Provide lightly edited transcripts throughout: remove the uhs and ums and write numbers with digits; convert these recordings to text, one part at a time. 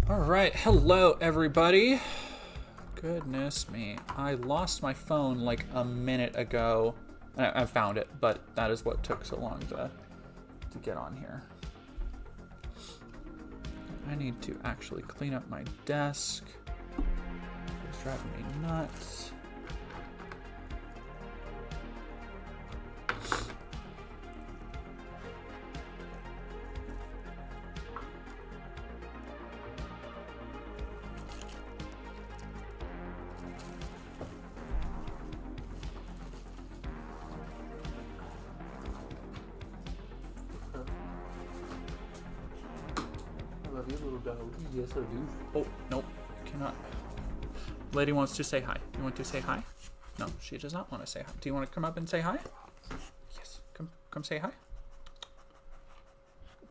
All right, hello everybody. Goodness me, I lost my phone like a minute ago. I found it, but that is what took so long to get on here. I need to actually clean up my desk. It's driving me nuts. Yes, I do. Oh, nope. Cannot. Lady wants to say hi. You want to say hi? No, she does not want to say hi. Do you want to come up and say hi? Yes. Come say hi.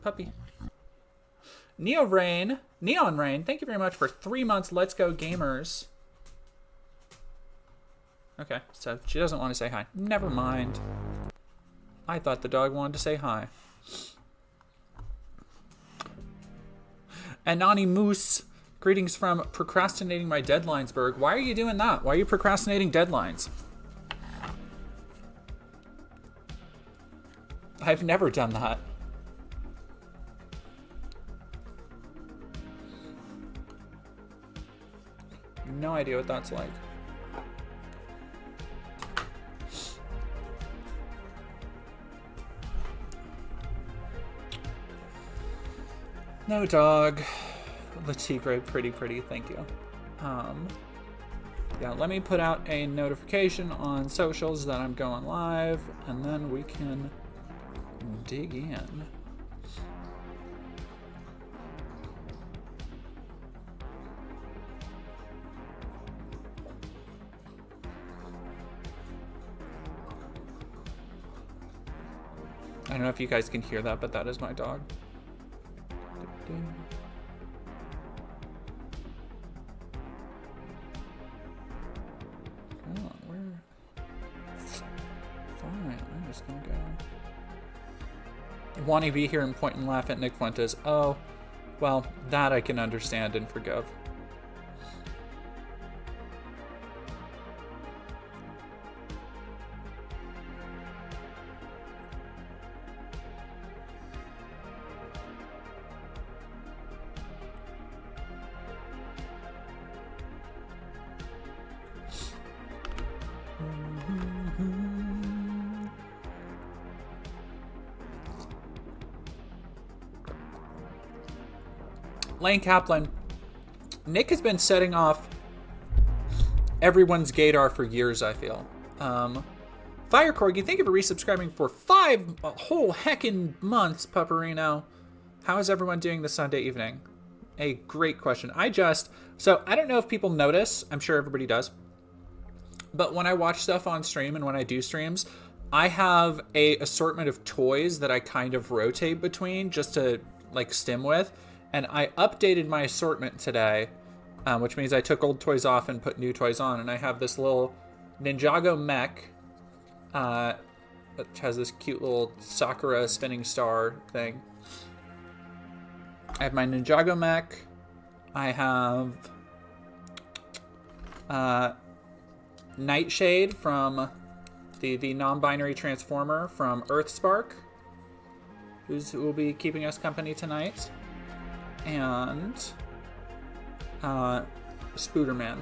Puppy. Neon Rain, thank you very much for 3 months. Let's go, gamers. Okay, so she doesn't want to say hi. Never mind. I thought the dog wanted to say hi. Anani Moose, greetings from Procrastinating My Deadlinesburg. Why are you doing that? Why are you procrastinating deadlines? I've never done that. No idea what that's like. No dog. The Tigre, pretty, thank you. Yeah, let me put out a notification on socials that I'm going live, and then we can dig in. I don't know if you guys can hear that, but that is my dog. Come on, where? Fine, I'm just gonna go. Wanting to be here and point and laugh at Nick Fuentes. Oh, well, that I can understand and forgive. Lane Kaplan. Nick has been setting off everyone's gaydar for years, I feel. Fire Corgi, thank you for resubscribing for 5 whole heckin' months, Pupperino. How is everyone doing this Sunday evening? A great question. So I don't know if people notice, I'm sure everybody does, but when I watch stuff on stream and when I do streams, I have a assortment of toys that I kind of rotate between just to like stim with. And I updated my assortment today, which means I took old toys off and put new toys on. And I have this little Ninjago mech, which has this cute little Sakura spinning star thing. I have my Ninjago mech. I have Nightshade from the non-binary transformer from Earthspark, who will be keeping us company tonight. And Spooderman,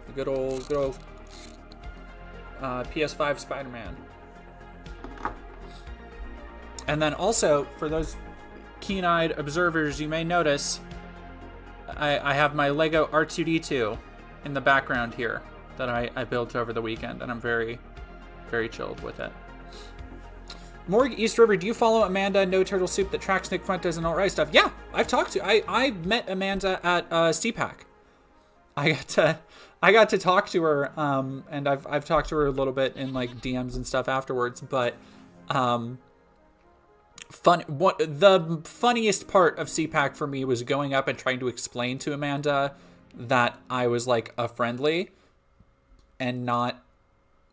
the good old PS5 Spider-Man. And then also, for those keen-eyed observers, you may notice I have my Lego R2-D2 in the background here that I built over the weekend, and I'm very, very chilled with it. Morg East River, do you follow Amanda No Turtle Soup that tracks Nick Fuentes and alt-right stuff? Yeah, I've talked to. I met Amanda at CPAC. I got to talk to her, and I've talked to her a little bit in like DMs and stuff afterwards. But the funniest part of CPAC for me was going up and trying to explain to Amanda that I was like a friendly and not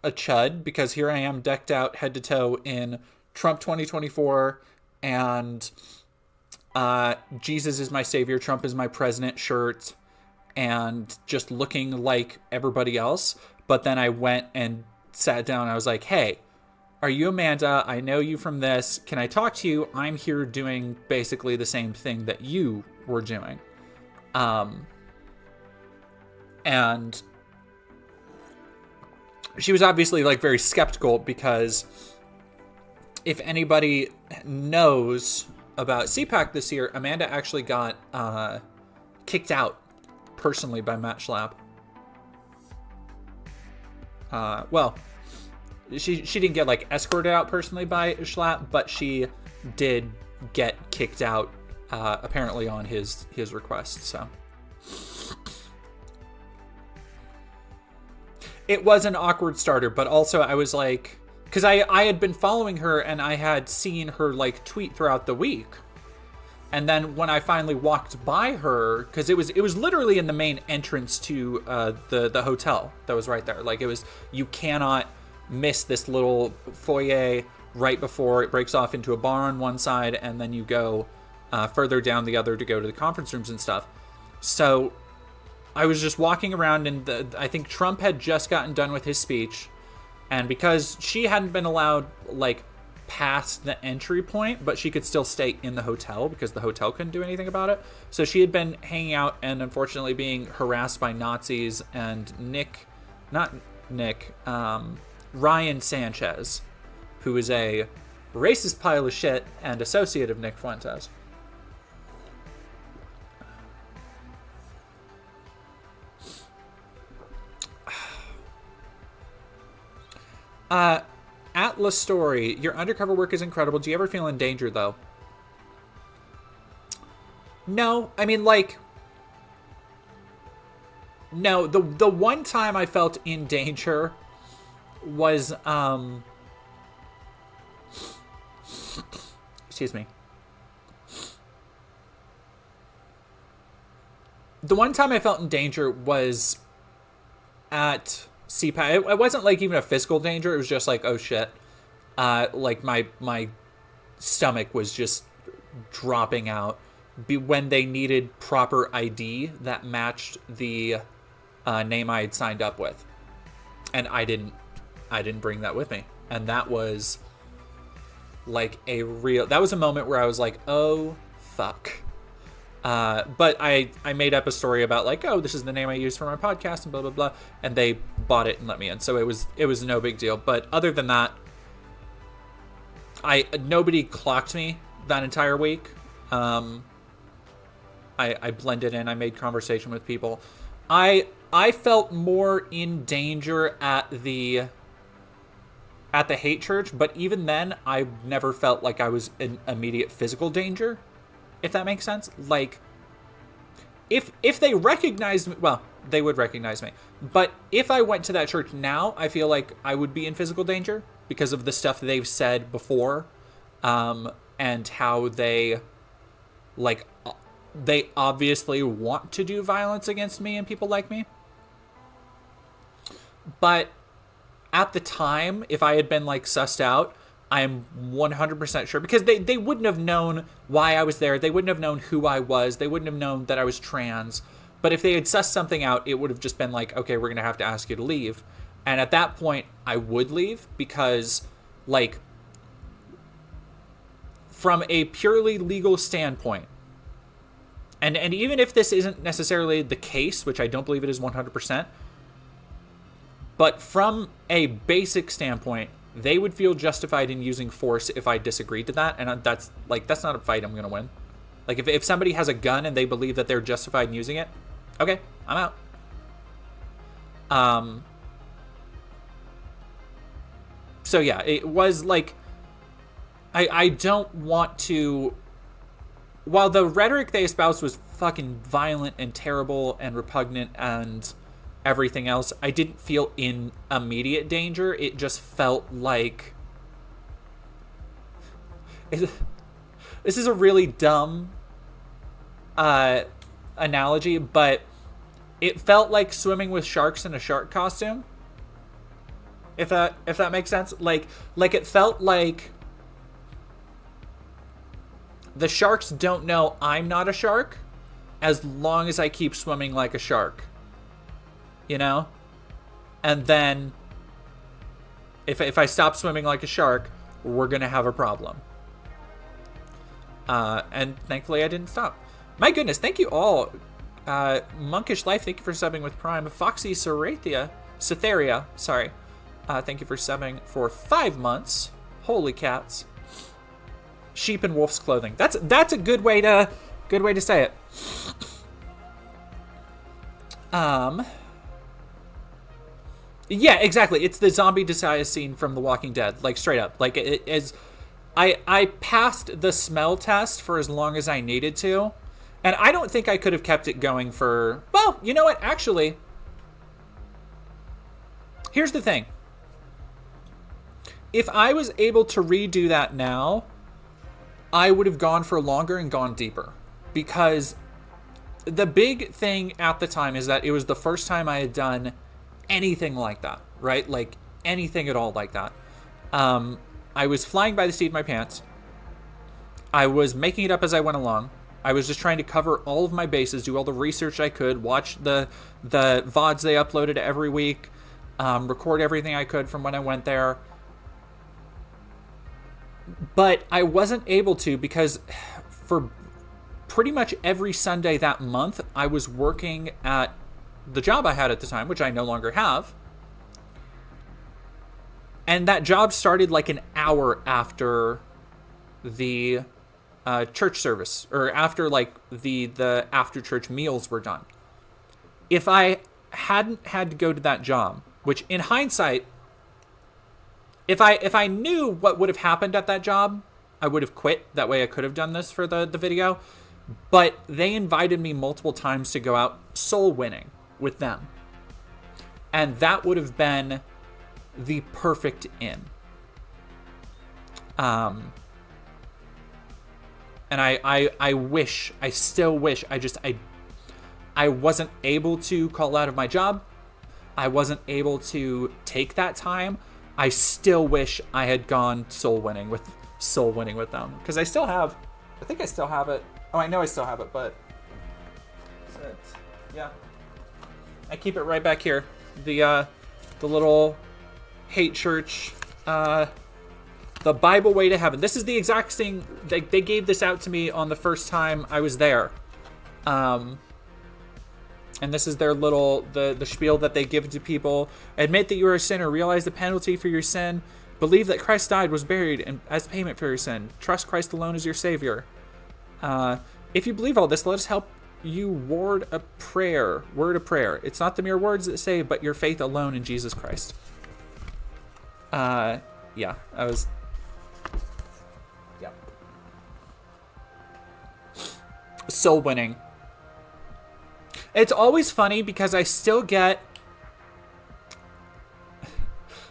a chud, because here I am decked out head to toe in Trump 2024 and Jesus is my savior, Trump is my president shirt, and just looking like everybody else. But then I went and sat down and I was like, hey, are you Amanda? I know you from this. Can I talk to you? I'm here doing basically the same thing that you were doing. And she was obviously like very skeptical, because if anybody knows about CPAC this year, Amanda actually got kicked out personally by Matt Schlapp. Well, she didn't get like escorted out personally by Schlapp, but she did get kicked out apparently on his request. So it was an awkward starter, but also I was like, because I had been following her and I had seen her like tweet throughout the week. And then when I finally walked by her, because it was literally in the main entrance to the hotel that was right there. Like, it was, you cannot miss this little foyer right before it breaks off into a bar on one side, and then you go further down the other to go to the conference rooms and stuff. So I was just walking around, and I think Trump had just gotten done with his speech, and because she hadn't been allowed like past the entry point, but she could still stay in the hotel because the hotel couldn't do anything about it. So she had been hanging out and unfortunately being harassed by Nazis, and Ryan Sanchez, who is a racist pile of shit and associate of Nick Fuentes. Atlas Story, your undercover work is incredible. Do you ever feel in danger, though? No, I mean, like, no, the one time I felt in danger was, excuse me. The one time I felt in danger was at CPAC. It wasn't like even a physical danger. It was just like, oh shit. Like my stomach was just dropping out when they needed proper ID that matched the name I had signed up with. And I didn't bring that with me. And that was like that was a moment where I was like, oh fuck. But I made up a story about like, oh, this is the name I use for my podcast and blah, blah, blah. And they bought it and let me in. So it was no big deal. But other than that, nobody clocked me that entire week. I blended in. I made conversation with people. I felt more in danger at the hate church, but even then, I never felt like I was in immediate physical danger. If that makes sense. Like, if they recognized me, well, they would recognize me. But if I went to that church now, I feel like I would be in physical danger because of the stuff they've said before, and how they obviously want to do violence against me and people like me. But at the time, if I had been like sussed out, I'm 100% sure, because they wouldn't have known why I was there. They wouldn't have known who I was. They wouldn't have known that I was trans. But if they had sussed something out, it would have just been like, okay, we're going to have to ask you to leave. And at that point, I would leave, because, like, from a purely legal standpoint, and even if this isn't necessarily the case, which I don't believe it is 100%, but from a basic standpoint, they would feel justified in using force if I disagreed to that. And that's not a fight I'm going to win. Like, if somebody has a gun and they believe that they're justified in using it, okay, I'm out. So yeah, it was like, I don't want to, while the rhetoric they espoused was fucking violent and terrible and repugnant and everything else, I didn't feel in immediate danger. It just felt like, this is a really dumb analogy, but it felt like swimming with sharks in a shark costume. If that makes sense. Like it felt like the sharks don't know I'm not a shark as long as I keep swimming like a shark. You know? And then if I stop swimming like a shark, we're going to have a problem. And thankfully I didn't stop. My goodness, thank you all. Monkish Life, thank you for subbing with Prime. Foxy Cytheria, sorry. Thank you for subbing for 5 months. Holy cats. Sheep in wolf's clothing. That's a good way to say it. Yeah, exactly. It's the zombie disguise scene from The Walking Dead, like straight up. Like it is. I passed the smell test for as long as I needed to, and I don't think I could have kept it going for. Well, you know what? Actually, here's the thing. If I was able to redo that now, I would have gone for longer and gone deeper, because the big thing at the time is that it was the first time I had done anything like that, right? Like anything at all like that. I was flying by the seat of my pants. I was making it up as I went along. I was just trying to cover all of my bases, do all the research I could, watch the VODs they uploaded every week, record everything I could from when I went there. But I wasn't able to, because for pretty much every Sunday that month, I was working at the job I had at the time, which I no longer have. And that job started like an hour after the church service, or after like the after church meals were done. If I hadn't had to go to that job, which in hindsight, if I knew what would have happened at that job, I would have quit. That way I could have done this for the video. But they invited me multiple times to go out soul winning with them. And that would have been the perfect in. And I still wish, I wasn't able to call out of my job. I wasn't able to take that time. I still wish I had gone soul winning with them. Because I think I still have it. Oh, I know I still have it, but yeah. I keep it right back here. The little hate church, the Bible Way to Heaven. This is the exact thing. They gave this out to me on the first time I was there. And this is their little, the spiel that they give to people. Admit that you are a sinner. Realize the penalty for your sin. Believe that Christ died, was buried, and as payment for your sin. Trust Christ alone as your Savior. If you believe all this, let us help you word a prayer. It's not the mere words that save, but your faith alone in Jesus Christ. Yeah, soul winning. It's always funny because I still get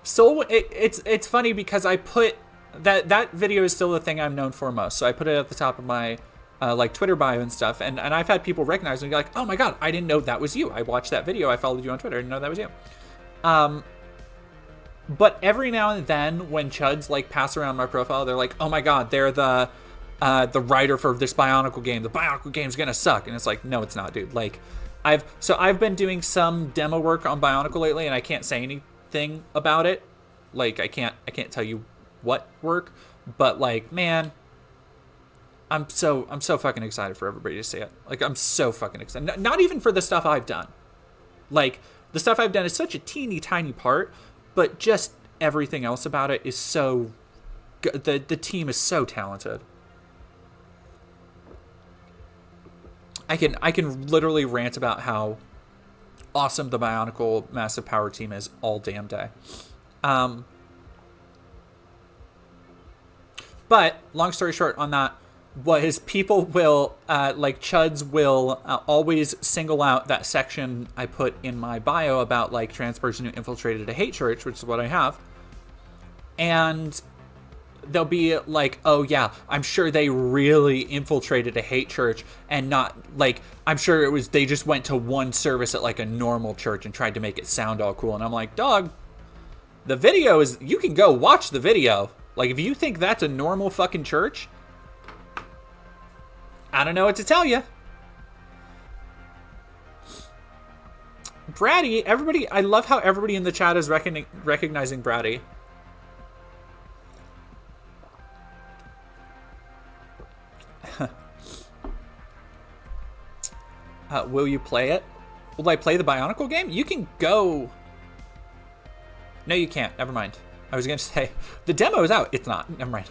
it's funny because I put that video is still the thing I'm known for most. So I put it at the top of my like Twitter bio and stuff, and I've had people recognize me and be like, oh my god, I didn't know that was you. I watched that video, I followed you on Twitter, I didn't know that was you. But every now and then when chuds like pass around my profile, they're like, oh my god, they're the writer for this Bionicle game. The Bionicle game's gonna suck. And it's like, no, it's not, dude. Like, I've been doing some demo work on Bionicle lately, and I can't say anything about it. Like, I can't tell you what work, but like, man, I'm so fucking excited for everybody to see it. Like, I'm so fucking excited. Not even for the stuff I've done. Like, the stuff I've done is such a teeny tiny part, but just everything else about it is so good. The team is so talented. I can literally rant about how awesome the Bionicle Massive Power team is all damn day. But long story short on that was people will, like chuds will always single out that section I put in my bio about like trans person who infiltrated a hate church, which is what I have. And they'll be like, oh yeah, I'm sure they really infiltrated a hate church, and not like, I'm sure it was, they just went to one service at like a normal church and tried to make it sound all cool. And I'm like, dog, the video is, you can go watch the video. Like, if you think that's a normal fucking church, I don't know what to tell you. Bratty, everybody, I love how everybody in the chat is recognizing Bratty. Will you play it? Will I play the Bionicle game? You can go. No, you can't. Never mind. I was going to say, the demo is out. It's not. Never mind.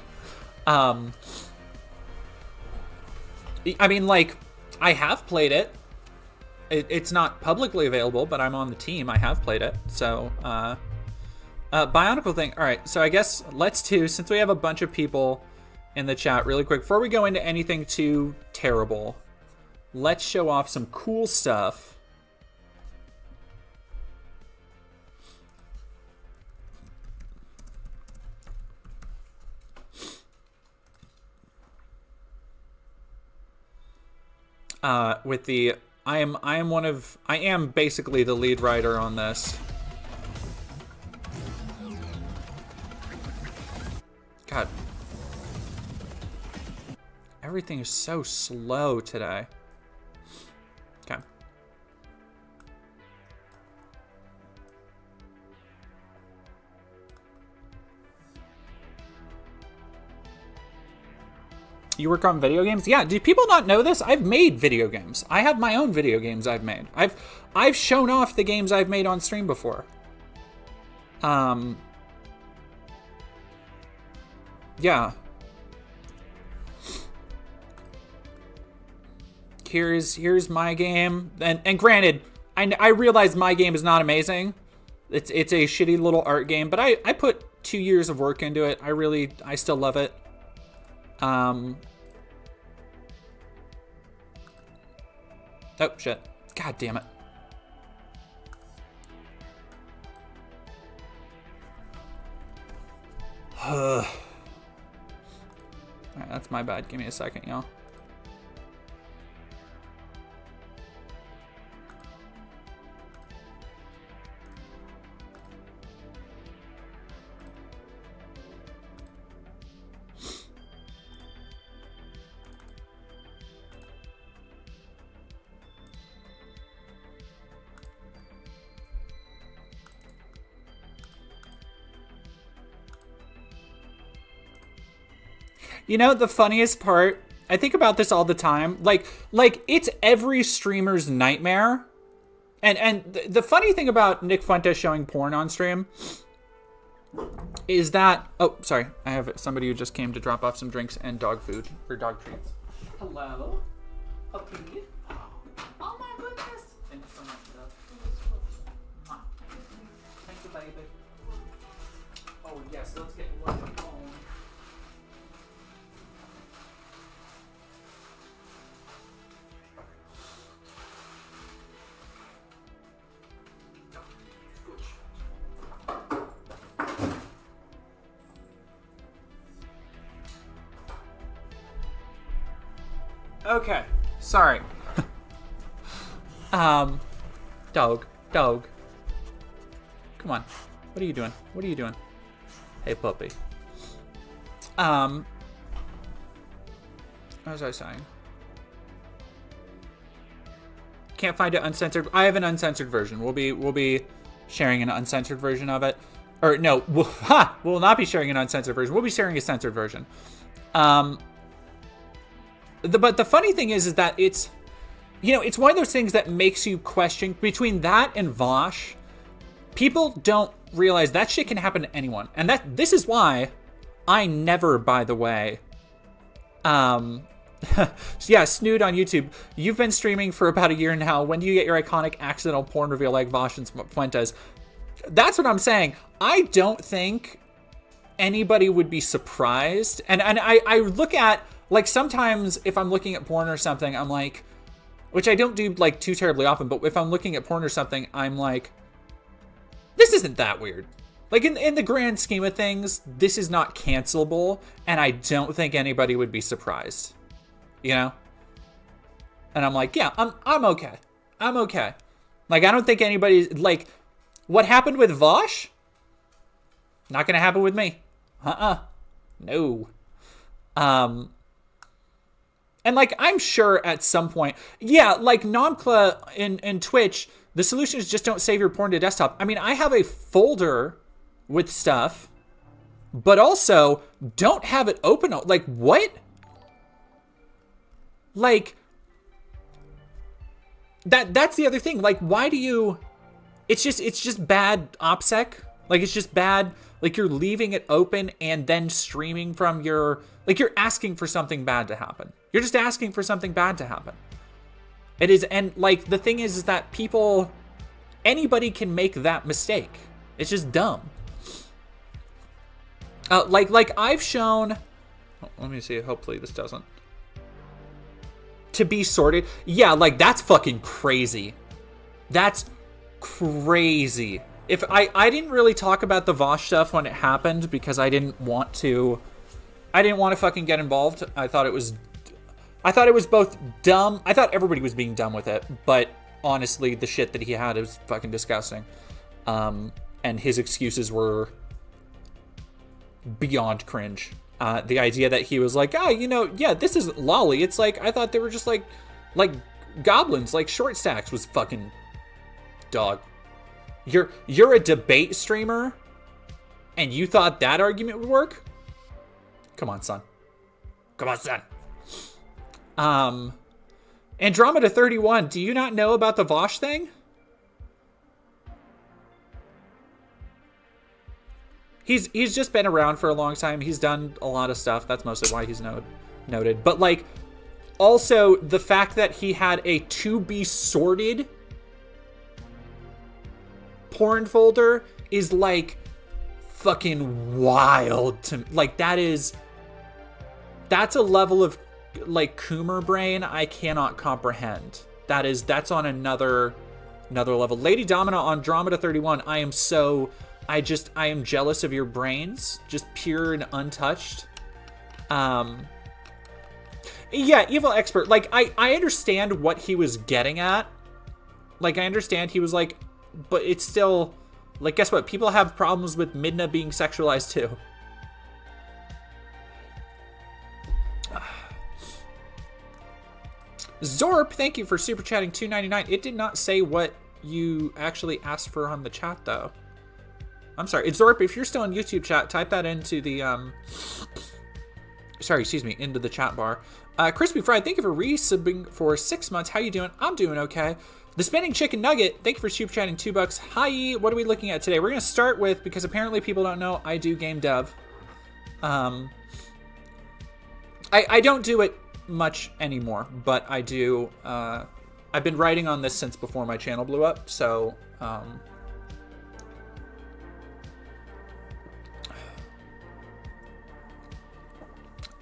I mean, like, I have played it. It's not publicly available, but I'm on the team. I have played it. So, Bionicle thing. All right, so I guess since we have a bunch of people in the chat, really quick, before we go into anything too terrible, let's show off some cool stuff. With the I am basically the lead writer on this. God. Everything is so slow today. Okay. You work on video games? Yeah, do people not know this? I've made video games. I have my own video games I've made. I've shown off the games I've made on stream before. Yeah. Here's my game. And granted, I realize my game is not amazing. It's a shitty little art game, but I put 2 years of work into it. I still love it. Oh, shit. God damn it. Alright, that's my bad. Give me a second, y'all. You know, the funniest part, I think about this all the time. Like it's every streamer's nightmare. And the funny thing about Nick Fuentes showing porn on stream is that, oh, sorry. I have somebody who just came to drop off some drinks and dog food, or dog treats. Hello? Puppy? Oh my goodness. Thank you so much for that. Thank you, baby. Oh, yes, let's get one home. Okay, sorry. Dog. Come on. What are you doing? What are you doing? Hey, puppy. What was I saying? Can't find it uncensored. I have an uncensored version. We'll be sharing an uncensored version of it. Or no, we'll not be sharing an uncensored version. We'll be sharing a censored version. But the funny thing is that it's, you know, it's one of those things that makes you question. Between that and Vosh, people don't realize that shit can happen to anyone. And this is why I never, by the way, yeah, Snood on YouTube, you've been streaming for about a year now. When do you get your iconic accidental porn reveal like Vosh and Fuentes? That's what I'm saying. I don't think anybody would be surprised. And I look at, like, sometimes if I'm looking at porn or something, I'm like, which I don't do like too terribly often, but if I'm looking at porn or something, I'm like, this isn't that weird. Like in the grand scheme of things, this is not cancelable, and I don't think anybody would be surprised, you know? And I'm like, yeah, I'm okay. I'm okay. Like, I don't think anybody, like, what happened with Vosh? Not gonna happen with me. No. And, like, I'm sure at some point, yeah, like Nomkla in Twitch, the solution is just don't save your porn to desktop. I mean, I have a folder with stuff, but also don't have it open. Like, what? Like, that's the other thing. Like, why do you... It's just bad OPSEC. Like, it's just bad. Like, you're leaving it open and then streaming from your... Like, you're asking for something bad to happen. You're just asking for something bad to happen. It is, and, like, the thing is that people... Anybody can make that mistake. It's just dumb. Like I've shown... Oh, let me see. Hopefully this doesn't. To be sorted. Yeah, like, that's fucking crazy. That's crazy. If I didn't really talk about the Vosh stuff when it happened because I didn't want to fucking get involved. I thought it was both dumb. I thought everybody was being dumb with it, but honestly, the shit that he had was fucking disgusting. And his excuses were beyond cringe. The idea that he was like, yeah, this isn't lolly. It's like, I thought they were just like goblins, like short stacks was fucking dog. You're a debate streamer and you thought that argument would work? Come on, son. Come on, son. Andromeda 31, do you not know about the Vosh thing? He's just been around for a long time. He's done a lot of stuff. That's mostly why he's noted. But, like, also the fact that he had a to be sorted porn folder is, like, fucking wild to, like, that's a level of, like, Coomer brain I cannot comprehend. That's on another level. Lady Domina on Andromeda 31, I am jealous of your brains, just pure and untouched. Yeah, Evil Expert, like, I understand what he was getting at. Like, I understand he was like, but it's still, like, guess what? People have problems with Midna being sexualized too. Zorp, thank you for super chatting $2.99. It did not say what you actually asked for on the chat, though. I'm sorry. It's Zorp, if you're still in YouTube chat, type that into the, into the chat bar. Crispy Fried, thank you for resubbing for 6 months. How you doing? I'm doing okay. The Spinning Chicken Nugget, thank you for super chatting $2. Hi, what are we looking at today? We're going to start with, because apparently people don't know, I do game dev. I don't do it much anymore, but I do. I've been writing on this since before my channel blew up, so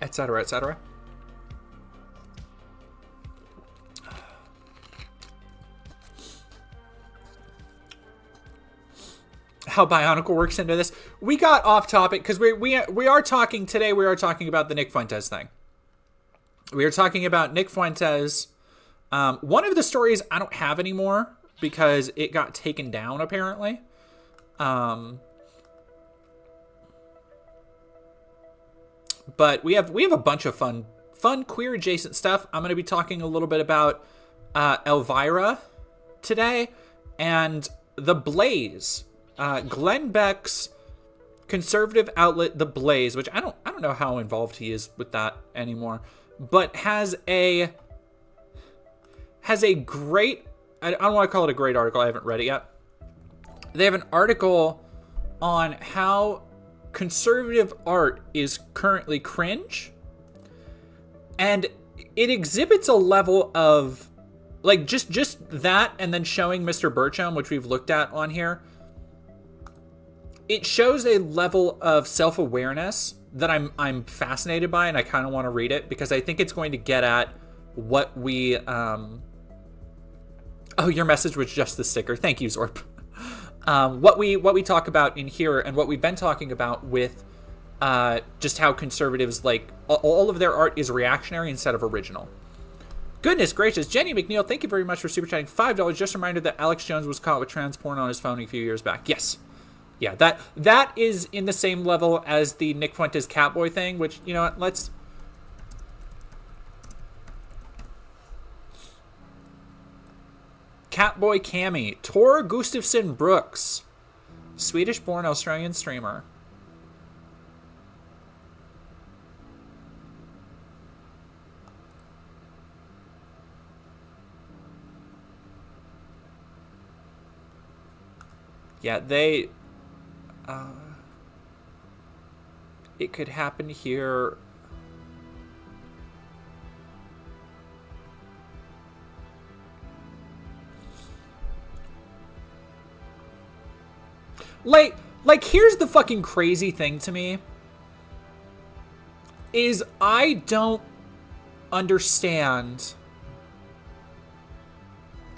etc., etc. How Bionicle works into this. We got off topic because we are talking today. We are talking about the Nick Fuentes thing. We are talking about Nick Fuentes. One of the stories I don't have anymore because it got taken down apparently. But we have a bunch of fun queer adjacent stuff. I'm going to be talking a little bit about Elvira today and The Blaze. Glenn Beck's conservative outlet, The Blaze, which I don't know how involved he is with that anymore, but has a great, I don't want to call it a great article. I haven't read it yet. They have an article on how conservative art is currently cringe, and it exhibits a level of, like, just that, and then showing Mr. Burcham, which we've looked at on here. It shows a level of self-awareness that I'm fascinated by, and I kind of want to read it because I think it's going to get at what we oh, your message was just the sticker. Thank you, Zorp. What we talk about in here and what we've been talking about with just how conservatives, like, all of their art is reactionary instead of original. Goodness gracious. Jenny McNeil, thank you very much for super chatting $5. Just a reminder that Alex Jones was caught with trans porn on his phone a few years back. Yes. Yeah, that is in the same level as the Nick Fuentes Catboy thing, which, you know what, let's Catboy Cammy, Tor Gustafsson Brooks, Swedish-born Australian streamer. Yeah, they... it could happen here. Like, here's the fucking crazy thing to me. Is I don't understand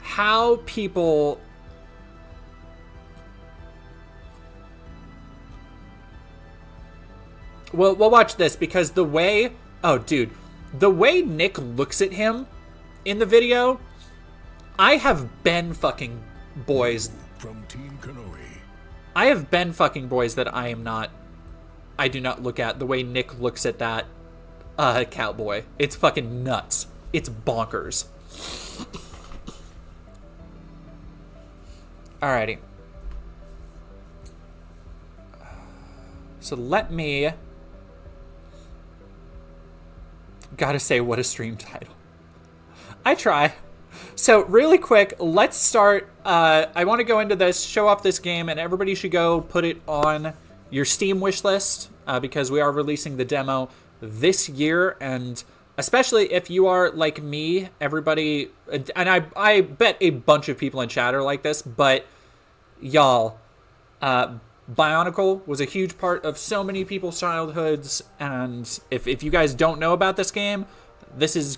how people... Well, we'll watch this, because the way... Oh, dude. The way Nick looks at him in the video, I have been fucking boys. From Team Kanoe. I have been fucking boys that I do not look at the way Nick looks at that cowboy. It's fucking nuts. It's bonkers. Alrighty. So let me... Gotta say, what a stream title. I try. So really quick, let's start. I want to go into this, show off this game, and everybody should go put it on your Steam wish list, because we are releasing the demo this year, and especially if you are like me, everybody, and I bet a bunch of people in chat are like this, but y'all, Bionicle was a huge part of so many people's childhoods, and if you guys don't know about this game,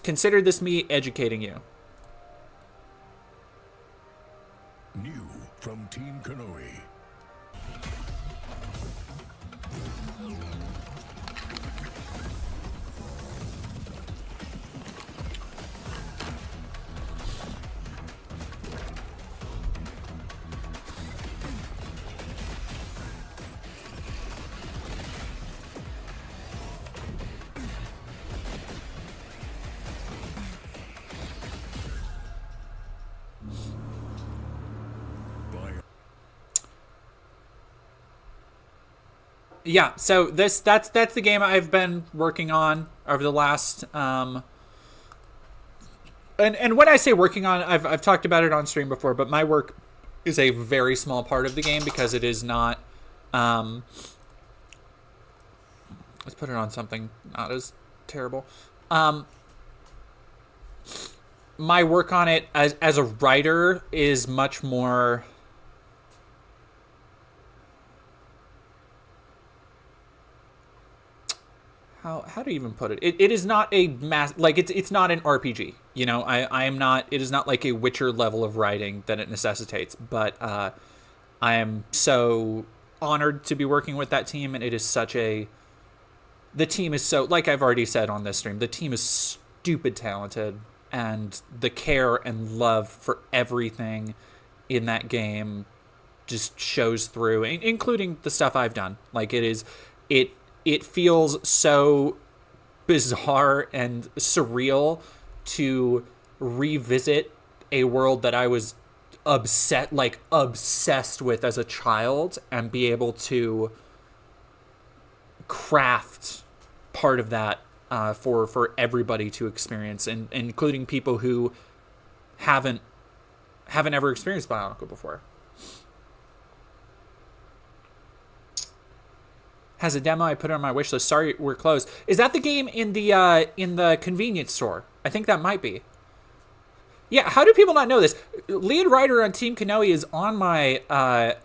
consider this me educating you. New from Team Kanoe. Yeah, so that's the game I've been working on over the last and when I say working on, I've talked about it on stream before, but my work is a very small part of the game because it is not let's put it on something not as terrible. My work on it as a writer is much more... How do you even put it? It is not a it's not an RPG. You know, I am not, it is not like a Witcher level of writing that it necessitates, but I am so honored to be working with that team, and it is the team is so, like I've already said on this stream, the team is stupid talented, and the care and love for everything in that game just shows through, including the stuff I've done. Like, it feels so bizarre and surreal to revisit a world that I was obsessed with as a child, and be able to craft part of that for everybody to experience, and including people who haven't ever experienced Bionicle before. Has a demo. I put it on my wish list. Sorry, we're closed. Is that the game in the convenience store? I think that might be. Yeah. How do people not know this? Lead writer on Team Kanoe is on my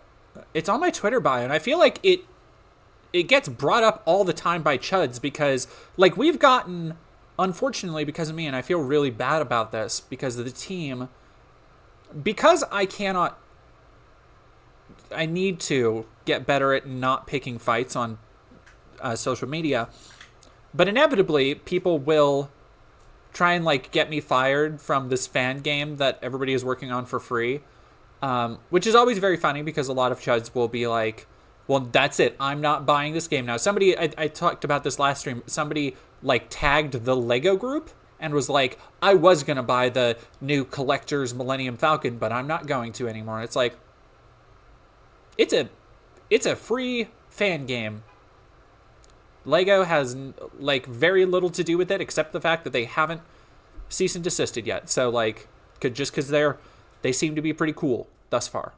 it's on my Twitter bio, and I feel like it gets brought up all the time by chuds, because like we've gotten, unfortunately because of me, and I feel really bad about this because of the team, because I need to get better at not picking fights on social media, but inevitably people will try and like get me fired from this fan game that everybody is working on for free, which is always very funny, because a lot of chuds will be like, well, that's it, I'm not buying this game now. Somebody, I talked about this last stream, somebody like tagged the Lego group and was like, I was going to buy the new Collector's Millennium Falcon, but I'm not going to anymore. It's like, it's a free fan game. Lego has like very little to do with it except the fact that they haven't cease and desisted yet. So like, just because they seem to be pretty cool thus far.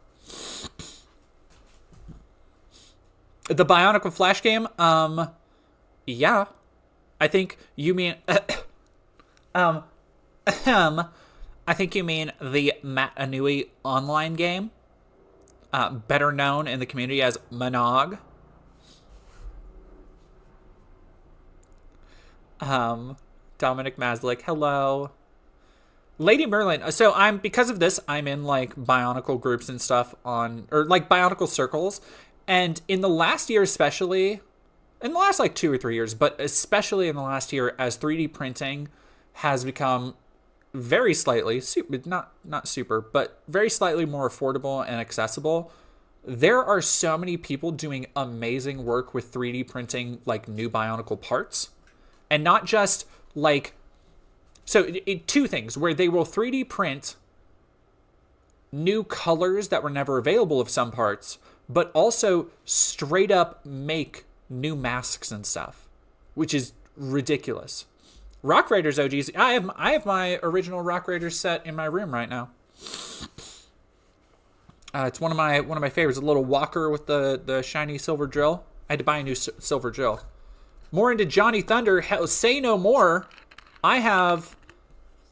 The Bionicle Flash game, yeah, I think you mean, I think you mean the Matt Anui online game, better known in the community as Monog. Dominic Maslick, hello. Lady Merlin. So because of this, I'm in like Bionicle groups and stuff or like Bionicle circles. And in the last year, especially in the last like 2 or 3 years, but especially in the last year, as 3D printing has become very slightly, not super, but very slightly more affordable and accessible. There are so many people doing amazing work with 3D printing like new Bionicle parts. And not just like, so two things where they will 3D print new colors that were never available of some parts, but also straight up make new masks and stuff, which is ridiculous. Rock Raiders OGs. I have my original Rock Raiders set in my room right now. It's one of my favorites. A little walker with the shiny silver drill. I had to buy a new silver drill. More into Johnny Thunder. Hell, say no more. I have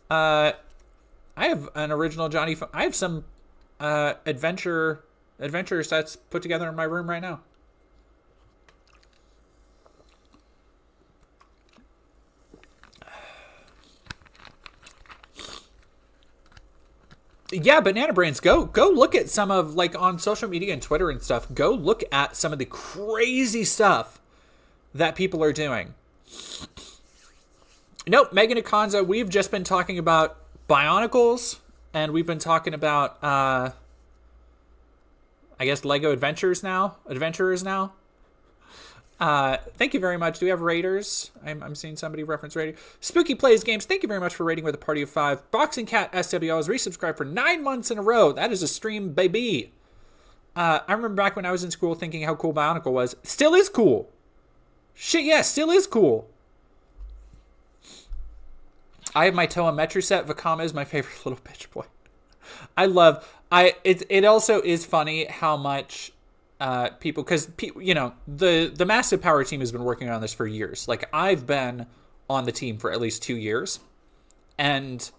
an original Johnny. I have some adventure sets put together in my room right now. Yeah, Banana Brains, go look at some of, like, on social media and Twitter and stuff, go look at some of the crazy stuff that people are doing. Nope, Megan Akonza, we've just been talking about Bionicles, and we've been talking about, I guess, Lego Adventurers now. Thank you very much. Do we have Raiders? I'm seeing somebody reference Raiders. Spooky Plays Games, thank you very much for rating with a party of 5. Boxing Cat SWO has resubscribed for 9 months in a row. That is a stream, baby. I remember back when I was in school thinking how cool Bionicle was. Still is cool. Shit, yeah, still is cool. I have my Toa Metru set. Vakama is my favorite little bitch boy. It also is funny how much people, because you know, the Massive Power team has been working on this for years. Like, I've been on the team for at least 2 years, and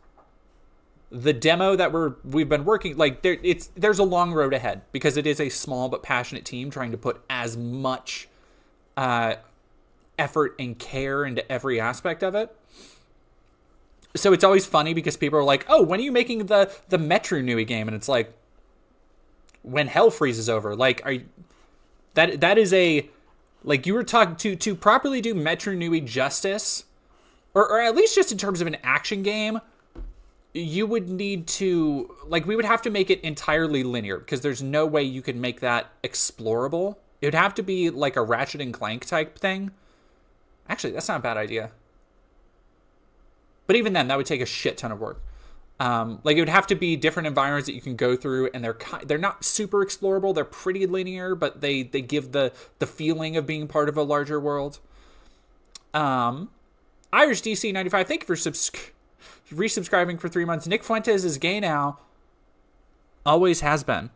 the demo that we've been working, like, there's a long road ahead because it is a small but passionate team trying to put as much effort and care into every aspect of it. So it's always funny because people are like, "Oh, when are you making the Metru Nui game?" And it's like, when hell freezes over. Like, that is a, like, you were talking to properly do Metru Nui justice, or at least just in terms of an action game, you would need to, like, we would have to make it entirely linear because there's no way you could make that explorable. It would have to be like a Ratchet and Clank type thing. Actually, that's not a bad idea. But even then, that would take a shit ton of work. Like, it would have to be different environments that you can go through, and they're not super explorable. They're pretty linear, but they give the feeling of being part of a larger world. Irish DC 95, thank you for resubscribing for 3 months. Nick Fuentes is gay now. Always has been.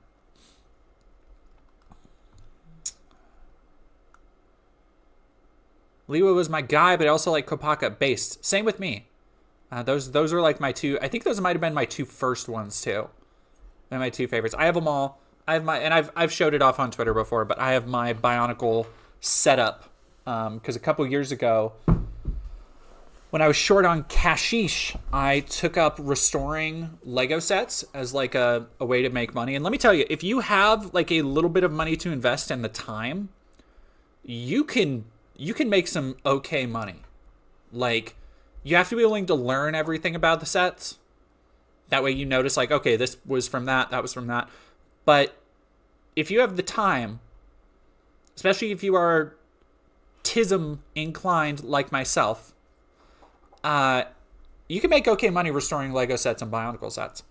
Liwa was my guy, but I also like Kopaka based. Same with me. Those are like my two. I think those might have been my two first ones too. And my two favorites. I have them all. I've showed it off on Twitter before, but I have my Bionicle setup because a couple years ago, when I was short on cashish, I took up restoring Lego sets as like a way to make money. And let me tell you, if you have like a little bit of money to invest and the time, you can make some okay money. Like, you have to be willing to learn everything about the sets. That way you notice, like, okay, this was from that was from that. But if you have the time, especially if you are TISM inclined like myself, You can make okay money restoring Lego sets and Bionicle sets.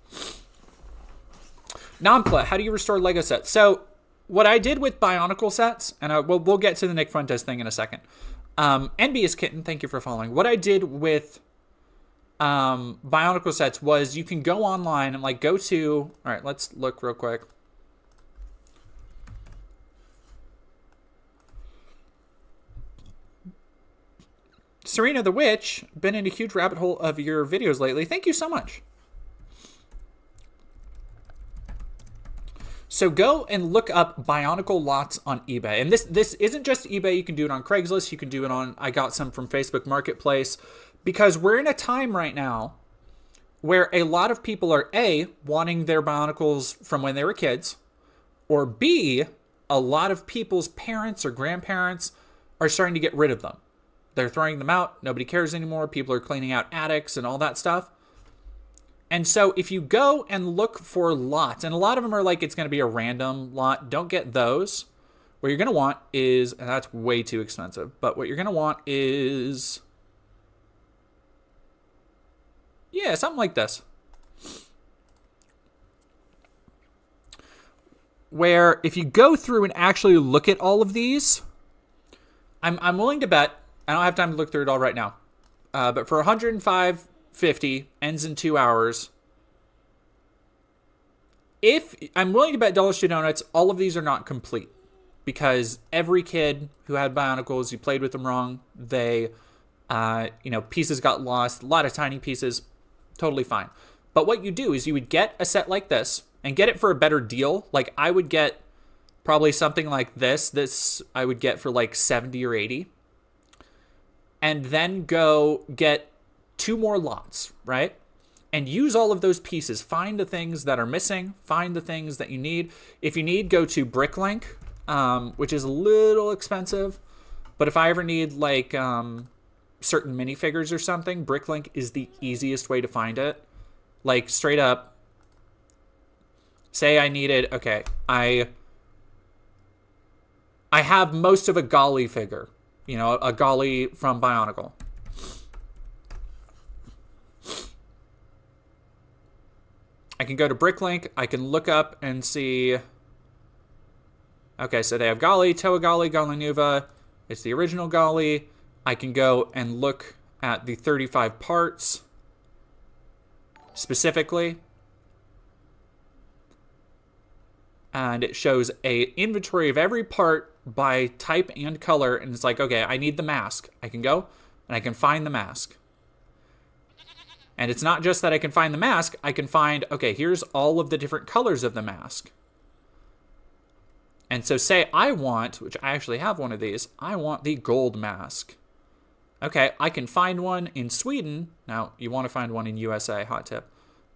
Namkla, how do you restore Lego sets? So what I did with Bionicle sets, and we'll get to the Nick Fuentes thing in a second. NBS Kitten, thank you for following. What I did with Bionicle sets was you can go online and like go to, all right, let's look real quick. Serena the Witch, been in a huge rabbit hole of your videos lately. Thank you so much. So go and look up Bionicle lots on eBay. And this isn't just eBay. You can do it on Craigslist. You can do it on, I got some from Facebook Marketplace. Because we're in a time right now where a lot of people are A, wanting their Bionicles from when they were kids. Or B, a lot of people's parents or grandparents are starting to get rid of them. They're throwing them out. Nobody cares anymore. People are cleaning out attics and all that stuff. And so if you go and look for lots, and a lot of them are like, it's going to be a random lot. Don't get those. What you're going to want is, and that's way too expensive, but what you're going to want is, yeah, something like this. Where if you go through and actually look at all of these, I'm willing to bet, I don't have time to look through it all right now. But for $105.50, ends in 2 hours. If I'm willing to bet dollars to donuts, all of these are not complete because every kid who had Bionicles, you played with them wrong. They, pieces got lost. A lot of tiny pieces, totally fine. But what you do is you would get a set like this and get it for a better deal. Like I would get probably something like this. This I would get for like 70 or 80. And then go get 2 more lots, right? And use all of those pieces. Find the things that are missing. Find the things that you need. If you need, go to Bricklink, which is a little expensive. But if I ever need like certain minifigures or something, Bricklink is the easiest way to find it. Like straight up, say I needed, okay, I have most of a Golly figure. You know, a Golly from Bionicle. I can go to Bricklink. I can look up and see. Okay, so they have Golly, Toa Golly, Golly Nuva. It's the original Golly. I can go and look at the 35 parts specifically. And it shows a inventory of every part by type and color. And it's like, okay, I need the mask. I can go and I can find the mask. And it's not just that I can find the mask. I can find, okay, here's all of the different colors of the mask. And so say I want, which I actually have one of these, I want the gold mask. Okay, I can find one in Sweden. Now, you want to find one in USA, hot tip.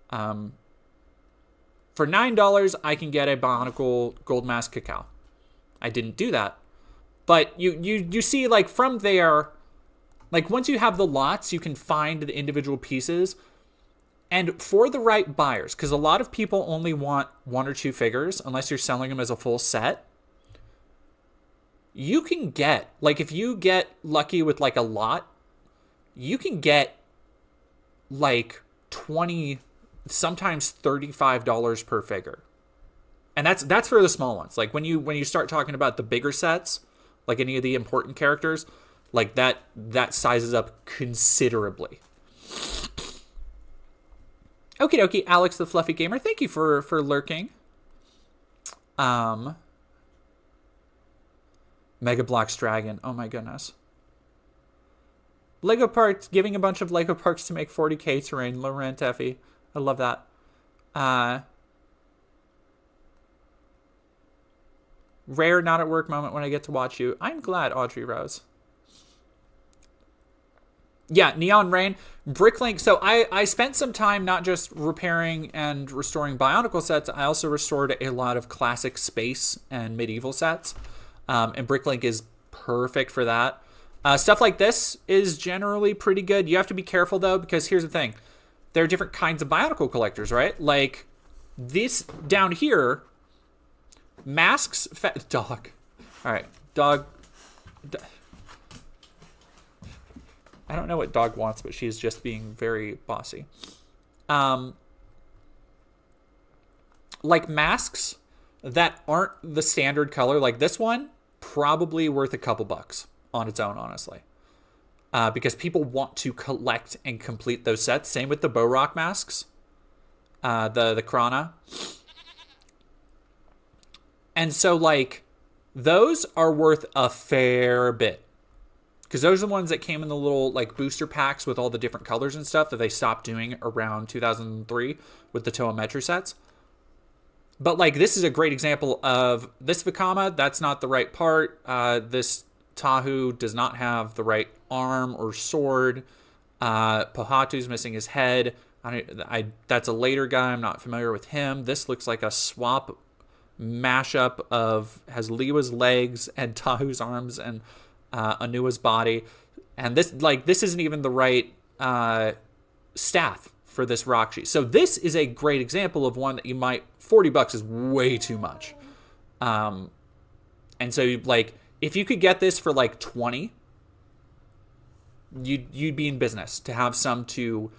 For $9, I can get a Bionicle gold mask cacao. I didn't do that. But you see, like, from there, like, once you have the lots, you can find the individual pieces. And for the right buyers, because a lot of people only want 1 or 2 figures, unless you're selling them as a full set, you can get, like, if you get lucky with, like, a lot, you can get, like, 20, sometimes $35 per figure. And that's for the small ones. Like, when you start talking about the bigger sets, like any of the important characters, like that sizes up considerably. Okie dokie, Alex the Fluffy Gamer, thank you for lurking. Mega Bloks Dragon, oh my goodness. Lego parts, giving a bunch of Lego parts to make 40k terrain, Laurent Effie. I love that. Rare not at work moment when I get to watch you. I'm glad, Audrey Rose. Yeah, Neon Rain, Bricklink. So I spent some time not just repairing and restoring Bionicle sets. I also restored a lot of classic space and medieval sets. And Bricklink is perfect for that. Stuff like this is generally pretty good. You have to be careful, though, because here's the thing. There are different kinds of Bionicle collectors, right? Like this down here, masks, dog. All right, dog. I don't know what dog wants, but she's just being very bossy. Like masks that aren't the standard color, like this one, probably worth a couple bucks on its own, honestly. Because people want to collect and complete those sets. Same with the Bow Rock masks. The Krana. And so, like, those are worth a fair bit. Because those are the ones that came in the little, like, booster packs with all the different colors and stuff that they stopped doing around 2003 with the Toa Metro sets. But, like, this is a great example of this Vakama, that's not the right part. This Tahu does not have the right arm or sword. Pohatu's missing his head. That's a later guy. I'm not familiar with him. This looks like a swap mashup of has Liwa's legs and Tahu's arms and Anua's body. And this isn't even the right staff for this Rakshi. So this is a great example of one that you might, $40 is way too much. And so, like, if you could get this for like 20, you'd be in business to have some to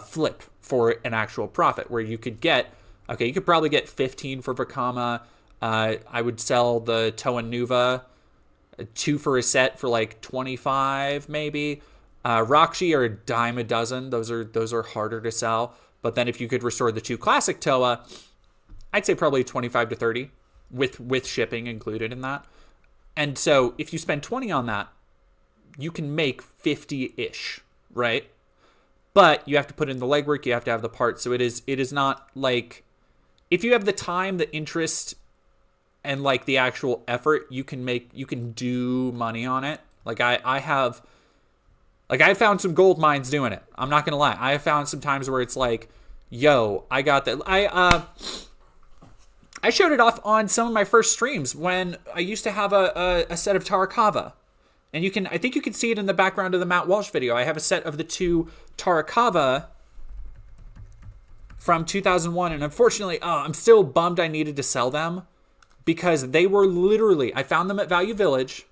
flip for an actual profit, where you could get, you could probably get 15 for Vakama. I would sell the Toa Nuva 2 for a set for like 25 maybe. Rakshi are a dime a dozen. Those are harder to sell. But then if you could restore the 2 classic Toa, I'd say probably 25 to 30 with shipping included in that. And so if you spend 20 on that, you can make 50-ish, right? But you have to put in the legwork, you have to have the parts. So it is not like, if you have the time, the interest, and like the actual effort, you can do money on it. Like I found some gold mines doing it. I'm not gonna lie. I have found some times where it's like, yo, I got that. I showed it off on some of my first streams when I used to have a set of Tarakava. And I think you can see it in the background of the Matt Walsh video. I have a set of the 2 Tarakava from 2001. And unfortunately, I'm still bummed I needed to sell them, because they were literally, I found them at Value Village.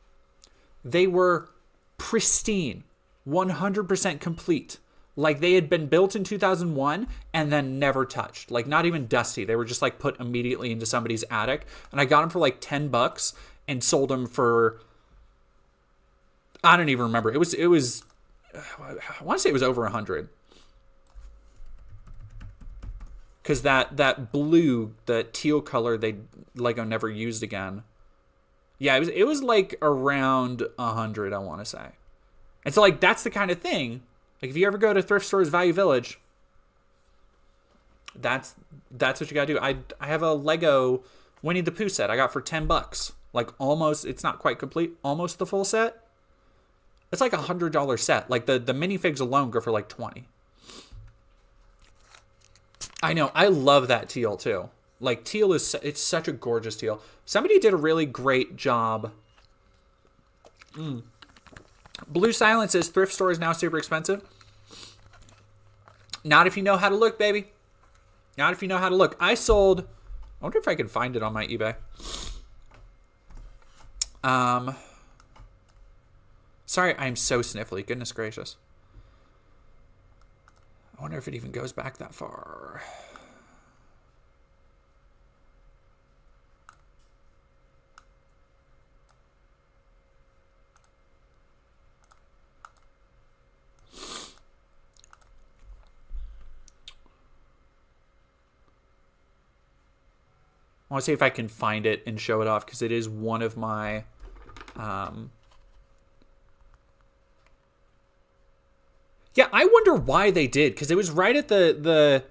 They were pristine, 100% complete. Like they had been built in 2001 and then never touched. Like not even dusty. They were just like put immediately into somebody's attic. And I got them for like $10 and sold them for, I don't even remember. It was I want to say it was over 100. Because that blue, the teal color, Lego never used again. Yeah, it was like around 100, I want to say. And so like that's the kind of thing. Like if you ever go to thrift stores, Value Village, that's what you gotta do. I have a Lego Winnie the Pooh set I got for $10. Like almost, it's not quite complete, almost the full set. It's like $100 set. Like the minifigs alone go for like 20. I know, I love that teal too. Like teal it's such a gorgeous teal. Somebody did a really great job. Blue Silence says thrift store is now super expensive. Not if you know how to look, baby. Not if you know how to look. I wonder if I can find it on my eBay. Sorry, I'm so sniffly. Goodness gracious. I wonder if it even goes back that far. I want to see if I can find it and show it off, because it is one of my yeah, I wonder why they did, because it was right at the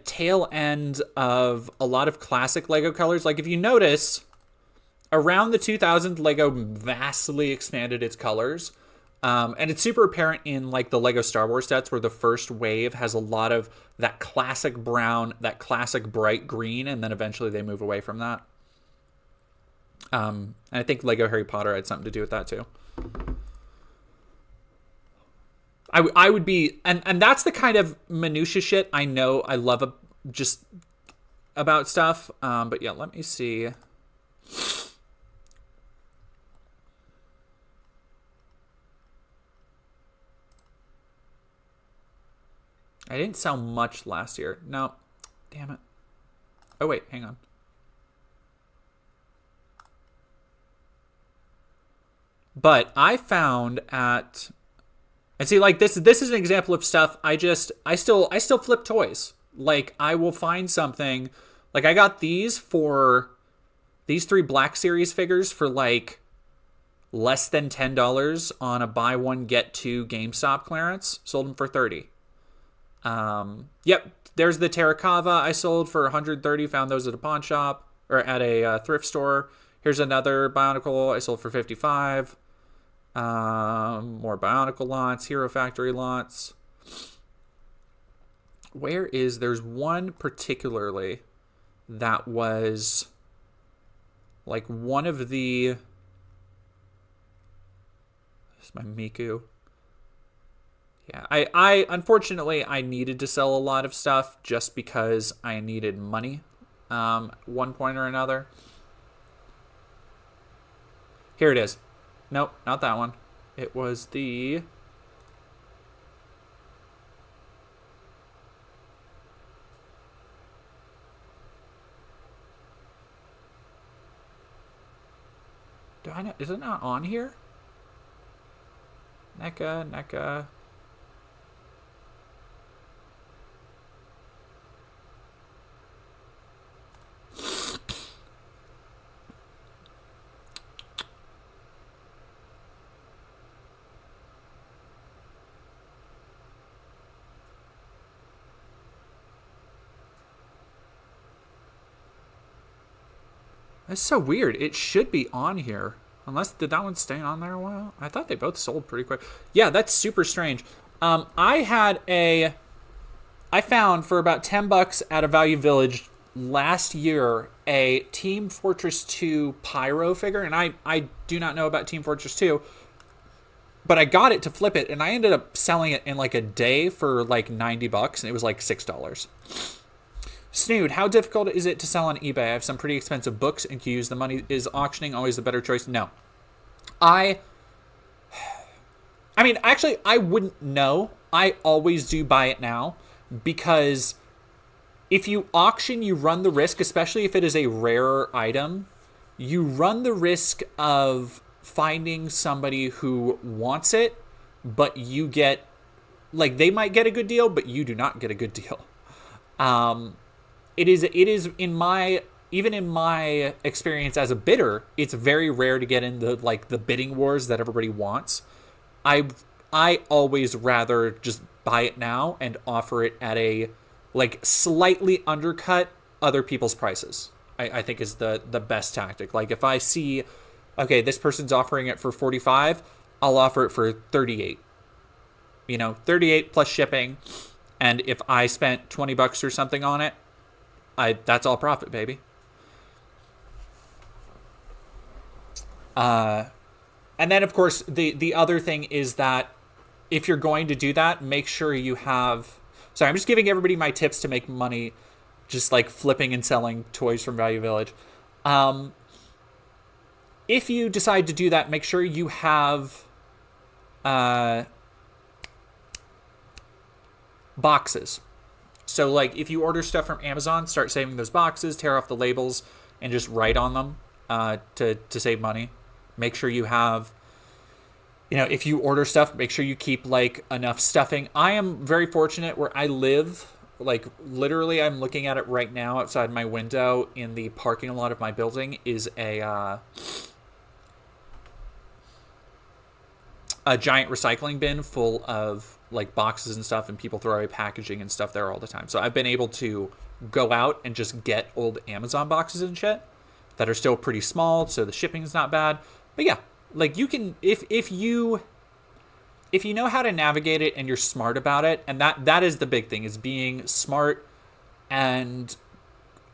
tail end of a lot of classic Lego colors. Like if you notice, around the 2000s, Lego vastly expanded its colors. And it's super apparent in like the Lego Star Wars sets, where the first wave has a lot of that classic brown, that classic bright green, and then eventually they move away from that. And I think Lego Harry Potter had something to do with that too. I would be, and that's the kind of minutia shit I know I love just about stuff. But yeah, let me see. I didn't sell much last year. No. Damn it. Oh, wait. Hang on. But I found at... And see, like, this is an example of stuff I still flip toys. Like, I will find something... Like, I got these 3 Black Series figures for, like, less than $10 on a buy one, get two GameStop clearance. Sold them for $30. Yep, there's the Terracotta I sold for $130. Found those at a pawn shop, or at a thrift store. Here's another Bionicle I sold for $55. More Bionicle lots, Hero Factory lots. There's one particularly that was like one of the... This is my Miku. Yeah, I unfortunately I needed to sell a lot of stuff just because I needed money, one point or another. Here it is. Nope, not that one. It was the... Do I know? Is it not on here? NECA. That's so weird. It should be on here. Unless, did that one stay on there a while? I thought they both sold pretty quick. Yeah, that's super strange. I found for about $10 at a Value Village last year a Team Fortress 2 Pyro figure. And I do not know about Team Fortress 2. But I got it to flip it. And I ended up selling it in like a day for like $90. And it was like $6. Snood, how difficult is it to sell on eBay? I have some pretty expensive books and can use the money. Is auctioning always the better choice? No. I mean, actually, I wouldn't know. I always do buy it now because if you auction, you run the risk, especially if it is a rarer item, you run the risk of finding somebody who wants it, but you get, like, they might get a good deal, but you do not get a good deal. It is in my experience as a bidder, it's very rare to get in the bidding wars that everybody wants. I always rather just buy it now and offer it at a like slightly undercut other people's prices. I think is the best tactic. Like if I see, okay, this person's offering it for $45, I'll offer it for $38. You know, $38 plus shipping, and if I spent $20 or something on it, that's all profit, baby. And then, of course, the other thing is that if you're going to do that, make sure you have... Sorry, I'm just giving everybody my tips to make money just like flipping and selling toys from Value Village. If you decide to do that, make sure you have boxes. So, like, if you order stuff from Amazon, start saving those boxes, tear off the labels, and just write on them to save money. Make sure you have, you know, if you order stuff, make sure you keep, like, enough stuffing. I am very fortunate where I live. Like, literally, I'm looking at it right now outside my window in the parking lot of my building is a giant recycling bin full of like boxes and stuff, and people throw away packaging and stuff there all the time. So I've been able to go out and just get old Amazon boxes and shit that are still pretty small, so the shipping's not bad. But yeah, like you can if you know how to navigate it and you're smart about it, and that is the big thing, is being smart and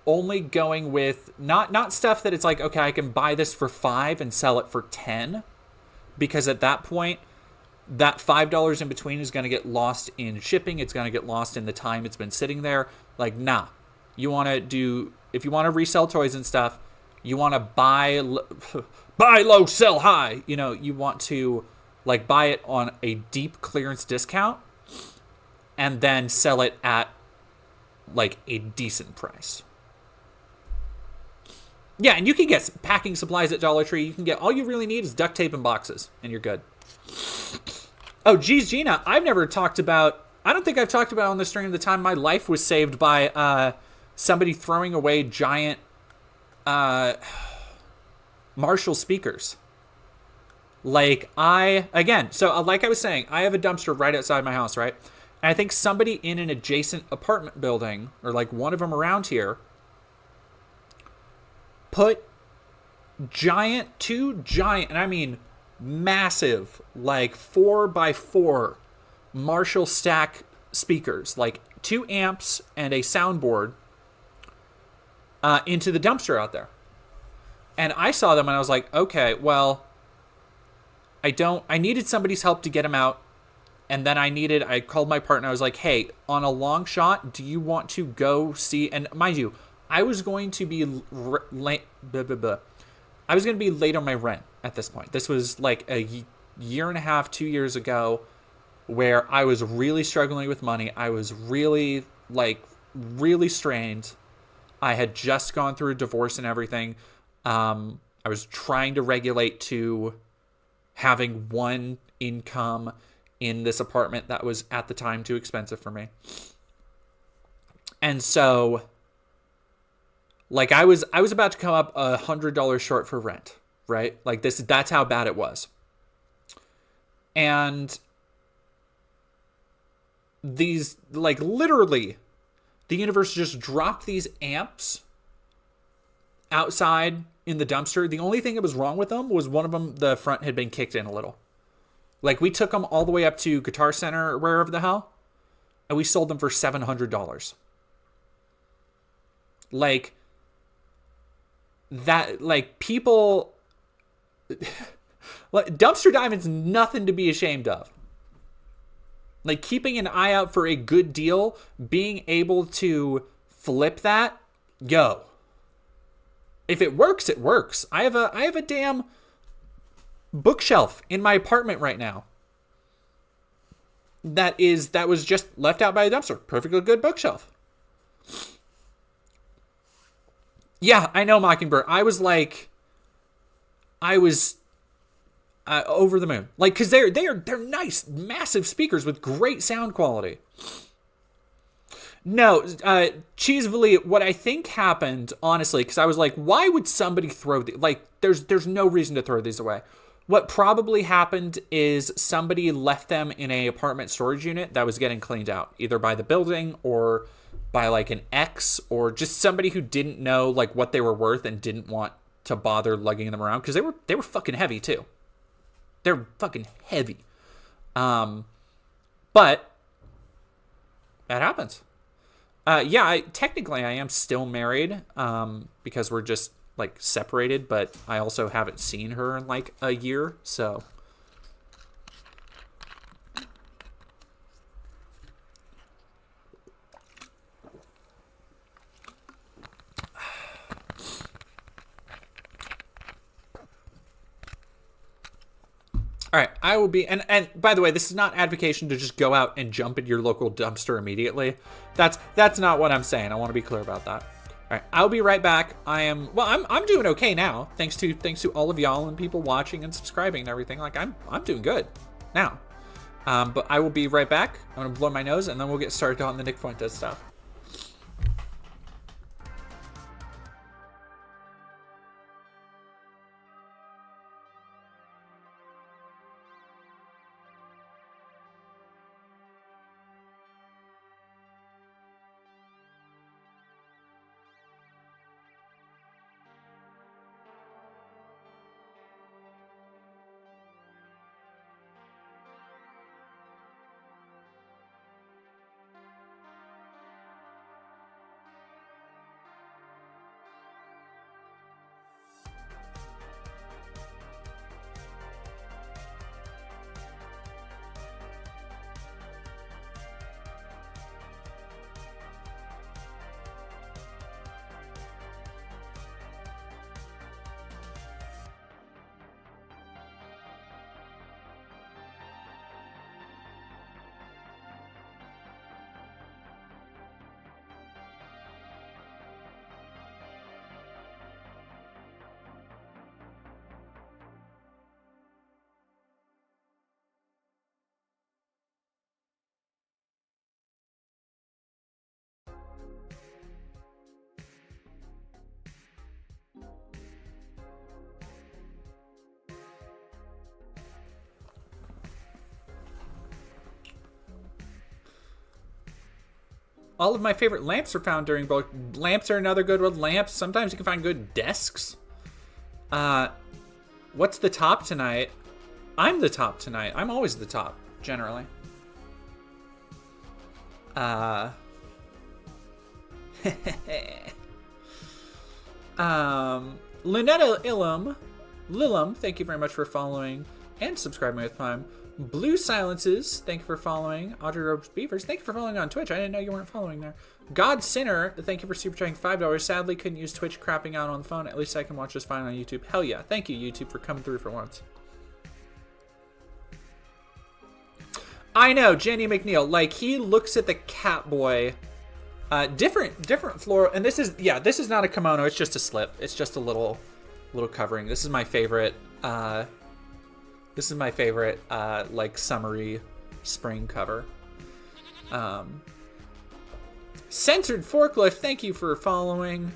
only going with not stuff that it's like, okay, I can buy this for $5 and sell it for $10. Because at that point, that $5 in between is going to get lost in shipping. It's going to get lost in the time it's been sitting there. Like, nah. You want to do... If you want to resell toys and stuff, you want to buy low, sell high. You know, you want to, like, buy it on a deep clearance discount. and then sell it at like a decent price. Yeah, and you can get packing supplies at Dollar Tree. You can get, all you really need is duct tape and boxes, and you're good. Oh, geez, Gina, I don't think I've talked about on the stream the time my life was saved by somebody throwing away giant Marshall speakers. Like, so like I was saying, I have a dumpster right outside my house, right? And I think somebody in an adjacent apartment building, or like one of them around here, put two giant, and I mean massive, like 4x4 Marshall stack speakers, like 2 amps and a soundboard, into the dumpster out there. And I saw them and I was like, okay, well, I needed somebody's help to get them out. And then I called my partner. I was like, hey, on a long shot, do you want to go see? And mind you, I was going to be late. I was going to be late on my rent at this point. This was like a year and a half, 2 years ago, where I was really struggling with money. I was really strained. I had just gone through a divorce and everything. I was trying to regulate to having one income in this apartment that was at the time too expensive for me. And so, like, I was about to come up $100 short for rent, right? Like, that's how bad it was. And these, like, literally, the universe just dropped these amps outside in the dumpster. The only thing that was wrong with them was one of them, the front had been kicked in a little. Like, we took them all the way up to Guitar Center or wherever the hell, and we sold them for $700. Like, that, like, people, like, dumpster diving's nothing to be ashamed of. Like, keeping an eye out for a good deal, being able to flip that, yo. If it works, it works. I have a damn bookshelf in my apartment right now that was just left out by a dumpster. Perfectly good bookshelf. Yeah, I know, Mockingbird. I was over the moon. Like, because they're nice, massive speakers with great sound quality. No, Cheeseville, what I think happened, honestly, because I was like, why would somebody throw like, there's no reason to throw these away. What probably happened is somebody left them in a apartment storage unit that was getting cleaned out, either by the building or by like an ex, or just somebody who didn't know like what they were worth and didn't want to bother lugging them around, because they were fucking heavy too. They're fucking heavy. But that happens. Yeah, technically I am still married, because we're just like separated, but I also haven't seen her in like a year, so. All right, I will be, and by the way, this is not advocation to just go out and jump in your local dumpster immediately. That's not what I'm saying. I want to be clear about that. All right, I'll be right back. I'm doing okay now, thanks to all of y'all and people watching and subscribing and everything. Like, I'm doing good now. But I will be right back. I'm gonna blow my nose and then we'll get started on the Nick Fuentes stuff. All of my favorite lamps are found during both. Lamps are another good one. Lamps. Sometimes you can find good desks. What's the top tonight? I'm the top tonight. I'm always the top, generally. Lunetta Lilum, thank you very much for following and subscribing with Prime. Blue Silences, thank you for following. Audrey Robes Beavers, thank you for following on Twitch. I didn't know you weren't following there. God Sinner, thank you for super chatting $5. Sadly, couldn't use Twitch crapping out on the phone. At least I can watch this fine on YouTube. Hell yeah. Thank you, YouTube, for coming through for once. I know, Jenny McNeil. Like, he looks at the Catboy. Different floral. And this is not a kimono. It's just a slip. It's just a little covering. This is my favorite. Like, summery spring cover. Censored Forklift, thank you for following.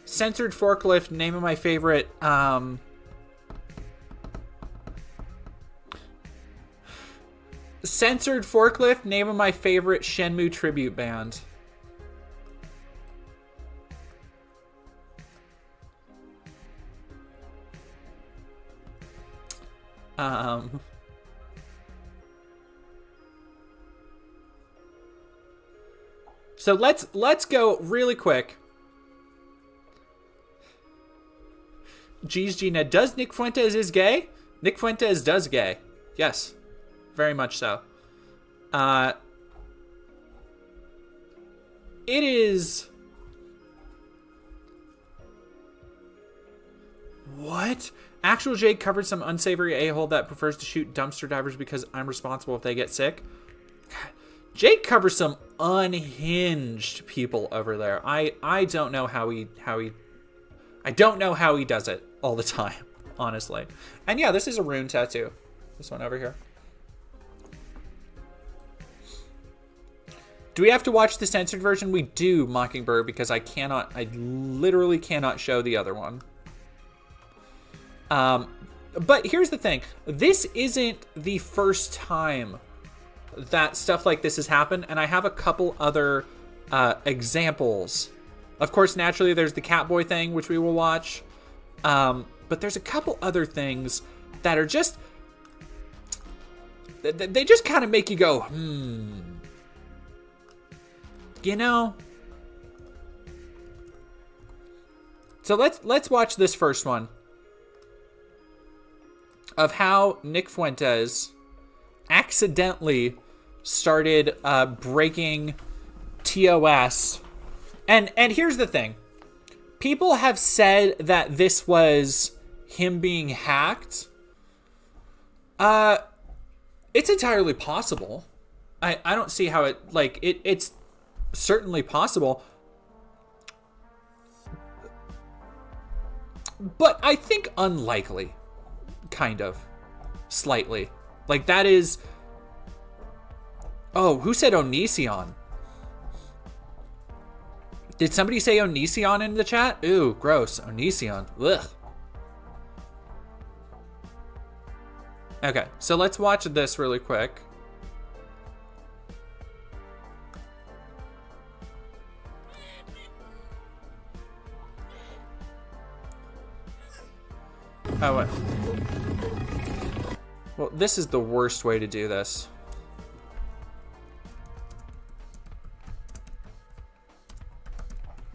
Censored Forklift, name of my favorite, Censored Forklift, name of my favorite Shenmue tribute band. So let's go really quick. Geez, Gina, does Nick Fuentes is gay? Nick Fuentes does gay. Yes, very much so. It is... What? Actual Jake covered some unsavory a-hole that prefers to shoot dumpster divers because I'm responsible if they get sick. God. Jake covers some unhinged people over there. I don't know how he I don't know how he does it all the time, honestly. And yeah, this is a rune tattoo. This one over here. Do we have to watch the censored version? We do, Mockingbird, because I literally cannot show the other one. But here's the thing. This isn't the first time that stuff like this has happened, and I have a couple other examples. Of course, naturally, there's the Catboy thing, which we will watch. But there's a couple other things that are just... They just kind of make you go, You know? So let's watch this first one. Of how Nick Fuentes accidentally started breaking TOS. And here's the thing. People have said that this was him being hacked. It's entirely possible. I don't see how it's certainly possible. But I think unlikely. Kind of. Slightly. Like, that is... Oh, who said Onision? Did somebody say Onision in the chat? Ooh, gross. Onision. Ugh. Okay, so let's watch this really quick. Oh, what? Well, this is the worst way to do this.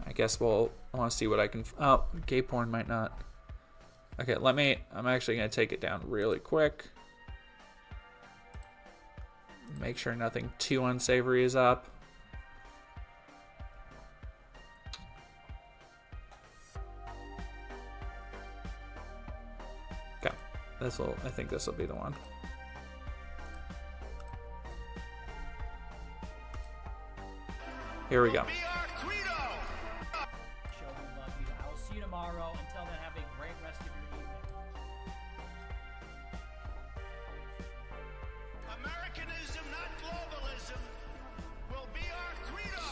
I guess I want to see what I can... Oh, gay porn might not. Okay, I'm actually going to take it down really quick. Make sure nothing too unsavory is up. Okay, I think this will be the one. Here we go. Tomorrow. Until then, have a great rest of your evening. Americanism, not globalism, will be our credo.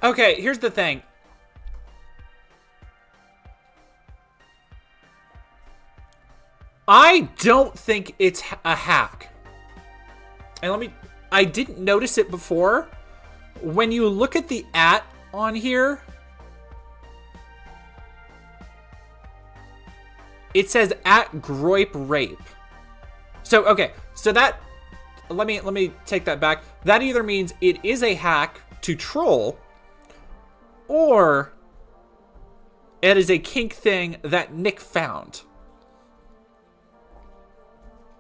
Okay, here's the thing. I don't think it's a hack. And I didn't notice it before. When you look at the @ on here, it says @groip rape. So, okay, so that, let me take that back. That either means it is a hack to troll, or it is a kink thing that Nick found.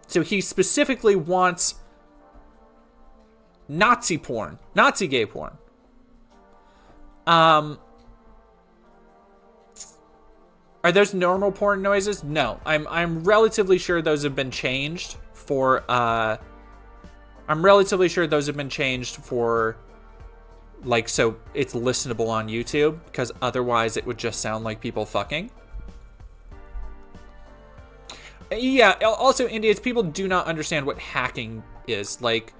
So he specifically wants Nazi porn, Nazi gay porn. Are those normal porn noises? No, I'm relatively sure those have been changed for. I'm relatively sure those have been changed for, like, so it's listenable on YouTube, because otherwise it would just sound like people fucking. Yeah, also, Indians, people do not understand what hacking is. Like,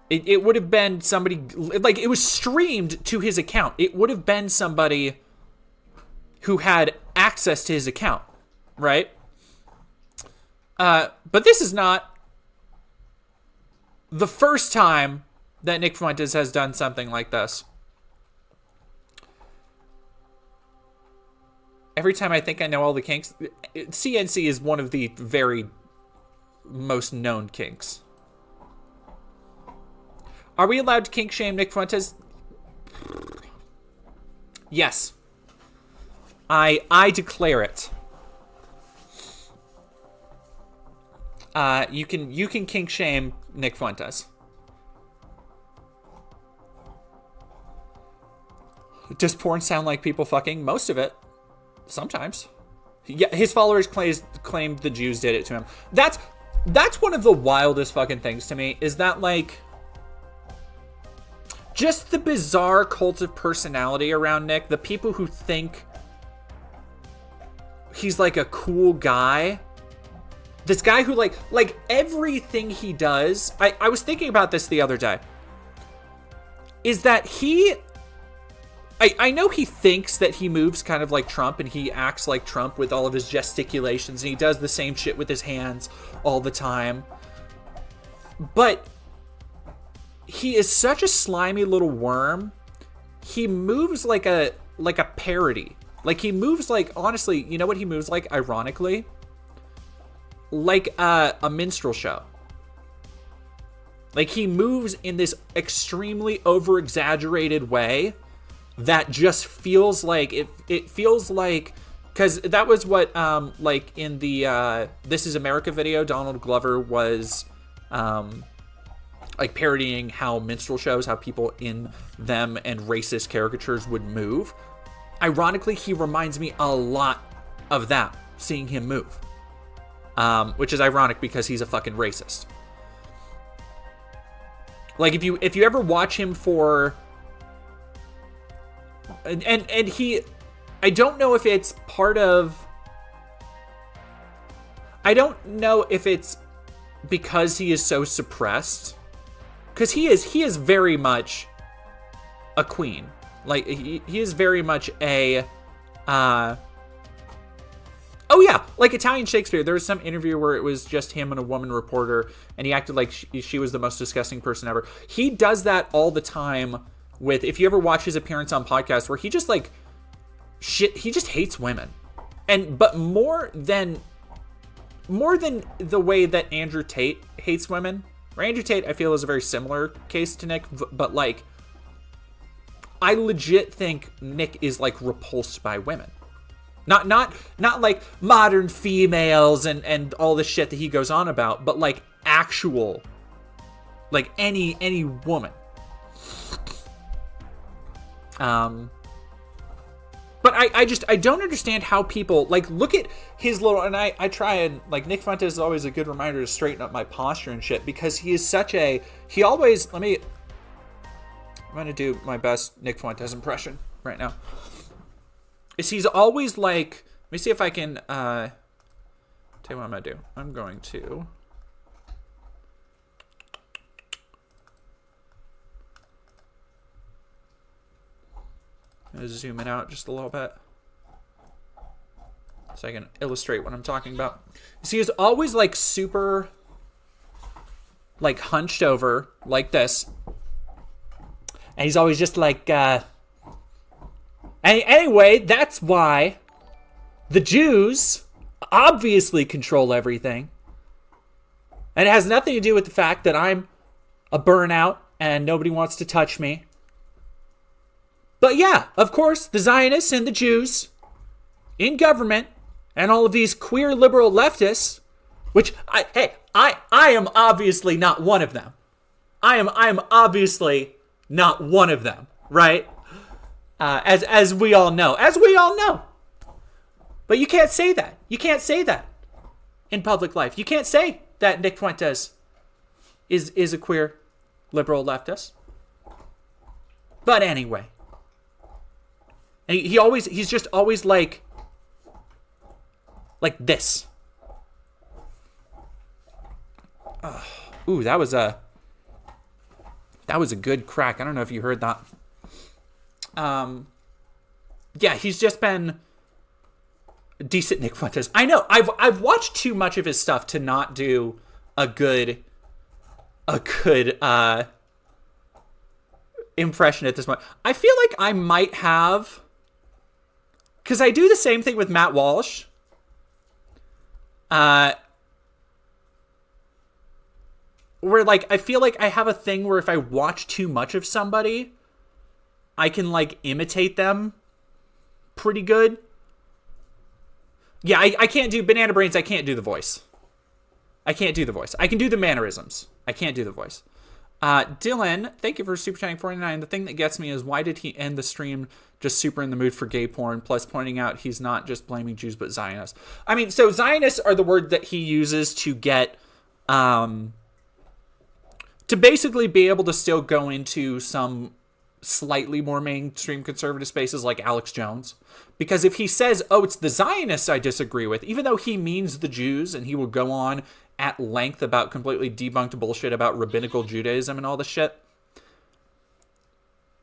it would have been somebody, like, it was streamed to his account. It would have been somebody who had access to his account, right? But this is not the first time that Nick Fuentes has done something like this. Every time I think I know all the kinks, CNC is one of the very most known kinks. Are we allowed to kink shame Nick Fuentes? Yes. I declare it. You can kink shame Nick Fuentes. Does porn sound like people fucking? Most of it. Sometimes. Yeah, his followers claimed the Jews did it to him. That's one of the wildest fucking things to me, is that, like, just the bizarre cult of personality around Nick, the people who think he's like a cool guy. This guy who like everything he does, I was thinking about this the other day, is that I know he thinks that he moves kind of like Trump and he acts like Trump with all of his gesticulations and he does the same shit with his hands all the time. But he is such a slimy little worm. He moves like a parody. Like, he moves like, honestly, you know what he moves like, ironically? Like a minstrel show. Like, he moves in this extremely over-exaggerated way that just feels like it feels like, because that was what like in the This Is America video, Donald Glover was like parodying how minstrel shows, how people in them and racist caricatures would move. Ironically, he reminds me a lot of that, seeing him move, which is ironic because he's a fucking racist. Like, if you ever watch him for and he, I don't know if it's part of, I don't know if it's because he is so suppressed, because he is very much a queen. Like, he is very much a oh yeah, like Italian Shakespeare. There was some interview where it was just him and a woman reporter, and he acted like she was the most disgusting person ever. He does that all the time with, if you ever watch his appearance on podcasts, where he just like shit, he just hates women. But more than the way that Andrew Tate hates women. Or Andrew Tate, I feel, is a very similar case to Nick, but like, I legit think Nick is like repulsed by women. Not like modern females and all the shit that he goes on about, but like actual, like any woman. But I don't understand how people, like, look at his little, and I try and, like, Nick Fuentes is always a good reminder to straighten up my posture and shit, because he is such a, he always, I'm going to do my best Nick Fuentes impression right now. He's always like, let me see if I can, tell you what I'm going to do. I'm going to, I'm gonna zoom it out just a little bit so I can illustrate what I'm talking about. See, he's always like super like hunched over like this. And he's always just like, anyway, that's why the Jews obviously control everything. And it has nothing to do with the fact that I'm a burnout and nobody wants to touch me. But yeah, of course, the Zionists and the Jews in government and all of these queer liberal leftists, which I am obviously not one of them. I am obviously not one of them, right? As we all know. But you can't say that. You can't say that in public life. You can't say that Nick Fuentes is a queer liberal leftist. But anyway. And he's just always like this. Ooh, that was a good crack. I don't know if you heard that. Yeah, he's just been decent Nick Fuentes. I know. I've watched too much of his stuff to not do a good impression at this point. I feel like I might have, because I do the same thing with Matt Walsh. Where like I feel like I have a thing where if I watch too much of somebody, I can like imitate them pretty good. Yeah, I can't do Banana Brains. I can't do the voice. I can do the mannerisms. I can't do the voice. Dylan, thank you for super chatting 49. The thing that gets me is why did he end the stream just super in the mood for gay porn, plus pointing out he's not just blaming Jews but Zionists. I mean, so Zionists are the word that he uses to get to basically be able to still go into some slightly more mainstream conservative spaces like Alex Jones. Because if he says, oh, it's the Zionists I disagree with, even though he means the Jews, and he will go on at length about completely debunked bullshit about rabbinical Judaism and all this shit,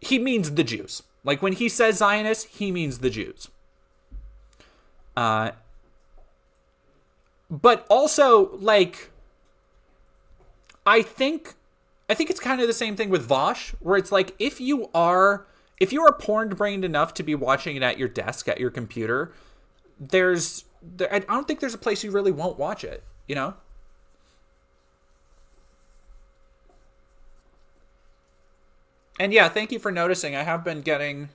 he means the Jews. Like, when he says Zionists, he means the Jews. But also, like, I think it's kind of the same thing with Vosh, where it's like, if you are porn-brained enough to be watching it at your desk, at your computer, I don't think there's a place you really won't watch it, you know? And yeah, thank you for noticing. I have been getting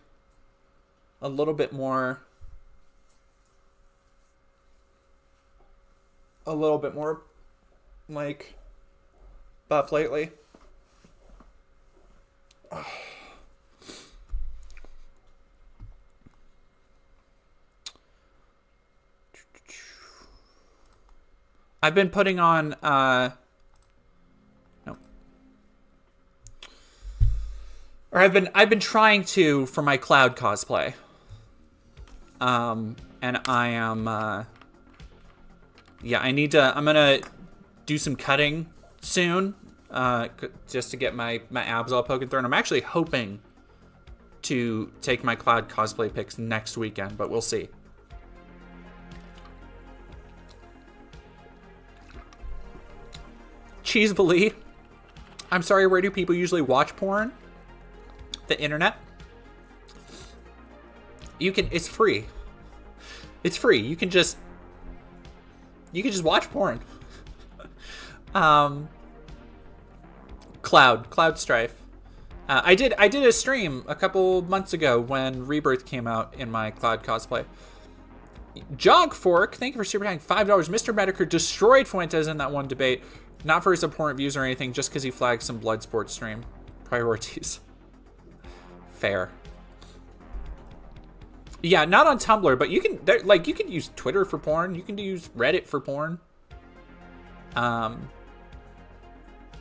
a little bit more like buff lately. I've been putting on I've been trying to for my cloud cosplay. And I am I'm gonna do some cutting soon, just to get my abs all poking through. And I'm actually hoping to take my cloud cosplay pics next weekend, but we'll see. Cheesevely, I'm sorry, where do people usually watch porn? The internet. It's free. It's free. You can just watch porn. Cloud Strife. I did a stream a couple months ago when Rebirth came out in my Cloud cosplay. Jogfork, thank you for super chatting $5. Mr. Medicare destroyed Fuentes in that one debate. Not for his abhorrent views or anything, just because he flagged some Bloodsport stream. Priorities. Fair. Yeah, not on Tumblr, but you can use Twitter for porn. You can use Reddit for porn. Yeah,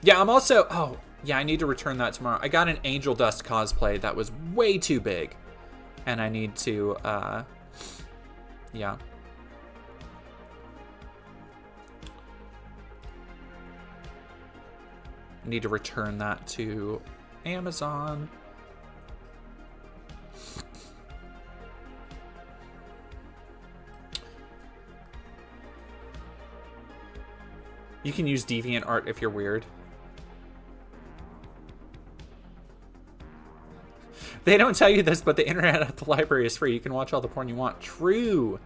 I'm also... Oh, yeah, I need to return that tomorrow. I got an Angel Dust cosplay that was way too big. And I need to, yeah. I need to return that to Amazon. You can use DeviantArt if you're weird. They don't tell you this, but the internet at the library is free. You can watch all the porn you want. True.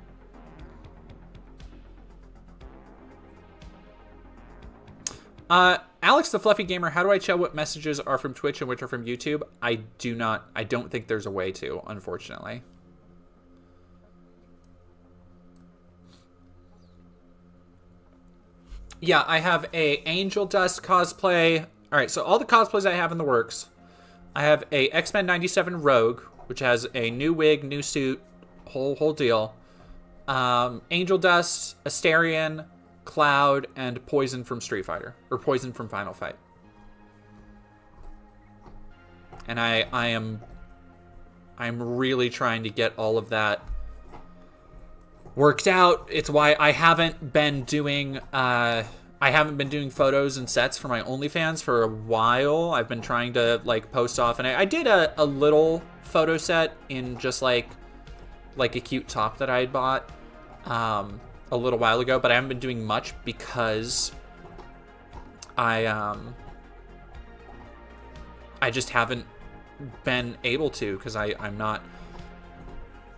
Alex the Fluffy Gamer, how do I tell what messages are from Twitch and which are from YouTube? I don't think there's a way to, unfortunately. Yeah, I have a Angel Dust cosplay. All right, so all the cosplays I have in the works. I have a X-Men 97 Rogue, which has a new wig, new suit, whole deal. Angel Dust, Asterion, Cloud, and Poison from Street Fighter, or Poison from Final Fight. And I'm really trying to get all of that worked out. It's why I haven't been doing photos and sets for my OnlyFans for a while. I've been trying to like post off, and I did a little photo set in just like a cute top that I had bought a little while ago, but I haven't been doing much because I just haven't been able to, because I'm not,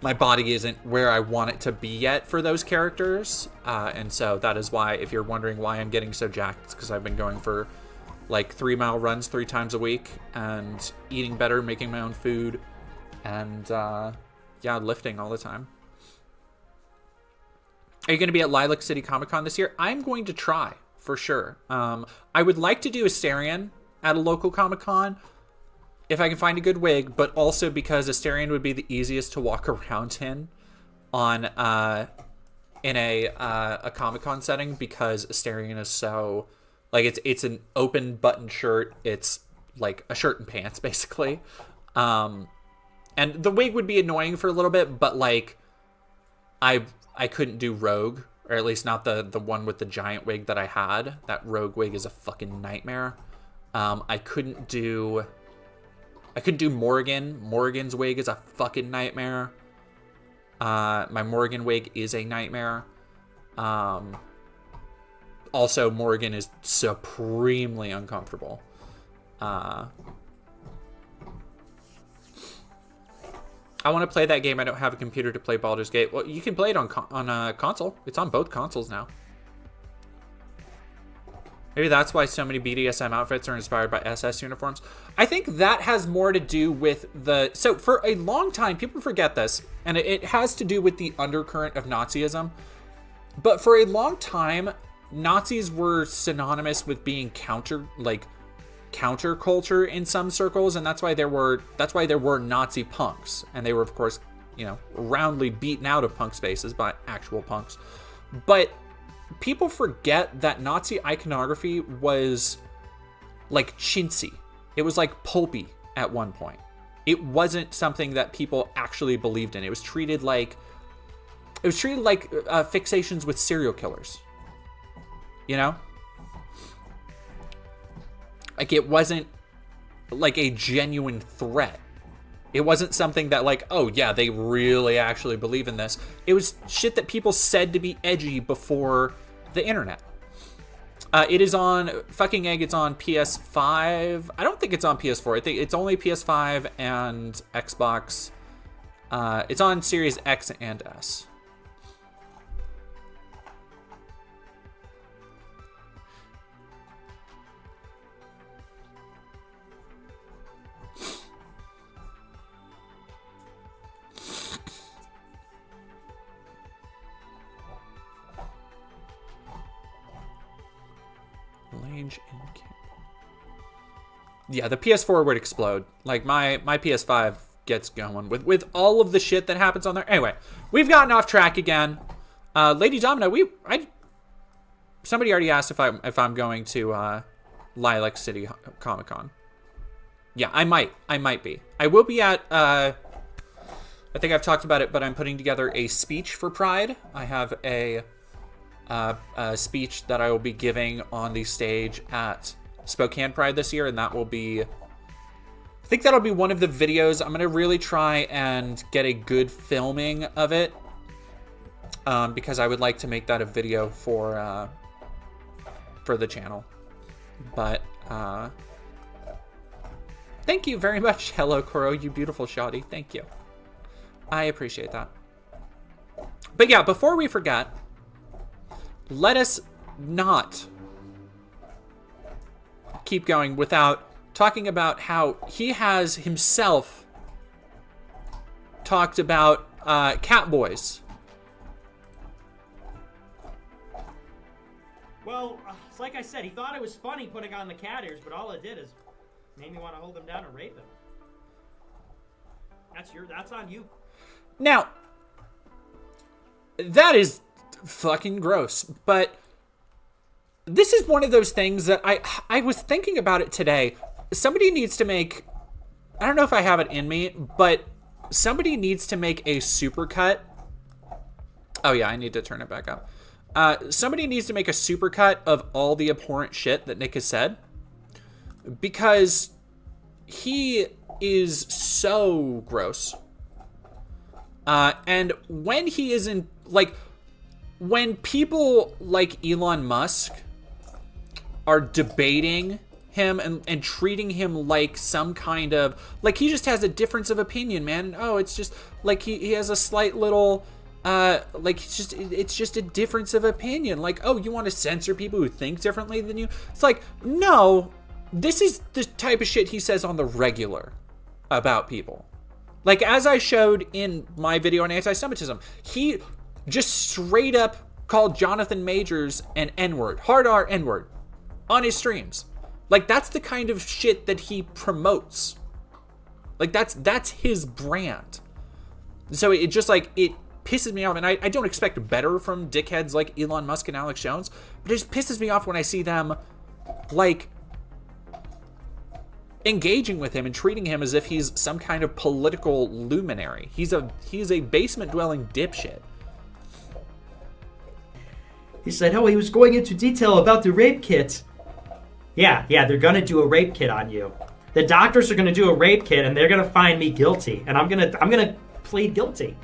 my body isn't where I want it to be yet for those characters, and so that is why, if you're wondering why I'm getting so jacked, it's because I've been going for like 3-mile runs 3 times a week and eating better, making my own food, and yeah, lifting all the time. Are you going to be at Lilac City Comic Con this year? I'm going to try, for sure. I would like to do Asterion at a local Comic Con if I can find a good wig, but also because Asterion would be the easiest to walk around in on in a Comic Con setting, because Asterion is so, like, it's an open button shirt. It's like a shirt and pants, basically. And the wig would be annoying for a little bit, but like I couldn't do Rogue, or at least not the one with the giant wig that I had. That Rogue wig is a fucking nightmare. I couldn't do Morgan. Morgan's wig is a fucking nightmare. My Morgan wig is a nightmare. Also, Morgan is supremely uncomfortable. I want to play that game. I don't have a computer to play Baldur's Gate. Well, you can play it on a console. It's on both consoles now. Maybe that's why so many BDSM outfits are inspired by SS uniforms. I think that has more to do with the... So for a long time, people forget this, and it has to do with the undercurrent of Nazism. But for a long time, Nazis were synonymous with being counterculture in some circles, and that's why there were Nazi punks, and they were, of course, roundly beaten out of punk spaces by actual punks. But people forget that Nazi iconography was like chintzy. It was like pulpy at one point. It wasn't something that people actually believed in. It was treated like fixations with serial killers. Like, it wasn't like a genuine threat. It wasn't something that like, oh yeah, they really actually believe in this. It was shit that people said to be edgy before the internet. It is on fucking egg. It's on PS5. I don't think it's on PS4. I think it's only PS5 and Xbox. It's on Series X and S. Yeah, the PS4 would explode. Like, my PS5 gets going with all of the shit that happens on there. Anyway, we've gotten off track again. Lady Domino, somebody already asked if I'm going to Lilac City Comic Con. Yeah, I might be. I will be at I think I've talked about it, but I'm putting together a speech for Pride. I have a speech that I will be giving on the stage at Spokane Pride this year, and that will be, I think that'll be one of the videos. I'm going to really try and get a good filming of it, because I would like to make that a video for for the channel. But thank you very much. Hello, Koro, you beautiful shoddy. Thank you. I appreciate that. But yeah, before we forget, let us not keep going without talking about how he has himself talked about Catboys. Well, it's like I said, he thought it was funny putting on the cat ears, but all it did is made me want to hold him down and rape him. That's on you. Now, that is fucking gross, but this is one of those things that I was thinking about it today. Somebody needs to make, I don't know if I have it in me, but somebody needs to make a supercut. Oh yeah, I need to turn it back up. Somebody needs to make a supercut of all the abhorrent shit that Nick has said, because he is so gross. And when he is in, like, when people like Elon Musk are debating him and treating him like some kind of, like, he just has a difference of opinion, man. Oh, it's just like he has a slight little like it's just a difference of opinion. Like, oh, you want to censor people who think differently than you? It's like, no, this is the type of shit he says on the regular about people. Like, as I showed in my video on anti-Semitism, he just straight up called Jonathan Majors an N-word, hard R N-word, on his streams. Like, that's the kind of shit that he promotes. Like, that's his brand. So it just, like, it pisses me off, and I don't expect better from dickheads like Elon Musk and Alex Jones, but it just pisses me off when I see them, like, engaging with him and treating him as if he's some kind of political luminary. He's a basement-dwelling dipshit. He said, oh, he was going into detail about the rape kit. Yeah, they're gonna do a rape kit on you. The doctors are gonna do a rape kit, and they're gonna find me guilty, and I'm gonna plead guilty.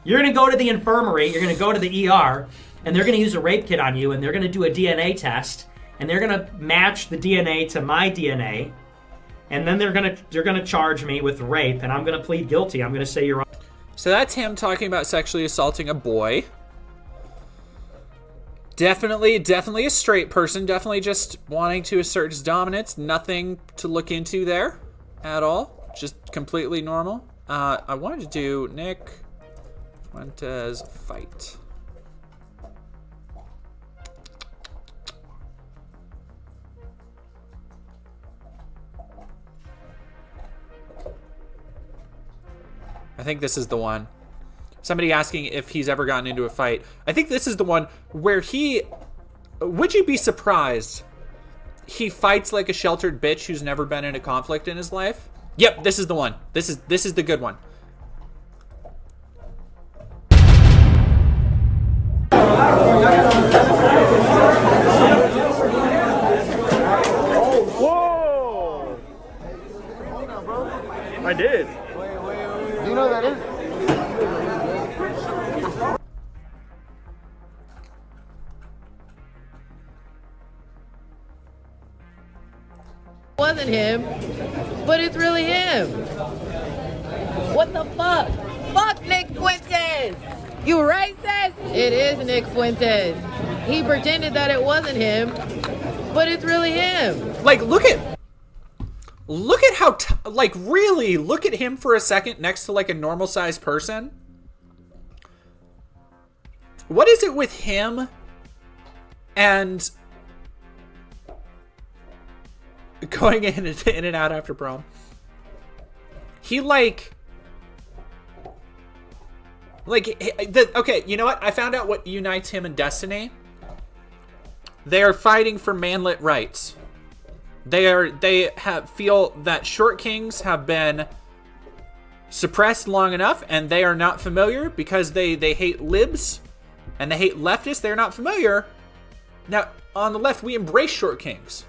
You're gonna go to the infirmary, you're gonna go to the ER, and they're gonna use a rape kit on you, and they're gonna do a DNA test, and they're gonna match the DNA to my DNA, and then they're gonna charge me with rape, and I'm gonna plead guilty. I'm gonna say you're wrong. So that's him talking about sexually assaulting a boy. Definitely a straight person. Definitely just wanting to assert his dominance. Nothing to look into there at all. Just completely normal. I wanted to do Nick Fuentes fight. I think this is the one. Somebody asking if he's ever gotten into a fight. I think this is the one where he... Would you be surprised he fights like a sheltered bitch who's never been in a conflict in his life? Yep, this is the one. This is the good one. Whoa! I did. Do you know what that is? Wasn't him, but it's really him. What the fuck? Fuck Nick Fuentes! You racist? It is Nick Fuentes. He pretended that it wasn't him, but it's really him. Like, look at how, like, really, look at him for a second next to, like, a normal-sized person. What is it with him and going in and out after prom? He, okay, you know what? I found out what unites him and Destiny. They are fighting for manlet rights. They feel that short kings have been suppressed long enough, and they are not familiar because they hate libs and they hate leftists. They're not familiar. Now, on the left, we embrace short kings.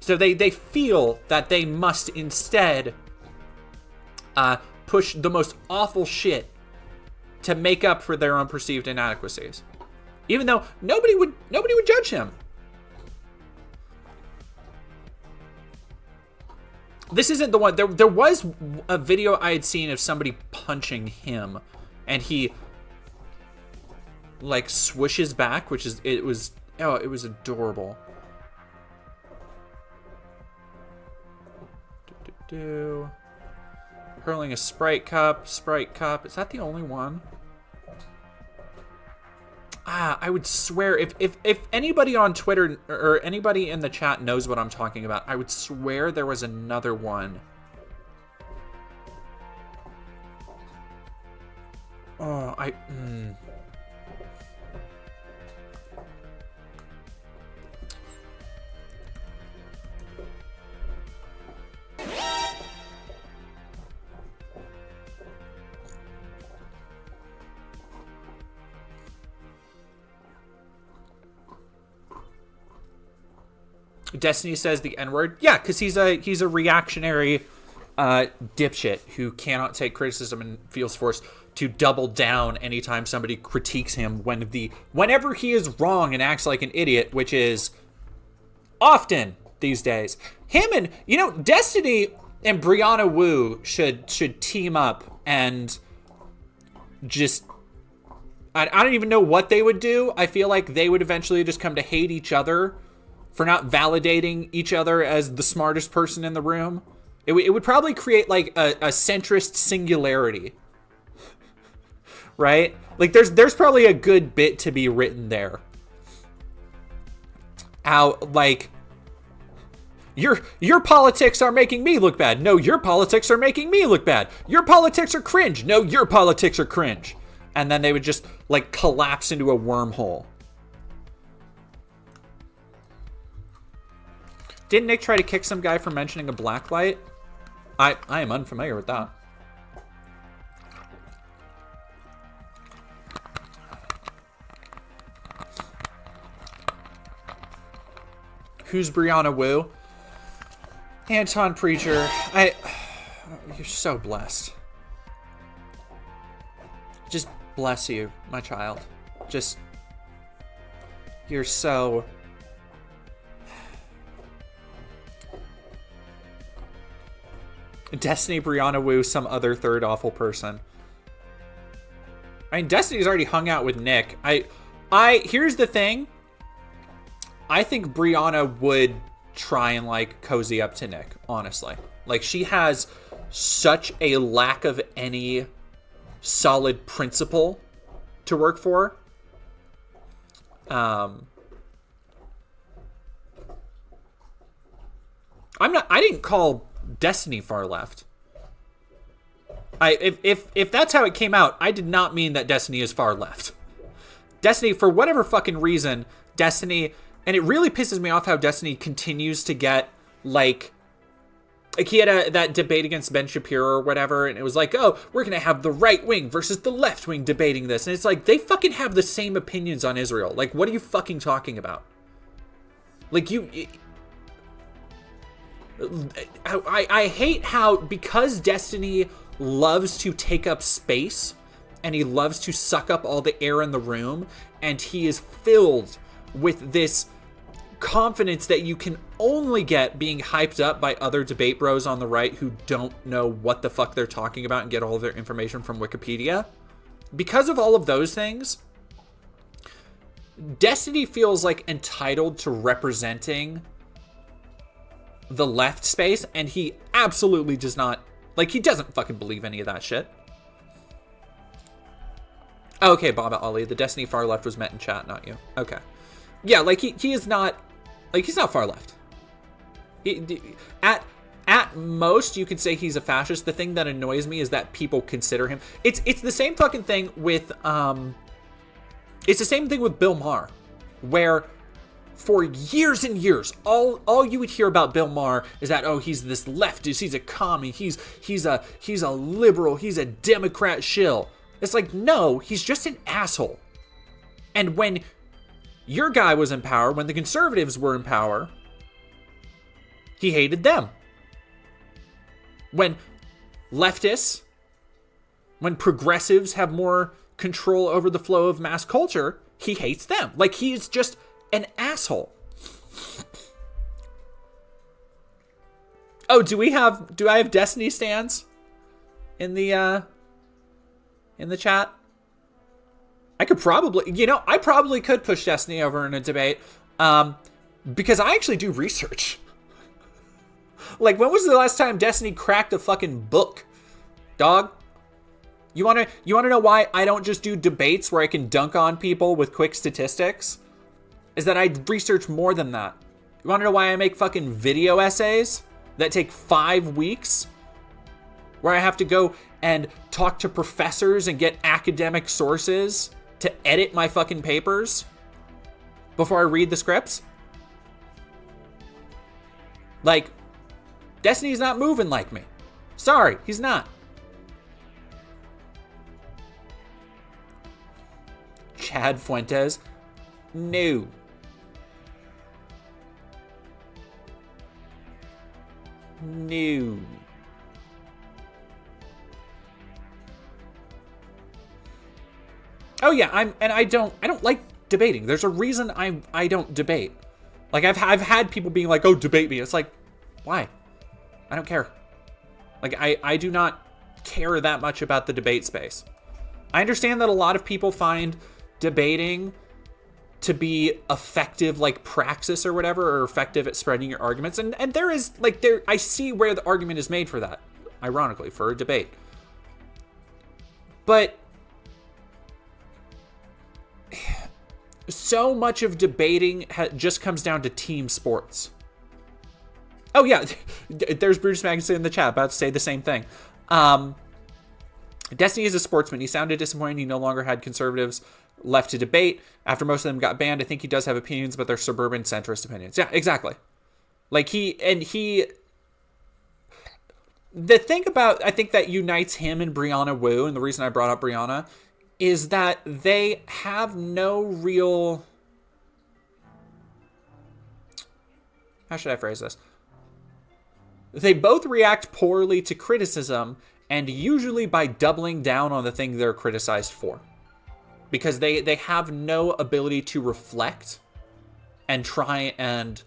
So they feel that they must instead push the most awful shit to make up for their own perceived inadequacies. even though nobody would judge him. This isn't the one. There was a video I had seen of somebody punching him, and he like swishes back, which is it was adorable. Hurling a Sprite cup. Is that the only one? I would swear if anybody on Twitter or anybody in the chat knows what I'm talking about, I would swear there was another one. Oh, Destiny says the N-word. Yeah, because he's a reactionary dipshit who cannot take criticism and feels forced to double down anytime somebody critiques him whenever he is wrong and acts like an idiot, which is often these days. Him and Destiny and Brianna Wu should team up and just I don't even know what they would do. I feel like they would eventually just come to hate each other for not validating each other as the smartest person in the room. It would probably create like a centrist singularity, right? Like there's probably a good bit to be written there. How like your politics are making me look bad. No, your politics are making me look bad. Your politics are cringe. No, your politics are cringe. And then they would just like collapse into a wormhole. Didn't Nick try to kick some guy for mentioning a black light? I am unfamiliar with that. Who's Brianna Wu? Anton Preacher. You're so blessed. Just bless you, my child. You're so... Destiny, Brianna Wu, some other third awful person. I mean, Destiny's already hung out with Nick. Here's the thing. I think Brianna would try and like cozy up to Nick, honestly. Like she has such a lack of any solid principle to work for. I didn't call Destiny far left. If that's how it came out, I did not mean that Destiny is far left. Destiny, for whatever fucking reason, Destiny, and it really pisses me off how Destiny continues to get like he had that debate against Ben Shapiro or whatever, and it was like, oh, we're gonna have the right wing versus the left wing debating this, and it's like they fucking have the same opinions on Israel. Like, what are you fucking talking about? Like I hate how, because Destiny loves to take up space and he loves to suck up all the air in the room, and he is filled with this confidence that you can only get being hyped up by other debate bros on the right who don't know what the fuck they're talking about and get all of their information from Wikipedia. Because of all of those things, Destiny feels like entitled to representing the left space, and he absolutely does not, like, he doesn't fucking believe any of that shit. Okay, Baba Ali, the Destiny far left was meant in chat, not you. Okay. Yeah, like, he is not, like, he's not far left. At most, you could say he's a fascist. The thing that annoys me is that people consider him. It's the same fucking thing with, it's the same thing with Bill Maher, where for years and years, all you would hear about Bill Maher is that, oh, he's this leftist, he's a commie, he's a liberal, he's a Democrat shill. It's like, no, he's just an asshole. And when your guy was in power, when the conservatives were in power, he hated them. When leftists, when progressives have more control over the flow of mass culture, he hates them. Like, he's just an asshole. Oh, do I have Destiny stands in the chat? I could probably, I probably could push Destiny over in a debate, because I actually do research. Like, when was the last time Destiny cracked a fucking book, dog? You wanna know why I don't just do debates where I can dunk on people with quick statistics? Is that I research more than that. You wanna know why I make fucking video essays that take 5 weeks? Where I have to go and talk to professors and get academic sources to edit my fucking papers before I read the scripts? Like, Destiny's not moving like me. Sorry, he's not. Chad Fuentes? No. No. Oh yeah, I don't like debating. There's a reason I don't debate. Like, I've had people being like, "Oh, debate me." It's like, why? I don't care. Like, I do not care that much about the debate space. I understand that a lot of people find debating to be effective, like praxis or whatever, or effective at spreading your arguments. And there is, like, I see where the argument is made for that, ironically, for a debate. But so much of debating just comes down to team sports. Oh yeah, there's Bruce Magnuson in the chat about to say the same thing. Destiny is a sportsman. He sounded disappointed he no longer had conservatives left to debate. After most of them got banned, I think he does have opinions, but they're suburban centrist opinions. Yeah, exactly. Like, the thing about, I think, that unites him and Brianna Wu, and the reason I brought up Brianna, is that they have no real... How should I phrase this? They both react poorly to criticism, and usually by doubling down on the thing they're criticized for. Because they have no ability to reflect and try and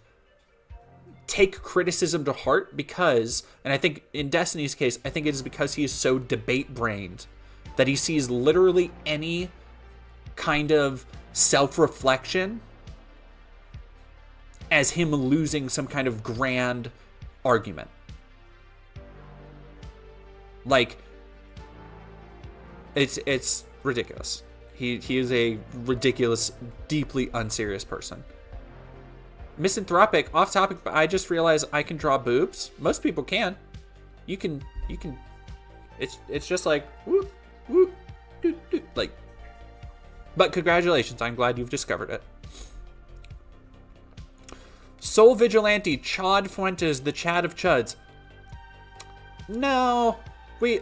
take criticism to heart, because, and I think in Destiny's case, I think it is because he is so debate-brained that he sees literally any kind of self-reflection as him losing some kind of grand argument. Like, it's ridiculous. He is a ridiculous, deeply unserious person. Misanthropic, off topic, but I just realized I can draw boobs. Most people can. You can. It's just like whoop, whoop, doo, doo, like. But congratulations, I'm glad you've discovered it. Soul Vigilante, Chad Fuentes, the Chad of Chuds. No, we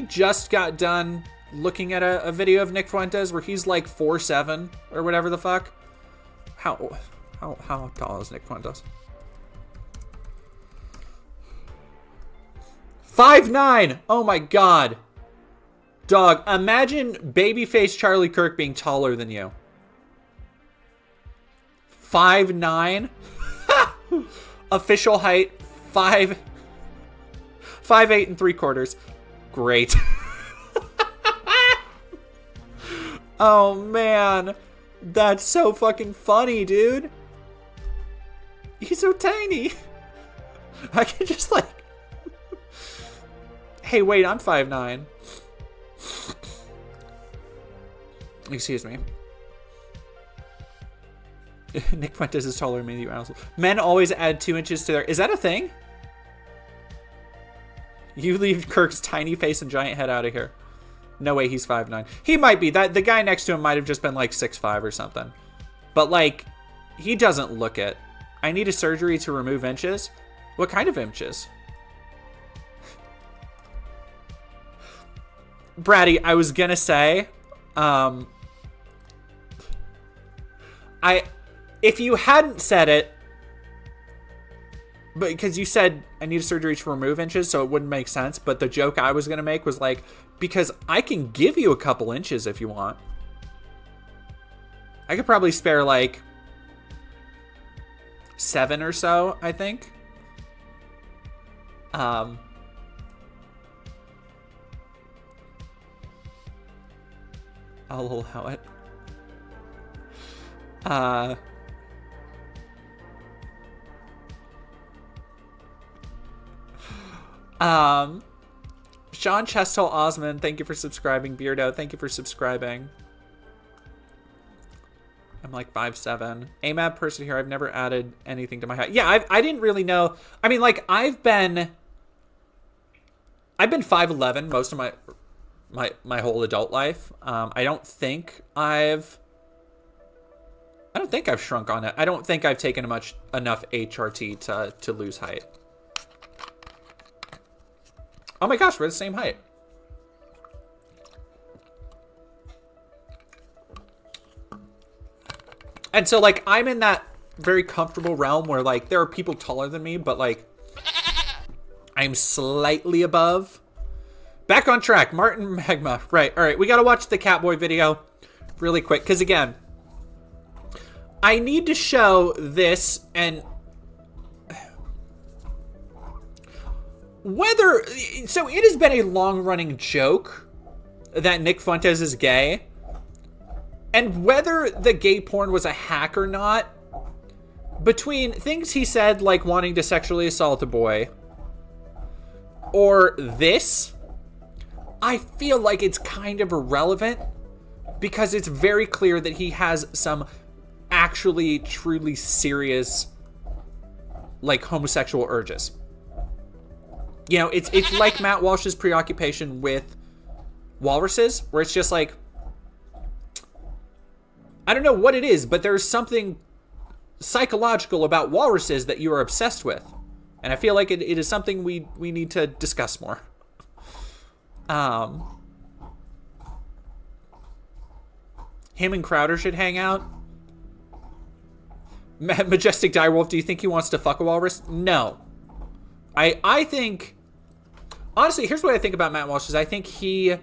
just got done looking at a video of Nick Fuentes where he's like 4'7" or whatever the fuck. How tall is Nick Fuentes? 5'9". Oh my god. Dog, imagine babyface Charlie Kirk being taller than you. 5'9". Official height 5'8" 3/4. Great. Oh man, that's so fucking funny, dude. He's so tiny. I can just like... Hey, wait, I'm 5'9". Excuse me. Nick Fuentes is taller than me, you asshole. Men always add 2 inches to their... Is that a thing? You leave Kirk's tiny face and giant head out of here. No way he's 5'9". He might be. The guy next to him might have just been like 6'5" or something. But like, he doesn't look it. I need a surgery to remove inches? What kind of inches? Braddy, I was gonna say, if you hadn't said it, but because you said I need a surgery to remove inches, so it wouldn't make sense. But the joke I was gonna make was like, because I can give you a couple inches if you want. I could probably spare like 7 or so, I think. I'll allow it. Sean Chestel Osman, thank you for subscribing. Beardo, thank you for subscribing. I'm like 5'7". AMAB person here, I've never added anything to my height. Yeah, I didn't really know. I mean, like, I've been 5'11" most of my whole adult life. I don't think I've shrunk on it. I don't think I've taken enough HRT to lose height. Oh my gosh, we're the same height. And so, like, I'm in that very comfortable realm where, like, there are people taller than me, but, like, I'm slightly above. Back on track. Martin Magma. Right. All right. We got to watch the Catboy video really quick. Because, again, I need to show this and whether... So, it has been a long-running joke that Nick Fuentes is gay. And whether the gay porn was a hack or not, between things he said, like wanting to sexually assault a boy, or this, I feel like it's kind of irrelevant because it's very clear that he has some actually truly serious, like, homosexual urges. You know, it's like Matt Walsh's preoccupation with walruses, where it's just like, I don't know what it is, but there's something psychological about walruses that you are obsessed with. And I feel like it is something we need to discuss more. Him and Crowder should hang out. Majestic Direwolf, do you think he wants to fuck a walrus? No. I think... Honestly, here's what I think about Matt Walsh, is I think he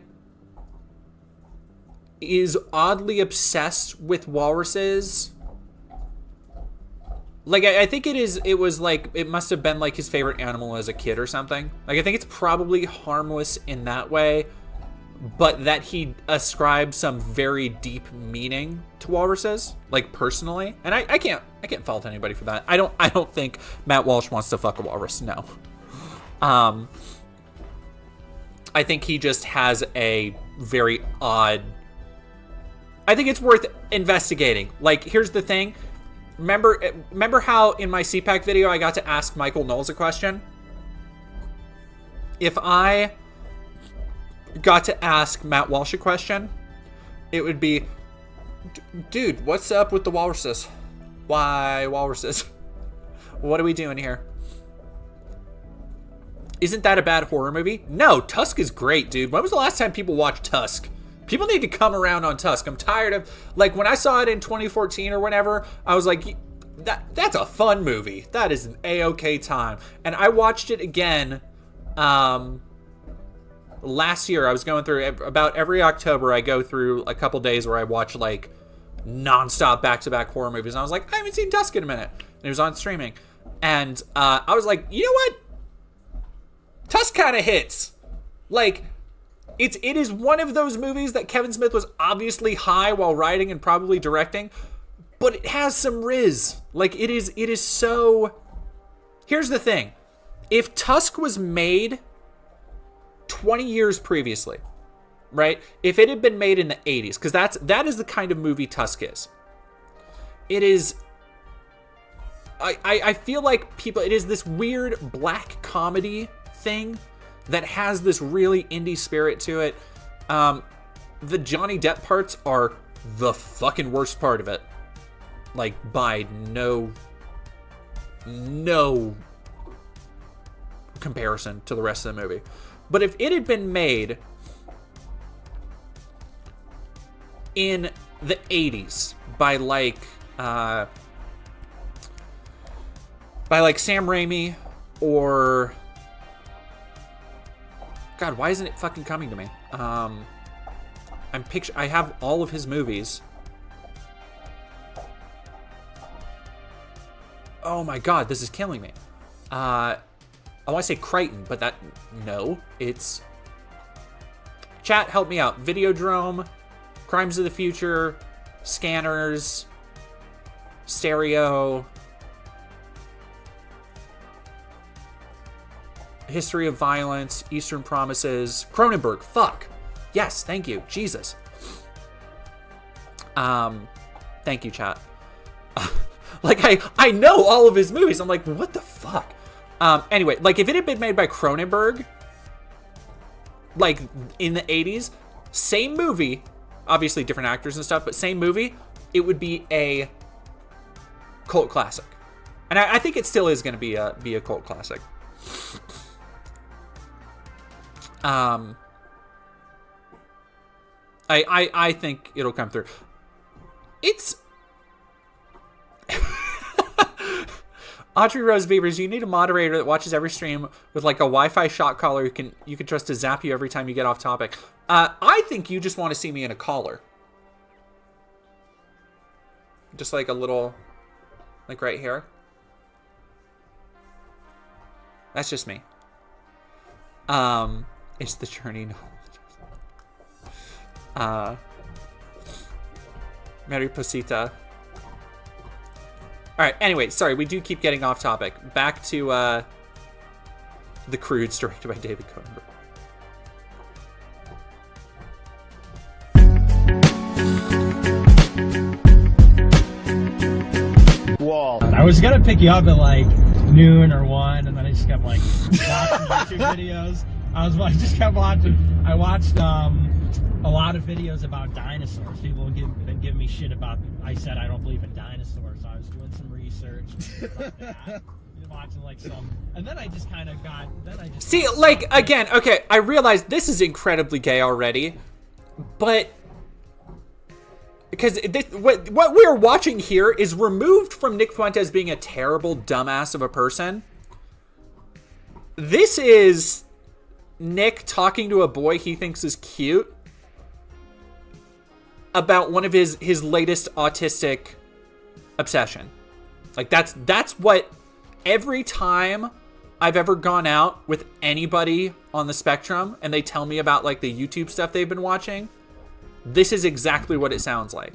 is oddly obsessed with walruses. Like, I think it was like, it must have been like his favorite animal as a kid or something. Like, I think it's probably harmless in that way, but that he ascribes some very deep meaning to walruses, like, personally. And I can't fault anybody for that. I don't think Matt Walsh wants to fuck a walrus, no. I think he just has a very odd... I think it's worth investigating. Like, here's the thing. Remember how in my CPAC video I got to ask Michael Knowles a question? If I got to ask Matt Walsh a question, it would be, dude, what's up with the walruses? Why walruses? What are we doing here? Isn't that a bad horror movie? No, Tusk is great, dude. When was the last time people watched Tusk? People need to come around on Tusk. I'm tired of... Like, when I saw it in 2014 or whenever, I was like, that's a fun movie. That is an A-okay time. And I watched it again last year. I was going through... About every October, I go through a couple days where I watch, like, nonstop back-to-back horror movies. And I was like, I haven't seen Tusk in a minute. And it was on streaming. And I was like, you know what? Tusk kind of hits. Like... It is one of those movies that Kevin Smith was obviously high while writing and probably directing, but it has some riz. Like, it is so... Here's the thing. If Tusk was made 20 years previously, right? If it had been made in the 80s, because that is the kind of movie Tusk is. It is... I feel like people... It is this weird black comedy thing that has this really indie spirit to it. The Johnny Depp parts are the fucking worst part of it. Like, by no comparison to the rest of the movie. But if it had been made in the 80s by like Sam Raimi or God, why isn't it fucking coming to me? I have all of his movies. Oh my God, this is killing me. I want to say Crichton, but no, it's... Chat, help me out. Videodrome, Crimes of the Future, Scanners, Stereo, History of Violence, Eastern Promises, Cronenberg. Fuck. Yes, thank you. Jesus. Thank you, chat. Like, I know all of his movies. I'm like, what the fuck? Anyway, like, if it had been made by Cronenberg, like, in the 80s, same movie, obviously different actors and stuff, but same movie, it would be a cult classic. And I think it still is going to be a cult classic. I think it'll come through. It's... Audrey Rose Beavers, you need a moderator that watches every stream with like a Wi-Fi shot caller you can trust to zap you every time you get off topic. I think you just want to see me in a collar. Just like a little, like right here. That's just me. It's the journey. Mariposita. All right, anyway, sorry, we do keep getting off topic. Back to The Croods, directed by David Cronenberg. Wall. I was gonna pick you up at like noon or 1, and then I just kept like watching YouTube videos. I just kept watching. I watched a lot of videos about dinosaurs. People been giving me shit about. I said I don't believe in dinosaurs. So I was doing some research about that. Watching like some, and then I just kind of got. Then I just see, like again. Okay, I realize this is incredibly gay already, but because what we're watching here is removed from Nick Fuentes being a terrible dumbass of a person. This is Nick talking to a boy he thinks is cute about one of his latest autistic obsession. Like that's what every time I've ever gone out with anybody on the spectrum and they tell me about like the YouTube stuff they've been watching, this is exactly what it sounds like.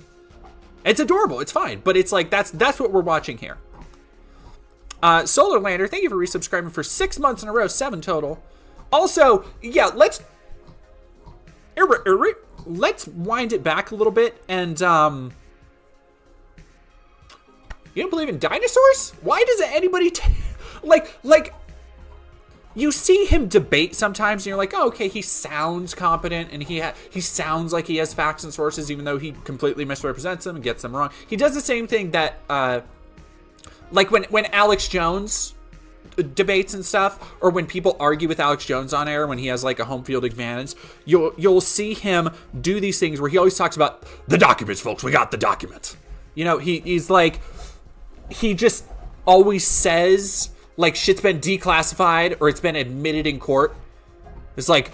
It's adorable, it's fine, but it's like that's what we're watching here. Solar Lander, thank you for resubscribing for 6 months in a row, 7 total. Also, yeah, let's wind it back a little bit and you don't believe in dinosaurs? Why does anybody like you see him debate sometimes and you're like, oh, okay, he sounds competent and he sounds like he has facts and sources even though he completely misrepresents them and gets them wrong. He does the same thing that like when Alex Jones debates and stuff, or when people argue with Alex Jones on air when he has like a home field advantage, you'll see him do these things where he always talks about the documents, folks. We got the documents. You know, he's like, he just always says like shit's been declassified or it's been admitted in court. It's like,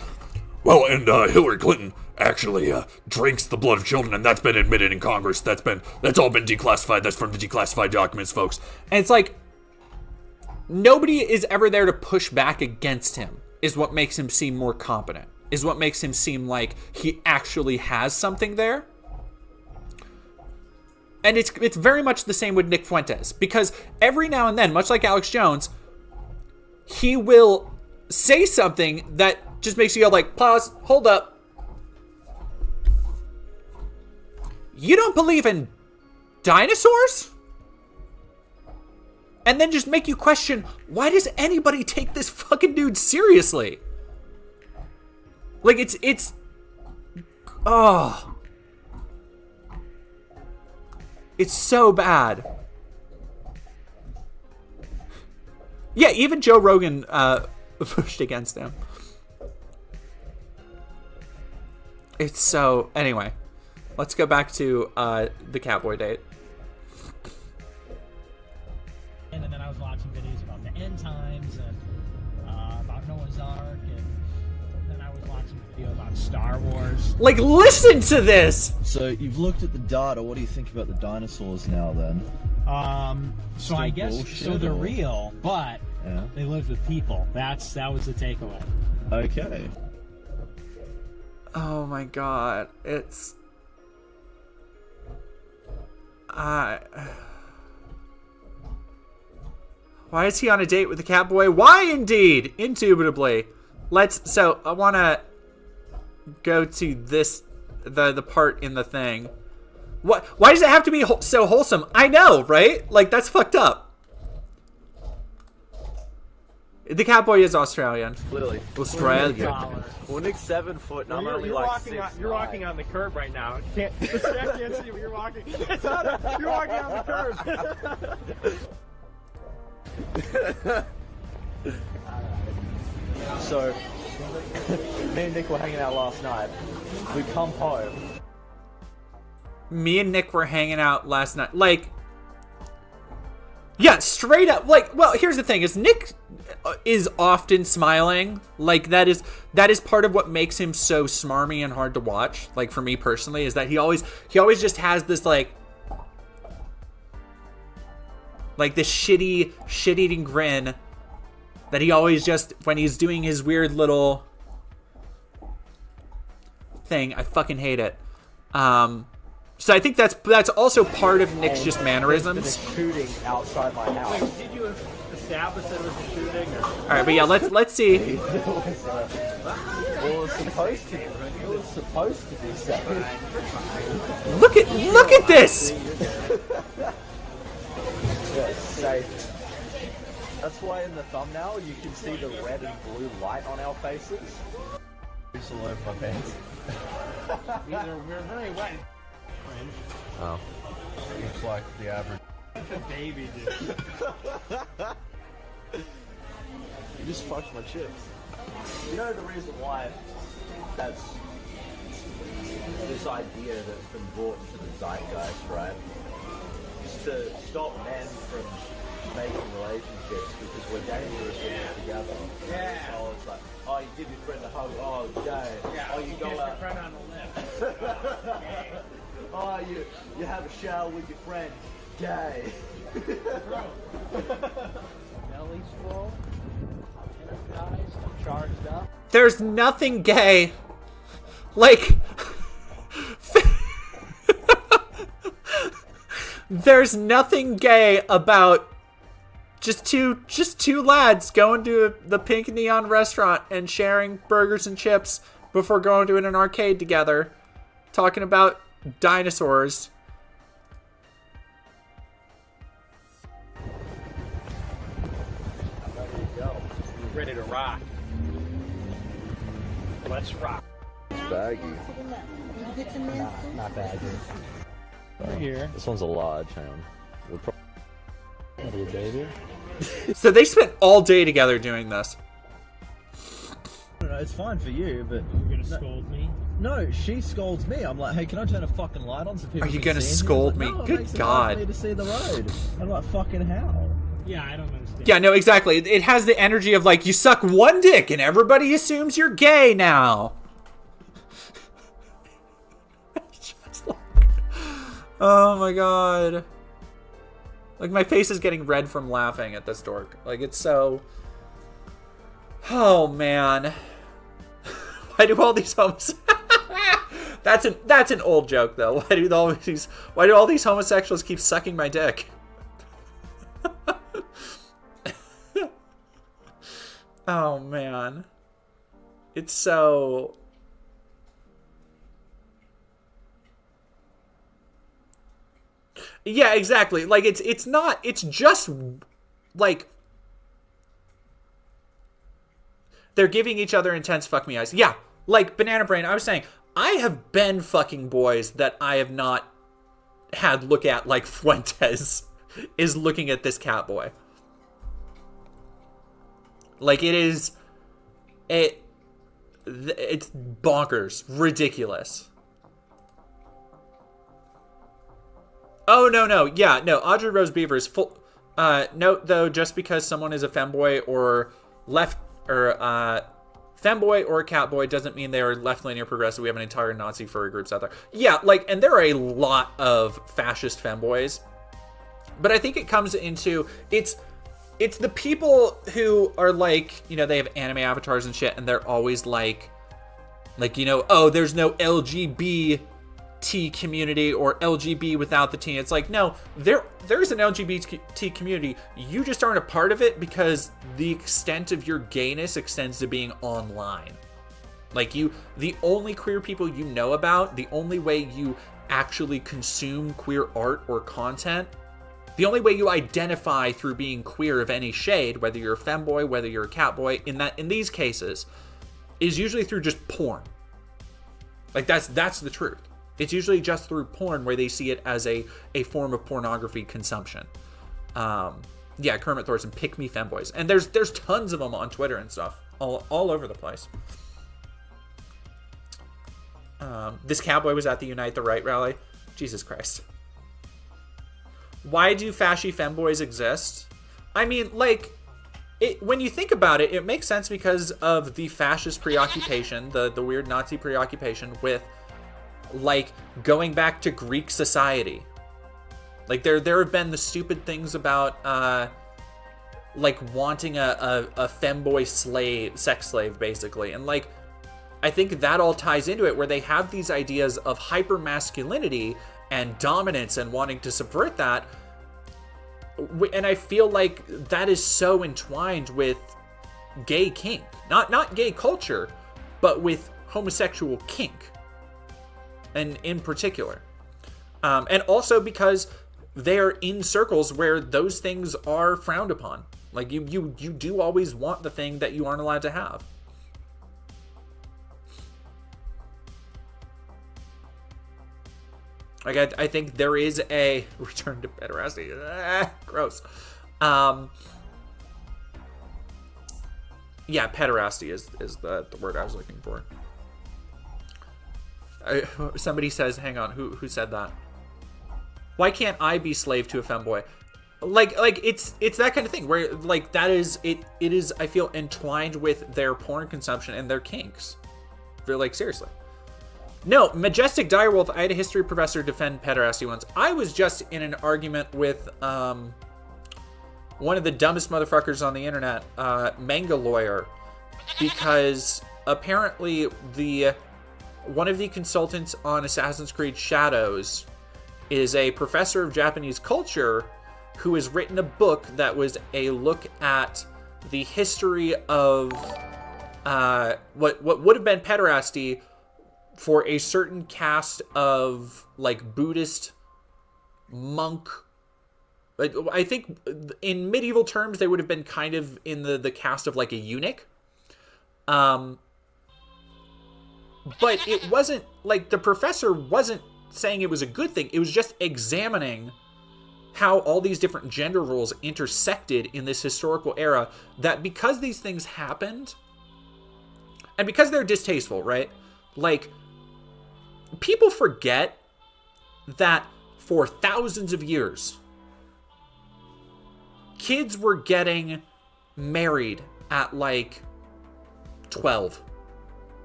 well, and Hillary Clinton actually drinks the blood of children, and that's been admitted in Congress. That's all been declassified. That's from the declassified documents, folks. And it's like, nobody is ever there to push back against him, is what makes him seem more competent, is what makes him seem like he actually has something there. And it's very much the same with Nick Fuentes, because every now and then, much like Alex Jones, he will say something that just makes you go like, pause, hold up. You don't believe in dinosaurs? And then just make you question, why does anybody take this fucking dude seriously? Like, it's so bad. Yeah, even Joe Rogan pushed against him. It's so... Anyway, let's go back to the cowboy date. And then I was watching videos about the end times and about Noah's Ark, and then feel about Star Wars. Like, listen to this! So you've looked at the data. What do you think about the dinosaurs now then? So I guess bullshit, so they're or- real, but Yeah. they lived with people. That was the takeaway. Okay. Oh my god. It's... Why is he on a date with the cat boy? Why indeed? Indubitably. So I want to go to this, the part in the thing. What? Why does it have to be so wholesome? I know, right? Like, that's fucked up. The cat boy is Australian. Literally. Australian. Well, Nick's 7 foot and I'm only You're like walking 6. you're walking on the curb right now. You can't, the staff can't see, but you're walking. It's not you're walking on the curb. So, me and Nick were hanging out last night. We come home. Me and Nick were hanging out last night. Like, yeah, straight up. Like, well, here's the thing: is Nick is often smiling. Like, that is part of what makes him so smarmy and hard to watch. Like, for me personally, is that he always just has this like this shit-eating grin that he always just, when he's doing his weird little thing. I fucking hate it. So I think that's also part of Nick's just mannerisms. There's a shooting outside my house. Wait, did you establish that it was a shooting? Or? All right, but yeah, let's see. It was supposed to be 7. Look at this. Yeah, safe. That's why in the thumbnail you can see the red and blue light on our faces. It's all over my pants. We're very wet. Cringe. Oh. Looks like the average. It's a baby, dude. You just fucked my chips. You know the reason why that's this idea that's been brought into the zeitgeist, right? Is to stop men from making relationships because we're dangerous when we're together. Yeah. Oh, it's like, oh, you give your friend a hug. Oh, gay. Yeah, Oh, you go kiss out. your friend on the lip. Oh, you have a shower with your friend. Gay. Belly's full. Energized. Charged up. There's nothing gay. Like, there's nothing gay about just two lads going to the pink neon restaurant and sharing burgers and chips before going to an arcade together, talking about dinosaurs. There you go. We're ready to rock. Let's rock. Baggy. Not baggy. Right here. This one's a large, hang on. We'll Maybe a baby. So they spent all day together doing this. No, it's fine for you, but You're gonna scold me? no, she scolds me. I'm like, hey, can I turn a fucking light on so people Are you can gonna see? And she's scold like, me? No, it Good makes it God. hard for me to see the road. I'm like, fucking hell. Yeah, I don't understand. Yeah, no, exactly. It has the energy of like, you suck one dick and everybody assumes you're gay now. Just like, oh my god. Like, my face is getting red from laughing at this dork. Like, it's so... Oh, man. Why do all these homes... That's an old joke, though. Why do all these homosexuals keep sucking my dick? Oh, man. It's so... Yeah, exactly. Like, it's just, like, they're giving each other intense fuck me eyes. Yeah, like, Banana Brain, I was saying, I have been fucking boys that I have not had look at like Fuentes is looking at this cat boy. Like, it's bonkers, ridiculous. Oh, no. Yeah, no. Audrey Rose Beaver is full. Note, though, just because someone is a femboy or femboy or a catboy doesn't mean they are left-leaning or progressive. We have an entire Nazi furry groups out there. Yeah, like, and there are a lot of fascist femboys. But I think it comes into, it's the people who are like, you know, they have anime avatars and shit, and they're always like, you know, oh, there's no LGBT community or LGB without the T. It's like, no, there's an LGBT community. You just aren't a part of it because the extent of your gayness extends to being online. Like, the only queer people you know about, the only way you actually consume queer art or content, the only way you identify through being queer of any shade, whether you're a femboy, whether you're a catboy, in these cases, is usually through just porn. Like, that's the truth. It's usually just through porn where they see it as a form of pornography consumption. Yeah, Kermit Thorson, pick me femboys. And there's tons of them on Twitter and stuff. All over the place. This cowboy was at the Unite the Right rally. Jesus Christ. Why do fashy femboys exist? I mean, like, when you think about it, it makes sense because of the fascist preoccupation, the weird Nazi preoccupation with, like, going back to Greek society. Like, there have been the stupid things about, like, wanting a femboy sex slave, basically. And, like, I think that all ties into it, where they have these ideas of hyper-masculinity and dominance and wanting to subvert that. And I feel like that is so entwined with gay kink. Not gay culture, but with homosexual kink. And in particular. And also because they're in circles where those things are frowned upon. Like, you do always want the thing that you aren't allowed to have. Like, I think there is a return to pederasty. Gross. Yeah, pederasty is the word I was looking for. Somebody says, hang on, who said that? Why can't I be slave to a femboy? Like it's that kind of thing where, like, that is it is, I feel, entwined with their porn consumption and their kinks. They're like, seriously. No, Majestic Direwolf, I had a history professor defend pederasty once. I was just in an argument with one of the dumbest motherfuckers on the internet, Manga Lawyer, because apparently one of the consultants on Assassin's Creed Shadows is a professor of Japanese culture who has written a book that was a look at the history of what would have been pederasty for a certain caste of, like, Buddhist monk. I think in medieval terms, they would have been kind of in the caste of, like, a eunuch. But it wasn't, like, the professor wasn't saying it was a good thing. It was just examining how all these different gender roles intersected in this historical era, that because these things happened, and because they're distasteful, right? Like, people forget that for thousands of years, kids were getting married at, like, 12,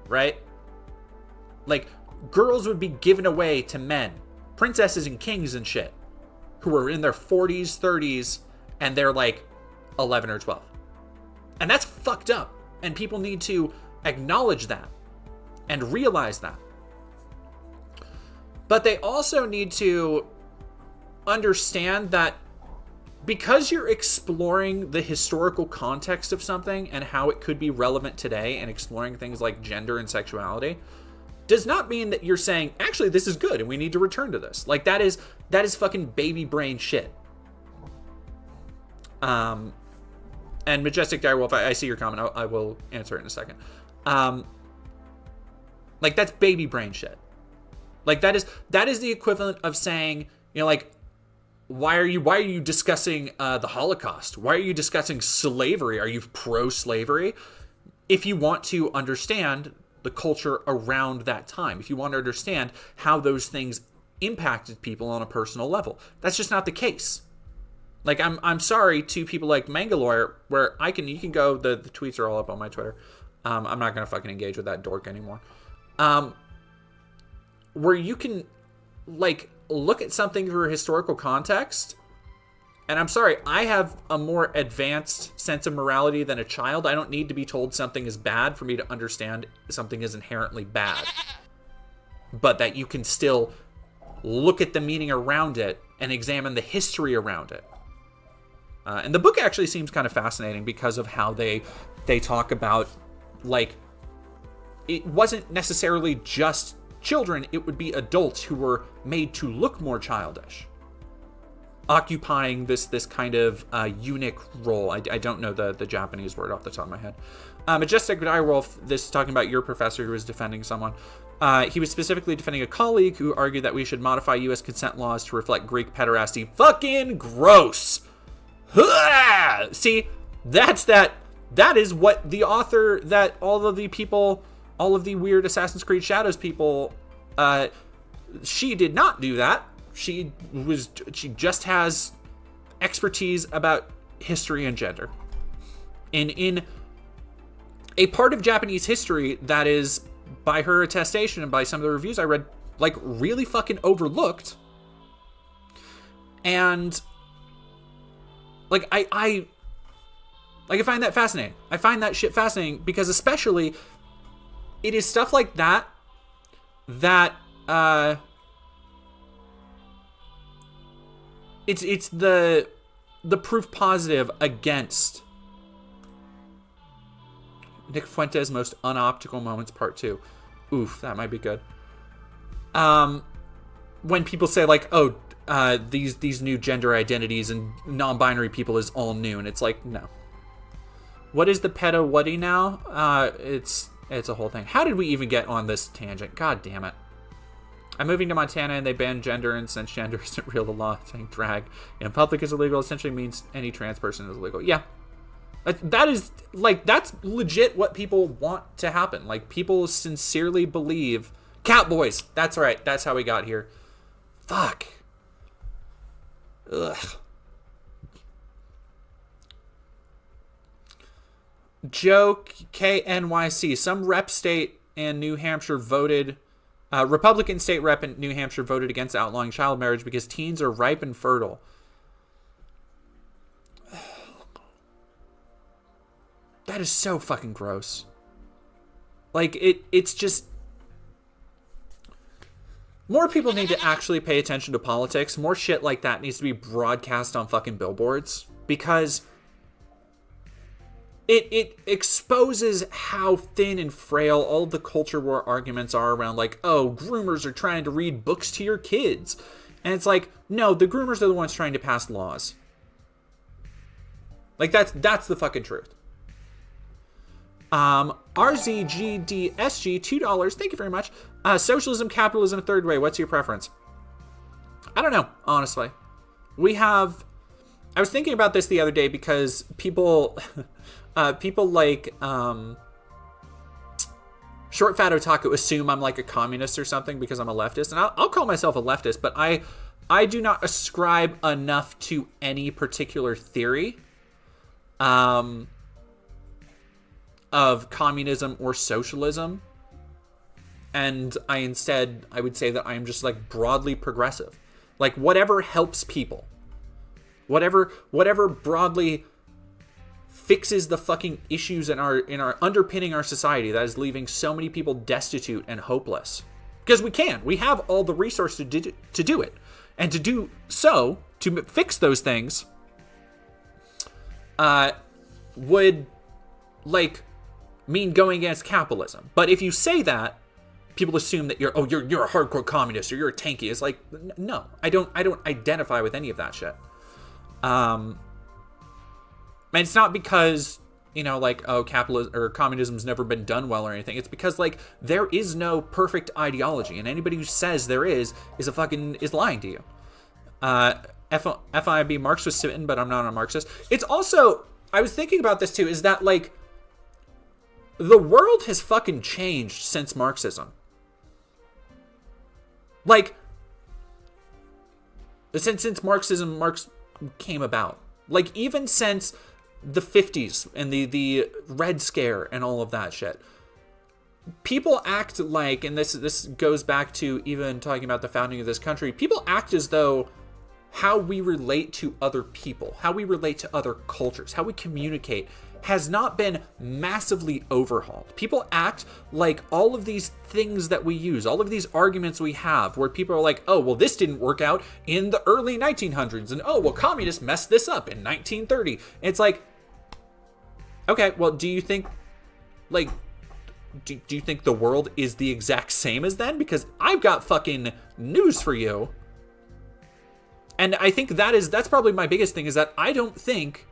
right? Like, girls would be given away to men, princesses and kings and shit, who were in their 40s, 30s, and they're, like, 11 or 12. And that's fucked up. And people need to acknowledge that and realize that. But they also need to understand that because you're exploring the historical context of something and how it could be relevant today, and exploring things like gender and sexuality, does not mean that you're saying, actually, this is good and we need to return to this. Like, that is fucking baby brain shit. And Majestic Direwolf, I see your comment. I will answer it in a second. Like, that's baby brain shit. Like, that is the equivalent of saying, you know, like, why are you discussing the Holocaust? Why are you discussing slavery? Are you pro-slavery? If you want to understand the culture around that time, if you want to understand how those things impacted people on a personal level, that's just not the case. Like, I'm sorry to people like Manga Lawyer, where you can go, the tweets are all up on my Twitter. I'm not gonna fucking engage with that dork anymore. Where you can, like, look at something through historical context. And I'm sorry, I have a more advanced sense of morality than a child. I don't need to be told something is bad for me to understand something is inherently bad. But that you can still look at the meaning around it and examine the history around it. And the book actually seems kind of fascinating because of how they talk about, like, it wasn't necessarily just children, it would be adults who were made to look more childish, occupying this kind of eunuch role. I don't know the Japanese word off the top of my head. Majestic Direwolf, this is talking about your professor who was defending someone. He was specifically defending a colleague who argued that we should modify U.S. consent laws to reflect Greek pederasty. Fucking gross! See, that is what the author, that all of the weird Assassin's Creed Shadows people, she did not do that. She just has expertise about history and gender. In a part of Japanese history that is, by her attestation and by some of the reviews I read, like, really fucking overlooked. And like, I find that fascinating. I find that shit fascinating because especially it is stuff like that it's the proof positive against Nick Fuentes' most unoptical moments part 2. Oof, that might be good. When people say, like, oh, these new gender identities and non-binary people is all new, and it's like, no. What is the pedo whatty now? It's a whole thing. How did we even get on this tangent? God damn it. I'm moving to Montana and they ban gender, and since gender isn't real, the law saying drag in public is illegal essentially means any trans person is illegal. Yeah. That is, like, that's legit what people want to happen. Like, people sincerely believe... Catboys! That's right. That's how we got here. Fuck. Ugh. Joe KNYC. Some rep state in New Hampshire voted... Republican state rep in New Hampshire voted against outlawing child marriage because teens are ripe and fertile. That is so fucking gross. Like, it's just... More people need to actually pay attention to politics. More shit like that needs to be broadcast on fucking billboards. Because it exposes how thin and frail all the culture war arguments are around, like, oh, groomers are trying to read books to your kids. And it's like, no, the groomers are the ones trying to pass laws. Like, that's the fucking truth. RZGDSG, $2. Thank you very much. Socialism, capitalism, third way. What's your preference? I don't know, honestly. I was thinking about this the other day because people like, Short Fat Otaku assume I'm like a communist or something because I'm a leftist. And I'll call myself a leftist, but I do not ascribe enough to any particular theory. Of communism or socialism, and I would say that I am just, like, broadly progressive, like, whatever helps people, whatever broadly fixes the fucking issues in our underpinning our society that is leaving so many people destitute and hopeless, because we have all the resources to do it, and to do so, to fix those things, would, like, mean going against capitalism. But if you say that, people assume that you're a hardcore communist or you're a tanky. It's like, no, I don't identify with any of that shit. And it's not because, like, oh, capitalism or communism's never been done well or anything. It's because, like, there is no perfect ideology, and anybody who says there is lying to you. FIB Marx was sitting, but I'm not a Marxist. It's also, I was thinking about this too, is that, like, the world has fucking changed since Marxism. Like, since Marx came about. Like, even since the 50s and the Red Scare and all of that shit. People act like, and this goes back to even talking about the founding of this country, people act as though how we relate to other people, how we relate to other cultures, how we communicate has not been massively overhauled. People act like all of these things that we use, all of these arguments we have, where people are like, oh, well, this didn't work out in the early 1900s, and oh, well, communists messed this up in 1930. It's like, okay, well, do you think, like, do you think the world is the exact same as then? Because I've got fucking news for you. And I think that's probably my biggest thing, is that I don't think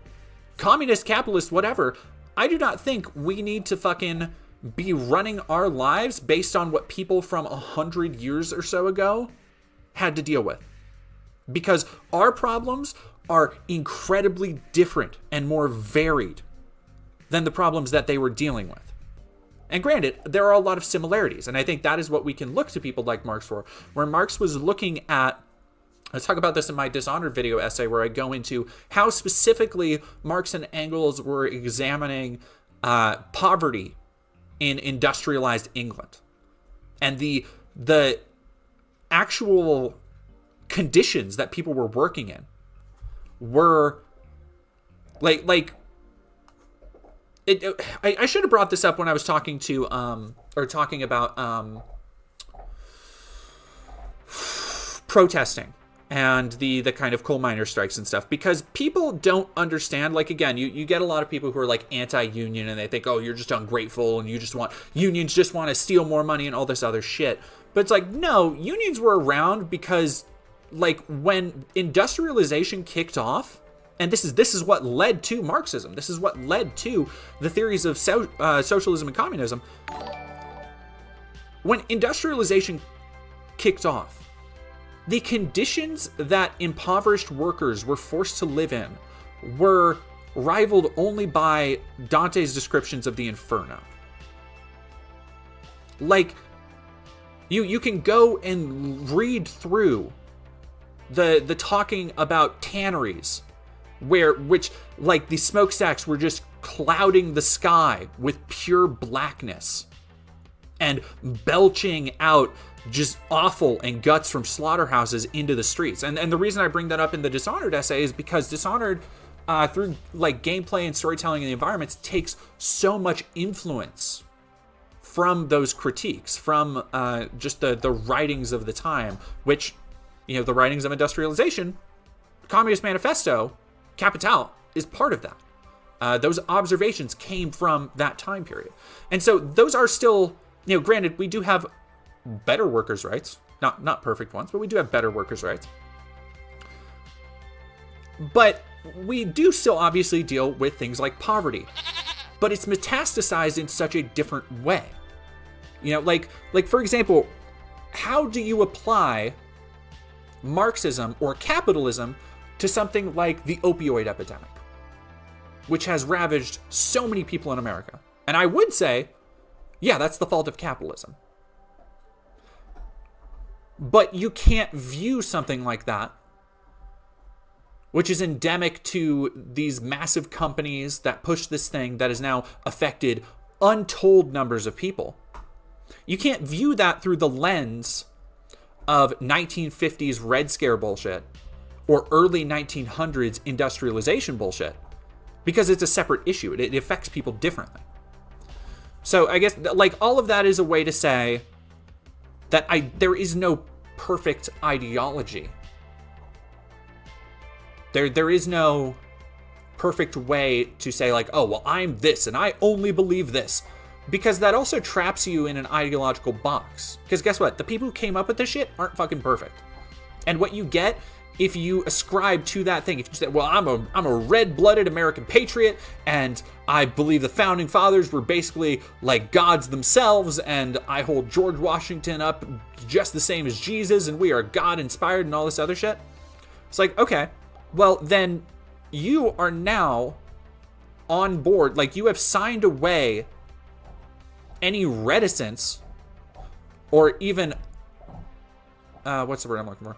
communist, capitalist, whatever, I do not think we need to fucking be running our lives based on what people from 100 years or so ago had to deal with. Because our problems are incredibly different and more varied than the problems that they were dealing with. And granted, there are a lot of similarities, and I think that is what we can look to people like Marx for, where Marx was looking at, let's talk about this in my Dishonored video essay, where I go into how specifically Marx and Engels were examining poverty in industrialized England. And the actual conditions that people were working in were like I should have brought this up when I was talking to talking about protesting and the kind of coal miner strikes and stuff, because people don't understand. Like, again, you get a lot of people who are like anti-union, and they think, oh, you're just ungrateful and unions just want to steal more money and all this other shit. But it's like, no, unions were around because, like, when industrialization kicked off, and this is what led to Marxism, this is what led to the theories of socialism and communism. When industrialization kicked off, the conditions that impoverished workers were forced to live in were rivaled only by Dante's descriptions of the Inferno. Like, you can go and read through the talking about tanneries, which like the smokestacks were just clouding the sky with pure blackness and belching out just offal and guts from slaughterhouses into the streets. And the reason I bring that up in the Dishonored essay is because Dishonored, through like gameplay and storytelling and the environments, takes so much influence from those critiques, from just the writings of the time, which, you know, the writings of industrialization, Communist Manifesto, Capital, is part of that. Those observations came from that time period. And so those are still, you know, granted, we do have better workers' rights, not perfect ones, but we do have better workers' rights. But we do still obviously deal with things like poverty, but it's metastasized in such a different way. You know, like for example, how do you apply Marxism or capitalism to something like the opioid epidemic, which has ravaged so many people in America? And I would say, yeah, that's the fault of capitalism. But you can't view something like that, which is endemic to these massive companies that push this thing that has now affected untold numbers of people. You can't view that through the lens of 1950s Red Scare bullshit or early 1900s industrialization bullshit, because it's a separate issue. It affects people differently. So I guess like all of that is a way to say that there is no perfect ideology. There is no perfect way to say like, oh, well, I'm this and I only believe this, because that also traps you in an ideological box. Because guess what? The people who came up with this shit aren't fucking perfect. And what you get if you ascribe to that thing, if you say, well, I'm a red-blooded American patriot, and I believe the founding fathers were basically like gods themselves, and I hold George Washington up just the same as Jesus, and we are God-inspired and all this other shit. It's like, okay, well, then you are now on board. Like, you have signed away any reticence or even, what's the word I'm looking for?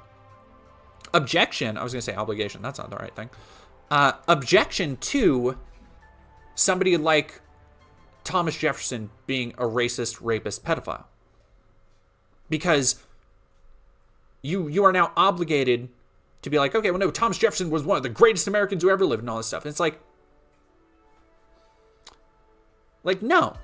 Objection. I was going to say obligation. That's not the right thing. Objection to somebody like Thomas Jefferson being a racist, rapist, pedophile. Because you are now obligated to be like, okay, well, no, Thomas Jefferson was one of the greatest Americans who ever lived and all this stuff. And it's like, no.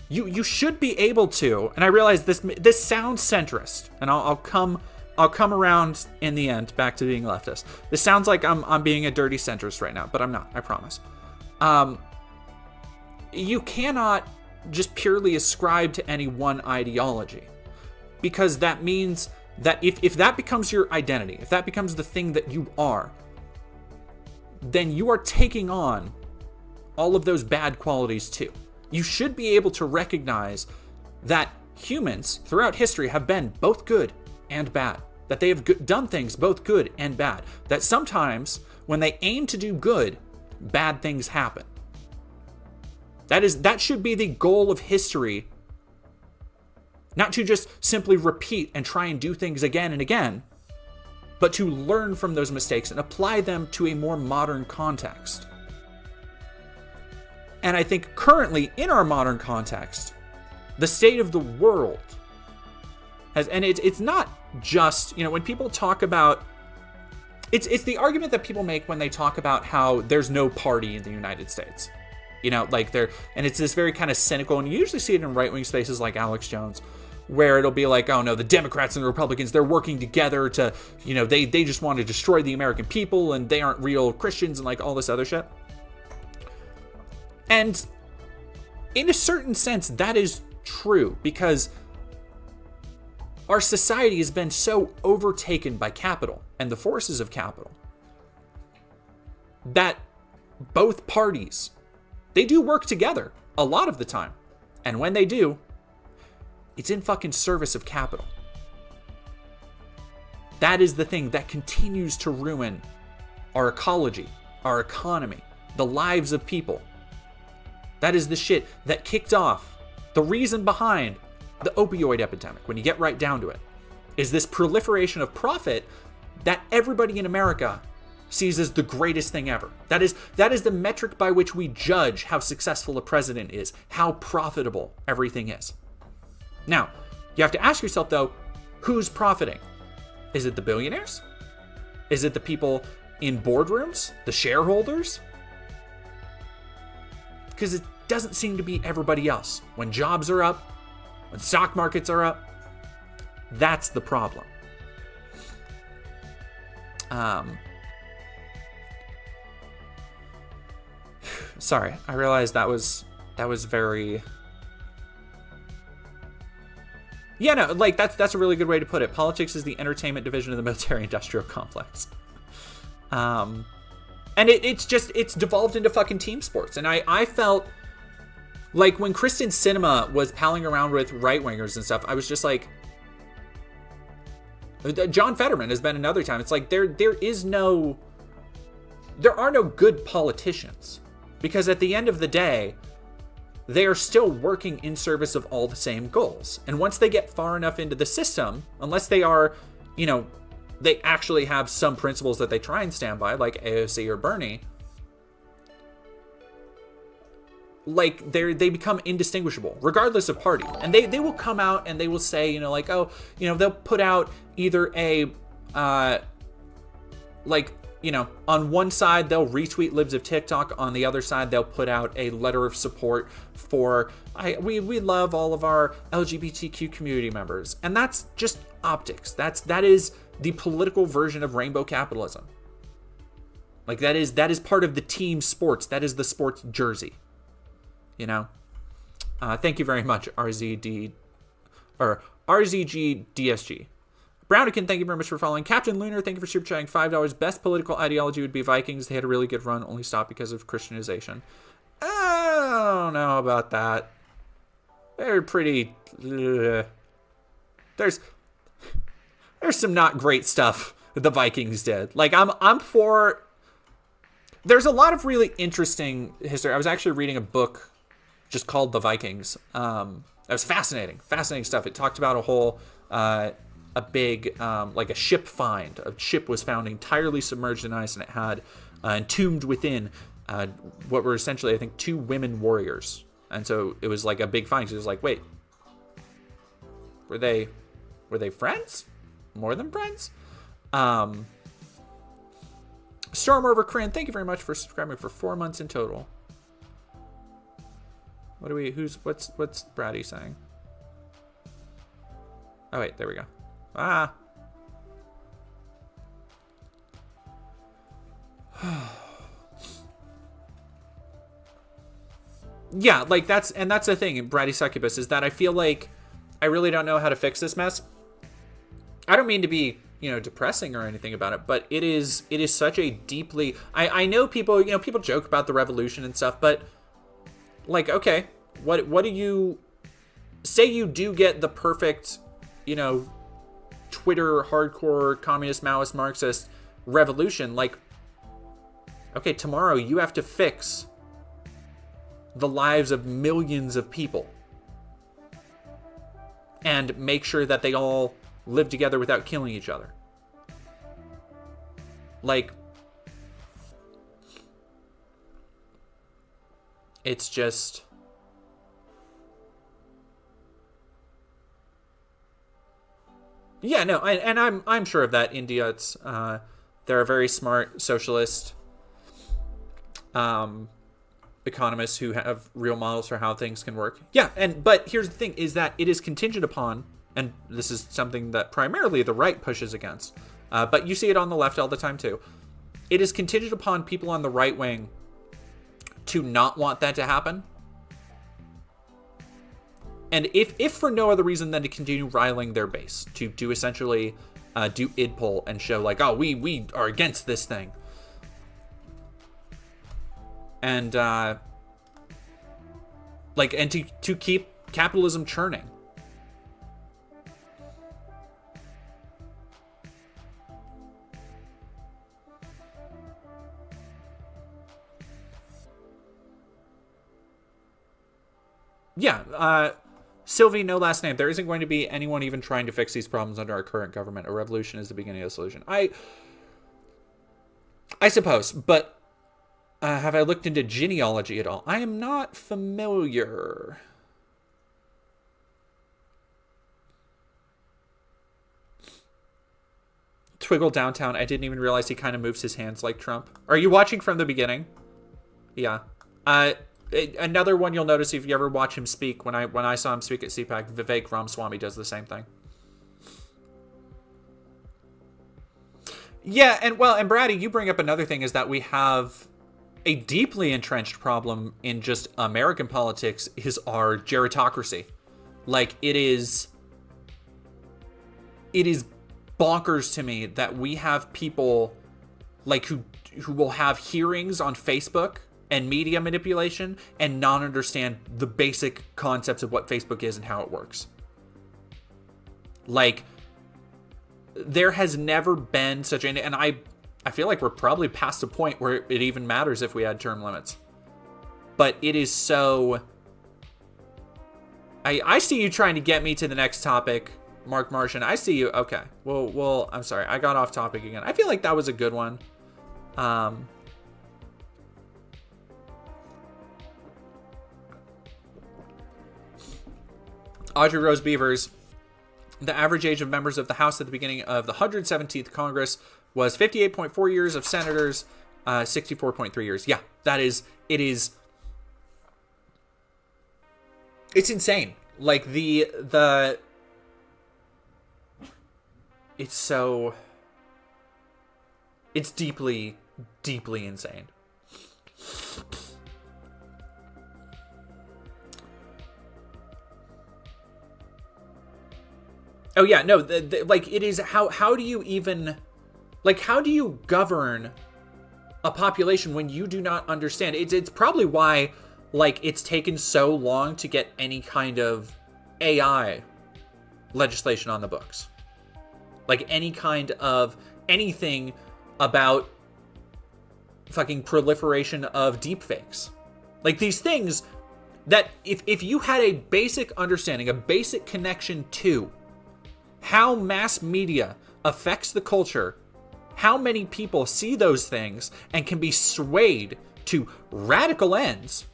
You should be able to, and I realize this sounds centrist, and I'll come around in the end back to being leftist. This sounds like I'm being a dirty centrist right now, but I'm not, I promise. You cannot just purely ascribe to any one ideology, because that means that if that becomes your identity, if that becomes the thing that you are, then you are taking on all of those bad qualities too. You should be able to recognize that humans throughout history have been both good and bad, that they have done things both good and bad, that sometimes when they aim to do good, bad things happen. That should be the goal of history. Not to just simply repeat and try and do things again and again, but to learn from those mistakes and apply them to a more modern context. And I think currently in our modern context, the state of the world has, and it's not just, when people talk about, it's the argument that people make when they talk about how there's no party in the United States. And it's this very kind of cynical, and you usually see it in right-wing spaces like Alex Jones, where it'll be like, oh no, the Democrats and the Republicans, they're working together to, they just want to destroy the American people and they aren't real Christians and like all this other shit. And in a certain sense, that is true, because our society has been so overtaken by capital and the forces of capital that both parties, they do work together a lot of the time. And when they do, it's in fucking service of capital. That is the thing that continues to ruin our ecology, our economy, the lives of people. That is the shit that kicked off the reason behind the opioid epidemic, when you get right down to it, is this proliferation of profit that everybody in America sees as the greatest thing ever. That is the metric by which we judge how successful a president is, how profitable everything is. Now, you have to ask yourself, though, who's profiting? Is it the billionaires? Is it the people in boardrooms? The shareholders? Because it doesn't seem to be everybody else. When jobs are up, when stock markets are up, that's the problem. Sorry, I realized that was very... Yeah, no, like that's a really good way to put it. Politics is the entertainment division of the military-industrial complex. And it's devolved into fucking team sports. And I felt like when Kristen Sinema was palling around with right-wingers and stuff, I was just like, John Fetterman has been another time. It's like there are no good politicians, because at the end of the day, they are still working in service of all the same goals. And once they get far enough into the system, unless they are, they actually have some principles that they try and stand by, like AOC or Bernie, like they become indistinguishable, regardless of party. And they will come out and they will say, they'll put out either a, on one side, they'll retweet libs of TikTok. On the other side, they'll put out a letter of support for, we love all of our LGBTQ community members. And that's just optics. That is the political version of rainbow capitalism. Like that is part of the team sports. That is the sports jersey. Thank you very much, RZGDSG. Brownican, thank you very much for following. Captain Lunar, thank you for super chatting $5. Best political ideology would be Vikings. They had a really good run, only stopped because of Christianization. I don't know about that. They're pretty... There's some not great stuff that the Vikings did. Like, I'm for... There's a lot of really interesting history. I was actually reading a book just called The Vikings. That was fascinating stuff. It talked about a whole... a big, like a ship find. A ship was found entirely submerged in ice, and it had entombed within what were essentially, I think, 2 women warriors. And so it was like a big fight. It was like, wait, were they friends? More than friends? Storm over Corinne, thank you very much for subscribing for 4 months in total. What's Brady saying? Oh wait, there we go. Yeah, like that's the thing, Brady Succubus, is that I feel like I really don't know how to fix this mess. I don't mean to be, depressing or anything about it, but it is such a deeply, I know people, people joke about the revolution and stuff, but like, okay, what do you say you do get the perfect, Twitter hardcore communist Maoist Marxist revolution? Like, okay, tomorrow you have to fix the lives of millions of people and make sure that they all live together without killing each other. Like, it's just, yeah, no, and I'm sure of that. India, it's they're a very smart socialist economists who have real models for how things can work. Yeah, but here's the thing, is that it is contingent upon, and this is something that primarily the right pushes against, but you see it on the left all the time too. It is contingent upon people on the right wing to not want that to happen. And if for no other reason than to continue riling their base, to essentially do id poll and show like, oh, we are against this thing. And and to keep capitalism churning. Yeah, Sylvie, no last name. There isn't going to be anyone even trying to fix these problems under our current government. A revolution is the beginning of the solution. I suppose, but have I looked into genealogy at all? I am not familiar. Twiggle Downtown, I didn't even realize he kind of moves his hands like Trump. Are you watching from the beginning? Yeah. Another one you'll notice if you ever watch him speak, when I saw him speak at CPAC, Vivek Ramaswamy does the same thing. Yeah, and Brady, you bring up another thing, is that we have a deeply entrenched problem in just American politics, is our gerontocracy. Like, it is bonkers to me that we have people like who will have hearings on Facebook and media manipulation and not understand the basic concepts of what Facebook is and how it works. Like, there has never been such an, and I feel like we're probably past a point where it even matters if we had term limits. But it is so, I see you trying to get me to the next topic, Mark Martian. I see you. Okay. Well, I'm sorry. I got off topic again. I feel like that was a good one. Audrey Rose Beavers, the average age of members of the House at the beginning of the 117th Congress was 58.4 years, of senators, 64.3 years. Yeah, it's insane. Like, it's deeply, deeply insane. Oh yeah, no, like, it is, how do you even, like, how do you govern a population when you do not understand? It's probably why, like, it's taken so long to get any kind of AI legislation on the books. Like, any kind of anything about fucking proliferation of deepfakes. Like, these things that if you had a basic understanding, a basic connection to how mass media affects the culture, how many people see those things and can be swayed to radical ends.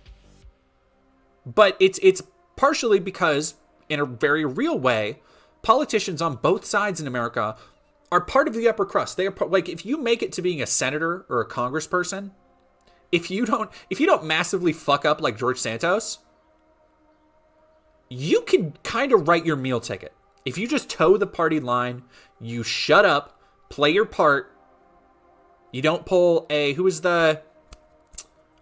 But it's partially because, in a very real way, politicians on both sides in America are part of the upper crust. They are like, if you make it to being a senator or a congressperson, if you don't massively fuck up like George Santos, you can kind of write your meal ticket. If you just toe the party line, you shut up, play your part. You don't pull who was the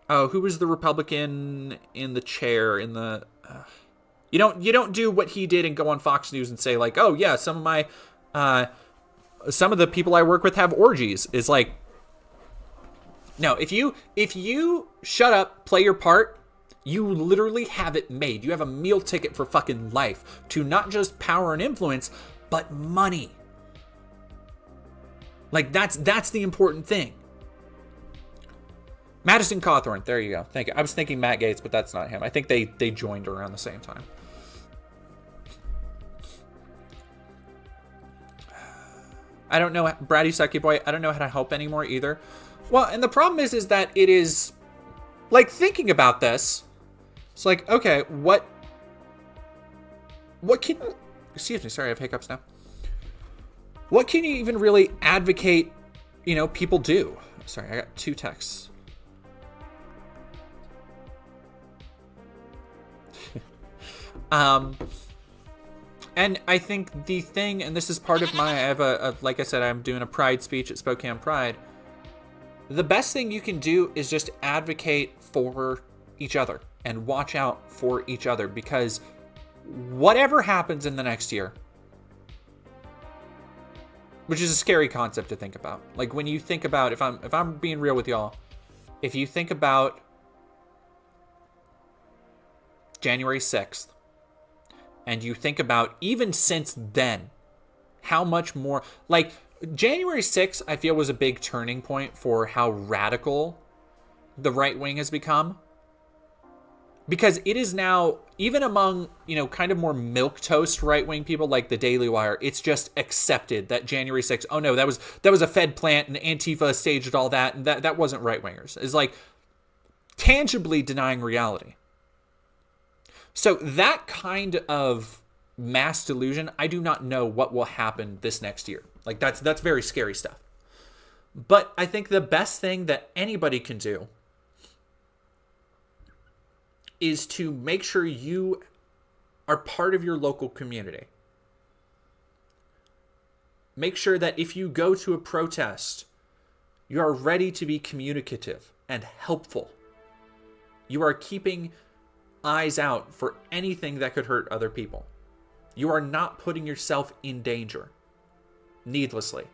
Republican in the chair in the you don't do what he did and go on Fox News and say like, oh yeah, some of the people I work with have orgies. Is like, no, if you shut up, play your part, you literally have it made. You have a meal ticket for fucking life, to not just power and influence, but money. Like, that's the important thing. Madison Cawthorn, there you go. Thank you. I was thinking Matt Gaetz, but that's not him. I think they joined around the same time. I don't know, Bratty Sucky Boy, I don't know how to help anymore either. Well, and the problem is that it is, like, thinking about this, it's like, okay, what can, excuse me, sorry, I have hiccups now. What can you even really advocate, people do? Sorry, I got 2 texts. And I think the thing, and this is part of I have like I said, I'm doing a Pride speech at Spokane Pride. The best thing you can do is just advocate for each other and watch out for each other, because whatever happens in the next year, which is a scary concept to think about. Like, when you think about, if I'm being real with y'all, if you think about January 6th, and you think about even since then, how much more, like, January 6th, I feel, was a big turning point for how radical the right wing has become. Because it is now, even among, kind of more milquetoast right-wing people like the Daily Wire, it's just accepted that January 6th, oh no, that was a Fed plant and Antifa staged all that, and that wasn't right-wingers. It's like tangibly denying reality. So that kind of mass delusion, I do not know what will happen this next year. Like, that's very scary stuff. But I think the best thing that anybody can do is to make sure you are part of your local community. Make sure that if you go to a protest, you are ready to be communicative and helpful. You are keeping eyes out for anything that could hurt other people. You are not putting yourself in danger needlessly.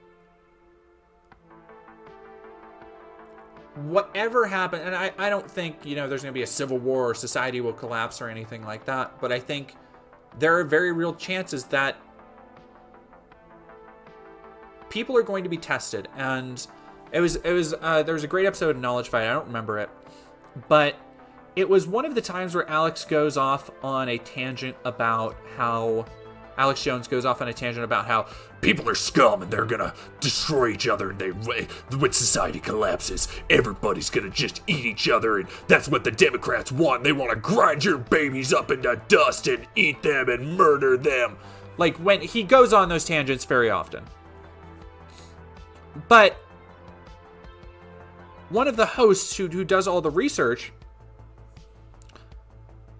Whatever happened, and I don't think, there's going to be a civil war or society will collapse or anything like that, but I think there are very real chances that people are going to be tested. And there was a great episode of Knowledge Fight, I don't remember it, but it was one of the times where Alex Jones goes off on a tangent about how people are scum and they're gonna destroy each other, and when society collapses, everybody's gonna just eat each other, and that's what the Democrats want. They want to grind your babies up into dust and eat them and murder them. Like, when he goes on those tangents very often. But one of the hosts who does all the research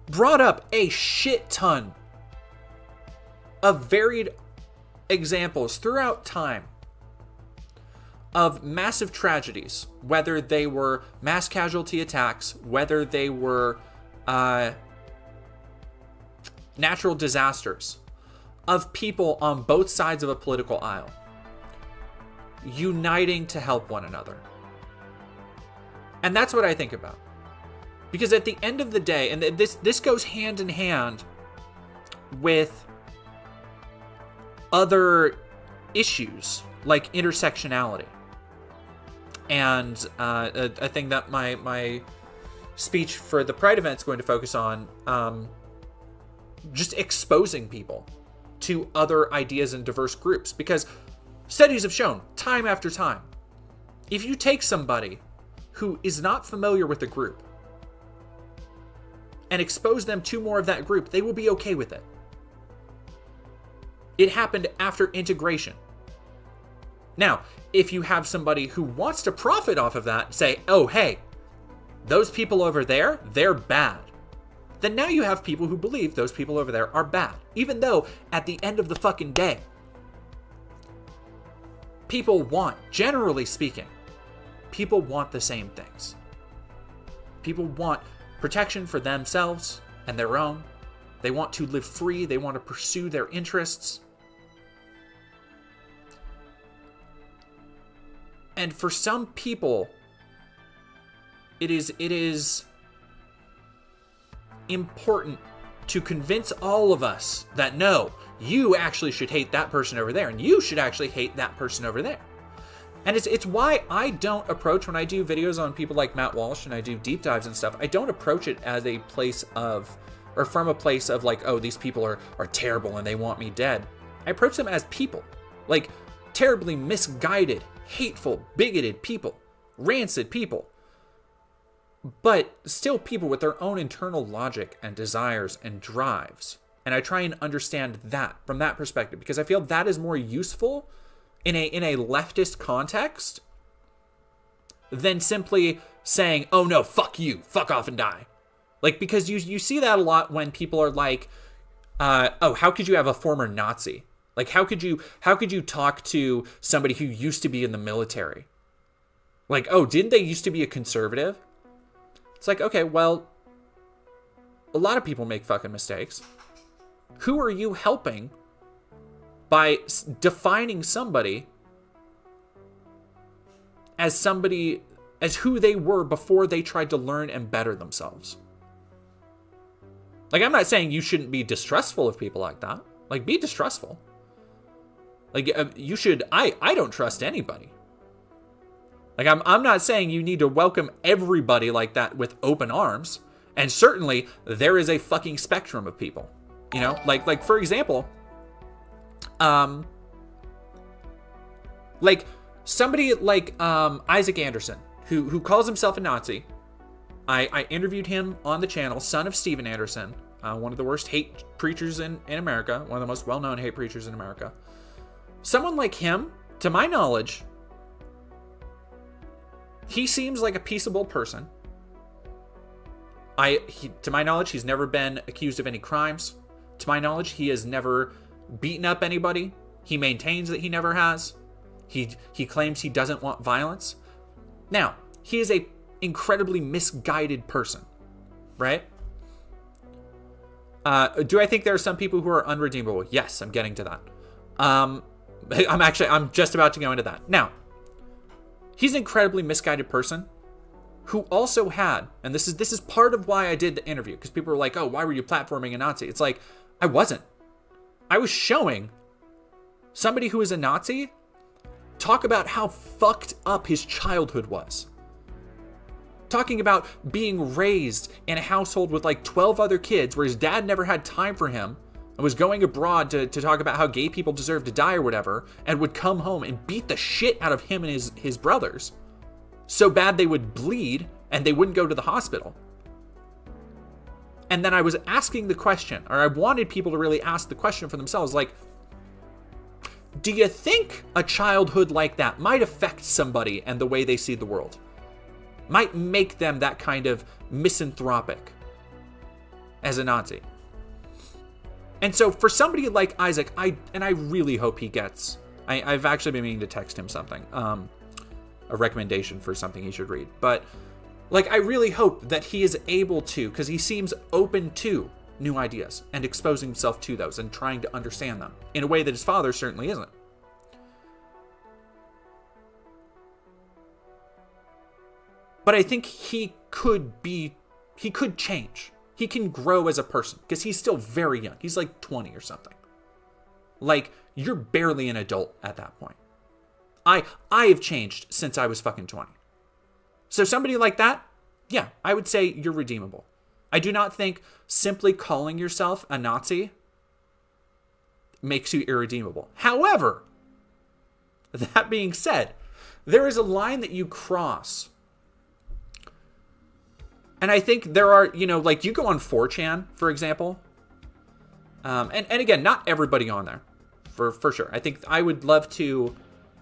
brought up a shit ton of varied examples throughout time of massive tragedies, whether they were mass casualty attacks, whether they were natural disasters, of people on both sides of a political aisle uniting to help one another. And that's what I think about. Because at the end of the day, and this goes hand in hand with other issues like intersectionality. And a thing that my speech for the Pride event is going to focus on, just exposing people to other ideas and diverse groups. Because studies have shown, time after time, if you take somebody who is not familiar with the group and expose them to more of that group, they will be okay with it. It happened after integration. Now, if you have somebody who wants to profit off of that, say, oh, hey, those people over there, they're bad. Then now you have people who believe those people over there are bad. Even though at the end of the fucking day, people want, generally speaking, people want the same things. People want protection for themselves and their own. They want to live free. They want to pursue their interests. And for some people, it is important to convince all of us that no, you actually should hate that person over there, and you should actually hate that person over there. And it's why I don't approach, when I do videos on people like Matt Walsh and I do deep dives and stuff, I don't approach it as a place of, or from a place of like, oh, these people are terrible and they want me dead. I approach them as people, like terribly misguided, hateful, bigoted people, rancid people, but still people with their own internal logic and desires and drives. And I try and understand that from that perspective, because I feel that is more useful in a leftist context than simply saying, oh no, fuck you, fuck off and die. Like, because you see that a lot when people are like, oh, how could you have a former Nazi? Like, how could you talk to somebody who used to be in the military? Like, oh, didn't they used to be a conservative? It's like, okay, well, a lot of people make fucking mistakes. Who are you helping by defining somebody as who they were before they tried to learn and better themselves? Like, I'm not saying you shouldn't be distrustful of people like that. Like, be distrustful. Like, you should, I don't trust anybody. Like, I'm not saying you need to welcome everybody like that with open arms. And certainly, there is a fucking spectrum of people. You know? Like for example, like, somebody like Isaac Anderson, who calls himself a Nazi. I interviewed him on the channel, son of Steven Anderson, one of the worst hate preachers in America, one of the most well-known hate preachers in America. Someone like him, to my knowledge, he seems like a peaceable person. To my knowledge, he's never been accused of any crimes. To my knowledge, he has never beaten up anybody. He maintains that he never has. He claims he doesn't want violence. Now, he is a incredibly misguided person, right? Do I think there are some people who are unredeemable? Yes, I'm getting to that. I'm just about to go into that. Now, he's an incredibly misguided person who also had, and this is part of why I did the interview, because people were like, oh, why were you platforming a Nazi? It's like, I wasn't. I was showing somebody who is a Nazi talk about how fucked up his childhood was. Talking about being raised in a household with like 12 other kids where his dad never had time for him and was going abroad to talk about how gay people deserve to die or whatever, and would come home and beat the shit out of him and his brothers so bad they would bleed and they wouldn't go to the hospital. And then I was asking the question, or I wanted people to really ask the question for themselves, like, do you think a childhood like that might affect somebody and the way they see the world? Might make them that kind of misanthropic as a Nazi? And so for somebody like Isaac, I really hope he gets, I've actually been meaning to text him something, a recommendation for something he should read. But like, I really hope that he is able to, because he seems open to new ideas and exposing himself to those and trying to understand them in a way that his father certainly isn't. But I think he could change. He can grow as a person because he's still very young. He's like 20 or something. Like, you're barely an adult at that point. I have changed since I was fucking 20. So somebody like that, yeah, I would say you're redeemable. I do not think simply calling yourself a Nazi makes you irredeemable. However, that being said, there is a line that you cross And I think there are, you know, like you go on 4chan, for example. And again, not everybody on there, for sure. I think I would love to,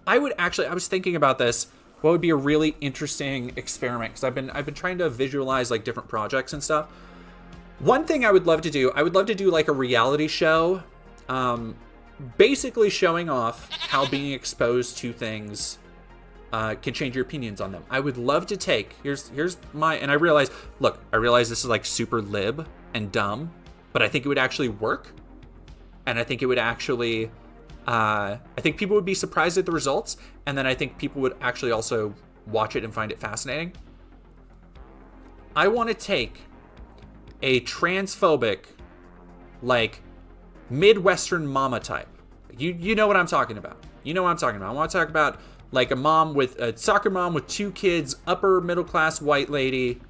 I was thinking about this. What would be a really interesting experiment? Because I've been trying to visualize like different projects and stuff. One thing I would love to do like a reality show, basically showing off how being exposed to things can change your opinions on them. I would love to take, here's my, and I realize this is like super lib and dumb, but I think it would actually work. And I think it would actually, I think people would be surprised at the results. And then I think people would actually also watch it and find it fascinating. I want to take a transphobic, like Midwestern mama type. You know what I'm talking about. You know what I'm talking about. I want to talk about like a soccer mom with 2 kids, upper middle class white lady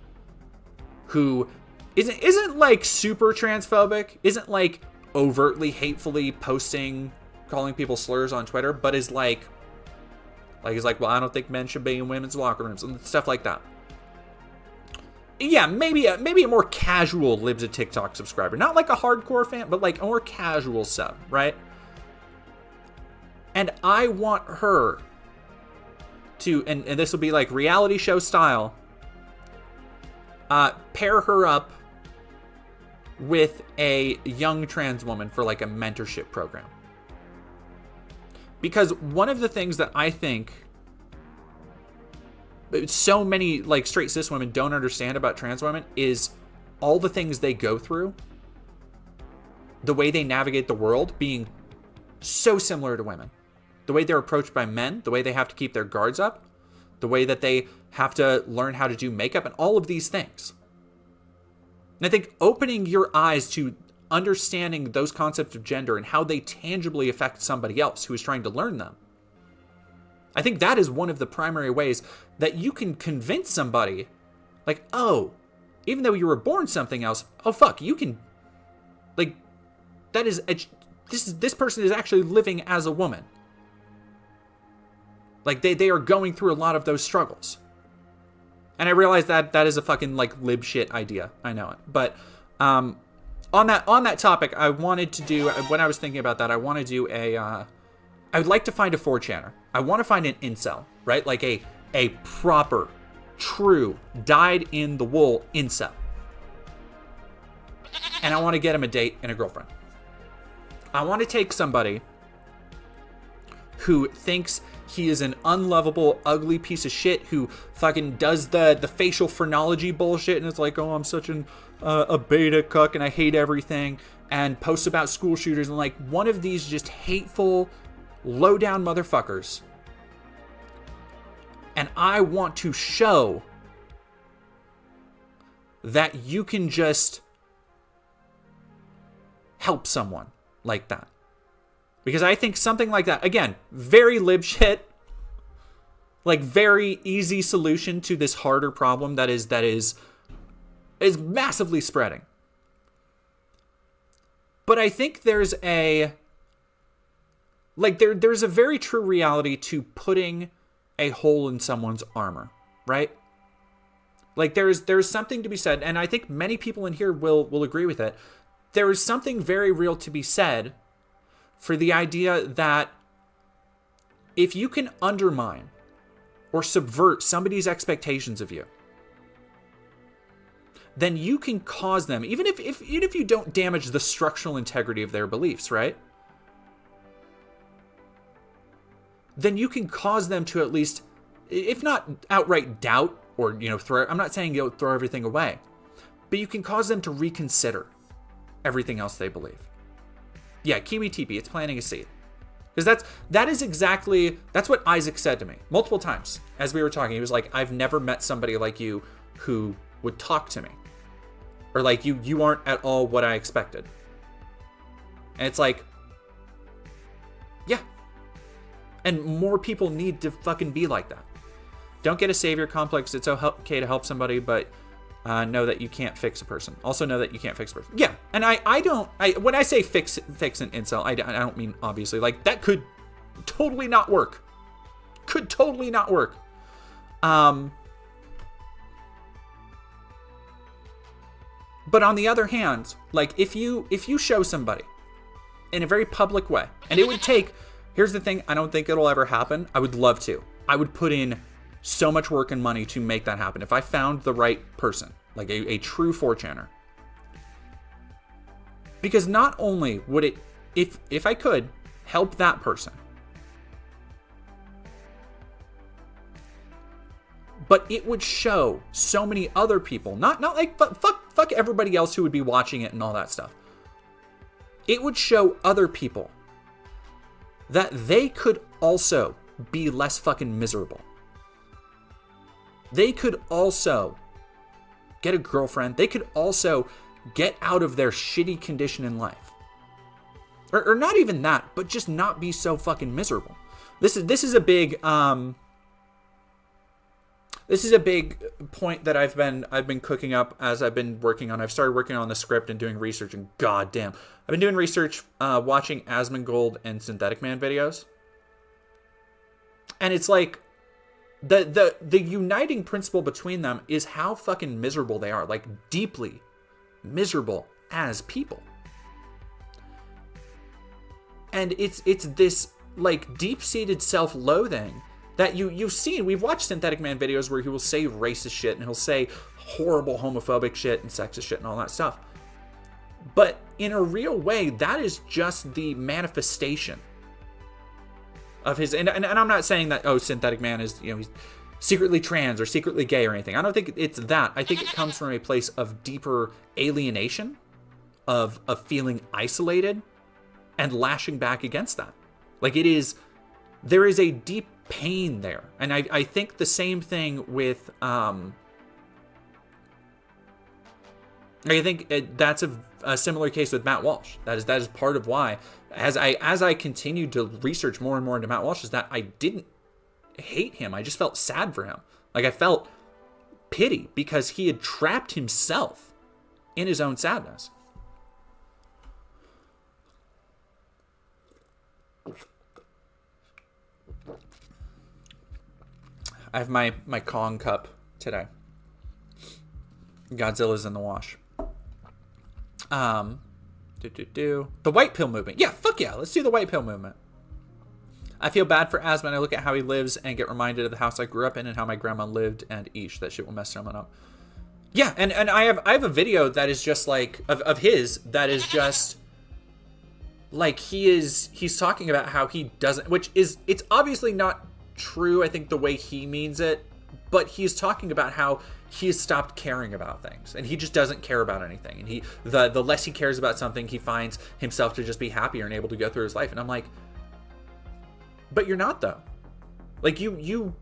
who isn't like super transphobic, isn't like overtly hatefully posting, calling people slurs on Twitter, but is like, well, I don't think men should be in women's locker rooms and stuff like that. Yeah, maybe a more casual Libs of TikTok subscriber. Not like a hardcore fan, but like a more casual sub, right? And I want her to, and this will be like reality show style, pair her up with a young trans woman for like a mentorship program. Because one of the things that I think so many like straight cis women don't understand about trans women is all the things they go through, the way they navigate the world being so similar to women, the way they're approached by men, the way they have to keep their guards up, the way that they have to learn how to do makeup and all of these things. And I think opening your eyes to understanding those concepts of gender and how they tangibly affect somebody else who is trying to learn them, I think that is one of the primary ways that you can convince somebody, like, oh, even though you were born something else, oh fuck, you can, like, that is, this person is actually living as a woman. Like, they are going through a lot of those struggles. And I realize that that is a fucking, like, lib shit idea. I know it. But on that topic, I wanted to do, when I was thinking about that, I want to do I would like to find a 4chaner. I want to find an incel, right? Like a proper, true, dyed-in-the-wool incel. And I want to get him a date and a girlfriend. I want to take somebody who thinks he is an unlovable, ugly piece of shit who fucking does the facial phrenology bullshit and it's like, oh, I'm such a beta cuck and I hate everything, and posts about school shooters and like one of these just hateful, low-down motherfuckers. And I want to show that you can just help someone like that. Because I think something like that, again, very lib shit, like very easy solution to this harder problem that is massively spreading. But I think there's a, like there's a very true reality to putting a hole in someone's armor, right? Like there's something to be said, and I think many people in here will agree with it. There is something very real to be said for the idea that if you can undermine or subvert somebody's expectations of you, then you can cause them, even if you don't damage the structural integrity of their beliefs, right? Then you can cause them to at least, if not outright doubt or, I'm not saying you'll throw everything away, but you can cause them to reconsider everything else they believe. Yeah, Kiwi TP, it's planting a seed. Because that's what Isaac said to me multiple times as we were talking. He was like, I've never met somebody like you who would talk to me. Or like, you aren't at all what I expected. And it's like, yeah. And more people need to fucking be like that. Don't get a savior complex. It's okay to help somebody, but know that you can't fix a person. Also know that you can't fix a person. Yeah, and when I say fix an incel, I don't mean obviously. Like, that could totally not work. Could totally not work. But on the other hand, like if you show somebody in a very public way, and it would take, here's the thing, I don't think it'll ever happen. I would love to. I would put in so much work and money to make that happen. If I found the right person, like a true 4chaner. Because not only would it, if I could, help that person, but it would show so many other people, not like fuck everybody else who would be watching it and all that stuff. It would show other people that they could also be less fucking miserable. They could also get a girlfriend. They could also get out of their shitty condition in life. Or not even that, but just not be so fucking miserable. This is a big point that I've been cooking up as I've been working on. I've started working on the script and doing research, and goddamn, I've been doing research, watching Asmongold and Synthetic Man videos. And it's like the uniting principle between them is how fucking miserable they are, like deeply miserable as people. And it's this like deep-seated self-loathing that you've seen. We've watched Synthetic Man videos where he will say racist shit and he'll say horrible homophobic shit and sexist shit and all that stuff. But in a real way, that is just the manifestation of his, and I'm not saying that, oh, Synthetic Man is, he's secretly trans or secretly gay or anything. I don't think it's that. I think it comes from a place of deeper alienation, of feeling isolated and lashing back against that. Like there is a deep pain there. And I think the same thing with, I think that's a similar case with Matt Walsh. That is part of why, as I continued to research more and more into Matt Walsh, is that I didn't hate him. I just felt sad for him. Like I felt pity because he had trapped himself in his own sadness. I have my Kong cup today. Godzilla's in the wash. The white pill movement. Yeah, fuck yeah. Let's do the white pill movement. I feel bad for Asman. I look at how he lives and get reminded of the house I grew up in and how my grandma lived, and eesh, that shit will mess someone up. Yeah, and I have a video that is just like of his that is just like he's talking about how he doesn't, which is, it's obviously not true, I think, the way he means it, but he's talking about how he has stopped caring about things and he just doesn't care about anything, and the less he cares about something, he finds himself to just be happier and able to go through his life. And I'm like, but you're not, though. Like you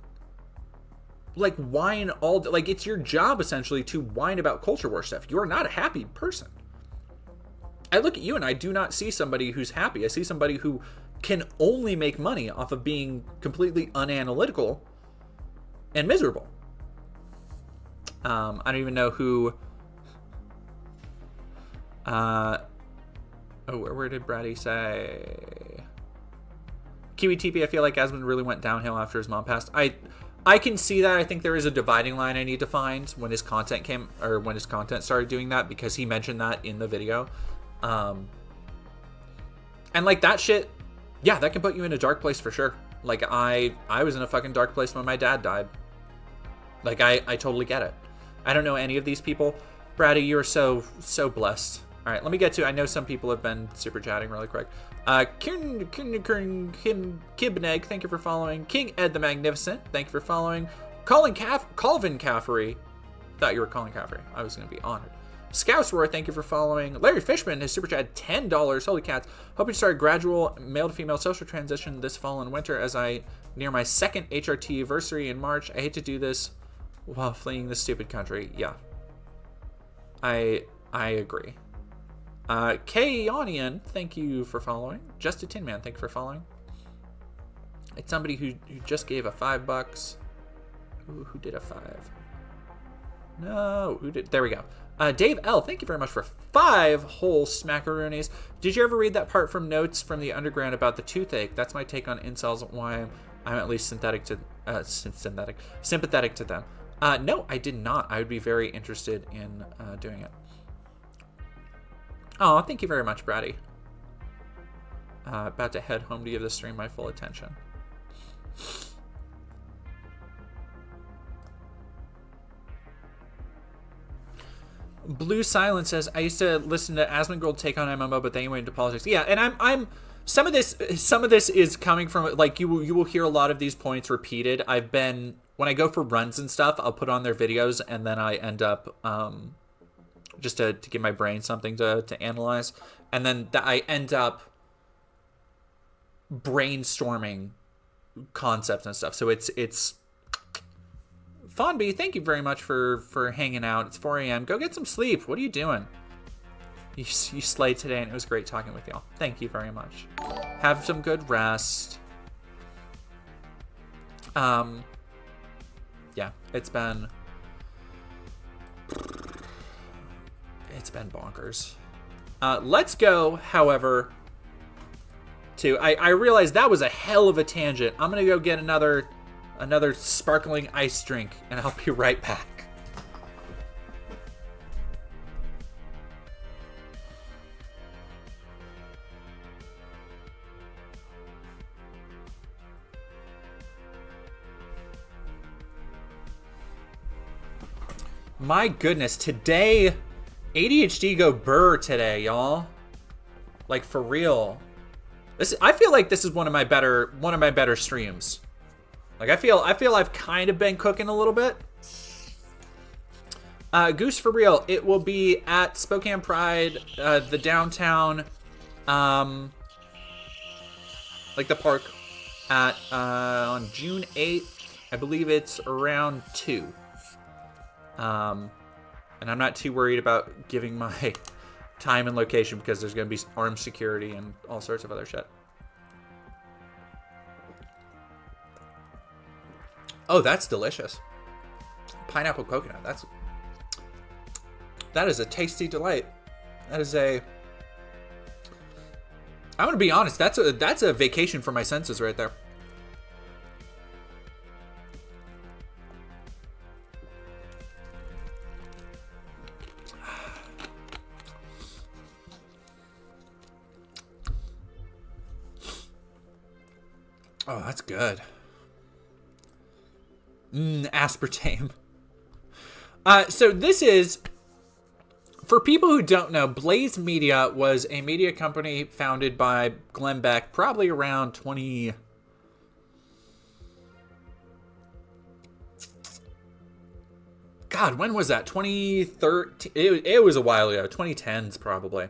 like whine all, like it's your job essentially to whine about culture war stuff. You are not a happy person. I look at you and I do not see somebody who's happy. I see somebody who can only make money off of being completely unanalytical and miserable. I don't even know who. Where did Brady say? Kiwi TP, I feel like Asmund really went downhill after his mom passed. I can see that. I think there is a dividing line I need to find when his content started doing that, because he mentioned that in the video. And like that shit, yeah, that can put you in a dark place for sure. Like I was in a fucking dark place when my dad died. Like I totally get it. I don't know any of these people. Brady, you're so blessed. All right, let me get to, I know some people have been super chatting really quick. Kibneg, thank you for following. King Ed the Magnificent, thank you for following. Calvin Caffrey, thought you were Colin Caffrey. I was going to be honored. Scouts Roar, thank you for following. Larry Fishman has super chat $10. Holy cats. Hope you start a gradual male to female social transition this fall and winter as I near my second HRT anniversary in March. I hate to do this while fleeing this stupid country. Yeah. I agree. K-Onion, thank you for following. Just a Tin Man, thank you for following. It's somebody who just gave a $5. Who did a 5? No, who did? There we go. Dave L, thank you very much for 5 whole smackaroonies. Did you ever read that part from Notes from the Underground about the toothache? That's my take on incels, why I'm at least sympathetic to them. No, I did not. I would be very interested in doing it. Oh, thank you very much, Brady. About to head home to give the stream my full attention. Blue Silence says, I used to listen to Asmongold take on MMO, but then he went into politics. Yeah, and I'm some of this is coming from, like, you will hear a lot of these points repeated. When I go for runs and stuff, I'll put on their videos, and then I end up just to give my brain something to analyze, and then I end up brainstorming concepts and stuff. So it's Fonby, thank you very much for hanging out. It's 4 a.m. Go get some sleep. What are you doing? You slayed today, and it was great talking with y'all. Thank you very much. Have some good rest. Yeah, it's been bonkers. Let's go, however, to I realized that was a hell of a tangent. I'm gonna go get another sparkling ice drink, and I'll be right back. My goodness, today, ADHD go burr today, y'all. Like, for real. I feel like this is one of my better streams. Like, I feel I've kind of been cooking a little bit. Goose, for real, it will be at Spokane Pride, the downtown, like the park, at on June 8th. I believe it's around 2. And I'm not too worried about giving my time and location because there's going to be armed security and all sorts of other shit. Oh, that's delicious. Pineapple coconut. That is a tasty delight. I'm going to be honest, that's a vacation for my senses right there. Oh, that's good. Aspartame. So this is, for people who don't know, Blaze Media was a media company founded by Glenn Beck probably around 20... God, when was that? 2013? It was a while ago. 2010s probably.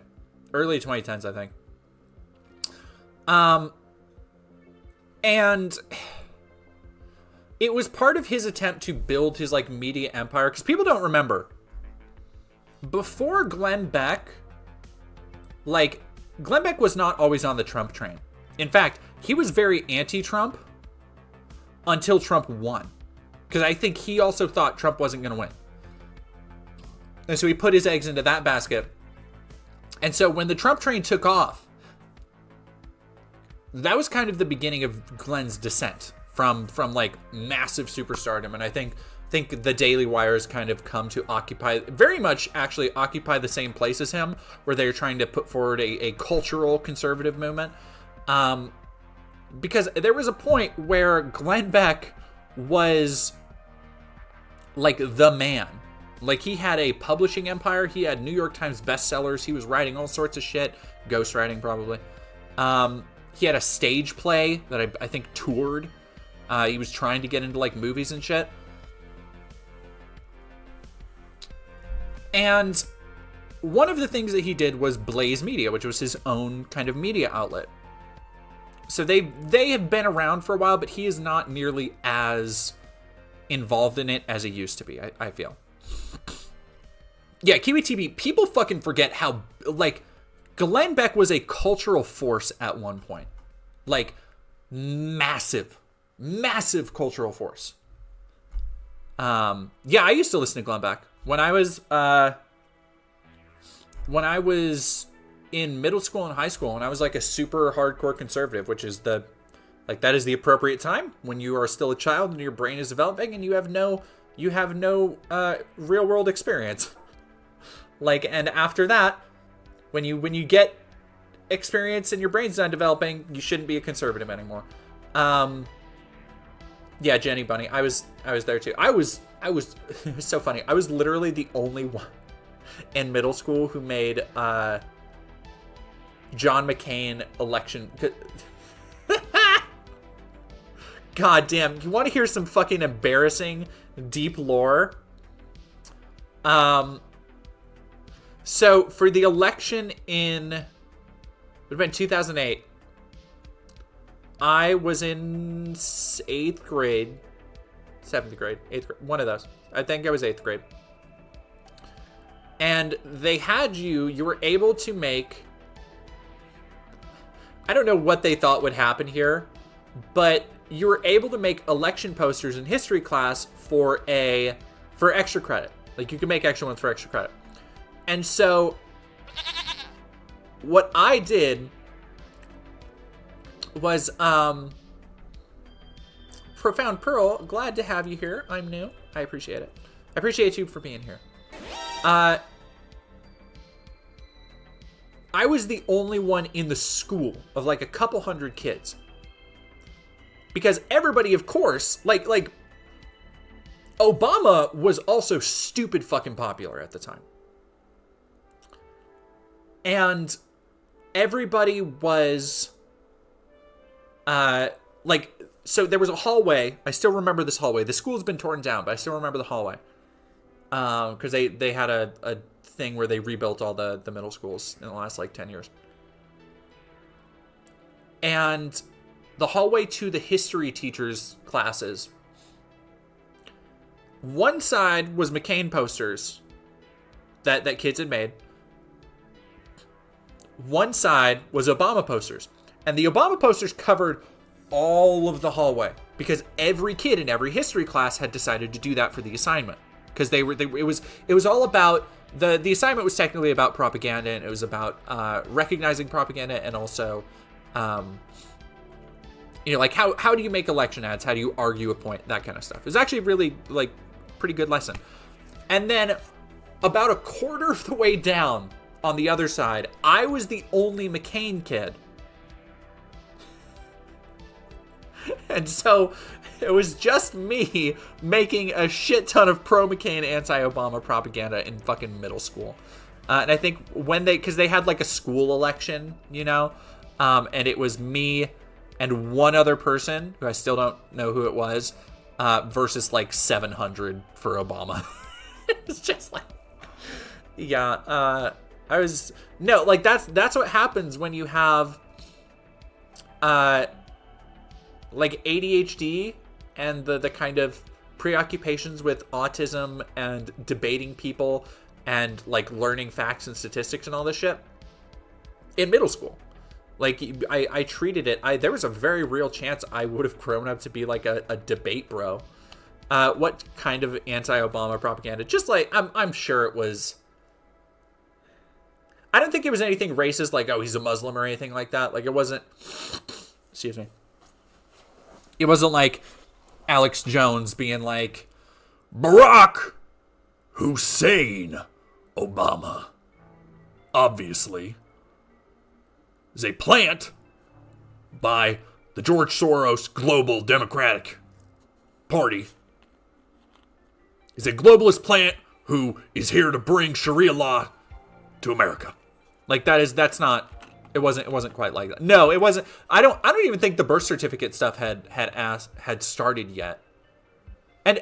Early 2010s, I think. And it was part of his attempt to build his, like, media empire. Because people don't remember. Before Glenn Beck, like, Glenn Beck was not always on the Trump train. In fact, he was very anti-Trump until Trump won. Because I think he also thought Trump wasn't going to win. And so he put his eggs into that basket. And so when the Trump train took off, that was kind of the beginning of Glenn's descent from like massive superstardom. And I think the Daily Wire has kind of come to very much occupy the same place as him, where they're trying to put forward a cultural conservative movement. Because there was a point where Glenn Beck was like the man. Like, he had a publishing empire. He had New York Times bestsellers. He was writing all sorts of shit. Ghostwriting, probably. He had a stage play that I think toured. He was trying to get into, like, movies and shit. And one of the things that he did was Blaze Media, which was his own kind of media outlet. So they have been around for a while, but he is not nearly as involved in it as he used to be, I feel. Yeah, Kiwi TV, people fucking forget how, like, Glenn Beck was a cultural force at one point. Like, massive cultural force. Yeah, I used to listen to Glenn Beck. When I was in middle school and high school, and I was like a super hardcore conservative, which is that is the appropriate time when you are still a child and your brain is developing and you have no real world experience. Like, and after that, When you get experience and your brain's done developing, you shouldn't be a conservative anymore. Yeah, Jenny Bunny. I was there too. I was it was so funny. I was literally the only one in middle school who made John McCain election. God damn. You want to hear some fucking embarrassing deep lore? So for the election in, it would have been 2008. I was in 8th grade, 7th grade, 8th grade, one of those. I think I was 8th grade. And they had you were able to make, I don't know what they thought would happen here, but you were able to make election posters in history class for extra credit. Like, you can make extra ones for extra credit. And so what I did was, Profound Pearl, glad to have you here. I'm new. I appreciate it. I appreciate you for being here. I was the only one in the school of like a couple hundred kids. Because everybody, of course, like Obama was also stupid fucking popular at the time. And everybody was, so there was a hallway. I still remember this hallway. The school's been torn down, but I still remember the hallway. Because they had a thing where they rebuilt all the middle schools in the last, 10 years. And the hallway to the history teachers' classes, one side was McCain posters that kids had made. One side was Obama posters. And the Obama posters covered all of the hallway because every kid in every history class had decided to do that for the assignment. Because it was all about, the assignment was technically about propaganda, and it was about recognizing propaganda, and also how do you make election ads? How do you argue a point? That kind of stuff. It was actually really, pretty good lesson. And then about a quarter of the way down on the other side, I was the only McCain kid. And so it was just me making a shit ton of pro-McCain, anti-Obama propaganda in fucking middle school. And I think because they had a school election, and it was me and one other person who I still don't know who it was, versus 700 for Obama. It's just yeah, that's what happens when you have ADHD and the kind of preoccupations with autism and debating people and learning facts and statistics and all this shit in middle school. I treated it, there was a very real chance I would have grown up to be a debate bro. What kind of anti-Obama propaganda? Just I'm sure it was, I don't think it was anything racist, oh, he's a Muslim or anything like that. It wasn't, excuse me. It wasn't Alex Jones being Barack Hussein Obama, obviously, is a plant by the George Soros Global Democratic Party. He's a globalist plant who is here to bring Sharia law to America. That's not, it wasn't quite like that. No, it wasn't. I don't even think the birth certificate stuff had started yet. And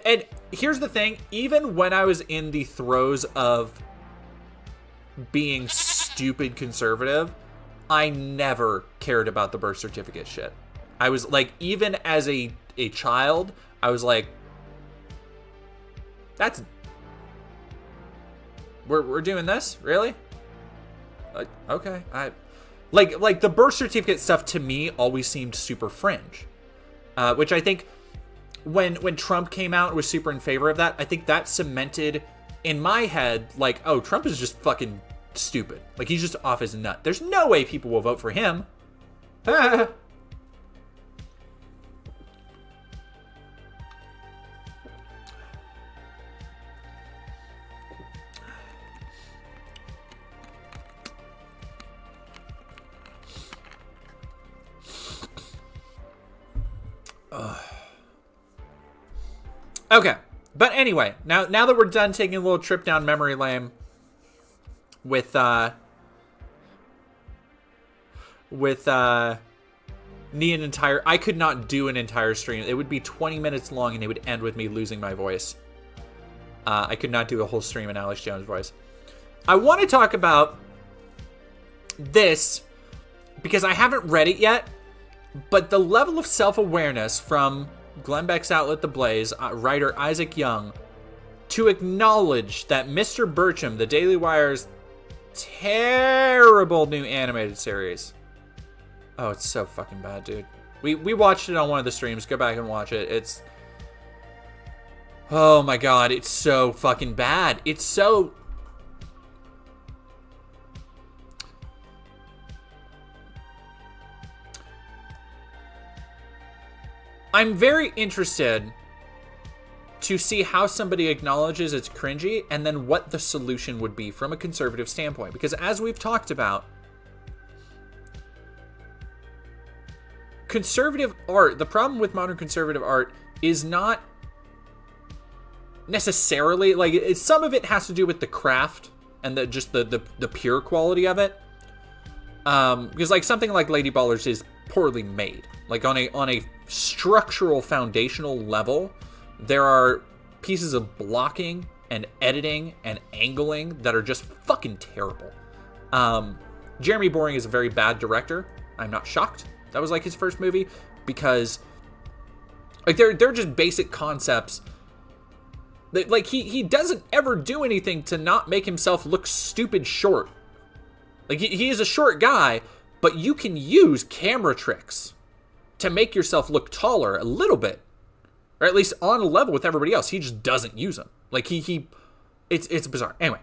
here's the thing, even when I was in the throes of being stupid conservative, I never cared about the birth certificate shit. I was even as a child, I was that's, we're doing this? Really? Okay. The birth certificate stuff to me always seemed super fringe. Which I think when Trump came out and was super in favor of that, I think that cemented in my head, oh, Trump is just fucking stupid. He's just off his nut. There's no way people will vote for him. Okay. But anyway, now that we're done taking a little trip down memory lane with I could not do an entire stream. It would be 20 minutes long and it would end with me losing my voice. I could not do a whole stream in Alex Jones' voice. I want to talk about this because I haven't read it yet, but the level of self-awareness from Glenn Beck's outlet The Blaze, writer Isaac Young, to acknowledge that Mr. Bertram, the Daily Wire's terrible new animated series. Oh, it's so fucking bad, dude. We watched it on one of the streams. Go back and watch it. It's... Oh my god, it's so fucking bad. It's so... I'm very interested to see how somebody acknowledges it's cringy and then what the solution would be from a conservative standpoint. Because as we've talked about, conservative art, the problem with modern conservative art is not necessarily, like, some of it has to do with the craft and the pure quality of it. Because like something like Lady Ballers is poorly made. Like on a structural foundational level, there are pieces of blocking and editing and angling that are just fucking terrible. Jeremy Boring is a very bad director. I'm not shocked that was like his first movie, because like they're just basic concepts that, like, he doesn't ever do anything to not make himself look stupid short. Like he is a short guy, but you can use camera tricks to make yourself look taller a little bit, or at least on a level with everybody else. He just doesn't use them. Like it's bizarre. Anyway,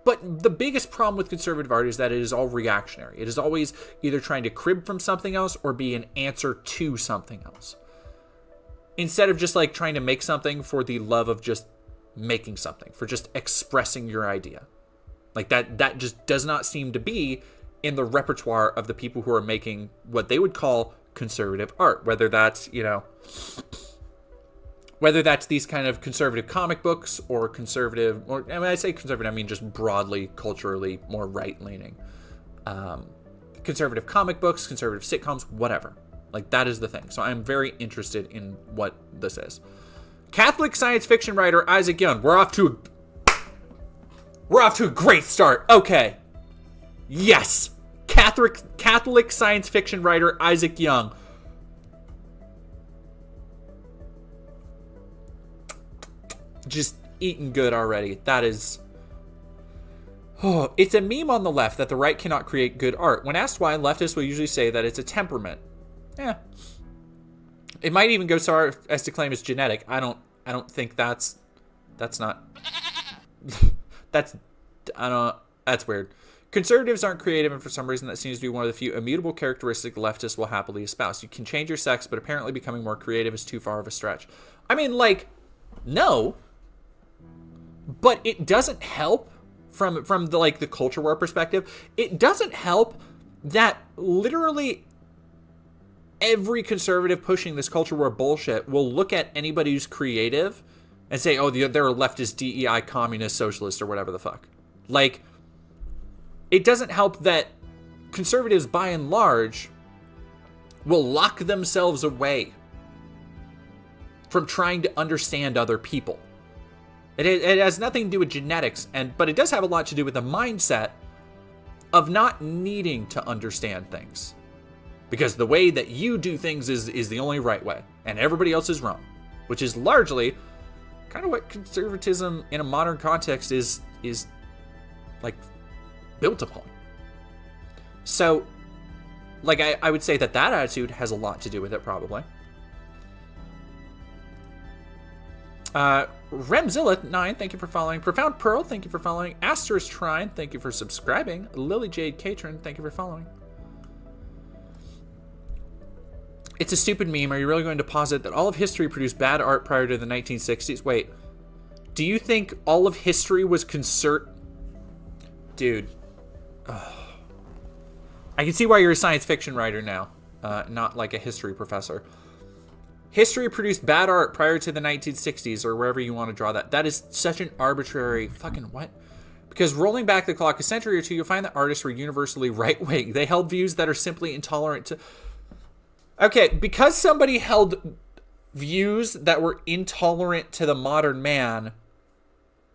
but the biggest problem with conservative art is that it is all reactionary. It is always either trying to crib from something else or be an answer to something else, instead of just like trying to make something for the love of just making something, for just expressing your idea. Like that just does not seem to be in the repertoire of the people who are making what they would call conservative art, whether that's, whether that's these kind of conservative comic books or conservative, or I mean, I say conservative, I mean just broadly, culturally more right-leaning. Conservative comic books, conservative sitcoms, whatever. Like, that is the thing. So I'm very interested in what this is. Catholic science fiction writer Isaac Young. We're off to a great start. Okay. Yes. Catholic science fiction writer Isaac Young. Just eating good already. That is... Oh, it's a meme on the left that the right cannot create good art. When asked why, leftists will usually say that it's a temperament. Yeah. It might even go so far as to claim it's genetic. I don't think that's not... that's weird. Conservatives aren't creative, and for some reason that seems to be one of the few immutable characteristics leftists will happily espouse. You can change your sex, but apparently becoming more creative is too far of a stretch. I mean, like, no. But it doesn't help from the, like, the culture war perspective. It doesn't help that literally every conservative pushing this culture war bullshit will look at anybody who's creative and say, oh, they're a leftist, DEI, communist, socialist, or whatever the fuck. Like, it doesn't help that conservatives, by and large, will lock themselves away from trying to understand other people. It has nothing to do with genetics, but it does have a lot to do with the mindset of not needing to understand things. Because the way that you do things is the only right way, and everybody else is wrong. Which is largely kind of what conservatism in a modern context is like built upon. So, like, I would say that attitude has a lot to do with it, probably. Remzilla9, thank you for following. Profound Pearl, thank you for following. Asterisk Shrine, thank you for subscribing. Lily Jade Catron, thank you for following. It's a stupid meme. Are you really going to posit that all of history produced bad art prior to the 1960s? Wait, do you think all of history was Dude. Oh. I can see why you're a science fiction writer now, not like a history professor. History produced bad art prior to the 1960s, or wherever you want to draw that. That is such an arbitrary fucking what? Because rolling back the clock a century or two, you'll find that artists were universally right-wing. They held views that are simply intolerant to... Okay, because somebody held views that were intolerant to the modern man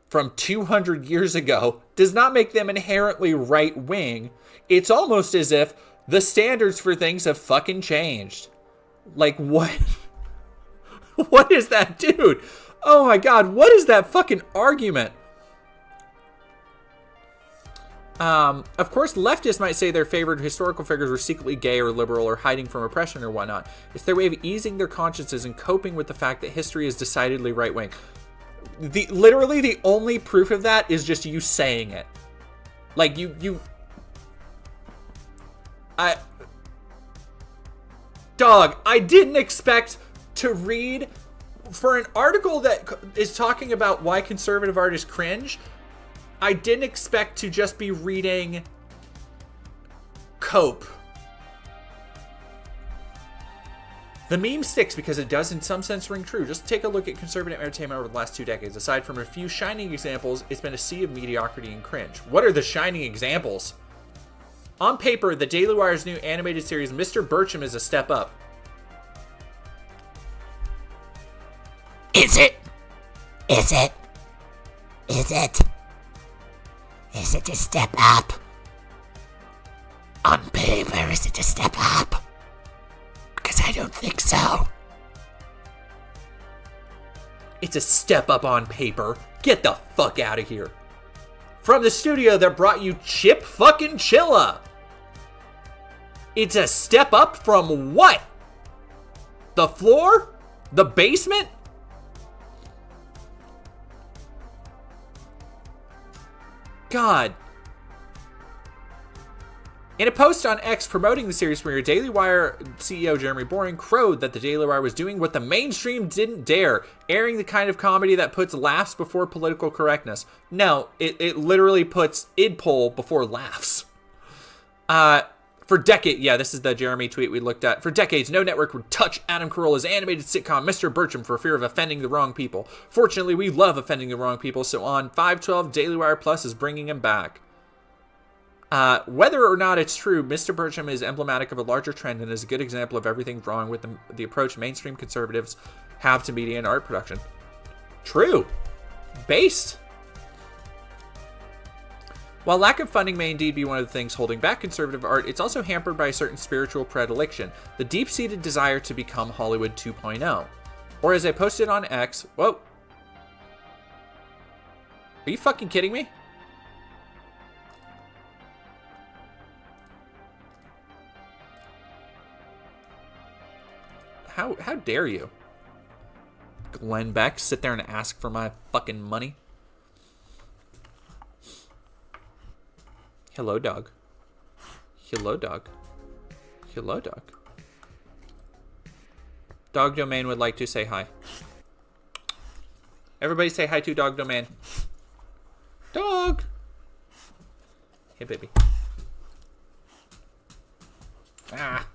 from 200 years ago does not make them inherently right-wing. It's almost as if the standards for things have fucking changed. Like, what? What is that, dude? Oh my god, what is that fucking argument? Of course, leftists might say their favorite historical figures were secretly gay or liberal or hiding from oppression or whatnot. It's their way of easing their consciences and coping with the fact that history is decidedly right-wing. Literally, the only proof of that is just you saying it. Like, Dog, I didn't expect to read... For an article that is talking about why conservative art is cringe... I didn't expect to just be reading cope. The meme sticks because it does in some sense ring true. Just take a look at conservative entertainment over the last 2 decades. Aside from a few shining examples, it's been a sea of mediocrity and cringe. What are the shining examples? On paper, the Daily Wire's new animated series, Mr. Bircham, is a step up. Is it? Is it? Is it? Is it a step up? On paper, is it a step up? Because I don't think so. It's a step up on paper. Get the fuck out of here. From the studio that brought you Chip fucking Chilla. It's a step up from what? The floor? The basement? God. In a post on X promoting the series premiere, Daily Wire CEO Jeremy Boring crowed that the Daily Wire was doing what the mainstream didn't dare, airing the kind of comedy that puts laughs before political correctness. No, it literally puts idpol before laughs. For decades, yeah, this is the Jeremy tweet we looked at. For decades, no network would touch Adam Carolla's animated sitcom, Mr. Bircham, for fear of offending the wrong people. Fortunately, we love offending the wrong people, so on 5/12, Daily Wire Plus is bringing him back. Whether or not it's true, Mr. Bircham is emblematic of a larger trend and is a good example of everything wrong with the approach mainstream conservatives have to media and art production. True. Based. While lack of funding may indeed be one of the things holding back conservative art, it's also hampered by a certain spiritual predilection, the deep-seated desire to become Hollywood 2.0. Or as I posted on X, whoa. Are you fucking kidding me? How dare you? Glenn Beck, sit there and ask for my fucking money. Hello, dog. Hello, dog. Hello, dog. Dog Domain would like to say hi. Everybody say hi to Dog Domain. Dog! Hey, baby. Ah.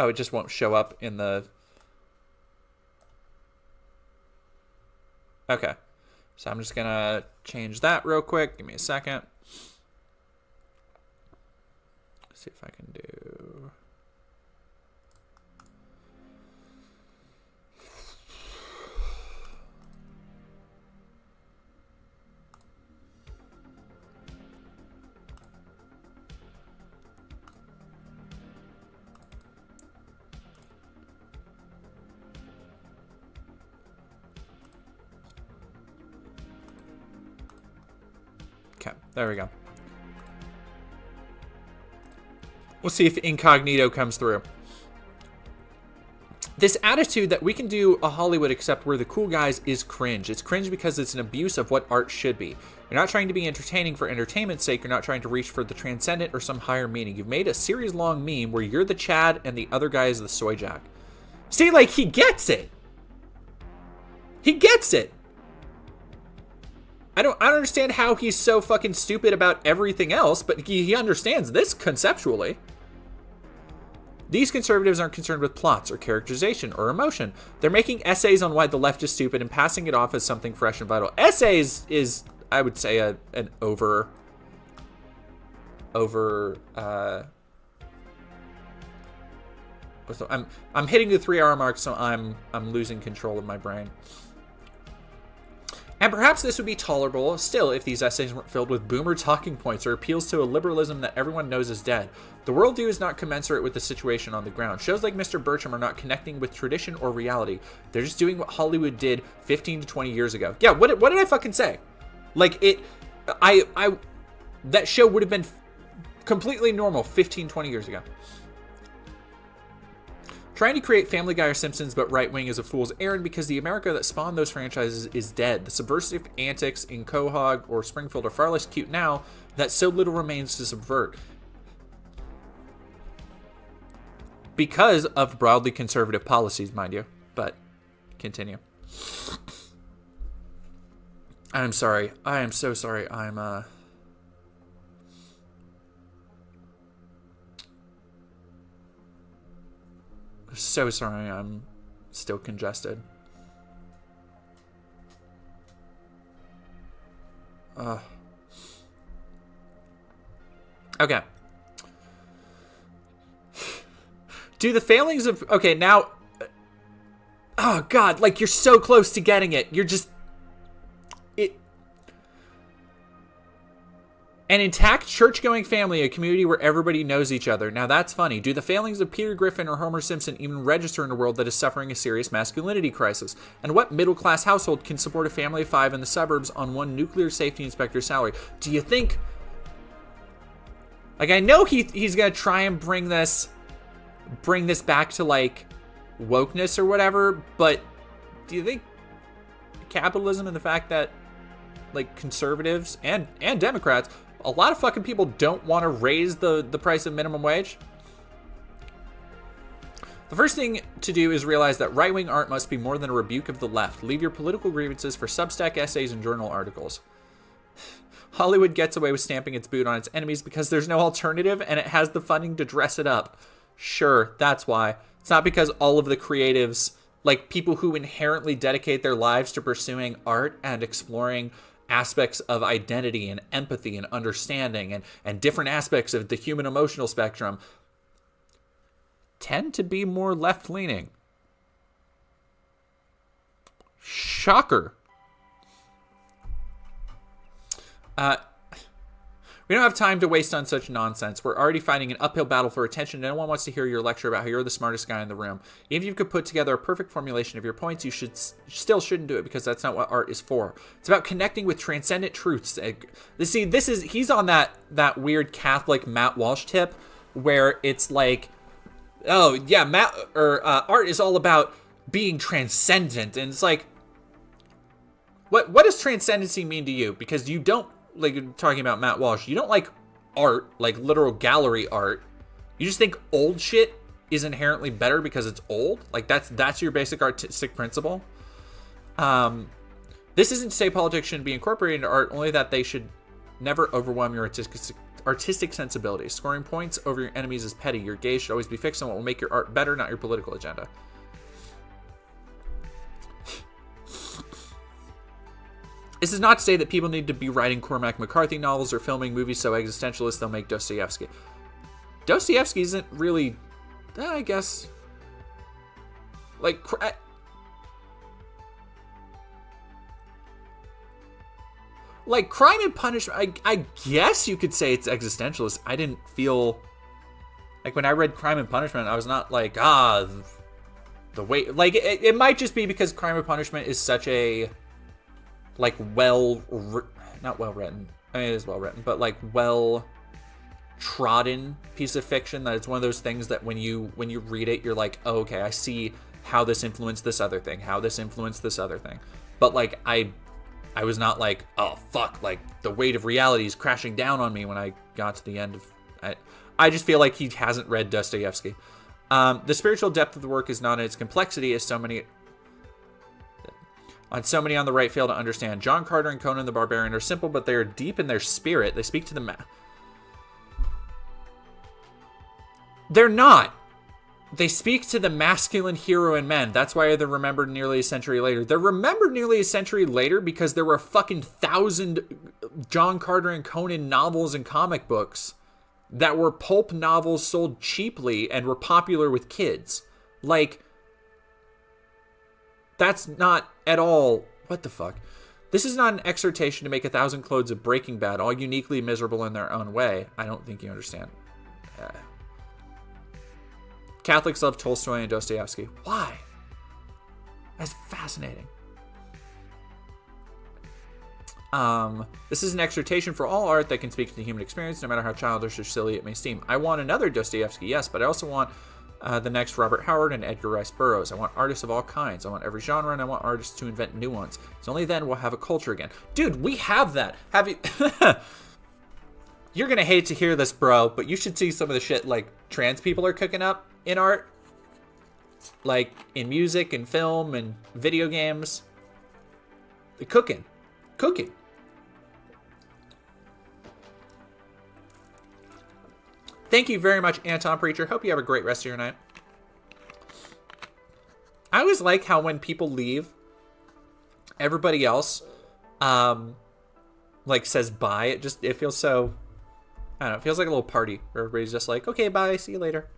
Oh, it just won't show up in the... Okay. So I'm just gonna change that real quick. Give me a second. Let's see if I can do... Okay, there we go. We'll see if incognito comes through. This attitude that we can do a Hollywood except we're the cool guys is cringe. It's cringe because it's an abuse of what art should be. You're not trying to be entertaining for entertainment's sake. You're not trying to reach for the transcendent or some higher meaning. You've made a series-long meme where you're the Chad and the other guy is the soy jack. See, like, he gets it. He gets it. I don't understand how he's so fucking stupid about everything else, but he understands this conceptually. These conservatives aren't concerned with plots or characterization or emotion. They're making essays on why the left is stupid and passing it off as something fresh and vital. Essays is, I would say, an over I'm hitting the 3-hour mark, so I'm losing control of my brain. And perhaps this would be tolerable still if these essays weren't filled with boomer talking points or appeals to a liberalism that everyone knows is dead. The worldview is not commensurate with the situation on the ground. Shows like Mr. Bertram are not connecting with tradition or reality. They're just doing what Hollywood did 15 to 20 years ago. Yeah, what did I fucking say? Like, that show would have been completely normal 15, 20 years ago. Trying to create Family Guy or Simpsons but right-wing is a fool's errand because the America that spawned those franchises is dead. The subversive antics in Quahog or Springfield are far less cute now that so little remains to subvert. Because of broadly conservative policies, mind you. But, continue. I'm sorry. I am so sorry. I'm, so sorry, I'm still congested. Okay. Do the failings of... Okay, now... Oh, God, like, you're so close to getting it. You're just... An intact church-going family, a community where everybody knows each other. Now that's funny. Do the failings of Peter Griffin or Homer Simpson even register in a world that is suffering a serious masculinity crisis? And what middle-class household can support a family of 5 in the suburbs on one nuclear safety inspector's salary? Do you think... Like, I know he's gonna try and bring this back to, like, wokeness or whatever, but do you think capitalism and the fact that, like, conservatives and Democrats... A lot of fucking people don't want to raise the price of minimum wage. The first thing to do is realize that right-wing art must be more than a rebuke of the left. Leave your political grievances for Substack essays and journal articles. Hollywood gets away with stamping its boot on its enemies because there's no alternative and it has the funding to dress it up. Sure, that's why. It's not because all of the creatives, like people who inherently dedicate their lives to pursuing art and exploring aspects of identity and empathy and understanding and different aspects of the human emotional spectrum tend to be more left-leaning. Shocker. We don't have time to waste on such nonsense. We're already fighting an uphill battle for attention. No one wants to hear your lecture about how you're the smartest guy in the room. Even if you could put together a perfect formulation of your points, you shouldn't do it because that's not what art is for. It's about connecting with transcendent truths. See, he's on that weird Catholic Matt Walsh tip where it's like, oh yeah, art is all about being transcendent, and it's like, what does transcendency mean to you? Because you don't. Like, talking about Matt Walsh, you don't like art, like literal gallery art. You just think old shit is inherently better because it's old. Like, that's your basic artistic principle. This isn't to say politics shouldn't be incorporated into art, only that they should never overwhelm your artistic sensibilities. Scoring points over your enemies is petty. Your gaze should always be fixed on what will make your art better, not your political agenda. This is not to say that people need to be writing Cormac McCarthy novels or filming movies so existentialist they'll make Dostoevsky. Dostoevsky isn't really, I guess, like, Crime and Punishment, I guess you could say it's existentialist. I didn't feel, like, when I read Crime and Punishment, I was not like, the way, like, it might just be because Crime and Punishment is such a, like, not well written. I mean, it is well written, but like well trodden piece of fiction that it's one of those things that when you read it, you're like, oh, okay, I see how this influenced this other thing, how this influenced this other thing. But like, I was not like, oh fuck, like the weight of reality is crashing down on me when I got to the end of. I just feel like he hasn't read Dostoevsky. The spiritual depth of the work is not in its complexity as so many. On so many on the right fail to understand. John Carter and Conan the Barbarian are simple, but they are deep in their spirit. They speak to the They're not. They speak to the masculine hero in men. That's why they're remembered nearly a century later. They're remembered nearly a century later because there were fucking 1,000 John Carter and Conan novels and comic books that were pulp novels sold cheaply and were popular with kids. Like, that's not at all... What the fuck? This is not an exhortation to make 1,000 clones of Breaking Bad, all uniquely miserable in their own way. I don't think you understand. Catholics love Tolstoy and Dostoevsky. Why? That's fascinating. This is an exhortation for all art that can speak to the human experience, no matter how childish or silly it may seem. I want another Dostoevsky, yes, but I also want the next Robert Howard and Edgar Rice Burroughs. I want artists of all kinds. I want every genre, and I want artists to invent new ones. It's only then we'll have a culture again. Dude, we have that. Have you... You're gonna hate to hear this, bro, but you should see some of the shit, like, trans people are cooking up in art. Like, in music and film and video games. They're cooking. Cooking. Thank you very much, Anton Preacher. Hope you have a great rest of your night. I always like how when people leave, everybody else, like, says bye. It feels so... I don't know, it feels like a little party where everybody's just like, okay, bye, see you later.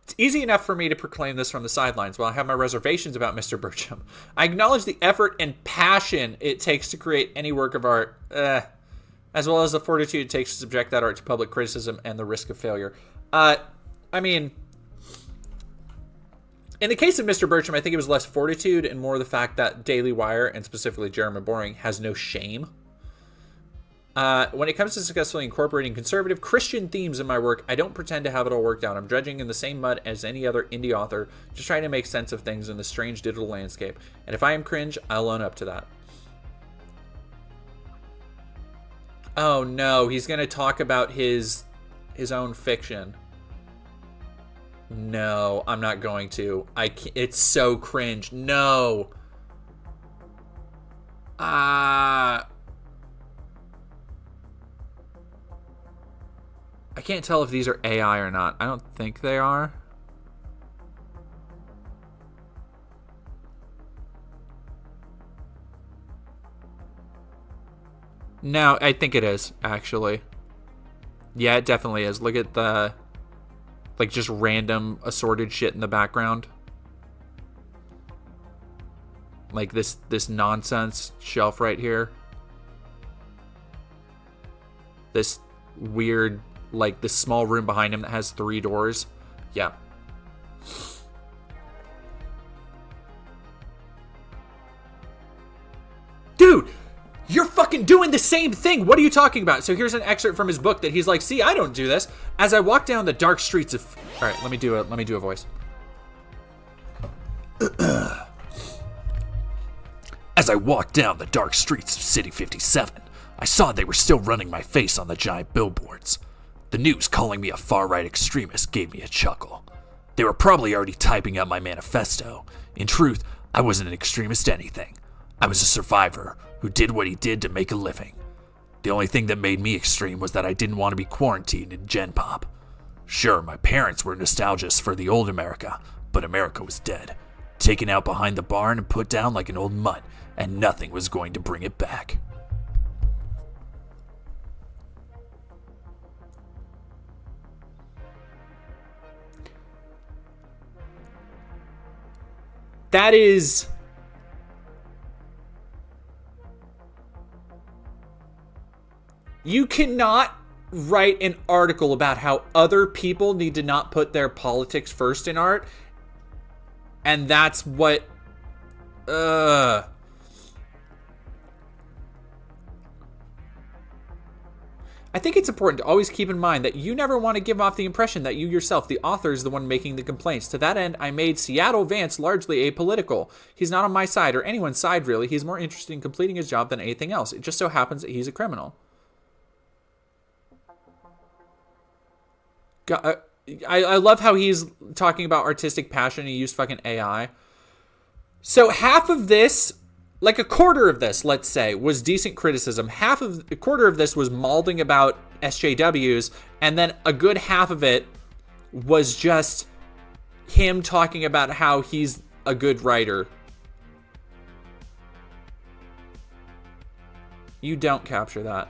It's easy enough for me to proclaim this from the sidelines while I have my reservations about Mr. Burcham. I acknowledge the effort and passion it takes to create any work of art, as well as the fortitude it takes to subject that art to public criticism and the risk of failure. I mean, in the case of Mr. Burcham, I think it was less fortitude and more the fact that Daily Wire, and specifically Jeremy Boring, has no shame. When it comes to successfully incorporating conservative Christian themes in my work, I don't pretend to have it all worked out. I'm dredging in the same mud as any other indie author, just trying to make sense of things in the strange digital landscape. And if I am cringe, I'll own up to that. Oh no, he's going to talk about his own fiction. No, I'm not going to. It's so cringe. No. I can't tell if these are AI or not. I don't think they are. No, I think it is, actually. Yeah, it definitely is. Look at the, like, just random assorted shit in the background. Like this nonsense shelf right here. This weird, like, this small room behind him that has 3 doors. Yeah. Dude, you're fucking doing the same thing. What are you talking about? So here's an excerpt from his book that he's like, see, I don't do this. As I walk down the dark streets of... All right, let me do a voice. As I walked down the dark streets of City 57, I saw they were still running my face on the giant billboards. The news calling me a far-right extremist gave me a chuckle. They were probably already typing up my manifesto. In truth, I wasn't an extremist anything. I was a survivor who did what he did to make a living. The only thing that made me extreme was that I didn't want to be quarantined in Gen Pop. Sure, my parents were nostalgists for the old America, but America was dead, taken out behind the barn and put down like an old mutt, and nothing was going to bring it back. That is... You cannot write an article about how other people need to not put their politics first in art, and that's what... I think it's important to always keep in mind that you never want to give off the impression that you yourself, the author, is the one making the complaints. To that end, I made Seattle Vance largely apolitical. He's not on my side or anyone's side, really. He's more interested in completing his job than anything else. It just so happens that he's a criminal. I love how he's talking about artistic passion. He used fucking AI. So half of this, like a quarter of this, let's say, was decent criticism. A quarter of this was malding about SJWs, and then a good half of it was just him talking about how he's a good writer. You don't capture that.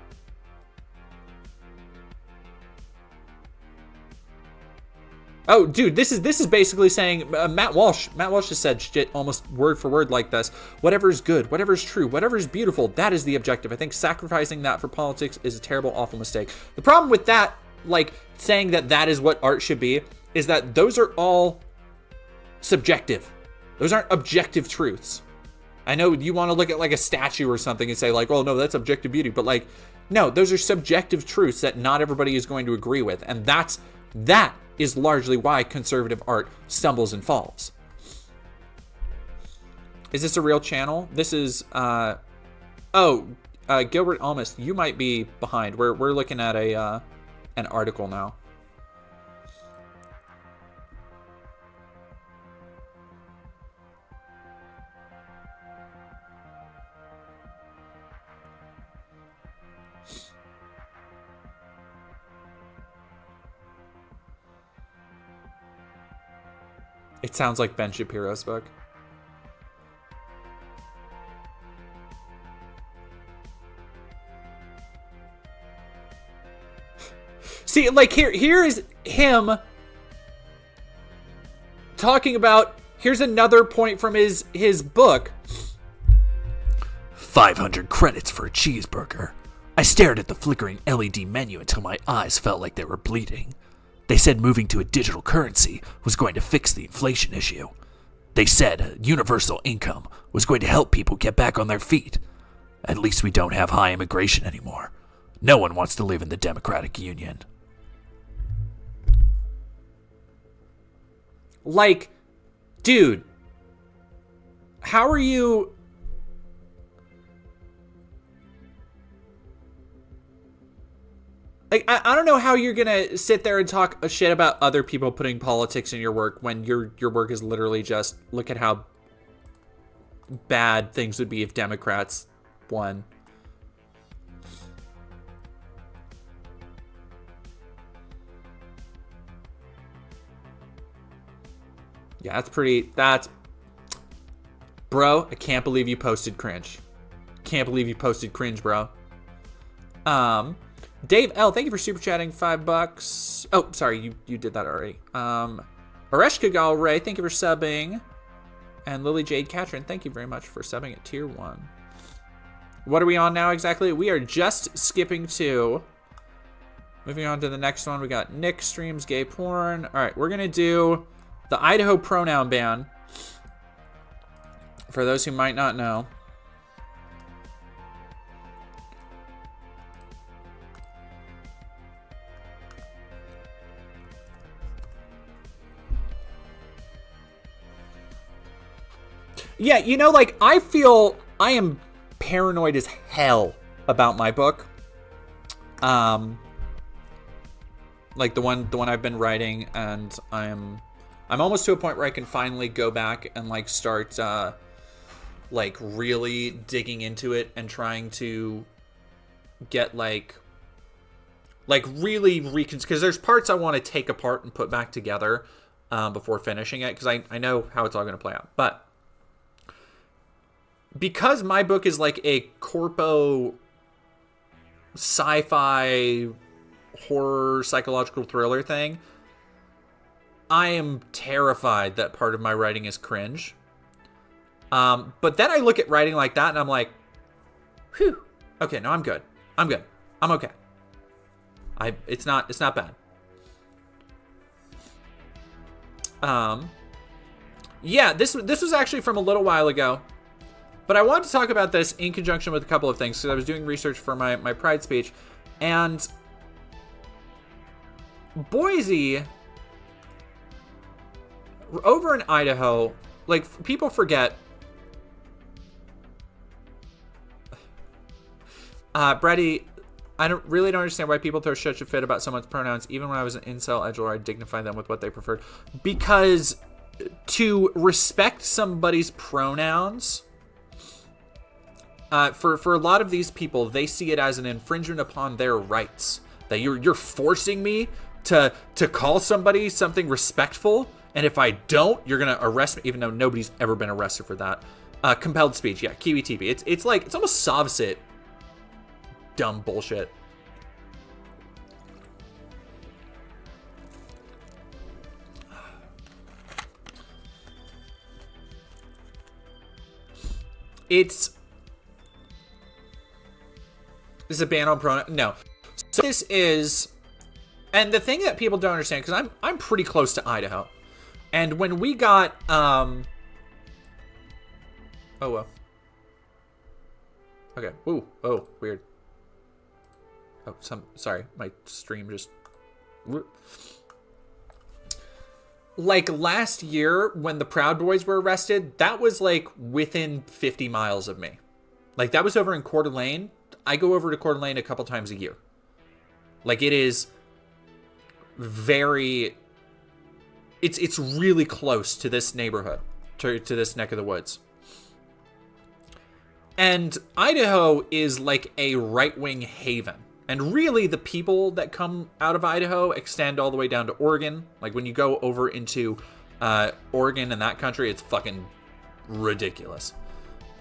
Oh, dude, this is basically saying Matt Walsh has said shit almost word for word like this. Whatever's good, whatever's true, whatever's beautiful, that is the objective. I think sacrificing that for politics is a terrible, awful mistake. The problem with that, like saying that is what art should be, is that those are all subjective. Those aren't objective truths. I know you want to look at like a statue or something and say like, oh no, that's objective beauty, but like, no, those are subjective truths that not everybody is going to agree with, and that is largely why conservative art stumbles and falls. Is this a real channel? This is, Gilbert Almas, you might be behind. We're looking at an article now. It sounds like Ben Shapiro's book. See, like here is him talking about, here's another point from his book. 500 credits for a cheeseburger. I stared at the flickering LED menu until my eyes felt like they were bleeding. They said moving to a digital currency was going to fix the inflation issue. They said universal income was going to help people get back on their feet. At least we don't have high immigration anymore. No one wants to live in the Democratic Union. Like, dude, how are you... Like, I don't know how you're gonna sit there and talk a shit about other people putting politics in your work when your work is literally just, look at how bad things would be if Democrats won. Yeah, bro, I can't believe you posted Cringe. Can't believe you posted Cringe, bro. Dave L, thank you for super chatting $5. Oh, sorry, you did that already. Areshka Galray, thank you for subbing. And Lily Jade Catrin, thank you very much for subbing at tier 1. What are we on now exactly? We are just skipping to... Moving on to the next one, we got Nick streams gay porn. All right, we're gonna do the Idaho pronoun ban. For those who might not know. Yeah, you know, like, I feel I am paranoid as hell about my book. Like the one I've been writing, and I'm almost to a point where I can finally go back and like start like really digging into it and trying to get like really because there's parts I want to take apart and put back together before finishing it, because I know how it's all going to play out. But because my book is like a corpo sci-fi horror psychological thriller thing, I am terrified that part of my writing is cringe. But then I look at writing like that and I'm like, whew, okay, no, I'm good. I'm okay. It's not bad. Yeah, this was actually from a little while ago. But I wanted to talk about this in conjunction with a couple of things, because I was doing research for my Pride speech. And Boise, over in Idaho, like, people forget. Brady, I really don't understand why people throw such a fit about someone's pronouns. Even when I was an incel edgelord, I dignify them with what they preferred. Because to respect somebody's pronouns, for a lot of these people, they see it as an infringement upon their rights. That you're forcing me to call somebody something respectful, and if I don't, you're gonna arrest me, even though nobody's ever been arrested for that. Compelled speech, yeah, kiwi-tibi. It's like, it's almost Sovsit dumb bullshit. This is a ban on pronoun. No. So this is, and the thing that people don't understand, because I'm pretty close to Idaho, and when we got oh well. Okay. Ooh. Oh, weird. Oh, sorry, my stream just. Like last year when the Proud Boys were arrested, that was like within 50 miles of me. Like that was over in Coeur d'Alene. I go over to Coeur d'Alene a couple times a year. Like it is very, it's really close to this neighborhood, to this neck of the woods. And Idaho is like a right-wing haven. And really, the people that come out of Idaho extend all the way down to Oregon. Like, when you go over into Oregon and that country, it's fucking ridiculous.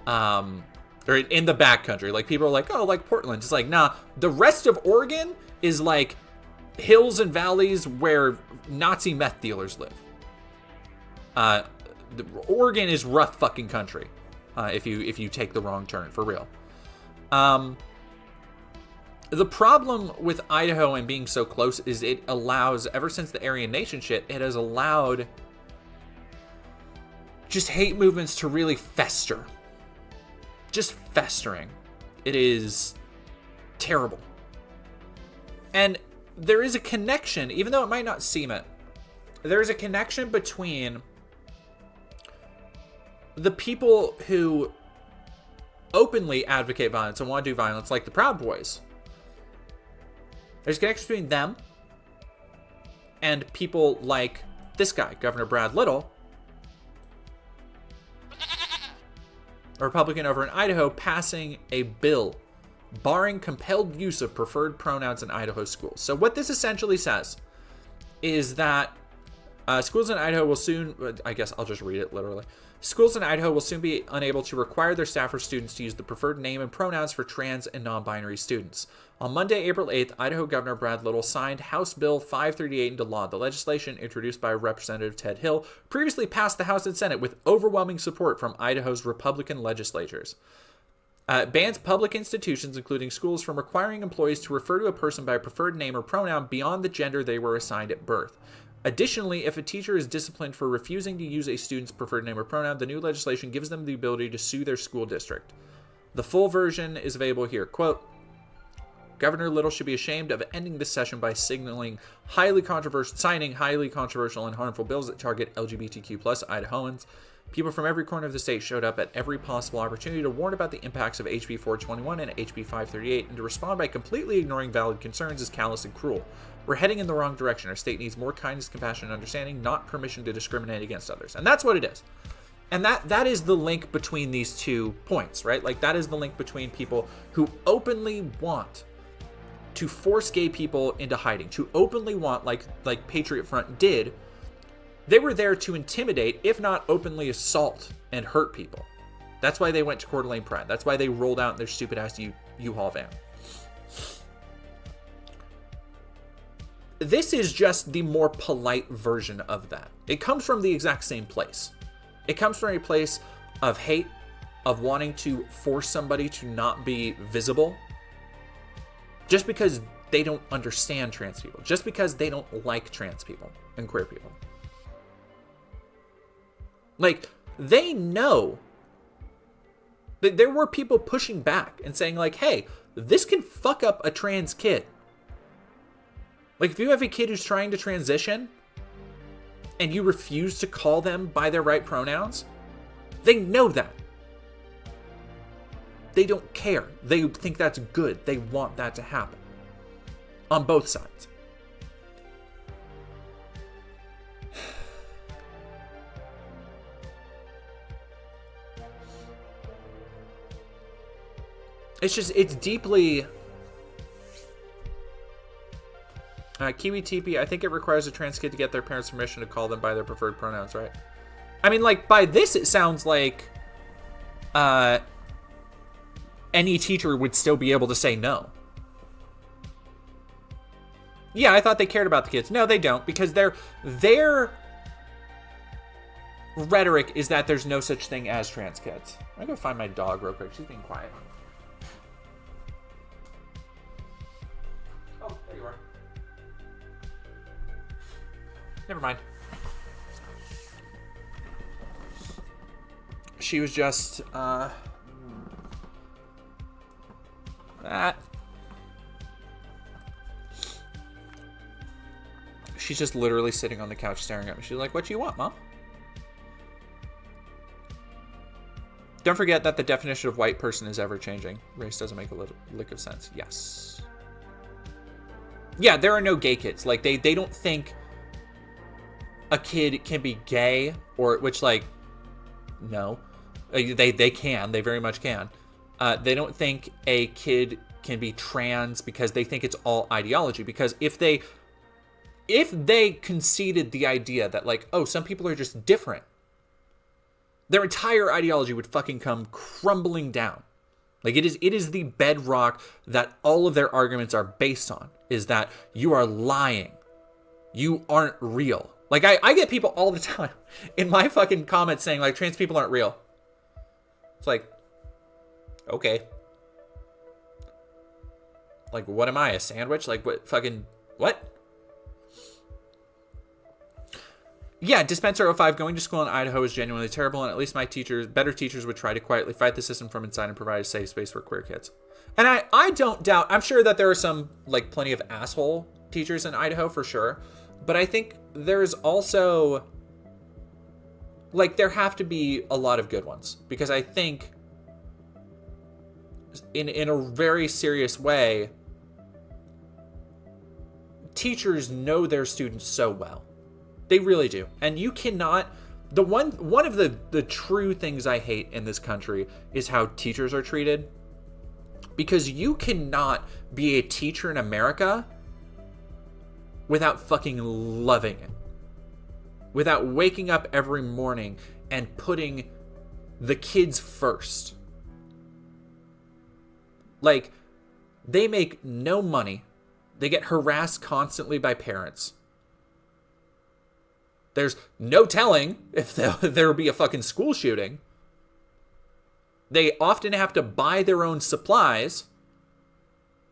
Or in the backcountry. Like, people are like, oh, like Portland. It's like, nah. The rest of Oregon is like hills and valleys where Nazi meth dealers live. Oregon is rough fucking country. If you take the wrong turn, for real. The problem with Idaho and being so close is it allows, ever since the Aryan Nation shit, it has allowed just hate movements to really fester. Just festering. It is terrible. And there is a connection, even though it might not seem it, there is a connection between the people who openly advocate violence and want to do violence, like the Proud Boys. There's a connection between them and people like this guy, Governor Brad Little, a Republican over in Idaho, passing a bill barring compelled use of preferred pronouns in Idaho schools. So what this essentially says is that schools in Idaho will soon, I guess I'll just read it literally. Schools in Idaho will soon be unable to require their staff or students to use the preferred name and pronouns for trans and non-binary students. On Monday, April 8th, Idaho Governor Brad Little signed House Bill 538 into law. The legislation, introduced by Representative Ted Hill, previously passed the House and Senate with overwhelming support from Idaho's Republican legislatures. Bans public institutions, including schools, from requiring employees to refer to a person by a preferred name or pronoun beyond the gender they were assigned at birth. Additionally, if a teacher is disciplined for refusing to use a student's preferred name or pronoun, the new legislation gives them the ability to sue their school district. The full version is available here. Quote, Governor Little should be ashamed of ending this session by signing highly controversial and harmful bills that target LGBTQ plus Idahoans. People from every corner of the state showed up at every possible opportunity to warn about the impacts of HB 421 and HB 538, and to respond by completely ignoring valid concerns is callous and cruel. We're heading in the wrong direction. Our state needs more kindness, compassion, and understanding, not permission to discriminate against others. And that's what it is. And that is the link between these 2 points, right? Like, that is the link between people who openly want to force gay people into hiding, to openly want, like Patriot Front did. They were there to intimidate, if not openly assault and hurt people. That's why they went to Coeur d'Alene Pride. That's why they rolled out in their stupid-ass U-Haul van. This is just the more polite version of that. It comes from the exact same place. It comes from a place of hate, of wanting to force somebody to not be visible, just because they don't understand trans people, just because they don't like trans people and queer people. Like, they know that there were people pushing back and saying, like, hey, this can fuck up a trans kid. Like, if you have a kid who's trying to transition and you refuse to call them by their right pronouns, they know that. They don't care. They think that's good. They want that to happen. On both sides. it's deeply... Kiwi TP, I think it requires a trans kid to get their parents' permission to call them by their preferred pronouns, right? I mean, like, by this, it sounds like any teacher would still be able to say no. Yeah, I thought they cared about the kids. No, they don't, because their rhetoric is that there's no such thing as trans kids. I'm gonna go find my dog real quick. She's being quiet. Oh, there you are. Never mind. She was just, she's just literally sitting on the couch staring at me. She's like, what do you want, Mom? Don't forget that the definition of white person is ever changing. Race doesn't make a lick of sense. Yes. Yeah, there are no gay kids. Like, they don't think a kid can be gay, or, which, like, no. They can. They very much can. They don't think a kid can be trans because they think it's all ideology. Because if they conceded the idea that, like, oh, some people are just different, their entire ideology would fucking come crumbling down. Like, it is the bedrock that all of their arguments are based on, is that you are lying. You aren't real. Like, I get people all the time in my fucking comments saying, like, trans people aren't real. It's like, okay. Like, what am I, a sandwich? Like, what fucking, what? Yeah, Dispenser 05, going to school in Idaho is genuinely terrible, and at least my teachers, better teachers, would try to quietly fight the system from inside and provide a safe space for queer kids. And I don't doubt, I'm sure that there are some, like, plenty of asshole teachers in Idaho, for sure. But I think there's also, like, there have to be a lot of good ones. Because I think, in a very serious way, teachers know their students so well. They really do. And you cannot... One of the true things I hate in this country is how teachers are treated. Because you cannot be a teacher in America without fucking loving it. Without waking up every morning and putting the kids first. Like, they make no money. They get harassed constantly by parents. There's no telling if there will be a fucking school shooting. They often have to buy their own supplies,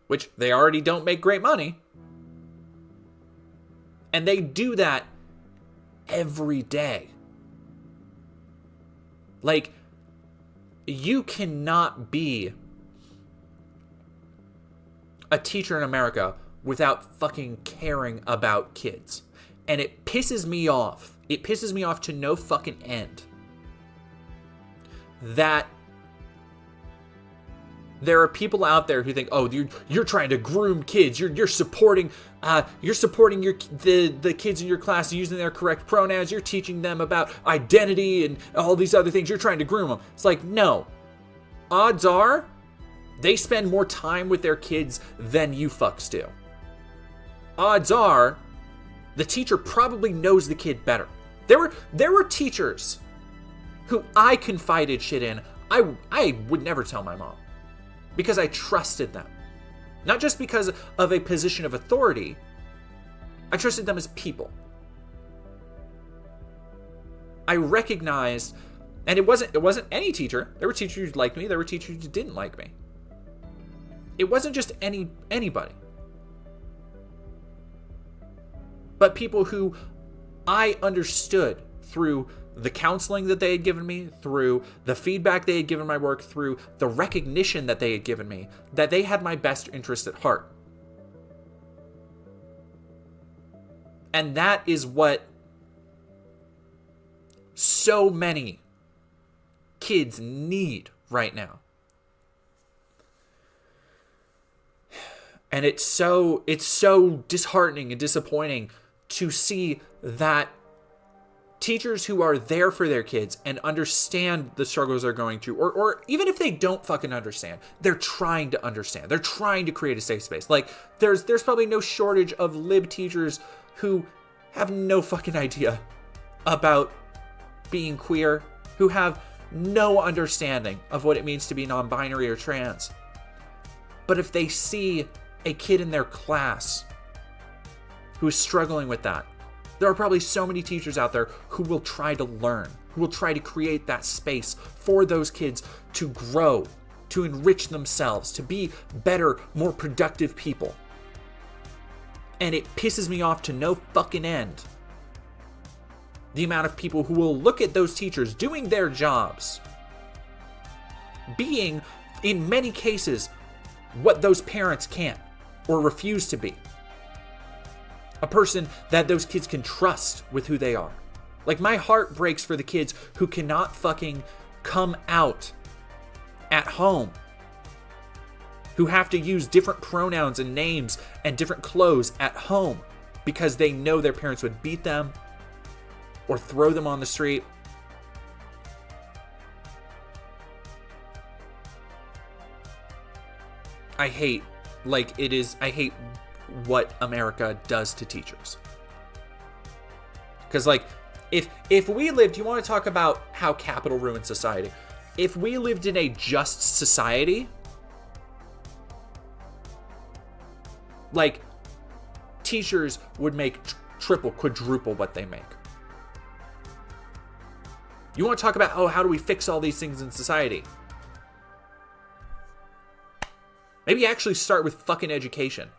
which they already don't make great money. And they do that every day. Like, you cannot be a teacher in America without fucking caring about kids. And it pisses me off. It pisses me off to no fucking end that there are people out there who think, oh, you're trying to groom kids. You're supporting the kids in your class using their correct pronouns. You're teaching them about identity and all these other things. You're trying to groom them. It's like, no. Odds are they spend more time with their kids than you fucks do. Odds are the teacher probably knows the kid better. There were teachers who I confided shit in. I would never tell my mom because I trusted them. Not just because of a position of authority. I trusted them as people. I recognized, and it wasn't any teacher. There were teachers who liked me. There were teachers who didn't like me. It wasn't just anybody. But people who I understood through the counseling that they had given me, through the feedback they had given my work, through the recognition that they had given me, that they had my best interest at heart. And that is what so many kids need right now. And it's so disheartening and disappointing to see that Teachers who are there for their kids and understand the struggles they're going through, or even if they don't fucking understand, they're trying to understand. They're trying to create a safe space. Like, there's probably no shortage of lib teachers who have no fucking idea about being queer, who have no understanding of what it means to be non-binary or trans. But if they see a kid in their class who is struggling with that, there are probably so many teachers out there who will try to learn, who will try to create that space for those kids to grow, to enrich themselves, to be better, more productive people. And it pisses me off to no fucking end, the amount of people who will look at those teachers doing their jobs, being, in many cases, what those parents can't or refuse to be. A person that those kids can trust with who they are. Like, my heart breaks for the kids who cannot fucking come out at home, who have to use different pronouns and names and different clothes at home because they know their parents would beat them or throw them on the street. I hate what America does to teachers. Because, like, if we lived, you want to talk about how capital ruins society. If we lived in a just society, like, teachers would make triple, quadruple what they make. You want to talk about, how do we fix all these things in society? Maybe actually start with fucking education.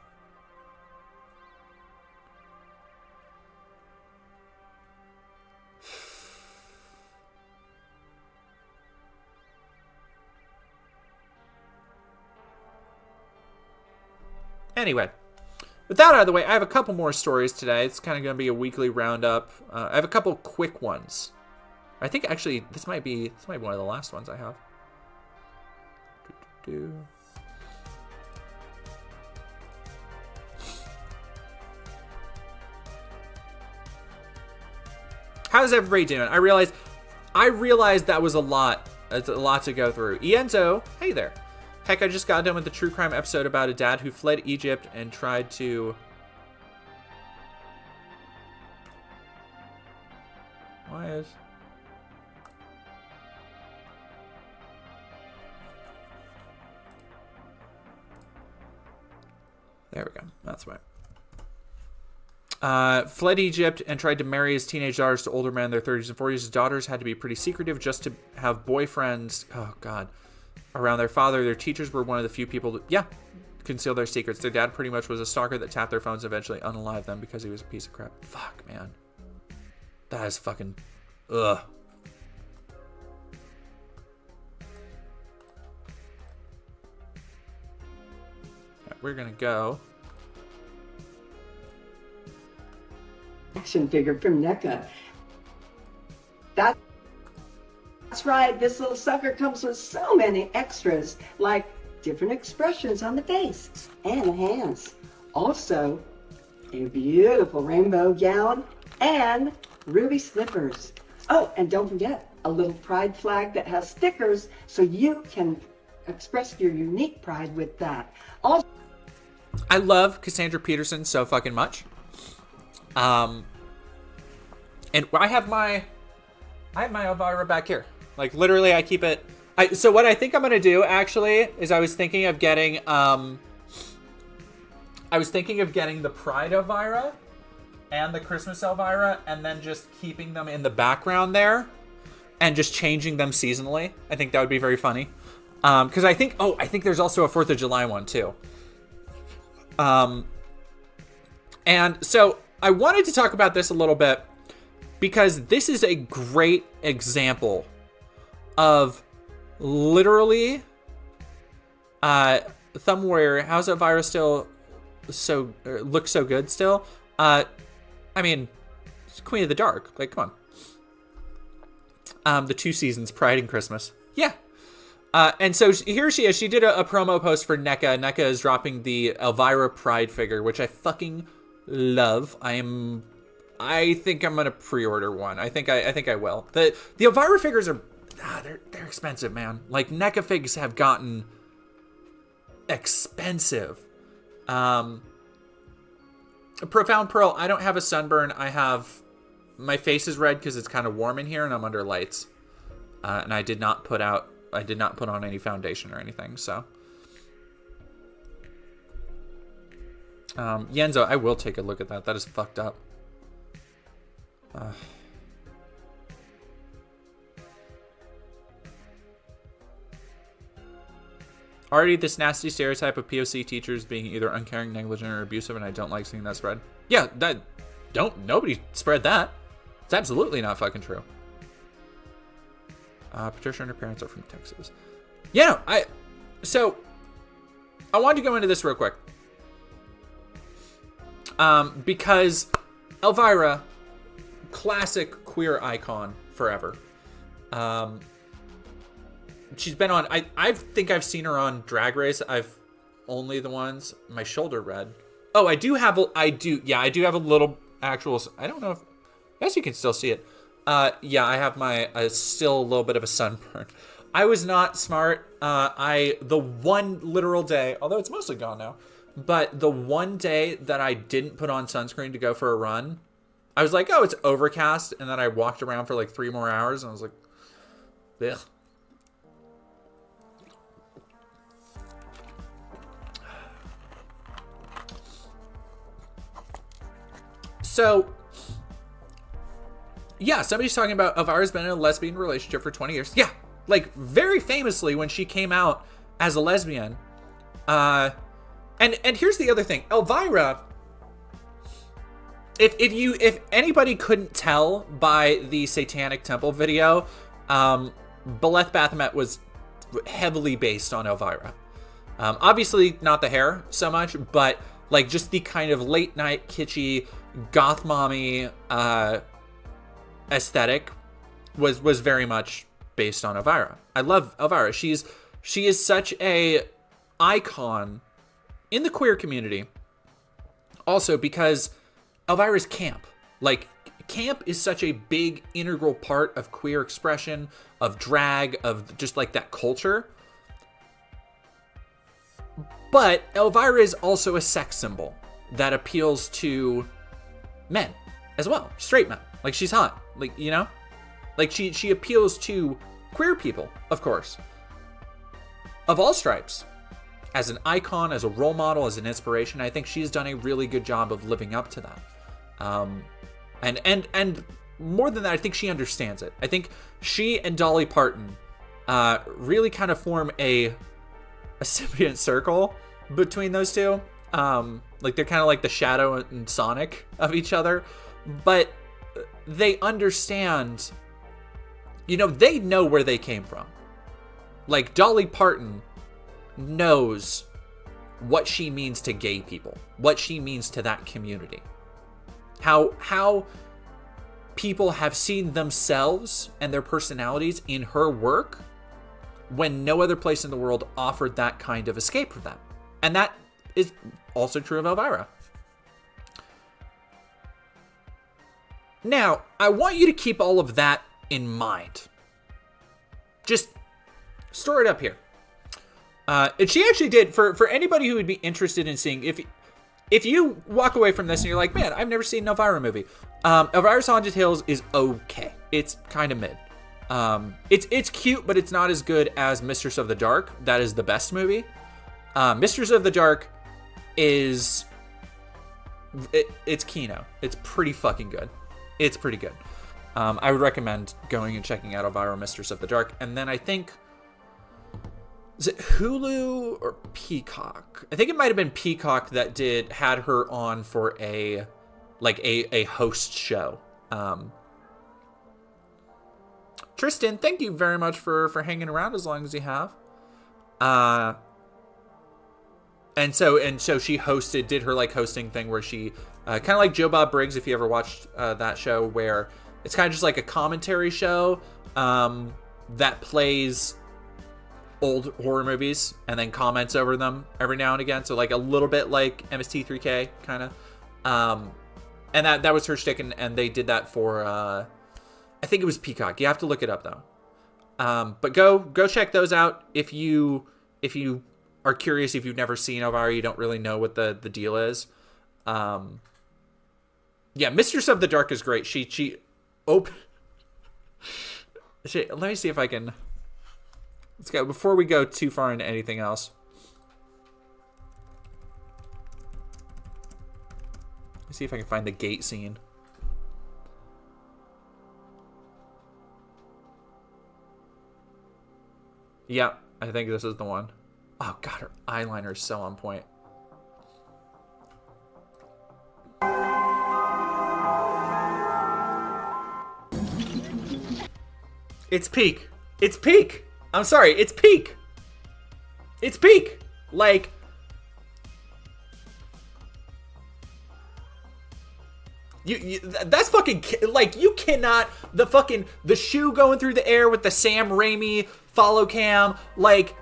Anyway, with that out of the way, I have a couple more stories today. It's kind of going to be a weekly roundup. I have a couple quick ones. I think actually this might be one of the last ones I have. How's everybody doing? I realized that was a lot. It's a lot to go through. Ienzo, hey there. Heck, I just got done with the true crime episode about a dad who fled Egypt and tried to... Why is... There we go. That's right. Fled Egypt and tried to marry his teenage daughters to older men in their 30s and 40s. His daughters had to be pretty secretive just to have boyfriends. Oh, God. Around their father. Their teachers were one of the few people to, conceal their secrets. Their dad pretty much was a stalker that tapped their phones and eventually unalived them because he was a piece of crap. Fuck, man. That is fucking... Ugh. Right, we're gonna go... Action figure from NECA. That's right, this little sucker comes with so many extras, like different expressions on the face and the hands. Also, a beautiful rainbow gown and ruby slippers. Oh, and don't forget, a little pride flag that has stickers so you can express your unique pride with that. Also, I love Cassandra Peterson so fucking much. And I have my Elvira back here. Like, literally, I keep it. So what I think I'm gonna do actually is I was thinking of getting the Pride Elvira and the Christmas Elvira, and then just keeping them in the background there, and just changing them seasonally. I think that would be very funny. Because I think there's also a 4th of July one too. And so I wanted to talk about this a little bit because this is a great example of literally Thumb Warrior. How's Elvira still looks so good still? I mean, it's Queen of the Dark. Like, come on. The 2 seasons, Pride and Christmas. Yeah. And so here she is. She did a promo post for NECA. NECA is dropping the Elvira Pride figure, which I fucking love. I am I think I'm gonna pre-order one. I think I will. The Elvira figures are they're expensive, man. Like NECA figs have gotten expensive. Profound Pearl, I don't have a sunburn. My face is red because it's kind of warm in here and I'm under lights. And I did not put on any foundation or anything, so. Yenzo, I will take a look at that. That is fucked up. Already this nasty stereotype of POC teachers being either uncaring, negligent, or abusive, and I don't like seeing that spread. Yeah, nobody spread that. It's absolutely not fucking true. Patricia and her parents are from Texas. Yeah, no, so I wanted to go into this real quick. Because Elvira, classic queer icon forever. She's been on, I think I've seen her on Drag Race. I've only the ones, my shoulder red. Oh, I do have a little actual, I don't know if, I guess you can still see it. Yeah, I have still a little bit of a sunburn. I was not smart. The one literal day, although it's mostly gone now, but the one day that I didn't put on sunscreen to go for a run, I was like, oh, it's overcast. And then I walked around for like 3 more hours and I was like, ugh. So, yeah, somebody's talking about Elvira's been in a lesbian relationship for 20 years. Yeah, like very famously when she came out as a lesbian. And here's the other thing. Elvira, if anybody couldn't tell by the Satanic Temple video, Beleth Baphomet was heavily based on Elvira. Obviously not the hair so much, but like just the kind of late night kitschy goth mommy aesthetic was very much based on Elvira. I love Elvira. She is such a icon in the queer community. Also because Elvira's camp. Like camp is such a big integral part of queer expression, of drag, of just like that culture. But Elvira is also a sex symbol that appeals to men as well, straight men. Like she's hot, like, you know, like she appeals to queer people, of course, of all stripes, as an icon, as a role model, as an inspiration. I think she's done a really good job of living up to that. And more than that, I think she understands it. I think she and Dolly Parton really kind of form a symbiont circle between those two. Like they're kind of like the Shadow and Sonic of each other, but they understand, you know, they know where they came from. Like Dolly Parton knows what she means to gay people, what she means to that community, how people have seen themselves and their personalities in her work when no other place in the world offered that kind of escape for them. And that is also true of Elvira. Now, I want you to keep all of that in mind. Just store it up here. And she actually did, for anybody who would be interested in seeing, if you walk away from this and you're like, man, I've never seen an Elvira movie. Elvira's Haunted Tales is okay. It's kind of mid. It's cute, but it's not as good as Mistress of the Dark. That is the best movie. Mistress of the Dark is... It's Kino. It's pretty fucking good. It's pretty good. I would recommend going and checking out Elvira, Mistress of the Dark. And then I think... Is it Hulu or Peacock? I think it might have been Peacock that had her on for a host show. Tristan, thank you very much for hanging around as long as you have. And so she did her like hosting thing where she kind of like Joe Bob Briggs, if you ever watched that show, where it's kind of just like a commentary show that plays old horror movies and then comments over them every now and again. So like a little bit like MST3K kind of. And that was her shtick, and they did that for, I think it was Peacock. You have to look it up, though. But go check those out if you are curious, if you've never seen Elvira, you don't really know what the deal is. Yeah, Mistress of the Dark is great. Let me see if I can... Let's go, before we go too far into anything else. Let's see if I can find the gate scene. Yeah, I think this is the one. Oh god, her eyeliner is so on point. It's peak. It's peak. I'm sorry, it's peak. It's peak. Like, that's fucking, like, you cannot, the shoe going through the air with the Sam Raimi follow cam, like,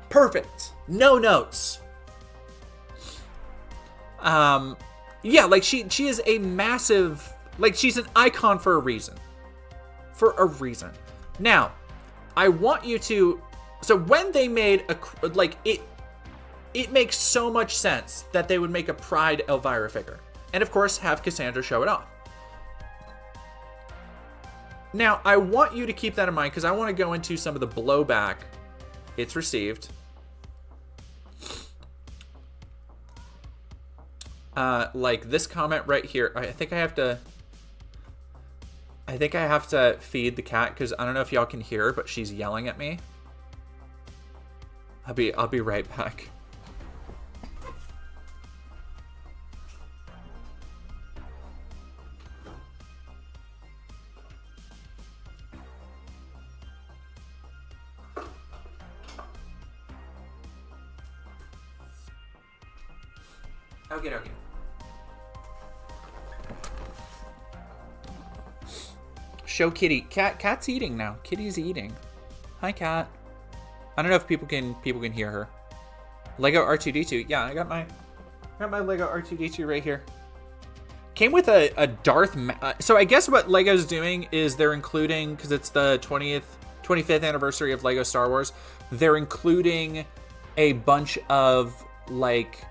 perfect. No notes. Yeah, like, she is a massive, like, she's an icon for a reason. For a reason. Now, I want you to, so when they made it makes so much sense that they would make a Pride Elvira figure. And of course, have Cassandra show it off. Now, I want you to keep that in mind because I want to go into some of the blowback it's received. Like this comment right here. I think I have to feed the cat because I don't know if y'all can hear her, but she's yelling at me. I'll be right back. Okay. Show Kitty. Cat's eating now. Kitty's eating. Hi, Cat. I don't know if people can hear her. Lego R2D2. Yeah, I got my Lego R2D2 right here. Came with a Darth. So I guess what Lego's doing is they're including, because it's the 25th anniversary of Lego Star Wars. They're including a bunch of like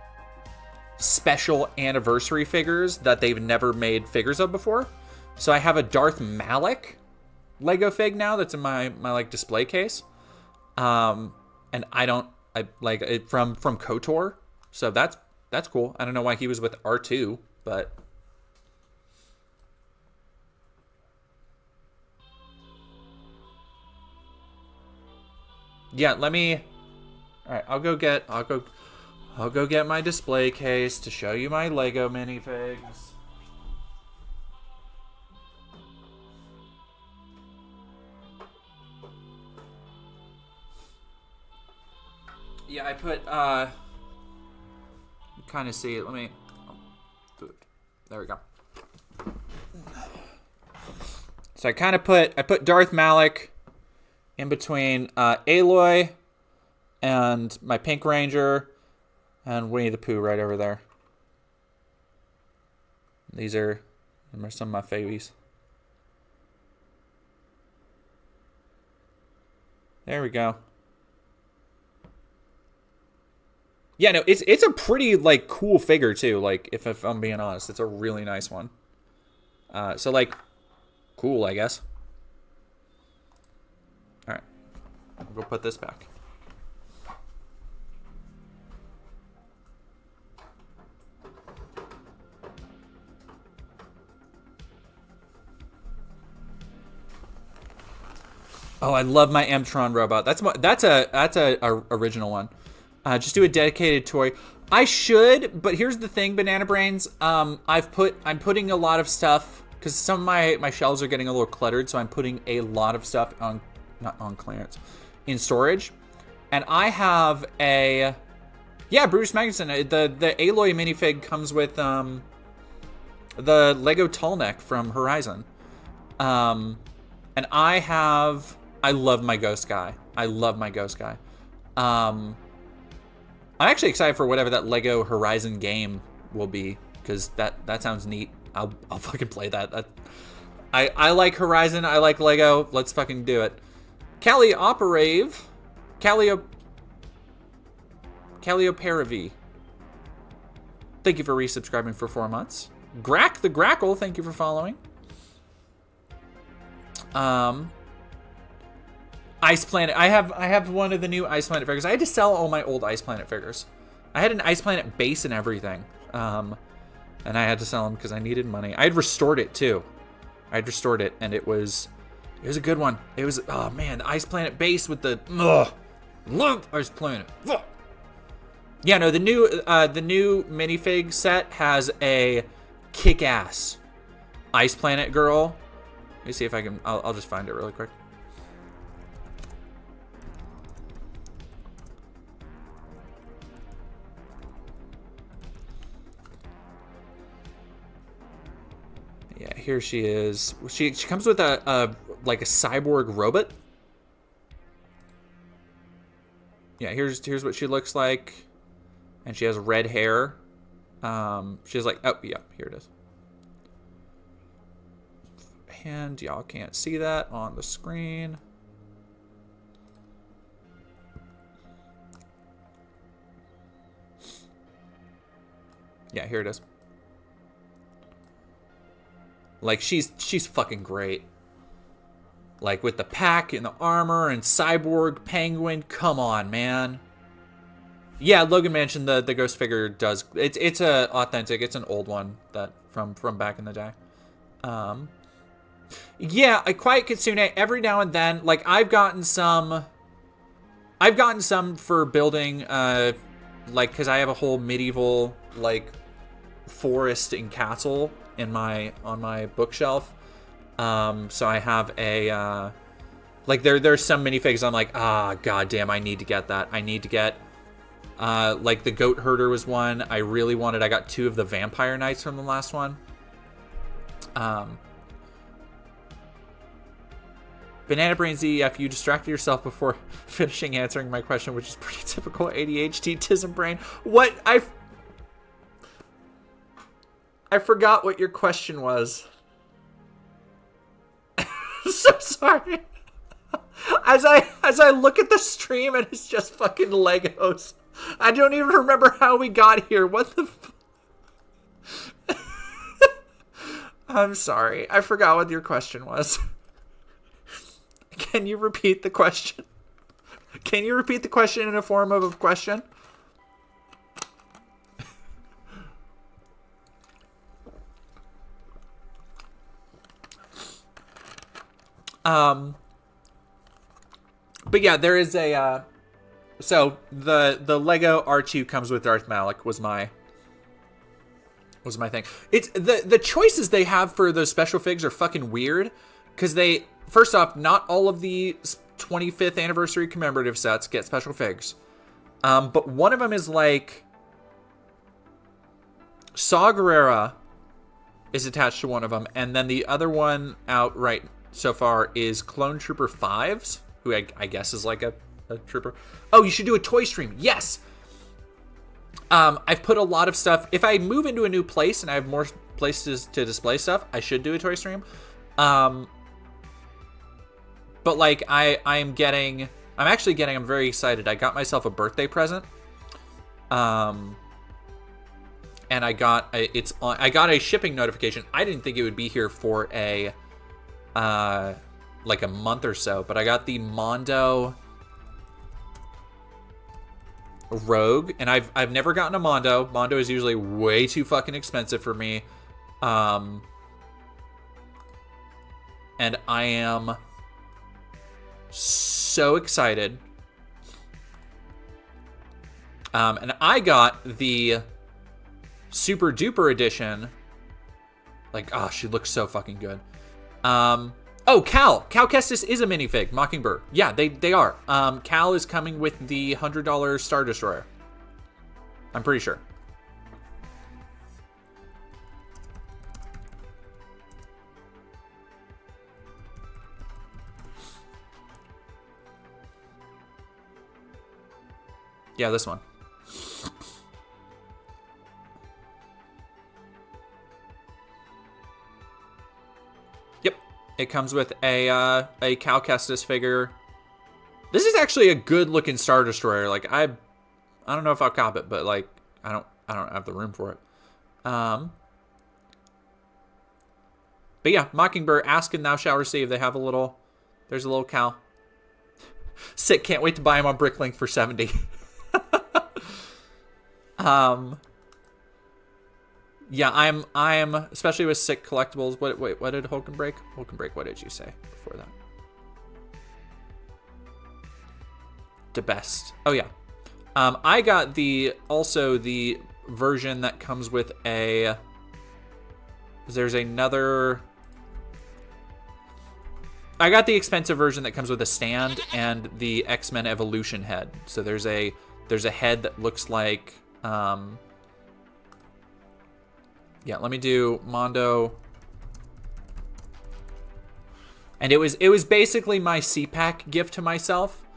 special anniversary figures that they've never made figures of before. So I have a Darth Malik Lego fig now that's in my like display case. And I like it from KOTOR. So that's cool. I don't know why he was with R2, but yeah, all right, I'll go get my display case to show you my Lego minifigs. Yeah, I put, you kind of see it. Let me, there we go. So I put Darth Malik in between Aloy and my Pink Ranger and Winnie the Pooh right over there. These are some of my favies. There we go. Yeah, no, it's a pretty like cool figure too. Like if I'm being honest, it's a really nice one. So like, cool, I guess. All right, we'll put this back. Oh, I love my M-Tron robot. That's a original one. Just do a dedicated toy. I should, but here's the thing, Banana Brains. I'm putting a lot of stuff because some of my shelves are getting a little cluttered, so I'm putting a lot of stuff not on clearance, in storage. And I have Bruce Magnuson. The Aloy minifig comes with the Lego tall neck from Horizon. And I love my Ghost Guy. I'm actually excited for whatever that Lego Horizon game will be, because that sounds neat. I'll fucking play that. I like Horizon. I like Lego. Let's fucking do it. Callioperave. Callioperavi. Thank you for resubscribing for 4 months. Grack the Grackle, thank you for following. Ice Planet. I have one of the new Ice Planet figures. I had to sell all my old Ice Planet figures. I had an Ice Planet base and everything. And I had to sell them because I needed money. I had restored it too. I had restored it, and it was a good one. It was, oh man, the Ice Planet base with the love Ice Planet. Ugh. Yeah, no, the new minifig set has a kick-ass Ice Planet girl. Let me see if I can. I'll just find it really quick. Yeah, here she is. She comes with a like a cyborg robot. Yeah, here's what she looks like, and she has red hair. She's like, oh yeah, here it is. And y'all can't see that on the screen. Yeah, here it is. Like, she's fucking great. Like, with the pack and the armor and cyborg penguin. Come on, man. Yeah, Logan mentioned the ghost figure does. It's a authentic. It's an old one that from back in the day. Yeah, a Quiet Kitsune every now and then. Like, I've gotten some for building, like, because I have a whole medieval, like, forest and castle on my bookshelf. So I have a, like, there's some minifigs I'm like, goddamn, I need to get that. I need to get, like, the Goat Herder was one I really wanted. I got 2 of the Vampire Knights from the last one. Banana Brain ZF, you distracted yourself before finishing answering my question, which is pretty typical ADHD tism brain. What? I forgot what your question was. So sorry. As I look at the stream and it's just fucking Legos. I don't even remember how we got here. What the I'm sorry. I forgot what your question was. Can you repeat the question? Can you repeat the question in a form of a question? But yeah, there is a, so the Lego R2 comes with Darth Malak was my thing. It's the choices they have for those special figs are fucking weird, because they, first off, not all of the 25th anniversary commemorative sets get special figs. But one of them is like, Saw Gerrera is attached to one of them, and then the other one out right so far is Clone Trooper 5s, who I guess is like a trooper. Oh, you should do a toy stream. Yes. I've put a lot of stuff. If I move into a new place and I have more places to display stuff, I should do a toy stream. But like I'm very excited. I got myself a birthday present. And I got a shipping notification. I didn't think it would be here for a like a month or so, but I got the Mondo Rogue, and I've never gotten a Mondo. Mondo is usually way too fucking expensive for me. And I am so excited. And I got the Super Duper edition. Like, she looks so fucking good. Oh, Cal Kestis is a minifig. Mockingbird. Yeah, they are. Cal is coming with the $100 Star Destroyer. I'm pretty sure. Yeah, this one. It comes with a Cal Kestis figure. This is actually a good looking Star Destroyer. Like I don't know if I'll cop it, but like I don't have the room for it. But yeah, Mockingbird, ask and thou shalt receive. There's a little Cal. Sick, can't wait to buy him on Bricklink for 70. Yeah, I'm especially with sick collectibles. What did Hulk and Break? Hulk and Break, what did you say before that? The best. Oh yeah. I got the version that comes with there's another. I got the expensive version that comes with a stand and the X-Men Evolution head. So there's a head that looks like yeah, let me do Mondo. And it was basically my CPAC gift to myself,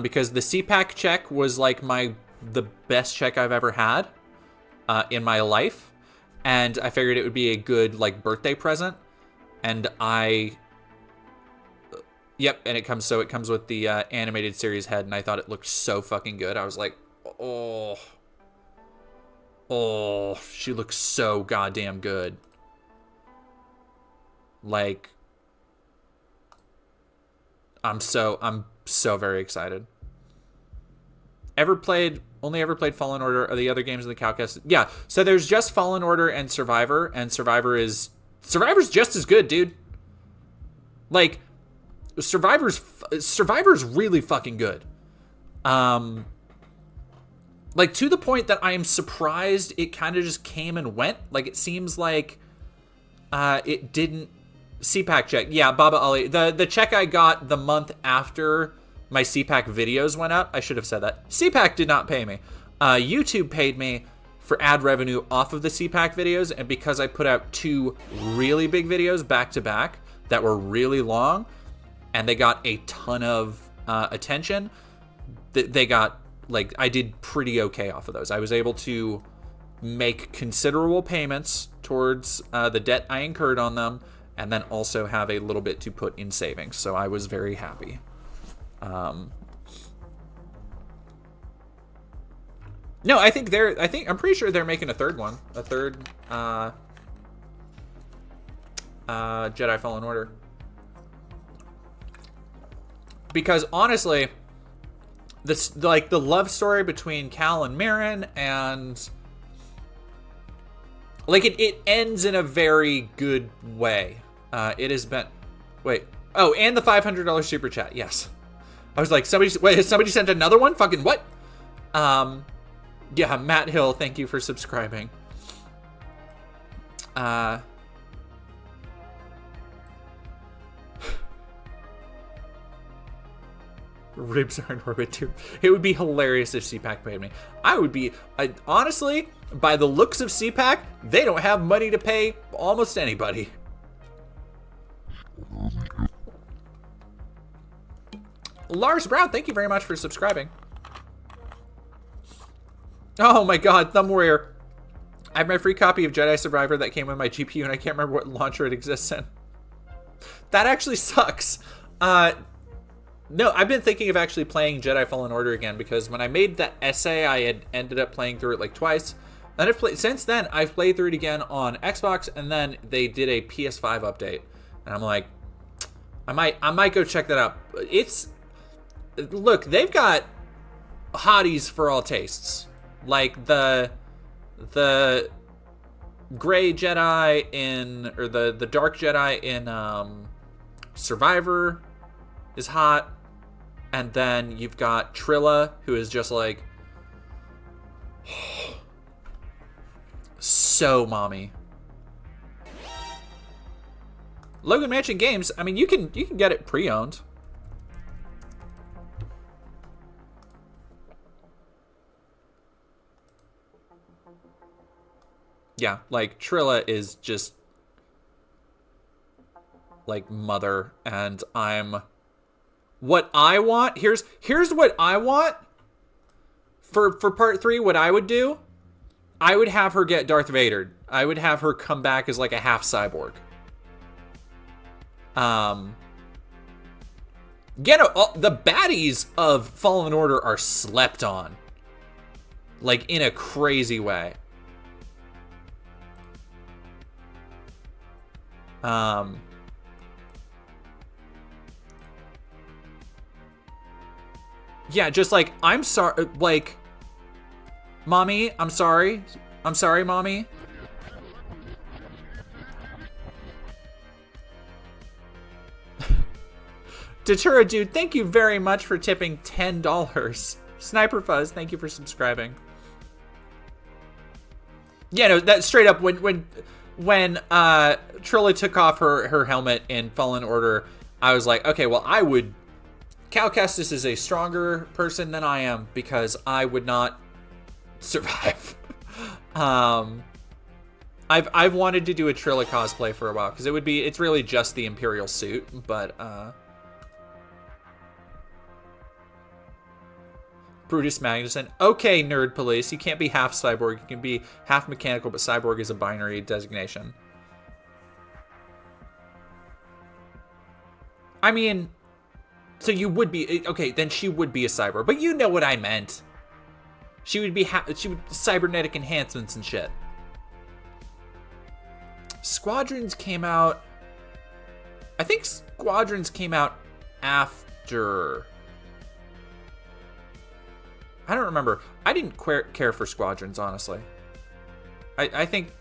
because the CPAC check was like the best check I've ever had in my life, and I figured it would be a good like birthday present. And yep, and it comes with the animated series head, and I thought it looked so fucking good. I was like, oh, she looks so goddamn good. Like, I'm so very excited. Only ever played Fallen Order or the other games in the Calcast? Yeah, so there's just Fallen Order and Survivor, and Survivor's just as good, dude. Like, Survivor's really fucking good. Like, to the point that I am surprised it kind of just came and went. Like, it seems like it didn't... CPAC check. Yeah, Baba Ali. The check I got the month after my CPAC videos went up. I should have said that. CPAC did not pay me. YouTube paid me for ad revenue off of the CPAC videos, and because I put out 2 really big videos back to back that were really long, and they got a ton of attention, they got... Like, I did pretty okay off of those. I was able to make considerable payments towards the debt I incurred on them, and then also have a little bit to put in savings. So I was very happy. No, I'm pretty sure they're making a third one. A third Jedi Fallen Order. Because honestly, the love story between Cal and Marin, and like it ends in a very good way. It has been, and the $500 super chat. Yes, I was like, somebody sent another one. Fucking what? Yeah, Matt Hill, thank you for subscribing. Ribs are in orbit too. It would be hilarious if CPAC paid me. Honestly, by the looks of CPAC, they don't have money to pay almost anybody. Lars Brown, thank you very much for subscribing. Oh my god, Thumb Warrior. I have my free copy of Jedi Survivor that came with my GPU, and I can't remember what launcher it exists in. That actually sucks. No, I've been thinking of actually playing Jedi Fallen Order again, because when I made that essay, I had ended up playing through it like twice. And since then, I've played through it again on Xbox, and then they did a PS5 update. And I'm like, I might go check that out. Look, they've got hotties for all tastes. Like the gray Jedi or the dark Jedi in Survivor is hot. And then you've got Trilla, who is just like so mommy. Logan Mansion Games, I mean, you can get it pre-owned. Yeah, like Trilla is just like mother, and what I want, here's what I want for part 3. What I would do, I would have her get Darth Vader. I would have her come back as like a half cyborg. Yeah, no, the baddies of Fallen Order are slept on. Like, in a crazy way. Yeah, just like, I'm sorry, like, Mommy, I'm sorry. I'm sorry, Mommy. Datura Dude, thank you very much for tipping $10. Sniper Fuzz, thank you for subscribing. Yeah, no, that straight up, when Trilla took off her helmet in Fallen Order, I was like, okay, well, Cal Kestis is a stronger person than I am, because I would not survive. I've wanted to do a Trilla cosplay for a while, because it's really just the Imperial suit, but Brutus Magnuson. Okay, Nerd Police, you can't be half cyborg, you can be half mechanical, but cyborg is a binary designation. I mean, so you would be, okay, then she would be a cyborg, but you know what I meant. She would be, cybernetic enhancements and shit. Squadrons came out, I think Squadrons came out after, I don't remember. I didn't care for Squadrons, honestly. I think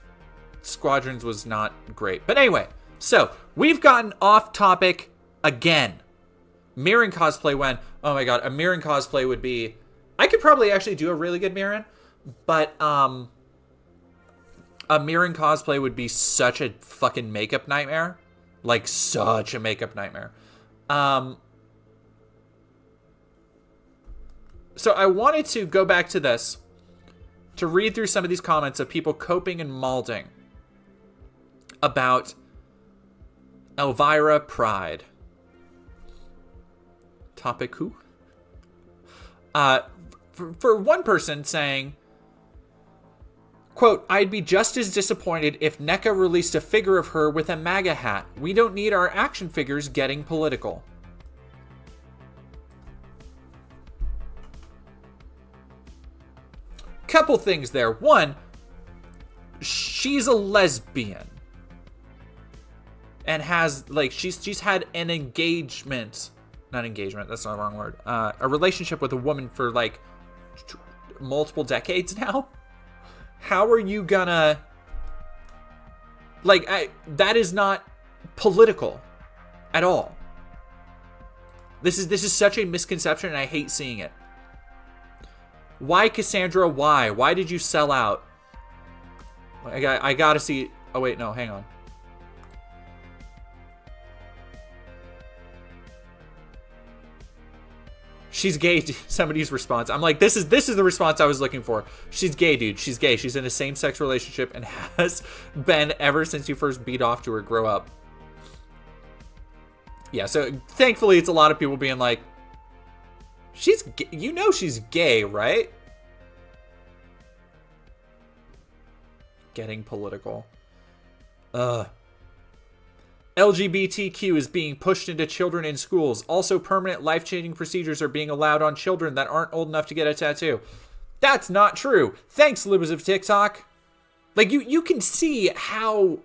Squadrons was not great. But anyway, so we've gotten off topic again. Mirren cosplay when, oh my god, a Mirren cosplay would be, I could probably actually do a really good Mirren, but a Mirren cosplay would be such a fucking makeup nightmare. Like, such a makeup nightmare. So I wanted to go back to this to read through some of these comments of people coping and malding about Elvira Pride. Topic who? For one person saying, quote, I'd be just as disappointed if NECA released a figure of her with a MAGA hat. We don't need our action figures getting political. Couple things there. One, she's a lesbian and has, like, she's had an engagement, not engagement, that's not the wrong word, a relationship with a woman for like multiple decades now. How are you gonna, like, that is not political at all. This is such a misconception, and I hate seeing it. Why, Cassandra? Why? Why did you sell out? I gotta see. Oh, wait, no, hang on. She's gay. Somebody's response. I'm like, this is the response I was looking for. She's gay, dude. She's gay. She's in a same-sex relationship and has been ever since you first beat off to her. Grow up. Yeah, so thankfully it's a lot of people being like, she's gay. You know she's gay, right? Getting political. LGBTQ is being pushed into children in schools. Also, permanent life-changing procedures are being allowed on children that aren't old enough to get a tattoo. That's not true. Thanks, libs of TikTok. Like, you can see how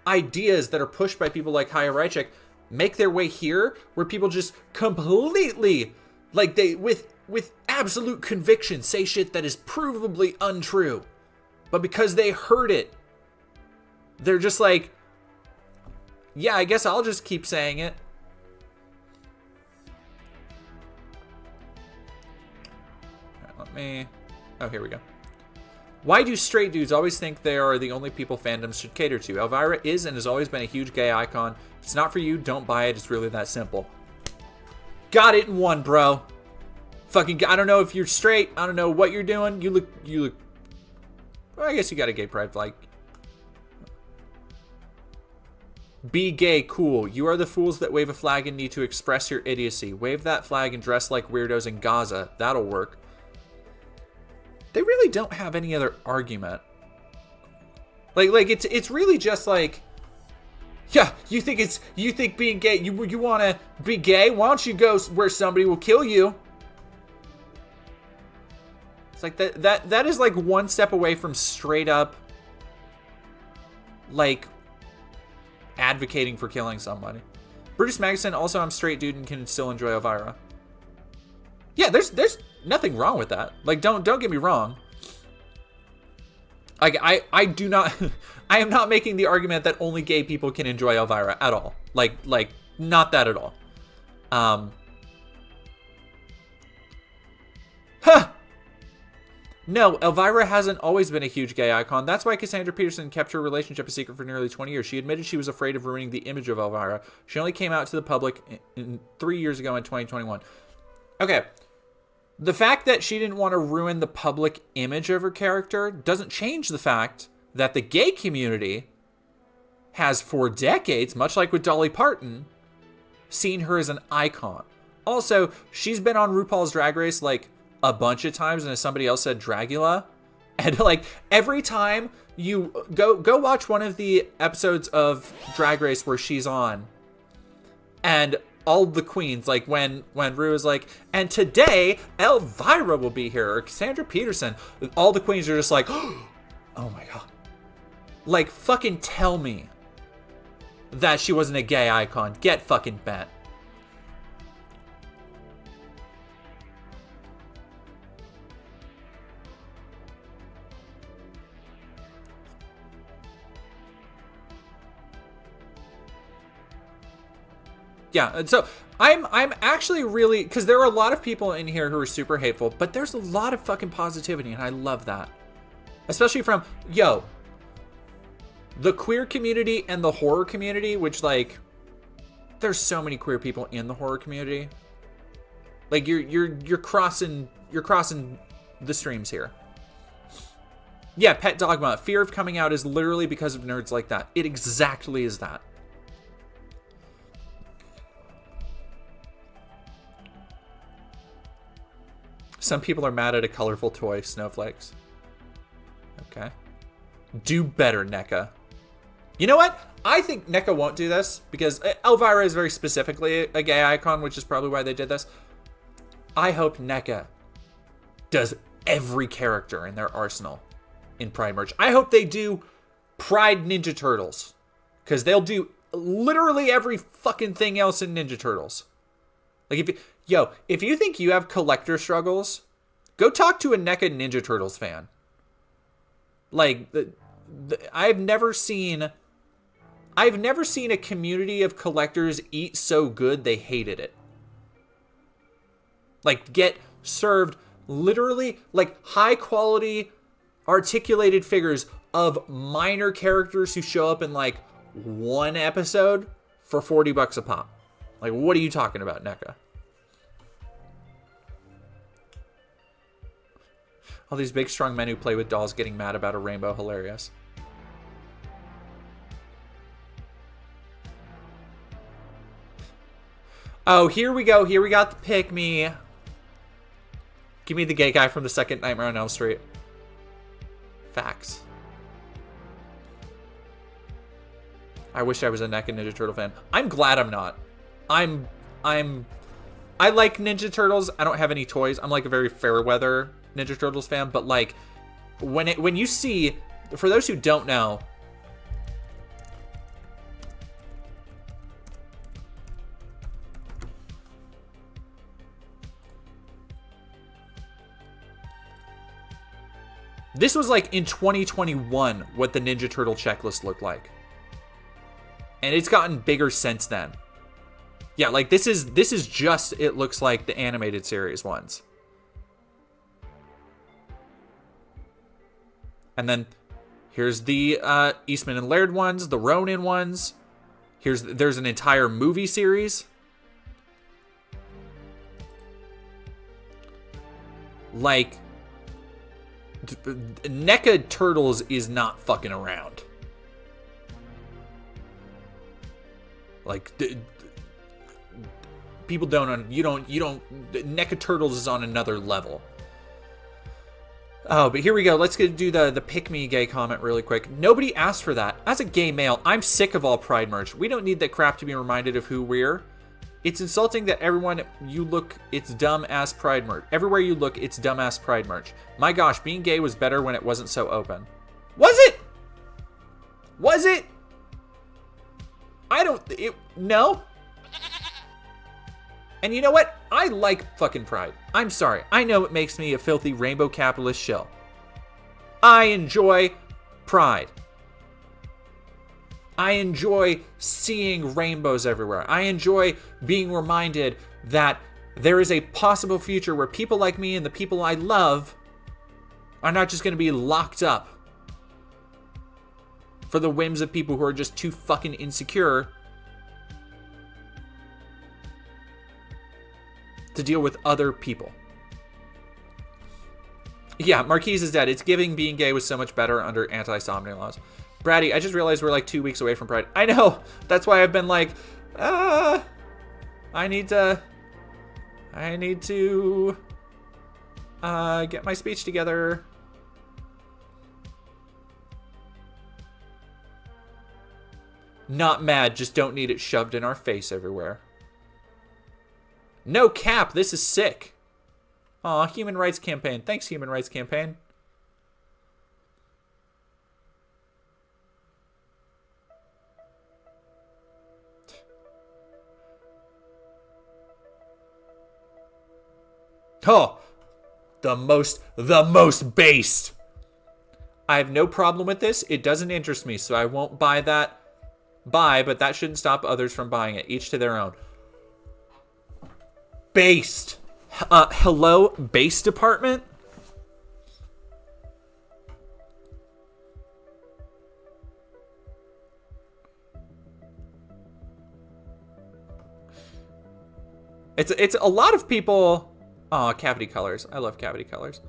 ideas that are pushed by people like Haya Reichek make their way here, where people just completely, like, they with absolute conviction say shit that is provably untrue. But because they heard it, they're just like, yeah, I guess I'll just keep saying it. All right, let me, oh, here we go. Why do straight dudes always think they are the only people fandoms should cater to? Elvira is and has always been a huge gay icon. If it's not for you, don't buy it. It's really that simple. Got it in one, bro. Fucking, I don't know if you're straight. I don't know what you're doing. You look, well, I guess you got a gay pride flag. Be gay, cool. You are the fools that wave a flag and need to express your idiocy. Wave that flag and dress like weirdos in Gaza. That'll work. They really don't have any other argument. Like it's really just like, Yeah, you think being gay, you want to be gay? Why don't you go where somebody will kill you? It's like that is like one step away from straight up like advocating for killing somebody. Brutus Magnuson, also I'm straight dude and can still enjoy Elvira. Yeah, there's nothing wrong with that. Like don't get me wrong. Like I do not I am not making the argument that only gay people can enjoy Elvira at all. Like not that at all. No, Elvira hasn't always been a huge gay icon. That's why Cassandra Peterson kept her relationship a secret for nearly 20 years. She admitted she was afraid of ruining the image of Elvira. She only came out to the public 3 years ago in 2021. Okay. The fact that she didn't want to ruin the public image of her character doesn't change the fact that the gay community has for decades, much like with Dolly Parton, seen her as an icon. Also, she's been on RuPaul's Drag Race like a bunch of times, and as somebody else said, Dragula. And like every time you go watch one of the episodes of Drag Race where she's on, and all the queens, like when Ru is like, and today Elvira will be here, or Cassandra Peterson, all the queens are just like, oh my god. Like, fucking tell me that she wasn't a gay icon. Get fucking bent. Yeah, so I'm actually really, because there are a lot of people in here who are super hateful, but there's a lot of fucking positivity, and I love that. Especially from, the queer community and the horror community, which, like, there's so many queer people in the horror community. Like, you're crossing the streams here. Yeah, Pet Dogma. Fear of coming out is literally because of nerds like that. It exactly is that. Some people are mad at a colorful toy, snowflakes. Okay. Do better, NECA. You know what? I think NECA won't do this because Elvira is very specifically a gay icon, which is probably why they did this. I hope NECA does every character in their arsenal in Pride merch. I hope they do Pride Ninja Turtles, because they'll do literally every fucking thing else in Ninja Turtles. Like, if you think you have collector struggles, go talk to a NECA Ninja Turtles fan. Like, I've never seen a community of collectors eat so good they hated it. Like, get served literally like high quality articulated figures of minor characters who show up in like one episode for $40 a pop. Like, what are you talking about, NECA? All these big strong men who play with dolls getting mad about a rainbow. Hilarious. Oh, here we go. Here we got the pick me. Give me the gay guy from the second Nightmare on Elm Street. Facts. I wish I was a NECA Ninja Turtle fan. I'm glad I'm not. I like Ninja Turtles. I don't have any toys. I'm like a very fair weather Ninja Turtles fan, but like when you see, for those who don't know, this was like in 2021 what the Ninja Turtle checklist looked like. And it's gotten bigger since then. Yeah, like this is just, it looks like the animated series ones. And then here's the Eastman and Laird ones, the Ronin ones. There's an entire movie series. Like, NECA Turtles is not fucking around. Like, people don't, NECA Turtles is on another level. Oh, but here we go. Let's do the pick me gay comment really quick. Nobody asked for that. As a gay male, I'm sick of all pride merch. We don't need that crap to be reminded of who we're. It's insulting that everyone you look, it's dumb ass pride merch. Everywhere you look, it's dumb ass pride merch. My gosh, being gay was better when it wasn't so open. Was it? Was it? No. And you know what? I like fucking pride. I'm sorry. I know it makes me a filthy rainbow capitalist shill. I enjoy pride. I enjoy seeing rainbows everywhere. I enjoy being reminded that there is a possible future where people like me and the people I love are not just going to be locked up for the whims of people who are just too fucking insecure to deal with other people. Yeah, Marquise is dead. It's giving being gay was so much better under anti-sodomy laws. Braddy, I just realized we're like 2 weeks away from Pride. I know. That's why I've been like, I need to get my speech together. Not mad, just don't need it shoved in our face everywhere. No cap, this is sick. Aw, Human Rights Campaign. Thanks, Human Rights Campaign. Oh, the most based. I have no problem with this. It doesn't interest me, so I won't buy that. But that shouldn't stop others from buying it. Each to their own. Based. Hello, base department? It's a lot of people. Oh, cavity colors. I love cavity colors.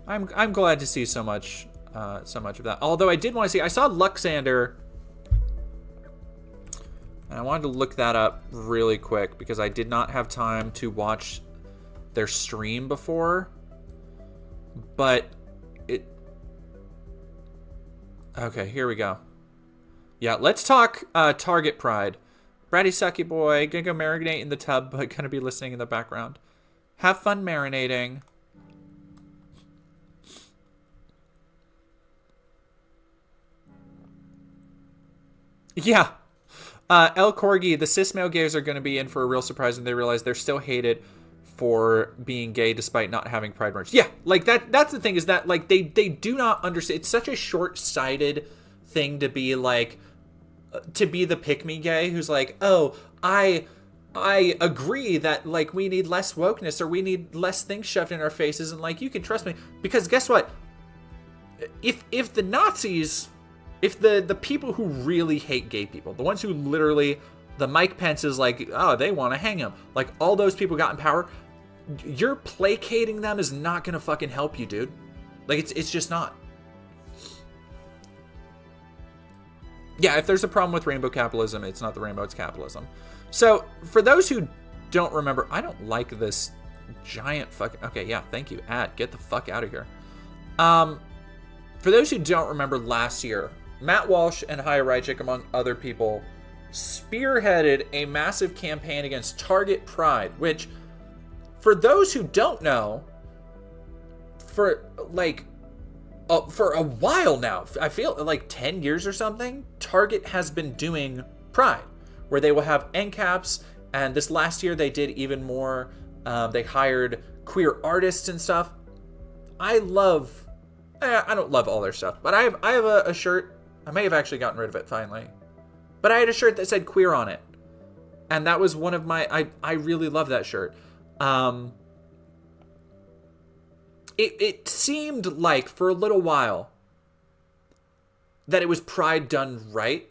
I'm glad to see so much of that. Although I did want to see, I saw Luxander, and I wanted to look that up really quick because I did not have time to watch their stream before. But okay, here we go. Yeah, let's talk Target Pride. Bratty Sucky Boy, gonna go marinate in the tub, but gonna be listening in the background. Have fun marinating. Yeah. El Corgi, the cis male gays are going to be in for a real surprise when they realize they're still hated for being gay despite not having pride merch. Yeah, like that's the thing, is that like they do not understand. It's such a short-sighted thing to be like, to be the pick-me gay who's like, oh, I agree that like we need less wokeness or we need less things shoved in our faces, and like you can trust me because guess what? If the Nazis, if the people who really hate gay people, the ones who literally, the Mike Pence is like, oh, they want to hang him, like all those people got in power, you're placating them is not gonna fucking help you, dude. Like it's just not. Yeah, if there's a problem with rainbow capitalism, it's not the rainbow, it's capitalism. So for those who don't remember, I don't like this giant fucking, okay, yeah, thank you, get the fuck out of here. For those who don't remember, last year, Matt Walsh and Haya Rychik, among other people, spearheaded a massive campaign against Target Pride, which, for those who don't know, for a while now, I feel like 10 years or something, Target has been doing Pride, where they will have end caps, and this last year they did even more. They hired queer artists and stuff. I don't love all their stuff, but I have a shirt. I may have actually gotten rid of it finally, but I had a shirt that said queer on it, and that was one of my, I really love that shirt. It seemed like for a little while that it was Pride done right.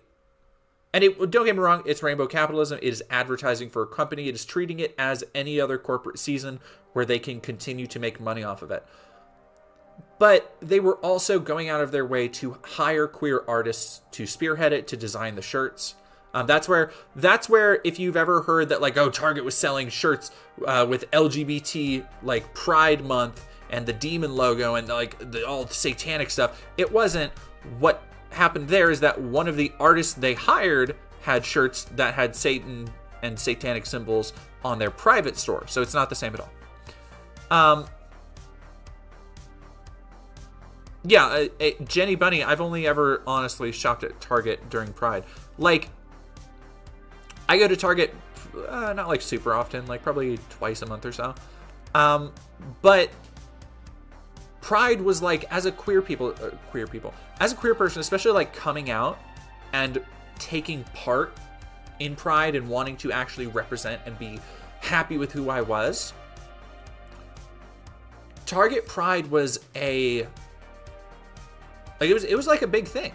And don't get me wrong, it's rainbow capitalism. It is advertising for a company. It is treating it as any other corporate season where they can continue to make money off of it. But they were also going out of their way to hire queer artists to spearhead it, to design the shirts. That's where if you've ever heard that, like, oh, Target was selling shirts with LGBT, like, Pride Month and the demon logo and like all the satanic stuff, it wasn't. What happened there is that one of the artists they hired had shirts that had Satan and satanic symbols on their private store, so it's not the same at all. Yeah, Jenny Bunny, I've only ever honestly shopped at Target during Pride. Like, I go to Target not like super often, like probably twice a month or so. But Pride was like, as a queer person, especially like coming out and taking part in Pride and wanting to actually represent and be happy with who I was. Target Pride was it was like a big thing.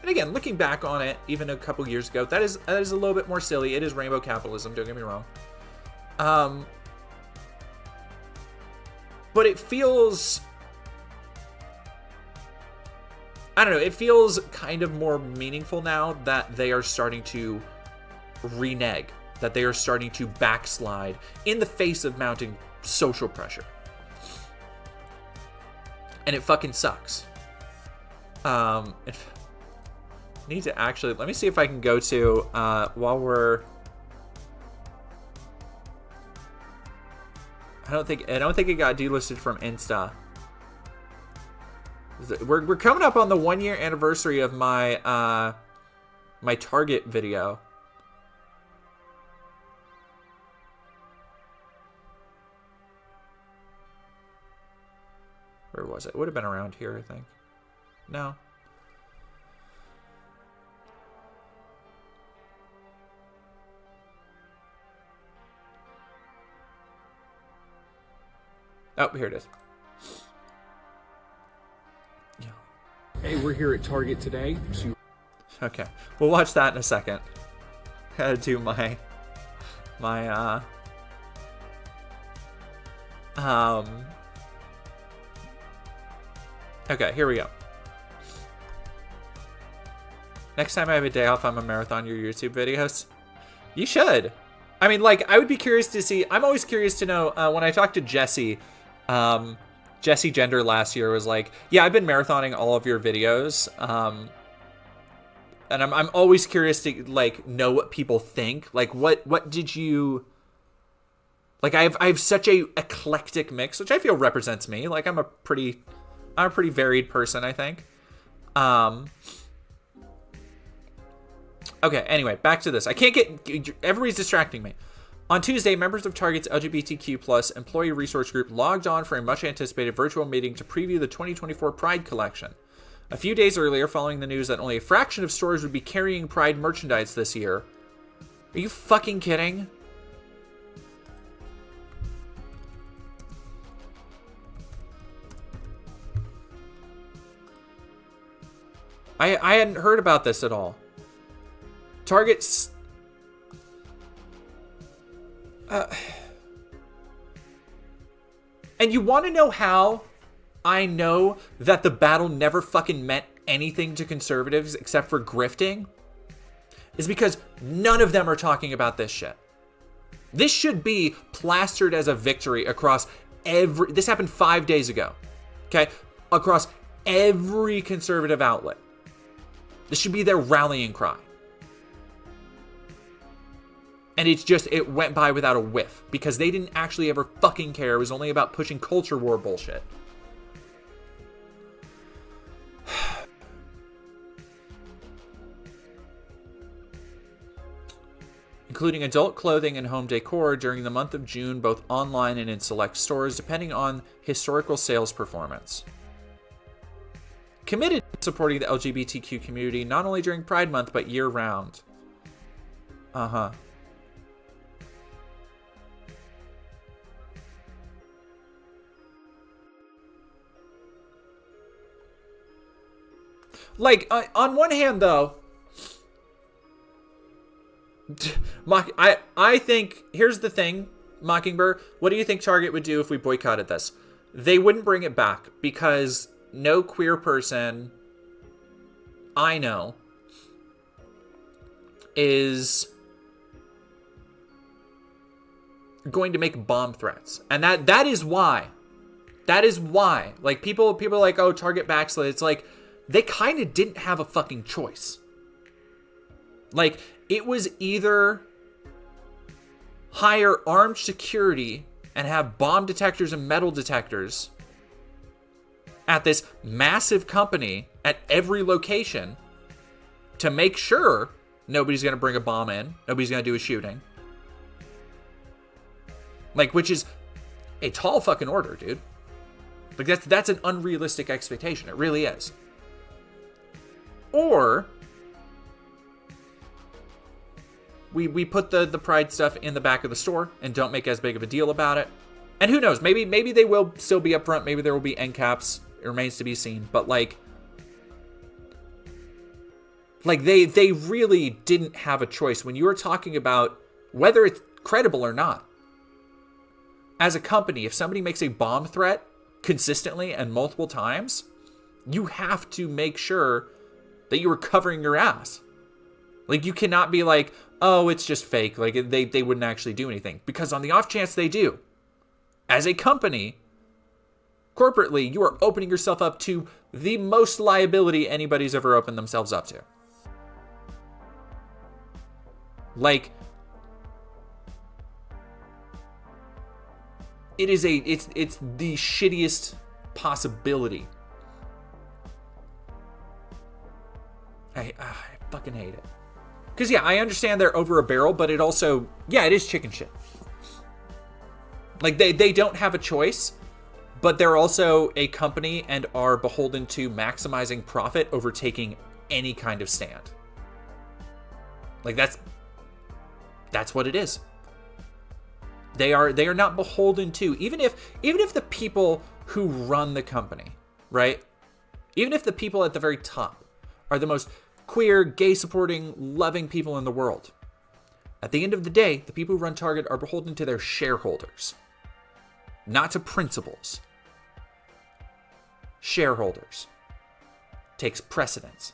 And again, looking back on it, even a couple years ago, that is a little bit more silly. It is rainbow capitalism, don't get me wrong. But it feels, I don't know, it feels kind of more meaningful now that they are starting to renege, that they are starting to backslide in the face of mounting social pressure. And it fucking sucks. Need to actually, let me see if I can go to while we're, I don't think it got delisted from Insta. We're coming up on the 1 year anniversary of my my Target video. Where was it? It would have been around here, I think. No. Oh, here it is. Yeah. Hey, we're here at Target today. Okay, we'll watch that in a second. Gotta do my okay, here we go. Next time I have a day off, I'm gonna marathon your YouTube videos. You should. I mean, like, I would be curious to see. I'm always curious to know. When I talked to Jesse, Jesse Gender last year was like, "Yeah, I've been marathoning all of your videos." And I'm always curious to like know what people think. Like, what did you? Like, I have such a eclectic mix, which I feel represents me. Like, I'm a pretty varied person, I think. Okay, anyway, back to this. I can't get... Everybody's distracting me. On Tuesday, members of Target's LGBTQ+ employee resource group logged on for a much-anticipated virtual meeting to preview the 2024 Pride collection. A few days earlier, following the news that only a fraction of stores would be carrying Pride merchandise this year. Are you fucking kidding? I hadn't heard about this at all. Target's... and you want to know how I know that the battle never fucking meant anything to conservatives except for grifting? Is because none of them are talking about this shit. This should be plastered as a victory across every... This happened 5 days ago. Okay? Across every conservative outlet. This should be their rallying cry. And it's just, it went by without a whiff. Because they didn't actually ever fucking care. It was only about pushing culture war bullshit. Including adult clothing and home decor during the month of June, both online and in select stores, depending on historical sales performance. Committed to supporting the LGBTQ community, not only during Pride Month, but year-round. Uh-huh. Like, on one hand, though, I think, here's the thing, Mockingbird, what do you think Target would do if we boycotted this? they wouldn't bring it back because no queer person I know is going to make bomb threats. And that is why. That is why. Like, people are like, oh, Target backslid. It's like, they kind of didn't have a fucking choice. Like, it was either hire armed security and have bomb detectors and metal detectors at this massive company at every location to make sure nobody's going to bring a bomb in, nobody's going to do a shooting. Like, which is a tall fucking order, dude. Like, that's an unrealistic expectation. It really is. Or we put the Pride stuff in the back of the store and don't make as big of a deal about it. And who knows? Maybe they will still be up front. Maybe there will be end caps. It remains to be seen. But like they really didn't have a choice when you were talking about whether it's credible or not. As a company, if somebody makes a bomb threat consistently and multiple times, you have to make sure that you are covering your ass. Like, you cannot be like, oh, it's just fake. Like, they wouldn't actually do anything. Because on the off chance they do, as a company, corporately, you are opening yourself up to the most liability anybody's ever opened themselves up to. Like, it's the shittiest possibility. I fucking hate it. Because, yeah, I understand they're over a barrel, but it also, yeah, it is chicken shit. Like, they don't have a choice, but they're also a company and are beholden to maximizing profit over taking any kind of stand. Like, that's what it is. They are not beholden to, even if the people who run the company, right? Even if the people at the very top are the most queer, gay-supporting, loving people in the world, at the end of the day, the people who run Target are beholden to their shareholders, not to principals. Shareholders takes precedence.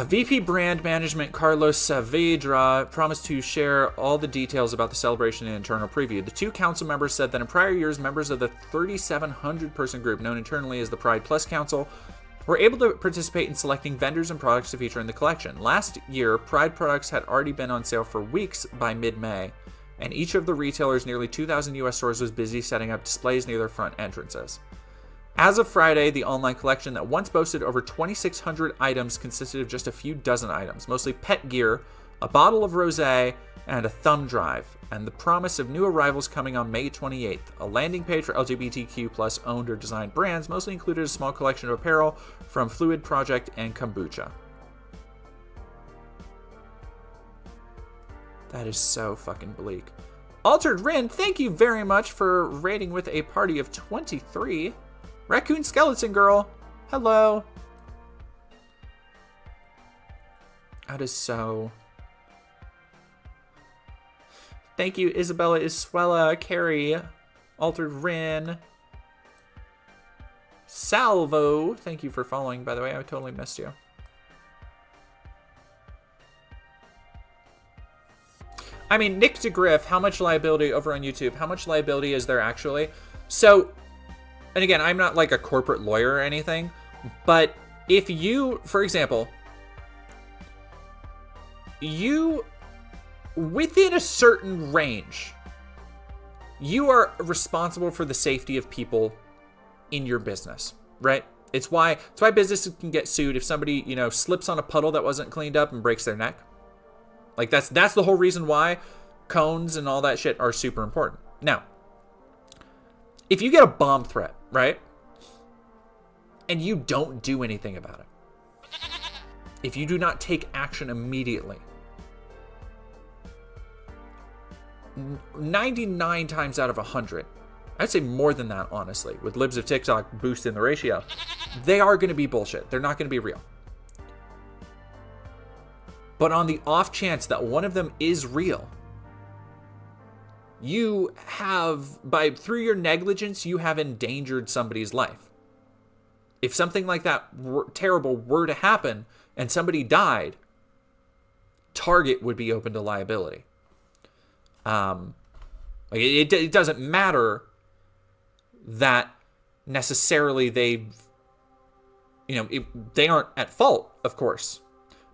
VP Brand Management Carlos Saavedra promised to share all the details about the celebration in internal preview. The two council members said that in prior years, members of the 3,700-person group known internally as the Pride Plus Council were able to participate in selecting vendors and products to feature in the collection. Last year, Pride products had already been on sale for weeks by mid-May, and each of the retailers' nearly 2,000 U.S. stores was busy setting up displays near their front entrances. As of Friday, the online collection that once boasted over 2,600 items consisted of just a few dozen items, mostly pet gear, a bottle of rosé, and a thumb drive, and the promise of new arrivals coming on May 28th. A landing page for LGBTQ+ owned or designed brands mostly included a small collection of apparel from Fluid Project and Kombucha. That is so fucking bleak. Altered Rin, thank you very much for raiding with a party of 23. Raccoon Skeleton Girl, hello. That is so... Thank you, Isabella Isuela, Carrie, Altered Rin, Salvo. Thank you for following, by the way. I totally missed you. I mean, Nick DeGriff, how much liability over on YouTube? How much liability is there actually? So... And again, I'm not like a corporate lawyer or anything, but if you, for example, you, within a certain range, you are responsible for the safety of people in your business, right? It's why businesses can get sued if somebody, slips on a puddle that wasn't cleaned up and breaks their neck. Like that's the whole reason why cones and all that shit are super important. Now, if you get a bomb threat, right? And you don't do anything about it. If you do not take action immediately, 99 times out of 100, I'd say more than that, honestly, with libs of TikTok boosting the ratio, they are going to be bullshit. They're not going to be real. But on the off chance that one of them is real, you have, through your negligence, you have endangered somebody's life. If something like that terrible were to happen and somebody died, Target would be open to liability. It doesn't matter that necessarily they aren't at fault, of course,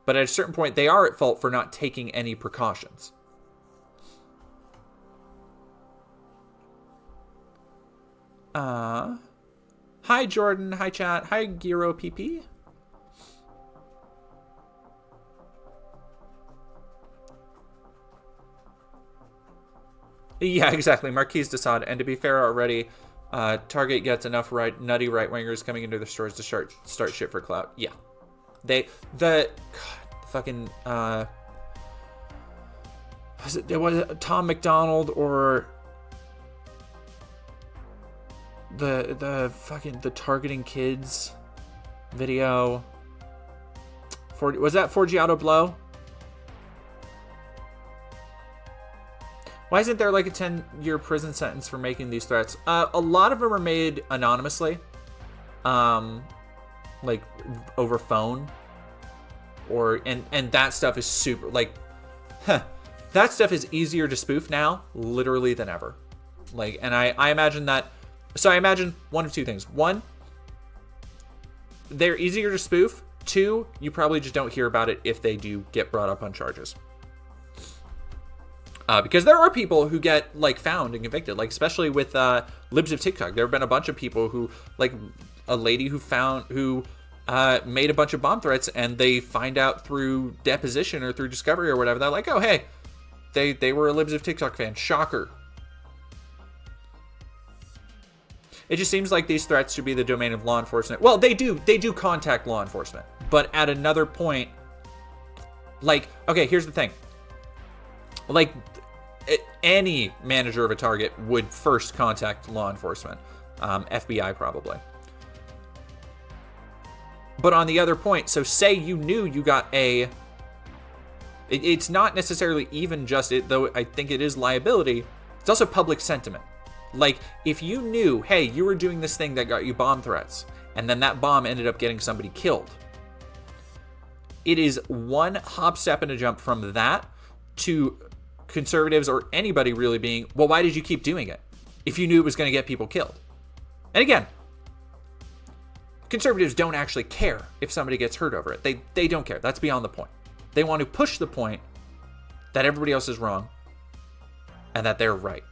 but at a certain point they are at fault for not taking any precautions. Hi Jordan, hi chat, hi Giro PP. Yeah, exactly. Marquise de Sade. And to be fair, already, Target gets enough nutty right-wingers coming into the stores to start shit for clout. Yeah. Fucking, was it Tom McDonald or the targeting kids video? Was that Forgiato Blow? Why isn't there like a 10-year prison sentence for making these threats? A lot of them are made anonymously, like over phone, and that stuff is super that stuff is easier to spoof now, literally, than ever. And I imagine that. So I imagine one of two things: one, they're easier to spoof. Two, you probably just don't hear about it if they do get brought up on charges. Because there are people who get found and convicted, especially with libs of TikTok. There have been a bunch of people who, a lady who made a bunch of bomb threats, and they find out through deposition or through discovery or whatever. They're like, oh hey, they were a libs of TikTok fan. Shocker. It just seems like these threats should be the domain of law enforcement. Well, they do contact law enforcement, but at another point, okay, here's the thing. Any manager of a Target would first contact law enforcement, FBI probably. But on the other point, so say you knew you got it's not necessarily even just it, though I think it is liability. It's also public sentiment. If you knew, hey, you were doing this thing that got you bomb threats, and then that bomb ended up getting somebody killed, it is one hop, step, and a jump from that to conservatives or anybody really being, well, why did you keep doing it if you knew it was going to get people killed? And again, conservatives don't actually care if somebody gets hurt over it. They don't care. That's beyond the point. They want to push the point that everybody else is wrong and that they're right.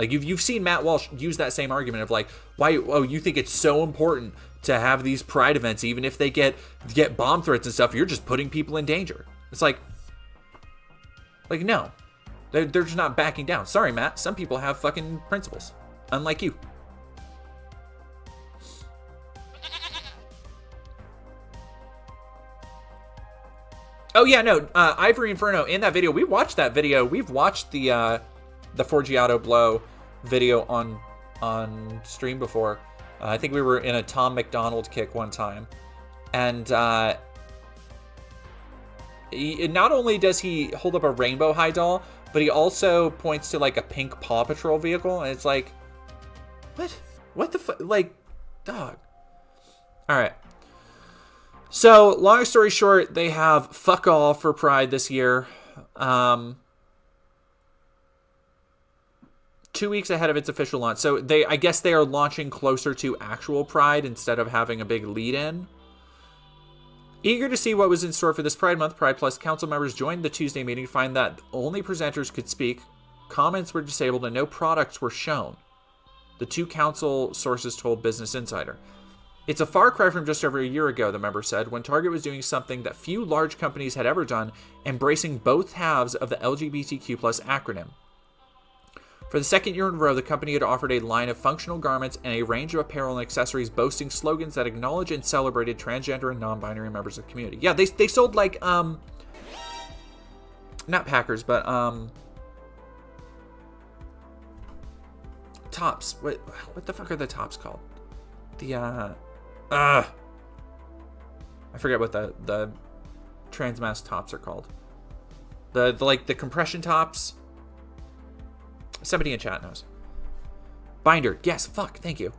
You've seen Matt Walsh use that same argument of why, oh, you think it's so important to have these pride events even if they get bomb threats and stuff, you're just putting people in danger. It's no. They're just not backing down. Sorry, Matt. Some people have fucking principles. Unlike you. Oh, yeah, no. Ivory Inferno, in that video, we watched that video. We've watched the Forgiato Blow video on stream before. I think we were in a Tom McDonald kick one time. And not only does he hold up a rainbow high doll, but he also points to a pink Paw Patrol vehicle, and it's what the fuck, dog. All right. So long story short, they have fuck all for Pride this year. 2 weeks ahead of its official launch. So I guess they are launching closer to actual Pride instead of having a big lead in. Eager to see what was in store for this Pride Month, Pride Plus council members joined the Tuesday meeting to find that only presenters could speak, comments were disabled, and no products were shown. The two council sources told Business Insider. It's a far cry from just over a year ago, the member said, when Target was doing something that few large companies had ever done, embracing both halves of the LGBTQ+ acronym. For the second year in a row, the company had offered a line of functional garments and a range of apparel and accessories boasting slogans that acknowledge and celebrated transgender and non-binary members of the community. Yeah, they sold not Packers, but tops. What the fuck are the tops called? I forget what the trans mask tops are called. The compression tops. Somebody in chat knows. Binder. Yes, fuck, thank you.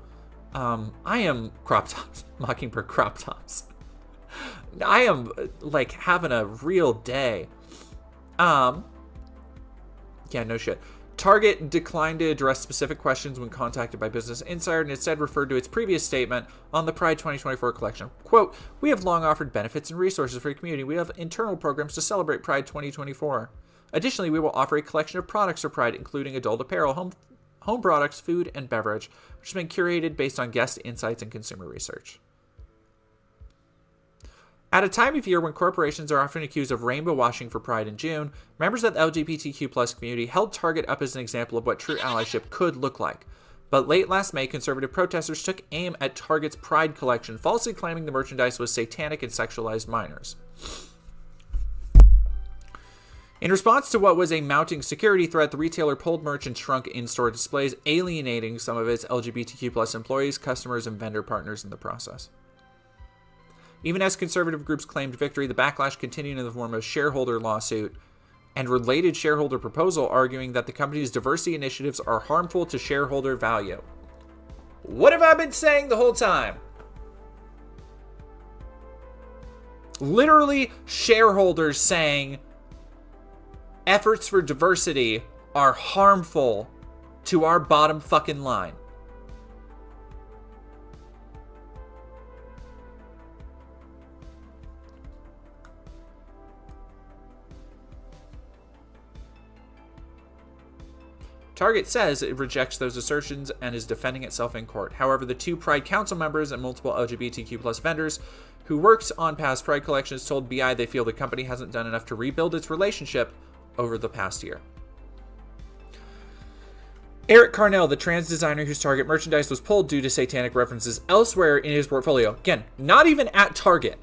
I am crop tops. Mockingbird crop tops. I am, like, having a real day. Yeah, no shit. Target declined to address specific questions when contacted by Business Insider and instead referred to its previous statement on the Pride 2024 collection. Quote, "We have long offered benefits and resources for the community. We have internal programs to celebrate Pride 2024. Additionally, we will offer a collection of products for Pride, including adult apparel, home products, food, and beverage, which has been curated based on guest insights and consumer research." At a time of year when corporations are often accused of rainbow washing for Pride in June, members of the LGBTQ+ community held Target up as an example of what true allyship could look like. But late last May, conservative protesters took aim at Target's Pride collection, falsely claiming the merchandise was satanic and sexualized minors. In response to what was a mounting security threat, the retailer pulled merch and shrunk in-store displays, alienating some of its LGBTQ+ employees, customers, and vendor partners in the process. Even as conservative groups claimed victory, the backlash continued in the form of a shareholder lawsuit and related shareholder proposal arguing that the company's diversity initiatives are harmful to shareholder value. What have I been saying the whole time? Literally, shareholders saying efforts for diversity are harmful to our bottom fucking line. Target says it rejects those assertions and is defending itself in court. However, the two Pride Council members and multiple LGBTQ+ vendors who worked on past Pride collections told BI they feel the company hasn't done enough to rebuild its relationship over the past year. Eric Carnell, the trans designer whose Target merchandise was pulled due to satanic references elsewhere in his portfolio, again, not even at Target,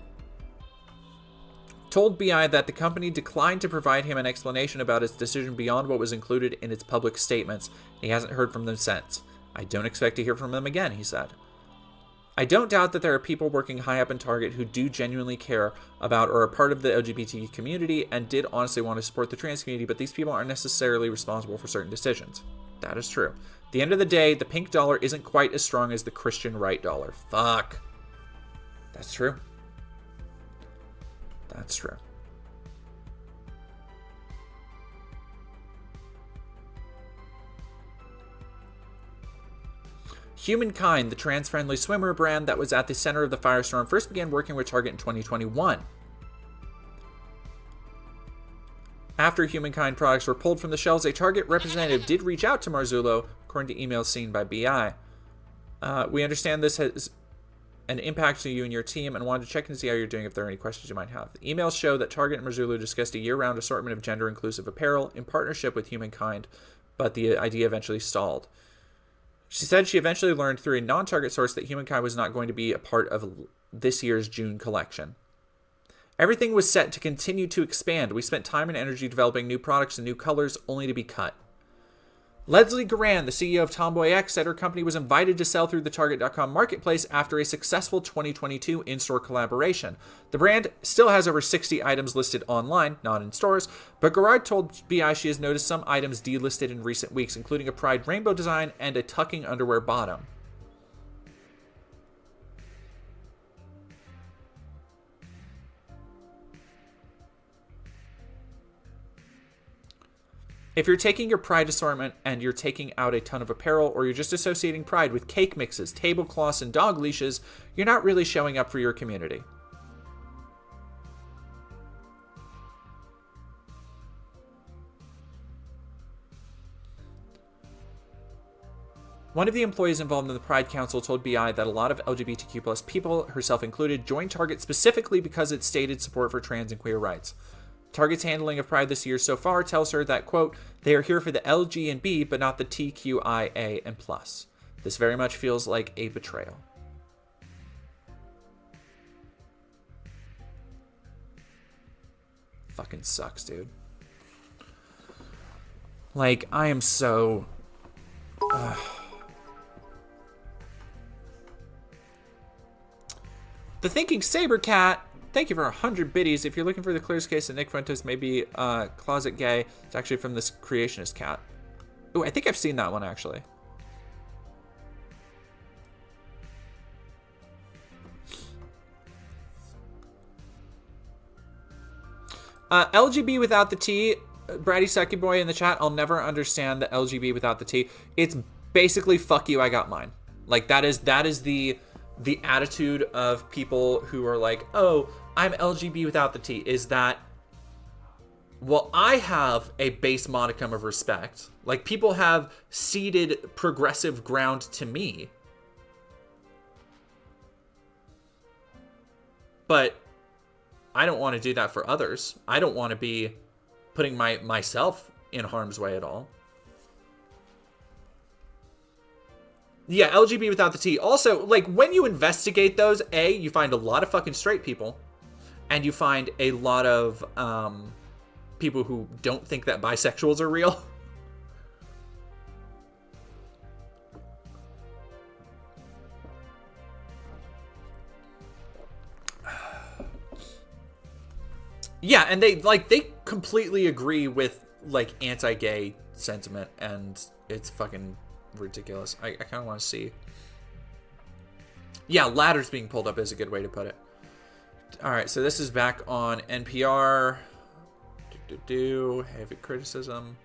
told BI that the company declined to provide him an explanation about its decision beyond what was included in its public statements. He hasn't heard from them since. "I don't expect to hear from them again," he said. "I don't doubt that there are people working high up in Target who do genuinely care about or are part of the LGBT community and did honestly want to support the trans community, but these people aren't necessarily responsible for certain decisions." That is true. At the end of the day, the pink dollar isn't quite as strong as the Christian right dollar. Fuck. That's true. That's true. Humankind, the trans-friendly swimwear brand that was at the center of the firestorm, first began working with Target in 2021. After Humankind products were pulled from the shelves, a Target representative did reach out to Marzullo, according to emails seen by BI. "We understand this has an impact to you and your team and wanted to check and see how you're doing if there are any questions you might have." The emails show that Target and Marzullo discussed a year-round assortment of gender-inclusive apparel in partnership with Humankind, but the idea eventually stalled. She said she eventually learned through a non-Target source that Humankind was not going to be a part of this year's June collection. "Everything was set to continue to expand. We spent time and energy developing new products and new colors only to be cut." Leslie Garan, the CEO of Tomboy X, said her company was invited to sell through the Target.com marketplace after a successful 2022 in-store collaboration. The brand still has over 60 items listed online, not in stores, but Garard told BI she has noticed some items delisted in recent weeks, including a Pride rainbow design and a tucking underwear bottom. If you're taking your Pride assortment and you're taking out a ton of apparel, or you're just associating Pride with cake mixes, tablecloths, and dog leashes, you're not really showing up for your community. One of the employees involved in the Pride Council told BI that a lot of LGBTQ+ people, herself included, joined Target specifically because it stated support for trans and queer rights. Target's handling of Pride this year so far tells her that, quote, "They are here for the LG and B, but not the TQIA and plus. This very much feels like a betrayal." Fucking sucks, dude. Like, I am so... The Thinking Saber Cat, thank you for 100 biddies. If you're looking for the clearest case that Nick Fuentes may be closet gay, it's actually from this creationist cat. Oh, I think I've seen that one actually. LGB without the T, Bratty Sucky Boy in the chat. I'll never understand the LGB without the T. It's basically fuck you, I got mine. Like that is the attitude of people who are like, oh, I'm LGB without the T. Is that, well, I have a base modicum of respect. Like people have ceded progressive ground to me, but I don't want to do that for others. I don't want to be putting myself in harm's way at all. Yeah, LGBT without the T. Also, like, when you investigate those, you find a lot of fucking straight people. And you find a lot of people who don't think that bisexuals are real. Yeah, and they completely agree with like anti-gay sentiment, and it's fucking ridiculous. I kind of want to see. Yeah, ladders being pulled up is a good way to put it. All right, so this is back on NPR. Heavy criticism.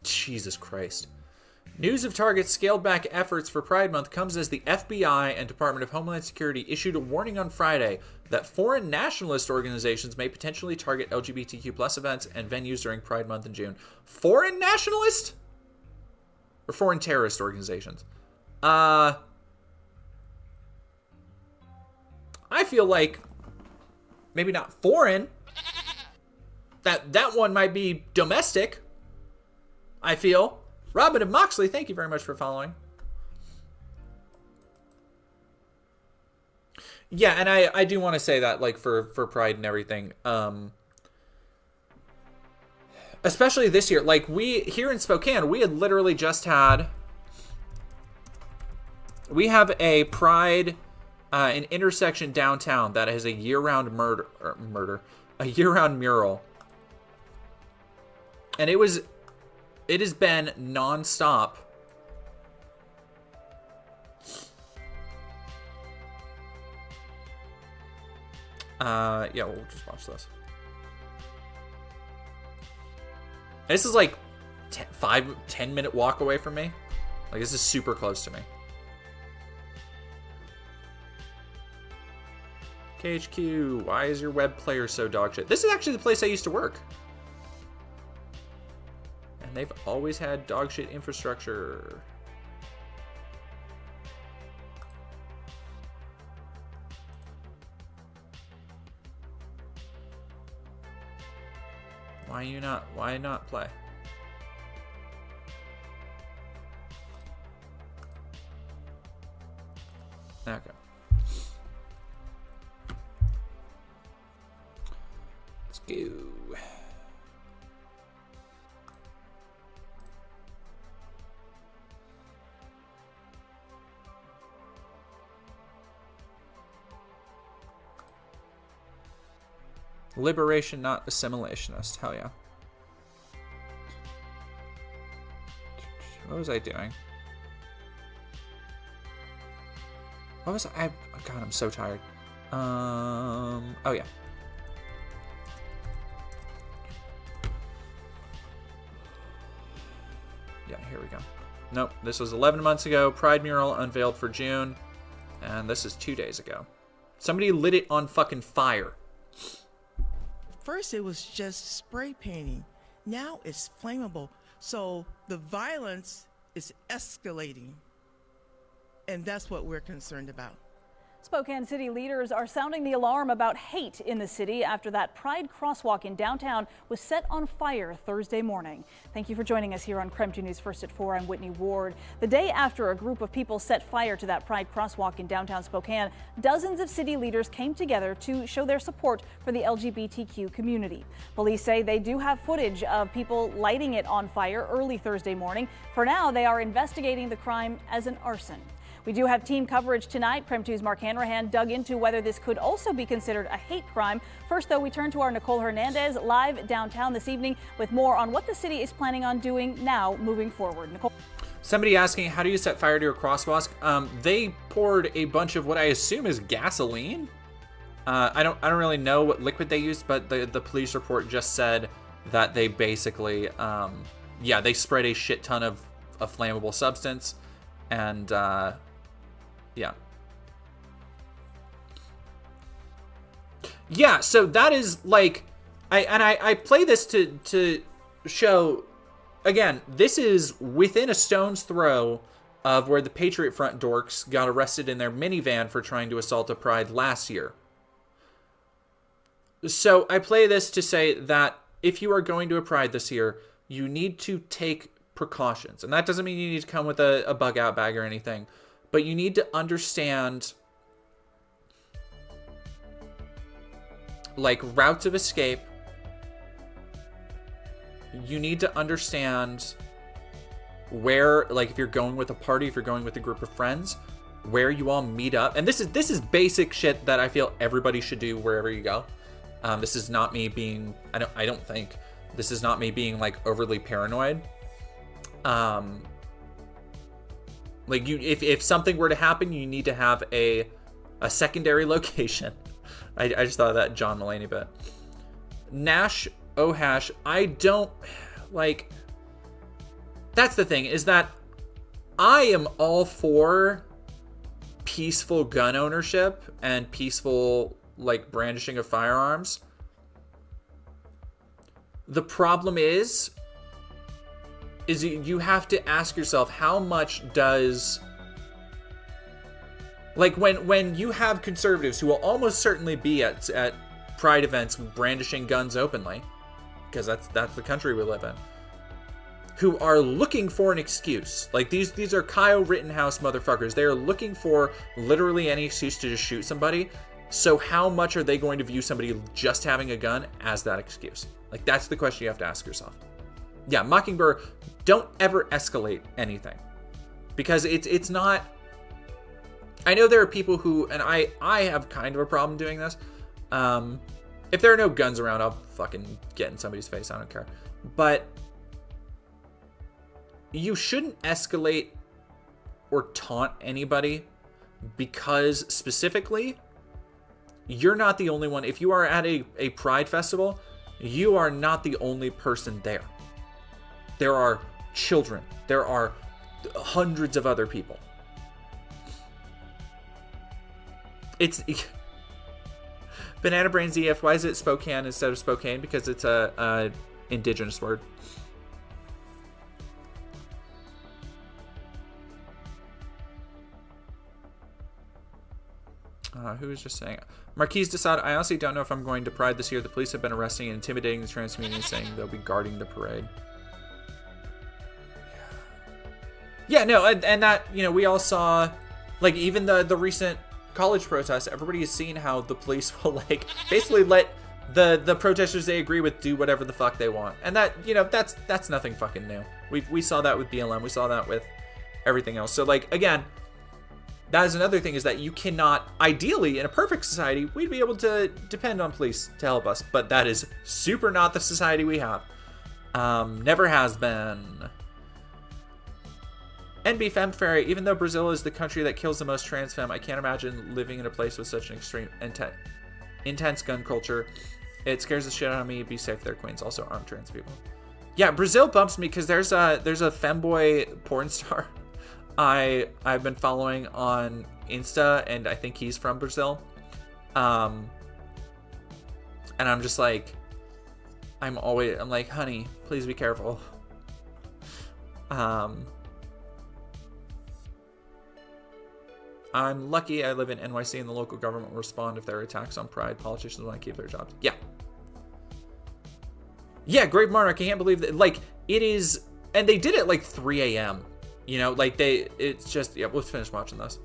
Jesus Christ. News of Target's scaled back efforts for Pride Month comes as the FBI and Department of Homeland Security issued a warning on Friday that foreign nationalist organizations may potentially target LGBTQ+ events and venues during Pride Month in June. Foreign nationalist? Or foreign terrorist organizations? I feel like maybe not foreign. That one might be domestic. I feel. Robin and Moxley, thank you very much for following. Yeah, and I do want to say that, like, for Pride and everything, especially this year, like, we, here in Spokane, we had literally just had, we have a Pride, an intersection downtown that has a year-round a year-round mural. And it has been non-stop. Yeah, we'll just watch this. This is like 10 minute walk away from me. Like, this is super close to me. KHQ, why is your web player so dog shit? This is actually the place I used to work. And they've always had dog shit infrastructure. Why not play? Okay. Let's go. Liberation, not assimilationist. Hell yeah. What was I doing? What was I? Oh God, I'm so tired. Oh yeah. Yeah, here we go. Nope, this was 11 months ago. Pride mural unveiled for June. And this is 2 days ago. Somebody lit it on fucking fire. First, it was just spray painting. Now it's flammable. So the violence is escalating. And that's what we're concerned about. Spokane city leaders are sounding the alarm about hate in the city after that Pride crosswalk in downtown was set on fire Thursday morning. Thank you for joining us here on Crime 2 News First at 4. I'm Whitney Ward. The day after a group of people set fire to that Pride crosswalk in downtown Spokane, dozens of city leaders came together to show their support for the LGBTQ community. Police say they do have footage of people lighting it on fire early Thursday morning. For now, they are investigating the crime as an arson. We do have team coverage tonight. Creme 2's Mark Hanrahan dug into whether this could also be considered a hate crime. First, though, we turn to our Nicole Hernandez live downtown this evening with more on what the city is planning on doing now moving forward. Nicole. Somebody asking, how do you set fire to a crosswalk? They poured a bunch of what I assume is gasoline. I don't really know what liquid they used, but the police report just said that they basically, they sprayed a shit ton of a flammable substance, and so that is like, I play this to show, again, this is within a stone's throw of where the Patriot Front dorks got arrested in their minivan for trying to assault a pride last year. So I play this to say that if you are going to a pride this year, you need to take precautions. And that doesn't mean you need to come with a bug out bag or anything, but you need to understand like routes of escape. You need to understand where, like if you're going with a party, if you're going with a group of friends, where you all meet up. And this is basic shit that I feel everybody should do wherever you go. This is not me being, I don't think this is not me being like overly paranoid. Like if something were to happen, you need to have a secondary location. I just thought of that John Mulaney bit. Nash Ohash, I don't like, that's the thing, is that I am all for peaceful gun ownership and peaceful like brandishing of firearms. The problem is you have to ask yourself, how much does, like when you have conservatives who will almost certainly be at pride events brandishing guns openly, because that's the country we live in, who are looking for an excuse. Like these are Kyle Rittenhouse motherfuckers. They are looking for literally any excuse to just shoot somebody. So how much are they going to view somebody just having a gun as that excuse? Like that's the question you have to ask yourself. Yeah, Mockingbird, don't ever escalate anything, because it's not. I know there are people who, and I have kind of a problem doing this. If there are no guns around, I'll fucking get in somebody's face. I don't care. But you shouldn't escalate or taunt anybody, because specifically, you're not the only one. If you are at a pride festival, you are not the only person there. There are children. There are hundreds of other people. It's Banana Brains EF. Why is it Spokane instead of Spokane? Because it's a indigenous word. Who was just saying? Marquise decided, I honestly don't know if I'm going to Pride this year. The police have been arresting and intimidating the trans community, saying they'll be guarding the parade. Yeah, no, and that, you know, we all saw, like, even the recent college protests, everybody has seen how the police will, like, basically let the protesters they agree with do whatever the fuck they want. And that, you know, that's nothing fucking new. We saw that with BLM. We saw that with everything else. So, like, again, that is another thing, is that you cannot, ideally, in a perfect society, we'd be able to depend on police to help us. But that is super not the society we have. Never has been. NB Femme Fairy, even though Brazil is the country that kills the most trans femme, I can't imagine living in a place with such an extreme, intense gun culture. It scares the shit out of me. Be safe there, queens. Also, armed trans people. Yeah, Brazil bumps me because there's a femboy porn star I've been following on Insta, and I think he's from Brazil. And I'm just like, I'm like, honey, please be careful. I'm lucky I live in NYC and the local government will respond if there are attacks on Pride. Politicians want to keep their jobs. Yeah. Yeah, Great Monarch, I can't believe that. Like, it is, and they did it like 3 a.m. You know, like it's just, yeah, let's finish watching this.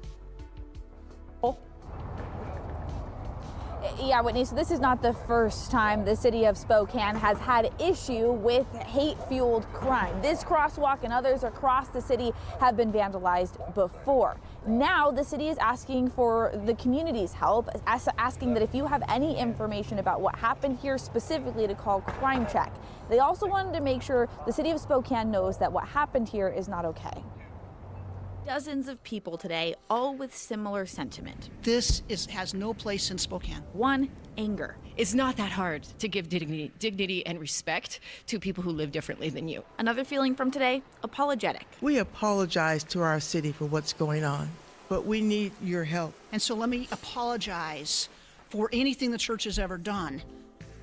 Yeah, Whitney, so this is not the first time the city of Spokane has had issue with hate-fueled crime. This crosswalk and others across the city have been vandalized before. Now the city is asking for the community's help, asking that if you have any information about what happened here specifically to call Crime Check. They also wanted to make sure the city of Spokane knows that what happened here is not okay. Dozens of people today, all with similar sentiment. This has no place in Spokane. One, anger. It's not that hard to give dignity and respect to people who live differently than you. Another feeling from today, apologetic. We apologize to our city for what's going on, but we need your help. And so let me apologize for anything the church has ever done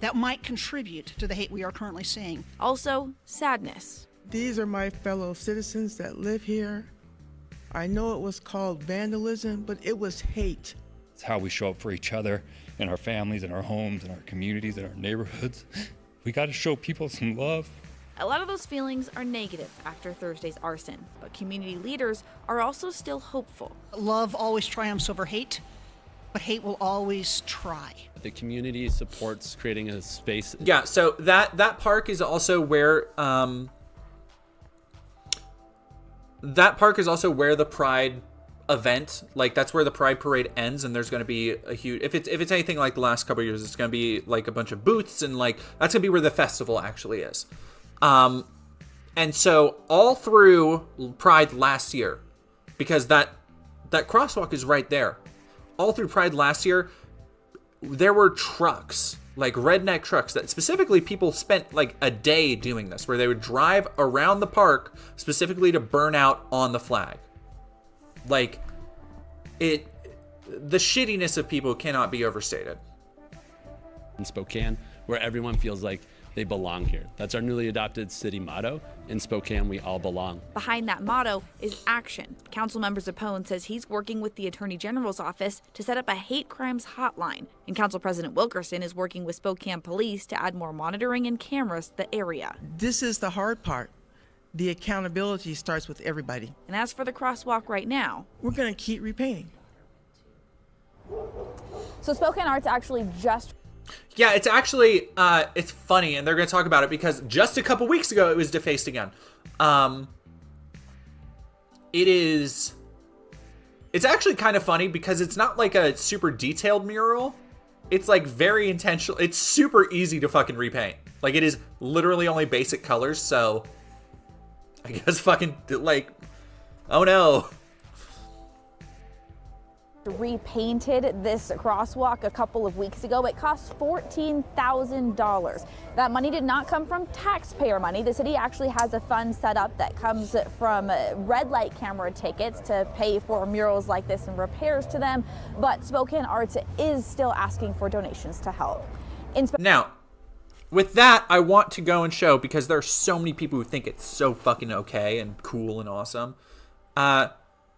that might contribute to the hate we are currently seeing. Also, sadness. These are my fellow citizens that live here. I know it was called vandalism, but it was hate. It's how we show up for each other in our families, in our homes, in our communities, in our neighborhoods. We got to show people some love. A lot of those feelings are negative after Thursday's arson, but community leaders are also still hopeful. Love always triumphs over hate, but hate will always try. The community supports creating a space. Yeah, so that park is also where the Pride event, like that's where the Pride parade ends, and there's going to be a huge, if it's anything like the last couple of years, it's going to be like a bunch of booths, and like that's going to be where the festival actually is. And so all through Pride last year, because that crosswalk is right there, all through Pride last year, there were trucks, like redneck trucks, that specifically people spent like a day doing this, where they would drive around the park specifically to burn out on the flag. Like, the shittiness of people cannot be overstated. In Spokane, where everyone feels like they belong here. That's our newly adopted city motto. In Spokane, we all belong. Behind that motto is action. Councilmember Zappone says he's working with the Attorney General's office to set up a hate crimes hotline. And Council President Wilkerson is working with Spokane Police to add more monitoring and cameras to the area. This is the hard part. The accountability starts with everybody. And as for the crosswalk right now, we're going to keep repainting. So Spokane Arts actually just... Yeah, it's actually, it's funny, and they're going to talk about it because just a couple weeks ago it was defaced again. It's actually kind of funny because it's not like a super detailed mural. It's like very intentional. It's super easy to fucking repaint. Like, it is literally only basic colors, so I guess fucking, like, oh no. Repainted this crosswalk a couple of weeks ago. It cost $14,000. That money did not come from taxpayer money. The city actually has a fund set up that comes from red light camera tickets to pay for murals like this and repairs to them. But Spokane Arts is still asking for donations to help. Now, with that, I want to go and show, because there are so many people who think it's so fucking okay and cool and awesome.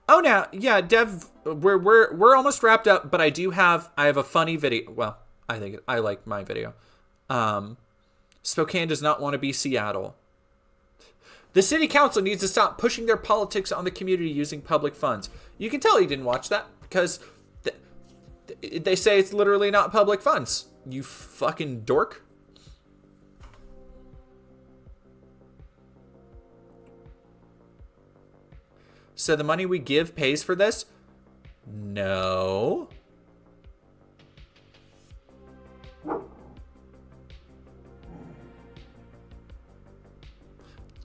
Oh, now, yeah, Dev, we're almost wrapped up, but I have a funny video. Well, I like my video. Spokane does not want to be Seattle. The city council needs to stop pushing their politics on the community using public funds. You can tell he didn't watch that because they say it's literally not public funds. You fucking dork. So the money we give pays for this? No.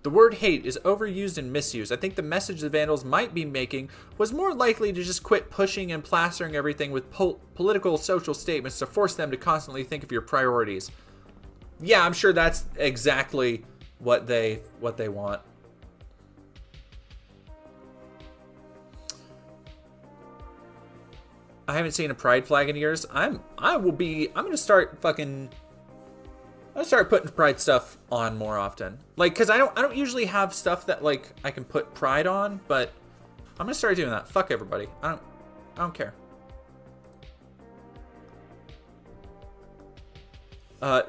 The word hate is overused and misused. I think the message the vandals might be making was more likely to just quit pushing and plastering everything with political social statements to force them to constantly think of your priorities. Yeah, I'm sure that's exactly what they want. I haven't seen a pride flag in years. I'm gonna start putting pride stuff on more often. Like, cause I don't usually have stuff that like I can put pride on, but I'm gonna start doing that. Fuck everybody. I don't care.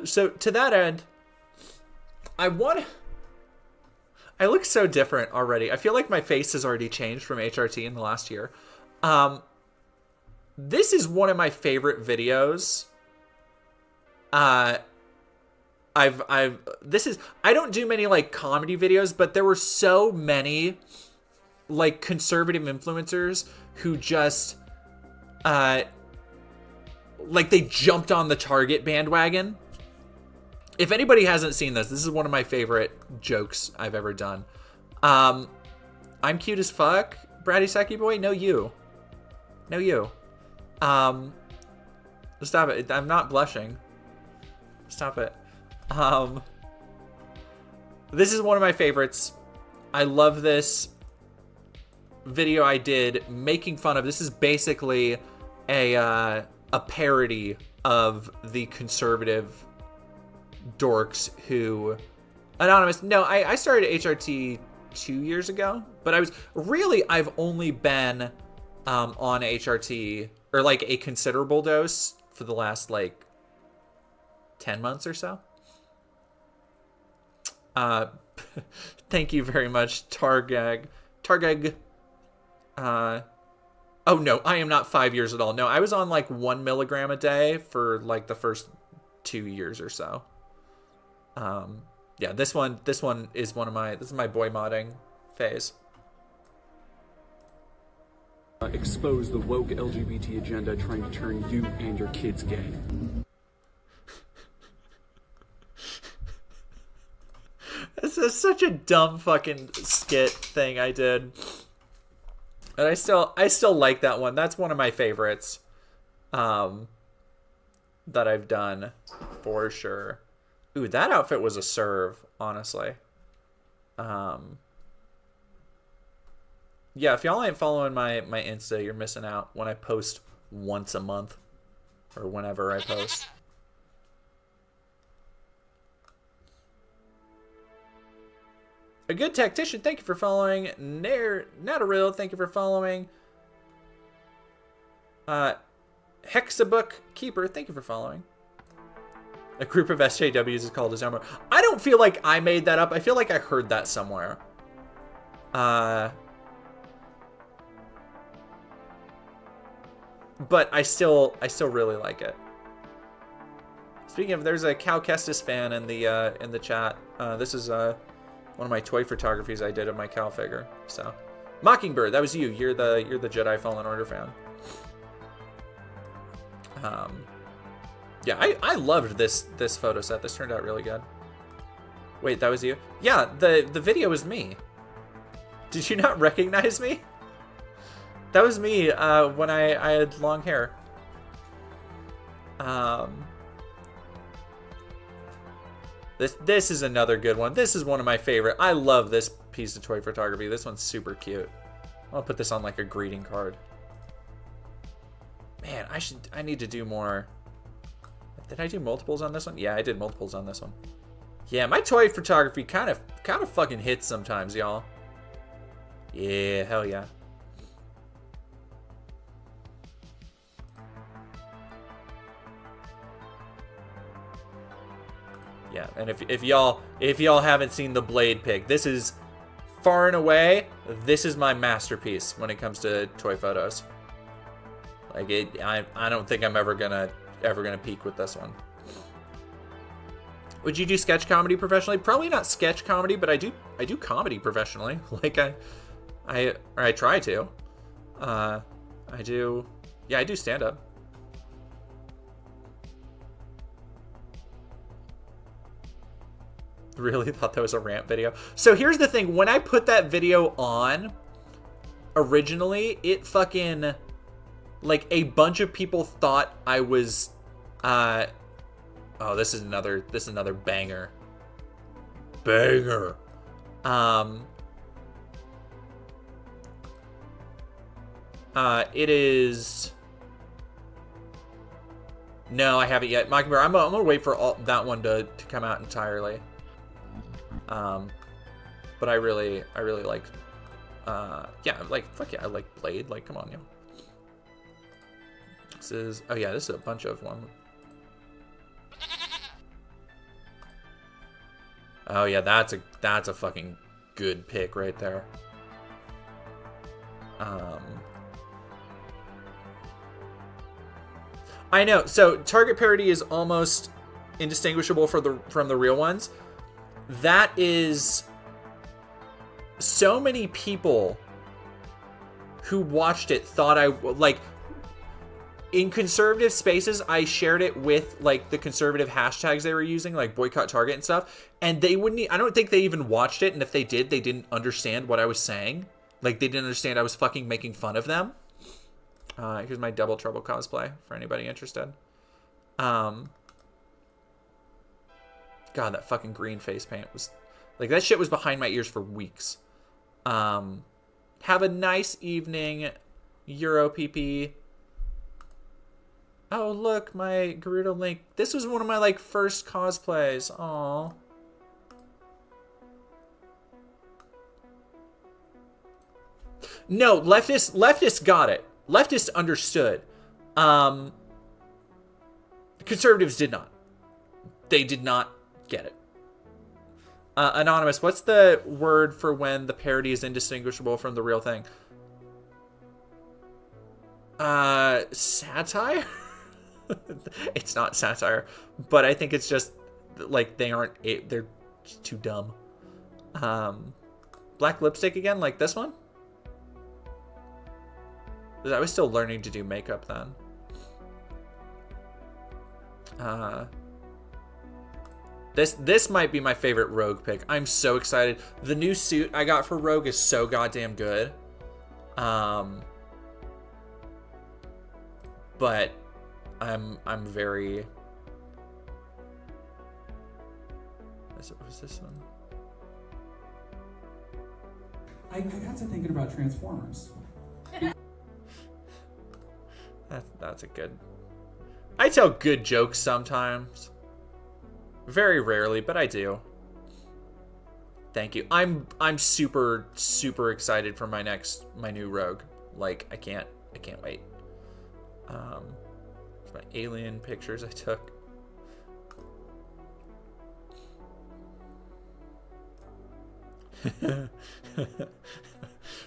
So to that end, I look so different already. I feel like my face has already changed from HRT in the last year. This is one of my favorite videos I don't do many like comedy videos, but there were so many like conservative influencers who just like they jumped on the Target bandwagon. If anybody hasn't seen this is one of my favorite jokes I've ever done. I'm cute as fuck, Bratty Seki boy. No, you. Stop it. I'm not blushing. Stop it. This is one of my favorites. I love this video I did making fun of. This is basically a parody of the conservative dorks who anonymous. No, I started HRT 2 years ago, but I've only been on HRT or like a considerable dose for the last like 10 months or so. Thank you very much, Targag. Oh no, I am not 5 years at all. No, I was on like 1 milligram a day for like the first 2 years or so. Yeah, this one is this is my boy modding phase. Expose the woke LGBT agenda trying to turn you and your kids gay. This is such a dumb fucking skit thing I did. And I still like that one. That's one of my favorites. That I've done for sure. Ooh, that outfit was a serve, honestly. Yeah, if y'all ain't following my Insta, you're missing out when I post once a month. Or whenever I post. A good tactician, thank you for following. Nataril, thank you for following. Hexabook Keeper, thank you for following. A group of SJWs is called a Zomo. I don't feel like I made that up. I feel like I heard that somewhere. But I still really like it. Speaking of, there's a Cal Kestis fan in the chat. This is one of my toy photographies I did of my Cal figure. So, Mockingbird, that was you. You're the Jedi Fallen Order fan. Yeah, I loved this photo set. This turned out really good. Wait, that was you? Yeah, the video was me. Did you not recognize me? That was me when I had long hair. This is another good one. This is one of my favorite. I love this piece of toy photography. This one's super cute. I'll put this on like a greeting card. Man, I need to do more. Did I do multiples on this one? Yeah, I did multiples on this one. Yeah, my toy photography kind of fucking hits sometimes, y'all. Yeah, hell yeah. Yeah, and if y'all haven't seen the Blade pic, this is far and away, this is my masterpiece when it comes to toy photos. Like I don't think I'm ever gonna peak with this one. Would you do sketch comedy professionally? Probably not sketch comedy, but I do comedy professionally. Like I try to. I do stand up. Really thought that was a rant video. So here's the thing, when I put that video on originally, it fucking like a bunch of people thought I was oh, this is another banger. It is no, I haven't yet. Mockingbird, I'm gonna wait for that one to come out entirely. But I really like, yeah, like, fuck yeah, I like Blade, like, come on, yo. This is a bunch of one. Oh yeah, that's a fucking good pick right there. I know, so Target parody is almost indistinguishable from the real ones. That is so many people who watched it thought I like. In conservative spaces, I shared it with like the conservative hashtags they were using, like boycott Target and stuff, and they wouldn't. I don't think they even watched it, and if they did, they didn't understand what I was saying. Like they didn't understand I was fucking making fun of them. Here's my Double Trouble cosplay for anybody interested. God, that fucking green face paint was like that shit was behind my ears for weeks. Have a nice evening, Euro PP. Oh, look, my Gerudo Link. This was one of my, like, first cosplays. Aww. No, leftists got it. Leftists understood. Conservatives did not. They did not get it. Anonymous, what's the word for when the parody is indistinguishable from the real thing? Satire? It's not satire, but I think it's just like they're too dumb. Black lipstick again, like this one? I was still learning to do makeup then. This might be my favorite Rogue pick. I'm so excited. The new suit I got for Rogue is so goddamn good. But I'm very. Was this one? I got to thinking about Transformers. That's a good. I tell good jokes sometimes. Very rarely, but I do. Thank you. I'm super excited for my new Rogue. Like I can't wait. My alien pictures I took.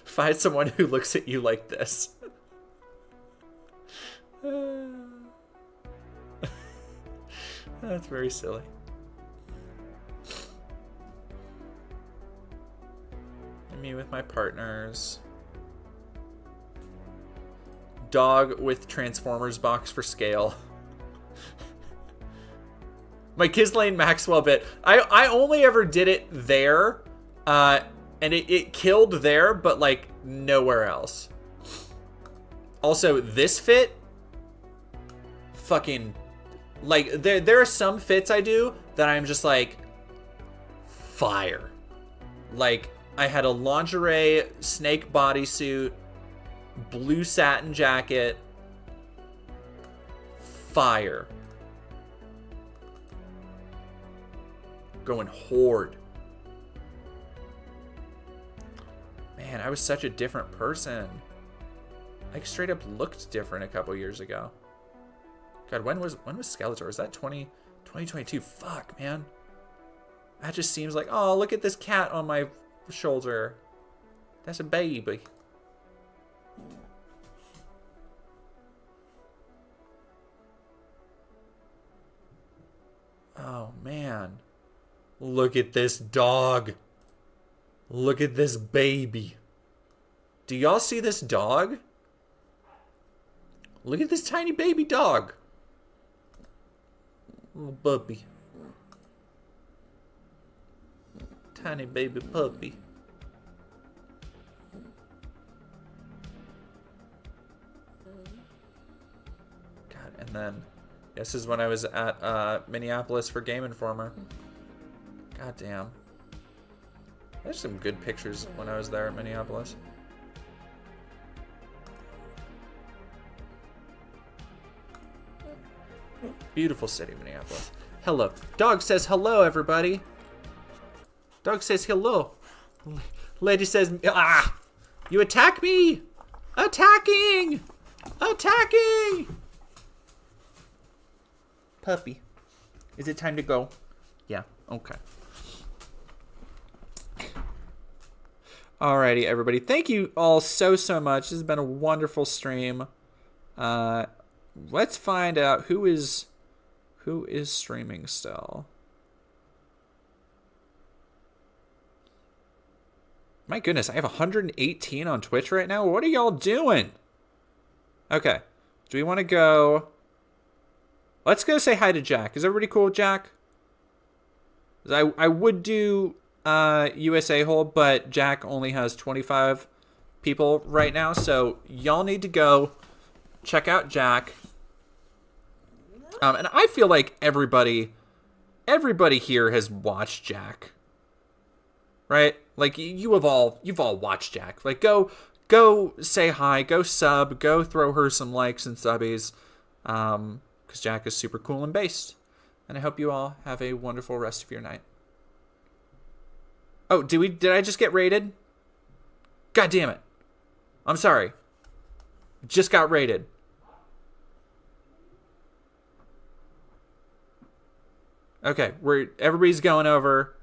Find someone who looks at you like this. That's very silly. And me with my partners. Dog with Transformers box for scale. My Kislane Maxwell bit. I only ever did it there. And it killed there, but like nowhere else. Also, this fit. Fucking. Like, there are some fits I do that I'm just like. Fire. Like, I had a lingerie snake bodysuit. Blue satin jacket. Fire. Going horde. Man, I was such a different person. I straight up looked different a couple years ago. God, when was Skeletor? Was that 2022? Fuck, man. That just seems like, oh, look at this cat on my shoulder. That's a baby. Oh, man. Look at this dog. Look at this baby. Do y'all see this dog? Look at this tiny baby dog. Little puppy. Tiny baby puppy. God, and then this is when I was at Minneapolis for Game Informer. God damn. There's some good pictures when I was there at Minneapolis. Beautiful city, Minneapolis. Hello. Dog says hello, everybody. Dog says hello. Lady says, ah! You attack me! Attacking! Attacking! Puppy. Is it time to go? Yeah, okay. Alrighty, everybody. Thank you all so much. This has been a wonderful stream. Let's find out who is Who is streaming still? My goodness, I have 118 on Twitch right now. What are y'all doing? Okay. Do we want to go... Let's go say hi to Jack. Is everybody cool with Jack? I would do USA hold, but Jack only has 25 people right now. So y'all need to go check out Jack. And I feel like everybody here has watched Jack. Right? Like you've all watched Jack. Like go say hi, go sub, go throw her some likes and subbies. Because Jack is super cool and based. And I hope you all have a wonderful rest of your night. Oh, did I just get raided? God damn it. I'm sorry. Just got raided. Okay, everybody's going over.